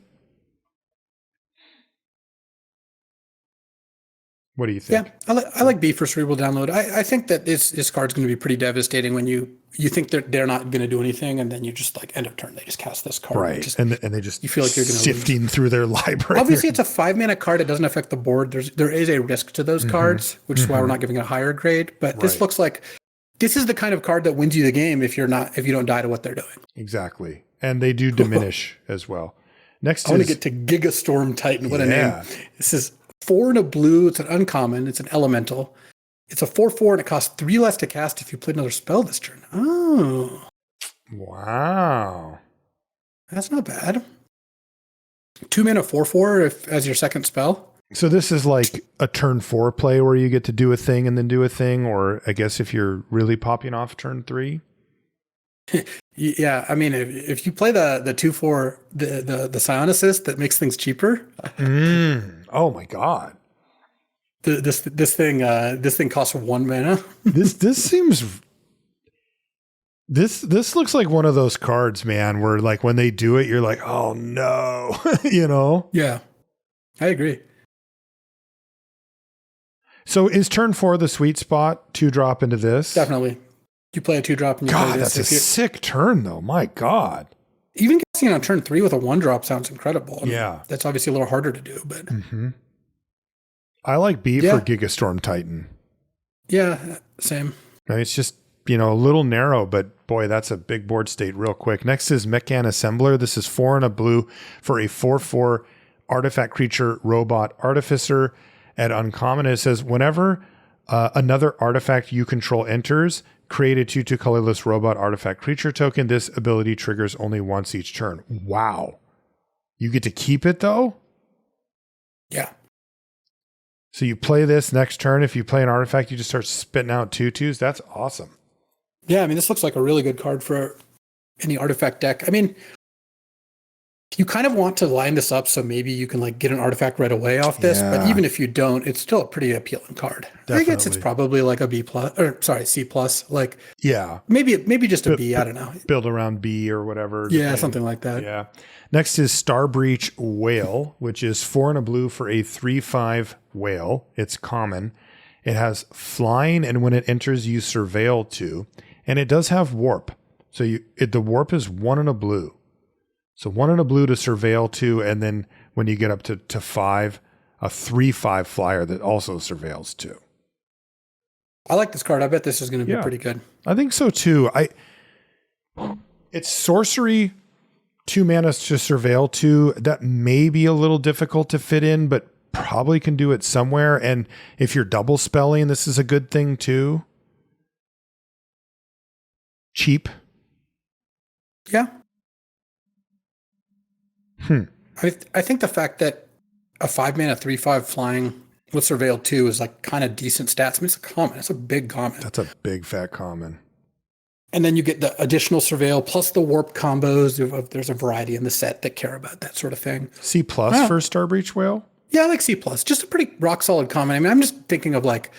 What do you think? Yeah, I like B for Cerebral Download. I think that this card's going to be pretty devastating when you think they're not going to do anything, and then you just, like, end of turn, they just cast this card. Right, and they just, you feel like you're going to sifting through their library. Obviously, it's a 5-mana card. It doesn't affect the board. There is a risk to those cards, which is why we're not giving it a higher grade. But this looks like this is the kind of card that wins you the game if you don't die to what they're doing. Exactly, and they do diminish as well. Next, I want to get to Gigastorm Titan. What a name! This is 4 and a blue. It's an uncommon. It's an elemental. It's a 4/4, and it costs 3 less to cast if you played another spell this turn. Oh, wow, that's not bad. 2 mana 4/4 as your second spell. So this is like a turn 4 play where you get to do a thing and then do a thing, or I guess if you're really popping off turn 3. Yeah, I mean, if you play the 2/4, the Scion Assist that makes things cheaper. Oh my god! This thing costs 1 mana. This seems. This looks like one of those cards, man, where like when they do it, you're like, oh no, you know? Yeah, I agree. So is turn 4 the sweet spot to drop into this? Definitely. You play a 2-drop and you play this. That's a sick turn though. My God. Even casting it on turn 3 with a 1-drop sounds incredible. I mean, yeah. That's obviously a little harder to do, but I like B for Gigastorm Titan. Yeah, same. I mean, it's just a little narrow, but boy, that's a big board state real quick. Next is Mechan Assembler. This is 4 and a blue for a 4/4 artifact creature robot artificer at uncommon. It says whenever another artifact you control enters, create a 2/2 colorless robot artifact creature token. This ability triggers only once each turn. Wow. You get to keep it though? Yeah. So you play this next turn. If you play an artifact, you just start spitting out 2/2s. That's awesome. Yeah, I mean, this looks like a really good card for any artifact deck. I mean, you kind of want to line this up so maybe you can like get an artifact right away off this, but even if you don't, it's still a pretty appealing card. Definitely. I guess it's probably like a B plus, or sorry, C plus. Like, yeah, maybe just a B. I don't know. Build around B or whatever. Yeah, something like that. Yeah. Next is Starbreach Whale, which is 4 and a blue for a 3/5 whale. It's common. It has flying, and when it enters, you surveil 2, and it does have warp. So the warp is 1 and a blue. So 1 and a blue to surveil 2, and then when you get up to 5, a 3/5 flyer that also surveils 2. I like this card. I bet this is going to be pretty good. I think so too. It's sorcery, 2 mana to surveil 2. That may be a little difficult to fit in, but probably can do it somewhere. And if you're double spelling, this is a good thing too. Cheap. Yeah. I think the fact that a 5 mana 3/5 flying with surveil 2 is like kind of decent stats. I mean, it's a common. It's a big common. That's a big fat common. And then you get the additional surveil plus the warp combos. There's a variety in the set that care about that sort of thing. C plus for Starbreach Whale? Yeah, I like C plus. Just a pretty rock solid common. I mean, I'm just thinking of like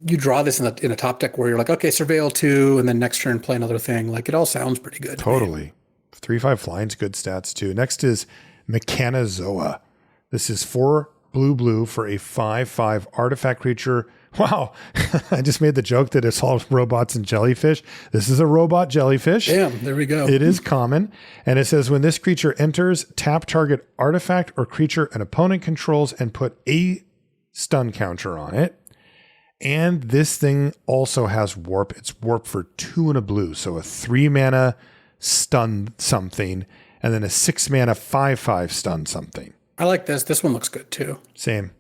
you draw this in a top deck where you're like, okay, surveil 2, and then next turn play another thing. Like it all sounds pretty good. Totally. 3/5 flying's good stats too. Next is Mechanizoa. This is 4 blue for a 5/5 artifact creature. Wow. I just made the joke that it's all robots and jellyfish. This is a robot jellyfish. Damn, there we go. It is common. And it says when this creature enters, tap target artifact or creature an opponent controls and put a stun counter on it. And this thing also has warp. It's warp for 2 and a blue. So a 3 mana stun something, and then a 6 mana 5/5 stun something. I like this. This one looks good too. Same.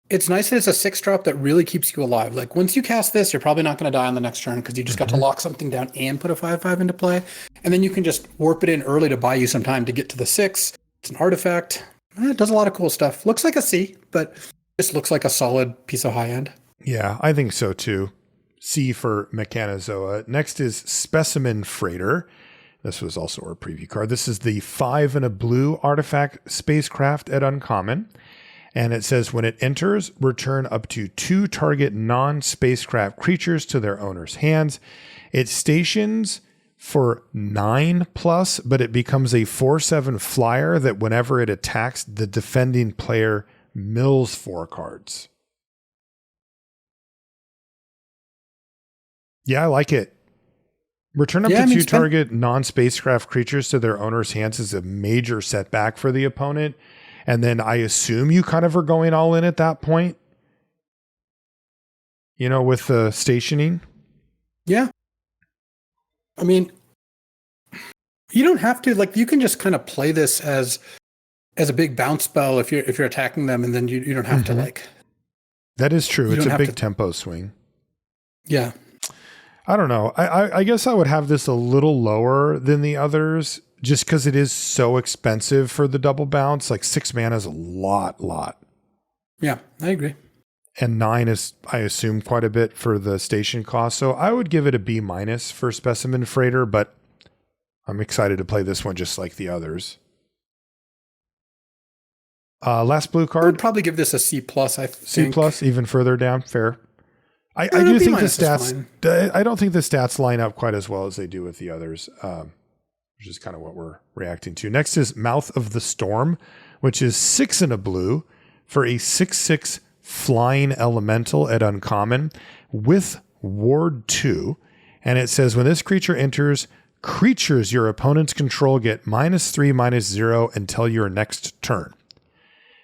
It's nice that it's a 6-drop that really keeps you alive. Like once you cast this, you're probably not going to die on the next turn because you just got to lock something down and put a 5/5 into play. And then you can just warp it in early to buy you some time to get to the 6. It's an artifact. It does a lot of cool stuff. Looks like a C, but just looks like a solid piece of high end. Yeah, I think so too. C for Mechanizoa. Next is Specimen Freighter. This was also our preview card. This is the 5 and a blue artifact spacecraft at uncommon. And it says when it enters, return up to 2 target non-spacecraft creatures to their owner's hands. It stations for 9+, but it becomes a 4/7 flyer that whenever it attacks, the defending player mills 4 cards. Yeah, I like it. Return up to 2 target non-spacecraft creatures to their owner's hands is a major setback for the opponent. And then I assume you kind of are going all in at that point, with the stationing. Yeah. I mean, you don't have to, like, you can just kind of play this as a big bounce spell if you're attacking them, and then you don't have to like. That is true. It's a big tempo swing. Yeah. I don't know. I guess I would have this a little lower than the others just because it is so expensive for the double bounce. Like 6 mana is a lot. Yeah, I agree. And 9 is, I assume, quite a bit for the station cost. So I would give it a B- for Specimen Freighter, but I'm excited to play this one just like the others. Last blue card. I would probably give this a C+, I think. C+, even further down. Fair. I do think the stats, I don't think the stats line up quite as well as they do with the others, which is kind of what we're reacting to. Next is Mouth of the Storm, which is 6 and a blue for a 6/6 flying elemental at uncommon with ward 2. And it says when this creature enters, creatures your opponents control get -3/-0 until your next turn.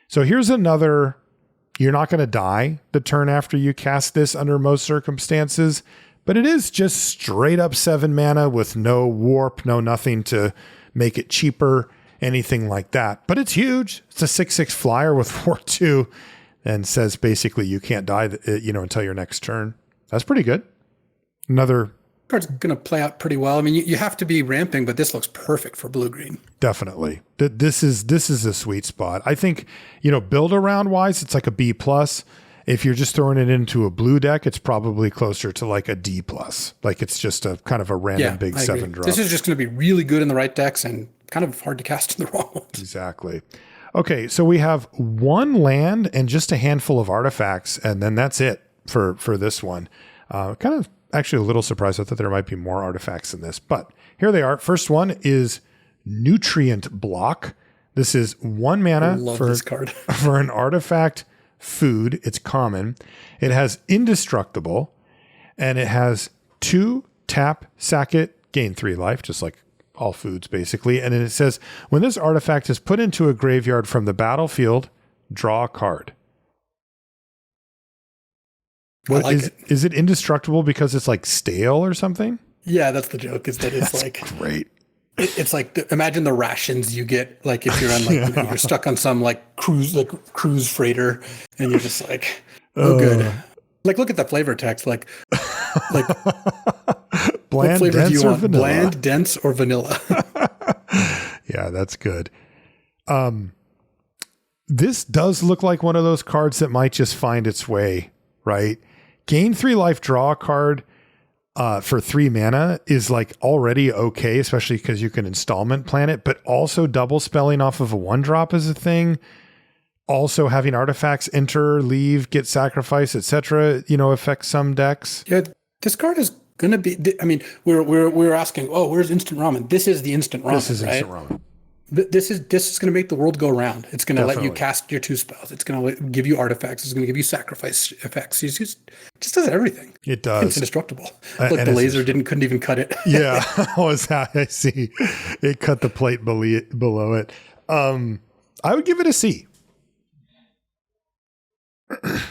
So here's another. You're not going to die the turn after you cast this under most circumstances, but it is just straight up 7 mana with no warp, no nothing to make it cheaper, anything like that. But it's huge. It's a 6/6 flyer with 4/2 and says basically you can't die, until your next turn. That's pretty good. Another card's going to play out pretty well. I mean, you have to be ramping, but this looks perfect for blue-green. Definitely. This is a sweet spot. I think, build around wise, it's like a B+. If you're just throwing it into a blue deck, it's probably closer to like a D+. Like it's just a kind of a random big 7 drop. This is just going to be really good in the right decks and kind of hard to cast in the wrong ones. Exactly. Okay, so we have 1 land and just a handful of artifacts, and then that's it for this one. Kind of actually a little surprised. I thought there might be more artifacts in this, but here they are. First one is Nutrient Block. This is 1 mana this card. for an artifact food. It's common. It has Indestructible, and it has 2 tap, sack it, gain 3 life, just like all foods basically. And then it says, when this artifact is put into a graveyard from the battlefield, draw a card. Is it indestructible because it's like stale or something? Yeah, that's the joke. Is that it's like great. It's like imagine the rations you get like if you're on like you're stuck on some like cruise freighter and you're just like good. Like look at the flavor text like bland, what flavor dense, do you or want? vanilla? Bland, dense, or vanilla? Yeah, that's good. This does look like one of those cards that might just find its way, right? Gain 3 life, draw a card for 3 mana is like already okay, especially because you can installment plan it, but also double spelling off of a 1-drop is a thing. Also having artifacts enter, leave, get sacrifice, etc. Affects some decks. Yeah, this card is gonna be. I mean, we're asking, oh, where's instant ramen? This is the instant ramen. This is right? instant ramen. This is going to make the world go round. It's going to let you cast your 2 spells. It's going to give you artifacts. It's going to give you sacrifice effects. It just does everything. It does. It's indestructible. Look, the laser couldn't even cut it. Yeah, I see. It cut the plate below it. I would give it a C. I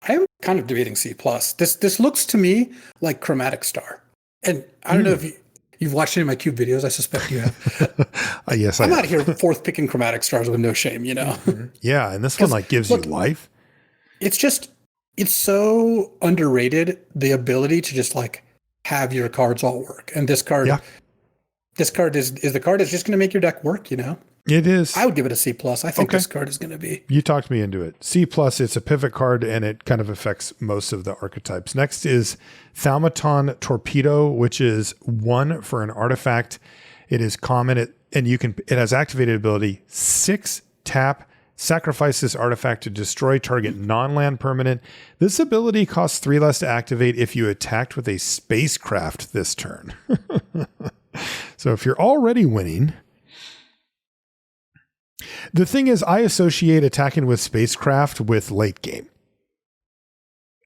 am kind of debating C+. This looks to me like Chromatic Star. And I don't know if you've watched any of my Cube videos. I suspect you have. Yes, I'm out here fourth picking Chromatic Stars with no shame, Yeah, and this one like gives you life. It's so underrated, the ability to just like have your cards all work. And this card is just going to make your deck work, It is. I would give it a C+. I think this card is going to be. You talked me into it. C+, it's a pivot card, and it kind of affects most of the archetypes. Next is Thaumaton Torpedo, which is 1 for an artifact. It is common, it has activated ability, 6 tap, sacrifice this artifact to destroy target non-land permanent. This ability costs 3 less to activate if you attacked with a spacecraft this turn. So if you're already winning... The thing is, I associate attacking with spacecraft with late game.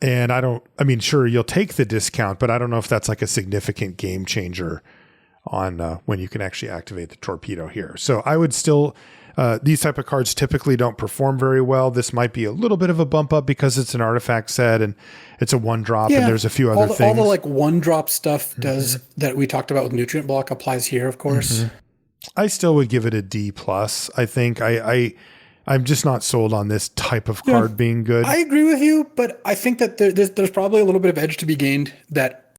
And sure, you'll take the discount, but I don't know if that's like a significant game changer on when you can actually activate the torpedo here. So I would still, these type of cards typically don't perform very well. This might be a little bit of a bump up because it's an artifact set and it's a 1-drop and there's a few other things. All the like 1-drop stuff does that we talked about with Nutrient Block applies here, of course. Mm-hmm. I still would give it a D+. I think I'm just not sold on this type of card being good. I agree with you, but I think that there's probably a little bit of edge to be gained that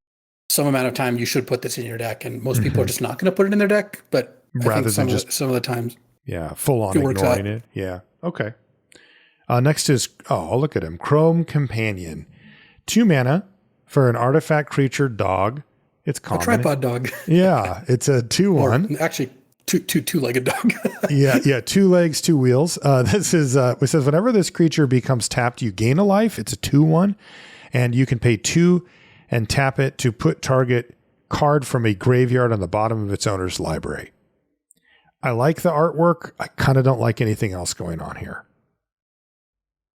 some amount of time you should put this in your deck, and most people are just not going to put it in their deck. But rather than some of the times, full on ignoring it. Yeah, okay. Next is look at him, Chrome Companion, 2 mana for an artifact creature dog. It's common. A tripod dog. Yeah, it's a 2/1. Actually, two-legged dog. yeah, 2 legs, 2 wheels. This is it says whenever this creature becomes tapped, you gain a life. It's a 2/1, and you can pay 2 and tap it to put target card from a graveyard on the bottom of its owner's library. I like the artwork. I kind of don't like anything else going on here.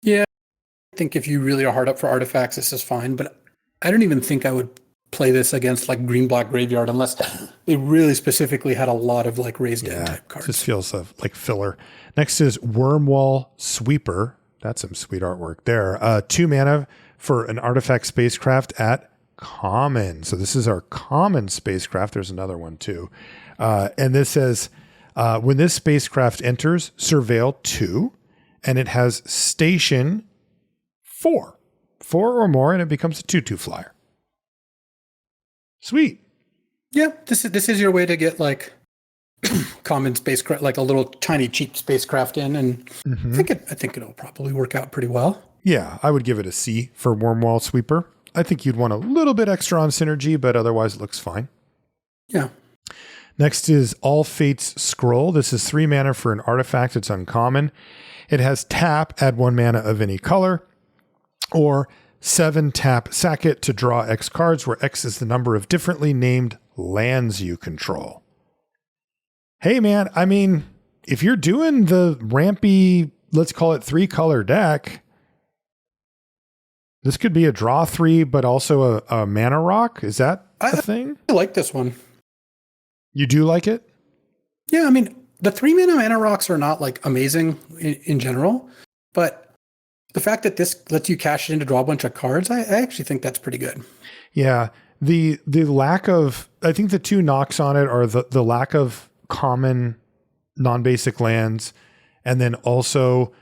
Yeah, I think if you really are hard up for artifacts, this is fine. But I don't even think I would play this against like green black graveyard unless they really specifically had a lot of like raised end type cards. This feels like filler. Next is Wormwall Sweeper. That's some sweet artwork there. 2 mana for an artifact spacecraft at common. So this is our common spacecraft. There's another one too. And this says, when this spacecraft enters Surveil 2, and it has station 4 or more, and it becomes a 2/2 flyer. Sweet. Yeah, this is your way to get like common spacecraft, like a little tiny cheap spacecraft in, and I think it'll probably work out pretty well. Yeah, I would give it a C for Wormwall Sweeper. I think you'd want a little bit extra on synergy, but otherwise it looks fine. Yeah. Next is All Fates Scroll. This is 3 mana for an artifact. It's uncommon. It has tap, add 1 mana of any color, or 7 tap, sack it to draw X cards, where X is the number of differently named lands you control. Hey man, I mean, if you're doing the rampy, let's call it 3-color deck, this could be a draw 3, but also a mana rock. Is that a thing? I like this one. You do like it? Yeah, I mean, the 3 mana rocks are not like amazing in general, but the fact that this lets you cash it in to draw a bunch of cards, I actually think that's pretty good. Yeah. The lack of, I think the 2 knocks on it are the lack of common non-basic lands, and then also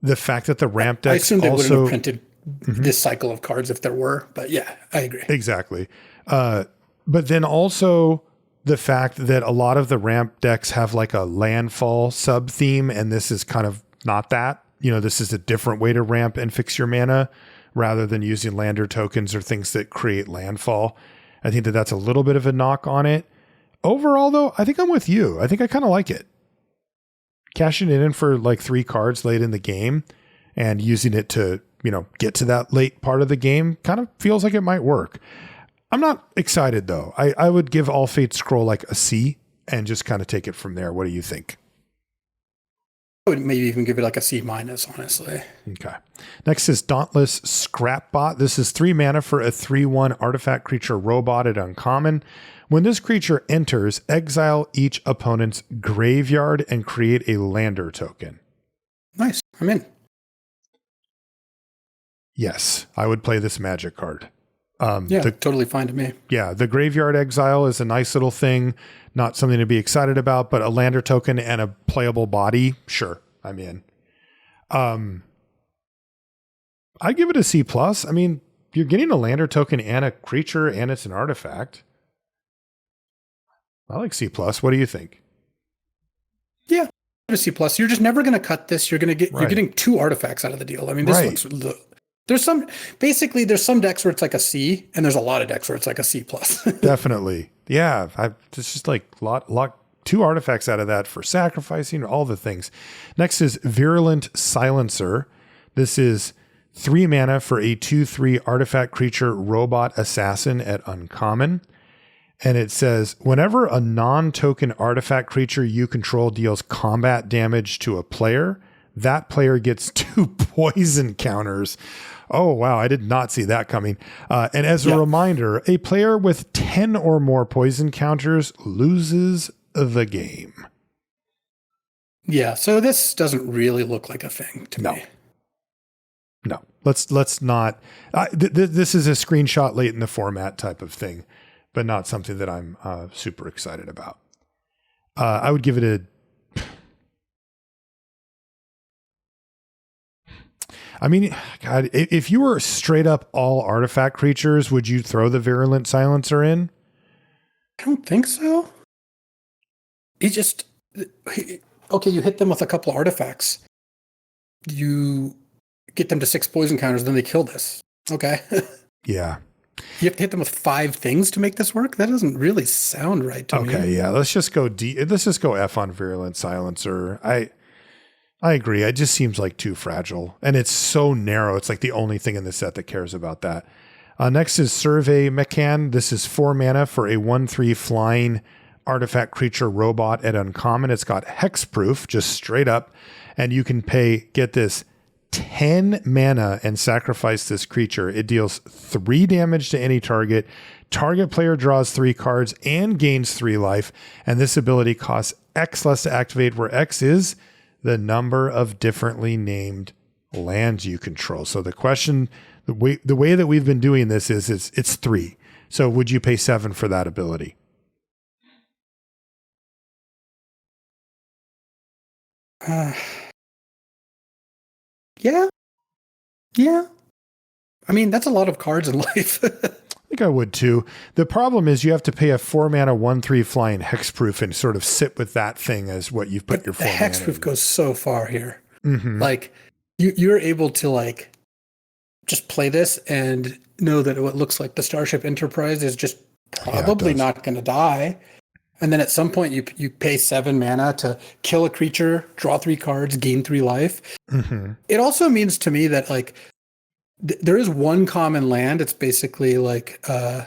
the fact that the ramp decks I assume they also wouldn't have printed this cycle of cards if there were, but yeah, I agree. Exactly. But then also the fact that a lot of the ramp decks have like a landfall sub theme, and this is kind of not that. You know, this is a different way to ramp and fix your mana rather than using lander tokens or things that create landfall. I think that that's a little bit of a knock on it. Overall, though, I think I'm with you. I think I kind of like it. Cashing it in for like 3 cards late in the game and using it to, you know, get to that late part of the game kind of feels like it might work. I'm not excited, though. I would give All Fate Scroll like a C and just kind of take it from there. What do you think? I would maybe even give it like a C-, honestly. Okay. Next is Dauntless Scrapbot. This is 3 mana for a 3/1 artifact creature robot at uncommon. When this creature enters, exile each opponent's graveyard and create a lander token. Nice. I'm in. Yes, I would play this magic card. Totally fine to me. Yeah, the graveyard exile is a nice little thing, not something to be excited about, but a lander token and a playable body, sure, I'm in. I'd give it a C+. I mean, you're getting a lander token and a creature, and it's an artifact. I like C+. What do you think? Yeah, a C+. You're just never going to cut this. You're getting 2 artifacts out of the deal. I mean, this one's... There's some decks where it's like a C, and there's a lot of decks where it's like a C+. Definitely. Yeah. It's just like lot 2 artifacts out of that for sacrificing, all the things. Next is Virulent Silencer. This is 3 mana for a 2/3 artifact creature robot assassin at uncommon. And it says, whenever a non-token artifact creature you control deals combat damage to a player, that player gets 2 poison counters. Oh, wow. I did not see that coming. And as a reminder, a player with 10 or more poison counters loses the game. Yeah. So this doesn't really look like a thing to me. No, let's not. This is a screenshot late in the format type of thing, but not something that I'm super excited about. I would give it a... I mean, God, if you were straight up all artifact creatures, would you throw the Virulent Silencer in? I don't think so. Okay, you hit them with a couple artifacts. You get them to 6 poison counters, then they kill this. Okay. Yeah. You have to hit them with 5 things to make this work? That doesn't really sound right to me. Okay, yeah. Let's just go F on Virulent Silencer. I agree. It just seems like too fragile. And it's so narrow. It's like the only thing in the set that cares about that. Next is Survey Mechan. This is 4 mana for a 1/3 flying artifact creature robot at uncommon. It's got hexproof, just straight up. And you can pay, get this, 10 mana and sacrifice this creature. It deals 3 damage to any target. Target player draws 3 cards and gains 3 life. And this ability costs X less to activate, where X is the number of differently named lands you control. So the question The way that we've been doing this is it's 3. So would you pay 7 for that ability? Yeah. Yeah. I mean, that's a lot of cards in life. I think I would too. The problem is you have to pay a 4-mana 1/3 flying hexproof and sort of sit with that thing as what you've put your 4 the mana hexproof in. goes so far here. Mm-hmm. Like you're able to like just play this and know that what looks like the Starship Enterprise is just probably not going to die. And then at some point you pay 7 mana to kill a creature, draw 3 cards, gain 3 life. Mm-hmm. It also means to me that like there is one common land. It's basically like kind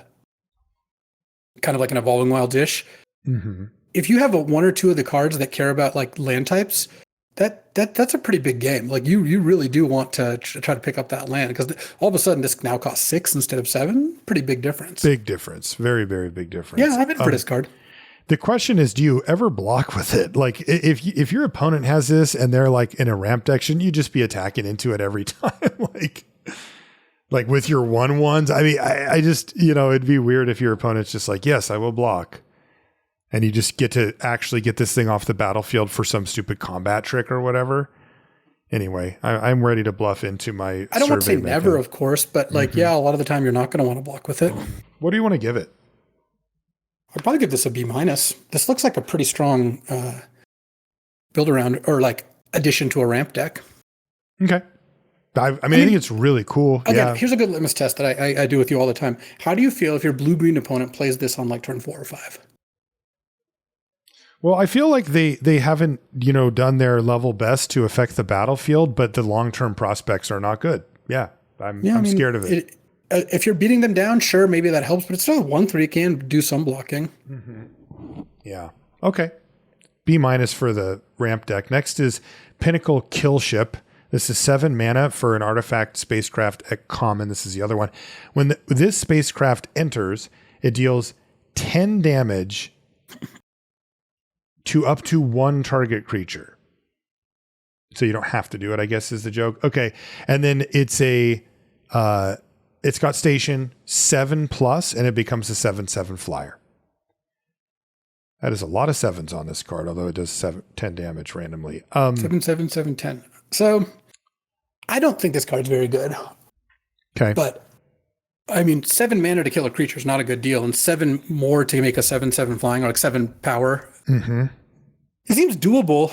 of like an Evolving Wild Dish. Mm-hmm. If you have 1 or 2 of the cards that care about like land types, that's a pretty big game. Like you really do want to try to pick up that land because all of a sudden this now costs 6 instead of 7. Pretty big difference. Big difference. Very, very big difference. Yeah, I'm in for this card. The question is, do you ever block with it? Like if your opponent has this and they're like in a ramp deck, shouldn't you just be attacking into it every time? like with your 1/1s? I mean, I just, it'd be weird if your opponent's just like, yes, I will block. And you just get to actually get this thing off the battlefield for some stupid combat trick or whatever. Anyway, I'm ready to bluff into my I don't want to say survey never, method. of course, but like, yeah, a lot of the time you're not going to want to block with it. What do you want to give it? I'd probably give this a B-. This looks like a pretty strong build around or like addition to a ramp deck. Okay. I think it's really cool. Again, here's a good litmus test that I do with you all the time. How do you feel if your blue-green opponent plays this on like turn 4 or 5? Well, I feel like they haven't, done their level best to affect the battlefield, but the long-term prospects are not good. Yeah. I'm scared of it. If you're beating them down, sure, maybe that helps, but it's still 1/3 can do some blocking. Mm-hmm. Yeah. Okay. B- for the ramp deck. Next is Pinnacle Kill Ship. This is 7 mana for an artifact spacecraft at common. This is the other one. When this spacecraft enters, it deals 10 damage to up to 1 target creature. So you don't have to do it, I guess is the joke. Okay. And then it's got station 7+, and it becomes a 7/7 flyer. That is a lot of 7s on this card, although it does 10 damage randomly. 7/7/7/10. So I don't think this card's very good. Okay. But I mean, 7 mana to kill a creature is not a good deal, and 7 more to make a 7/7 flying, or like 7 power. Mm-hmm. It seems doable.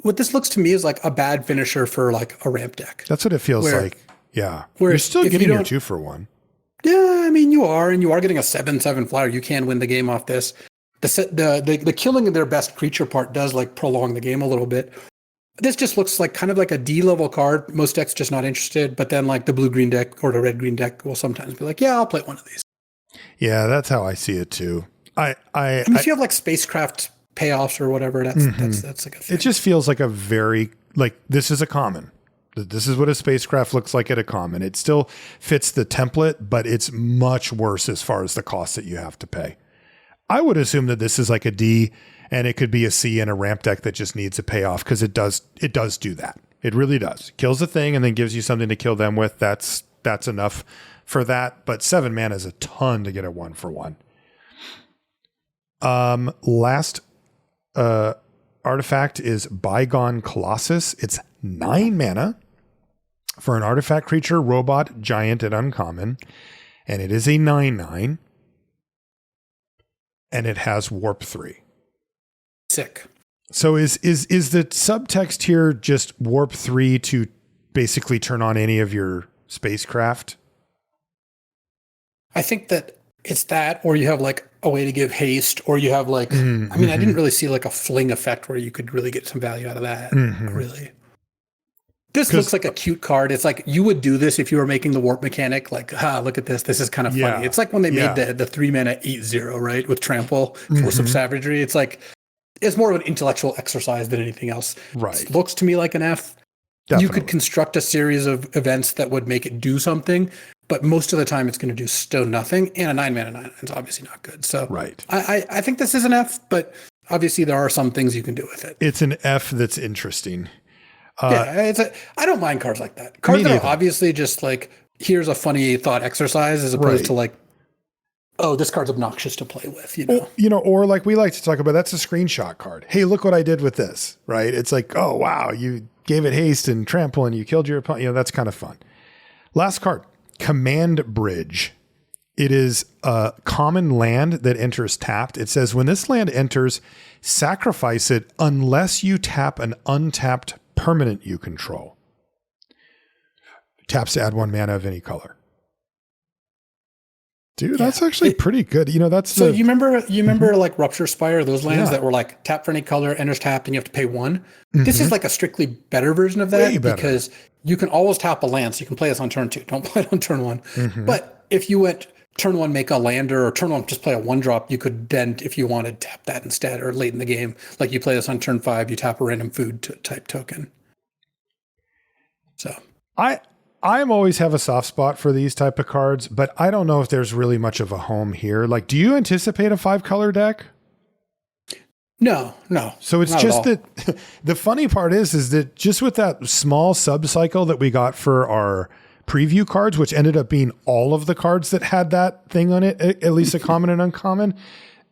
What this looks to me is like a bad finisher for like a ramp deck. That's what it feels like. Yeah. Where you're still getting your 2-for-1. Yeah, I mean, you are, and you are getting a 7/7 flyer. You can win the game off this. The killing of their best creature part does like prolong the game a little bit. This just looks like kind of like a D-level card. Most decks just not interested, but then like the blue-green deck or the red-green deck will sometimes be like, yeah, I'll play one of these. Yeah, that's how I see it too. I mean, if you have like spacecraft payoffs or whatever, that's like a thing. It just feels like this is a common. This is what a spacecraft looks like at a common. It still fits the template, but it's much worse as far as the cost that you have to pay. I would assume that this is like a D, and it could be a C in a ramp deck that just needs a payoff, because it does do that. It really does. Kills a thing and then gives you something to kill them with. That's enough for that. But 7 mana is a ton to get a 1-for-1. Last artifact is Bygone Colossus. It's 9 mana for an artifact creature, robot, giant, and uncommon. And it is a 9/9. And it has warp 3. Sick. So is the subtext here just warp 3 to basically turn on any of your spacecraft? I think that it's that, or you have like a way to give haste, or you have like, I mean, I didn't really see like a fling effect where you could really get some value out of that. Really. This looks like a cute card. It's like you would do this if you were making the warp mechanic. Like, look at this. This is kind of funny. It's like when they made the 3 mana 8/0, right? With trample, force of savagery. It's like, it's more of an intellectual exercise than anything else. Right. It looks to me like an F. Definitely. You could construct a series of events that would make it do something, but most of the time it's going to do still nothing. And a 9 mana 9 is obviously not good. So right. I think this is an F, but obviously there are some things you can do with it. It's an F that's interesting. I don't mind cards like that. Me Cards that neither. are obviously just like, here's a funny thought exercise, as opposed Right. to like, oh, this card's obnoxious to play with, Or like we like to talk about, that's a screenshot card. Hey, look what I did with this, right? It's like, oh, wow, you gave it haste and trample and you killed your opponent. That's kind of fun. Last card, Command Bridge. It is a common land that enters tapped. It says when this land enters, sacrifice it unless you tap an untapped permanent you control. Taps to add 1 mana of any color. Dude, that's actually pretty good. So you remember like Rupture Spire, those lands that were like tap for any color, enters tapped, and you have to pay 1. This is like a strictly better version of that because you can always tap a land, so you can play this on turn 2. Don't play it on turn 1. But if you went turn 1, make a lander, or turn 1, just play a 1-drop, you could then, if you wanted, tap that instead, or late in the game. Like you play this on turn 5, you tap a random food type token. So I'm always have a soft spot for these type of cards, but I don't know if there's really much of a home here. Like, do you anticipate a 5-color deck? No. So it's just that the funny part is that just with that small sub-cycle that we got for our preview cards, which ended up being all of the cards that had that thing on it, at least a common and uncommon,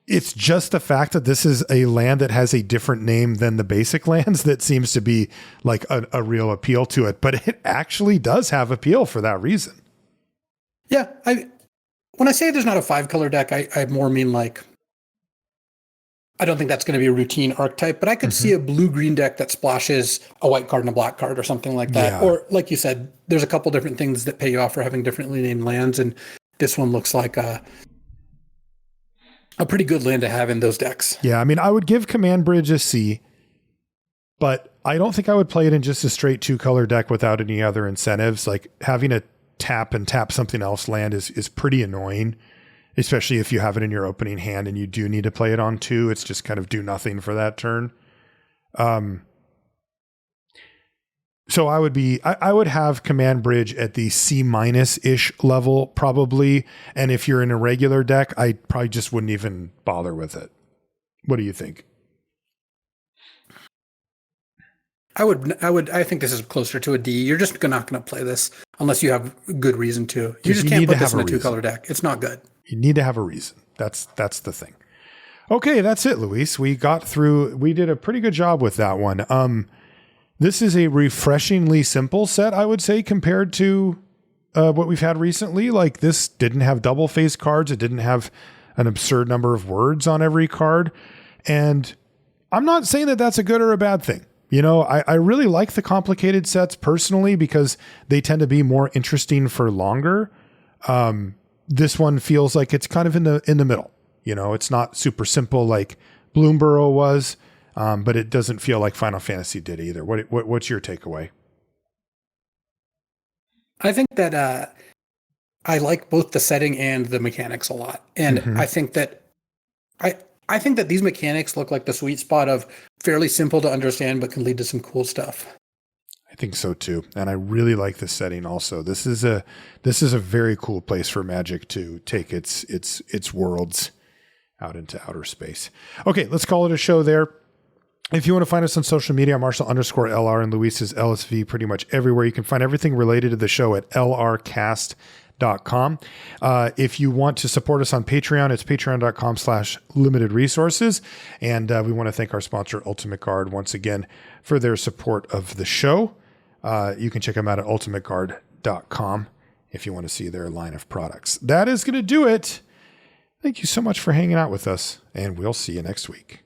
it's just the fact that this is a land that has a different name than the basic lands that seems to be like a real appeal to it. But it actually does have appeal for that reason. Yeah. When I say there's not a 5-color deck, I more mean like, I don't think that's going to be a routine archetype, but I could see a blue-green deck that splashes a white card and a black card or something like that. Yeah. Or like you said, there's a couple different things that pay you off for having differently named lands. And this one looks like a pretty good land to have in those decks. Yeah, I mean, I would give Command Bridge a C, but I don't think I would play it in just a straight 2-color deck without any other incentives. Like having a tap something else land is pretty annoying, especially if you have it in your opening hand and you do need to play it on 2. It's just kind of do nothing for that turn. So I would have Command Bridge at the C-ish level probably. And if you're in a regular deck, I probably just wouldn't even bother with it. What do you think? I think this is closer to a D. You're just not going to play this unless you have good reason to. You just can't put this in a 2-color deck. It's not good. You need to have a reason. That's the thing. Okay, that's it, Luis. We did a pretty good job with that one. This is a refreshingly simple set, I would say, compared to what we've had recently. Like, this didn't have double-faced cards. It didn't have an absurd number of words on every card. And I'm not saying that that's a good or a bad thing. I really like the complicated sets personally because they tend to be more interesting for longer. This one feels like it's kind of in the middle. It's not super simple like Bloomburrow was. But it doesn't feel like Final Fantasy did either. What's your takeaway? I think that I like both the setting and the mechanics a lot, and I think that I think that these mechanics look like the sweet spot of fairly simple to understand, but can lead to some cool stuff. I think so too, and I really like the setting. Also, this is a very cool place for Magic to take its worlds out into outer space. Okay, let's call it a show there. If you want to find us on social media, Marshall_LR and Luis is LSV pretty much everywhere. You can find everything related to the show at lrcast.com. If you want to support us on Patreon, it's patreon.com/limitedresources. And we want to thank our sponsor, Ultimate Guard, once again for their support of the show. You can check them out at ultimateguard.com if you want to see their line of products. That is going to do it. Thank you so much for hanging out with us, and we'll see you next week.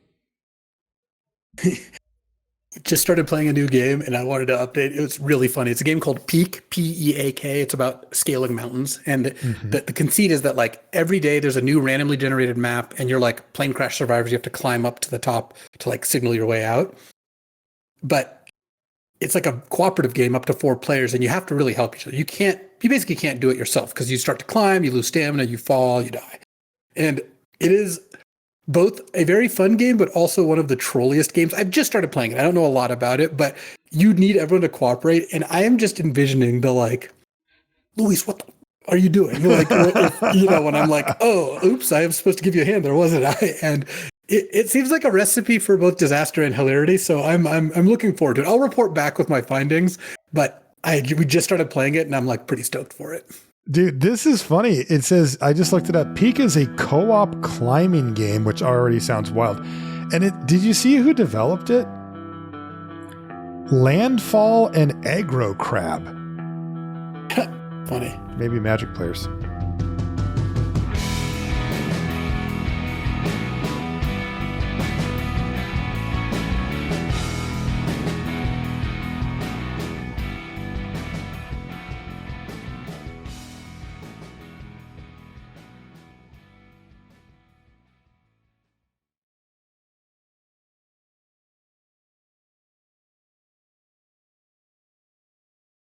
Just started playing a new game and I wanted to update. It was really funny. It's a game called Peak, P-E-A-K. It's about scaling mountains. And the conceit is that like every day there's a new randomly generated map and you're like plane crash survivors. You have to climb up to the top to like signal your way out. But it's like a cooperative game up to 4 players and you have to really help each other. You basically can't do it yourself because you start to climb, you lose stamina, you fall, you die. And it is both a very fun game, but also one of the trolliest games. I've just started playing it. I don't know a lot about it, but you need everyone to cooperate. And I am just envisioning the like, Luis, what are you doing? Like, when I'm like, oh, oops, I am supposed to give you a hand there, wasn't I? And It seems like a recipe for both disaster and hilarity, so I'm looking forward to it. I'll report back with my findings, but we just started playing it and I'm like pretty stoked for it. Dude, this is funny. It says, I just looked it up. Peak is a co-op climbing game, which already sounds wild. And did you see who developed it? Landfall and Aggro Crab. Funny. Maybe Magic players.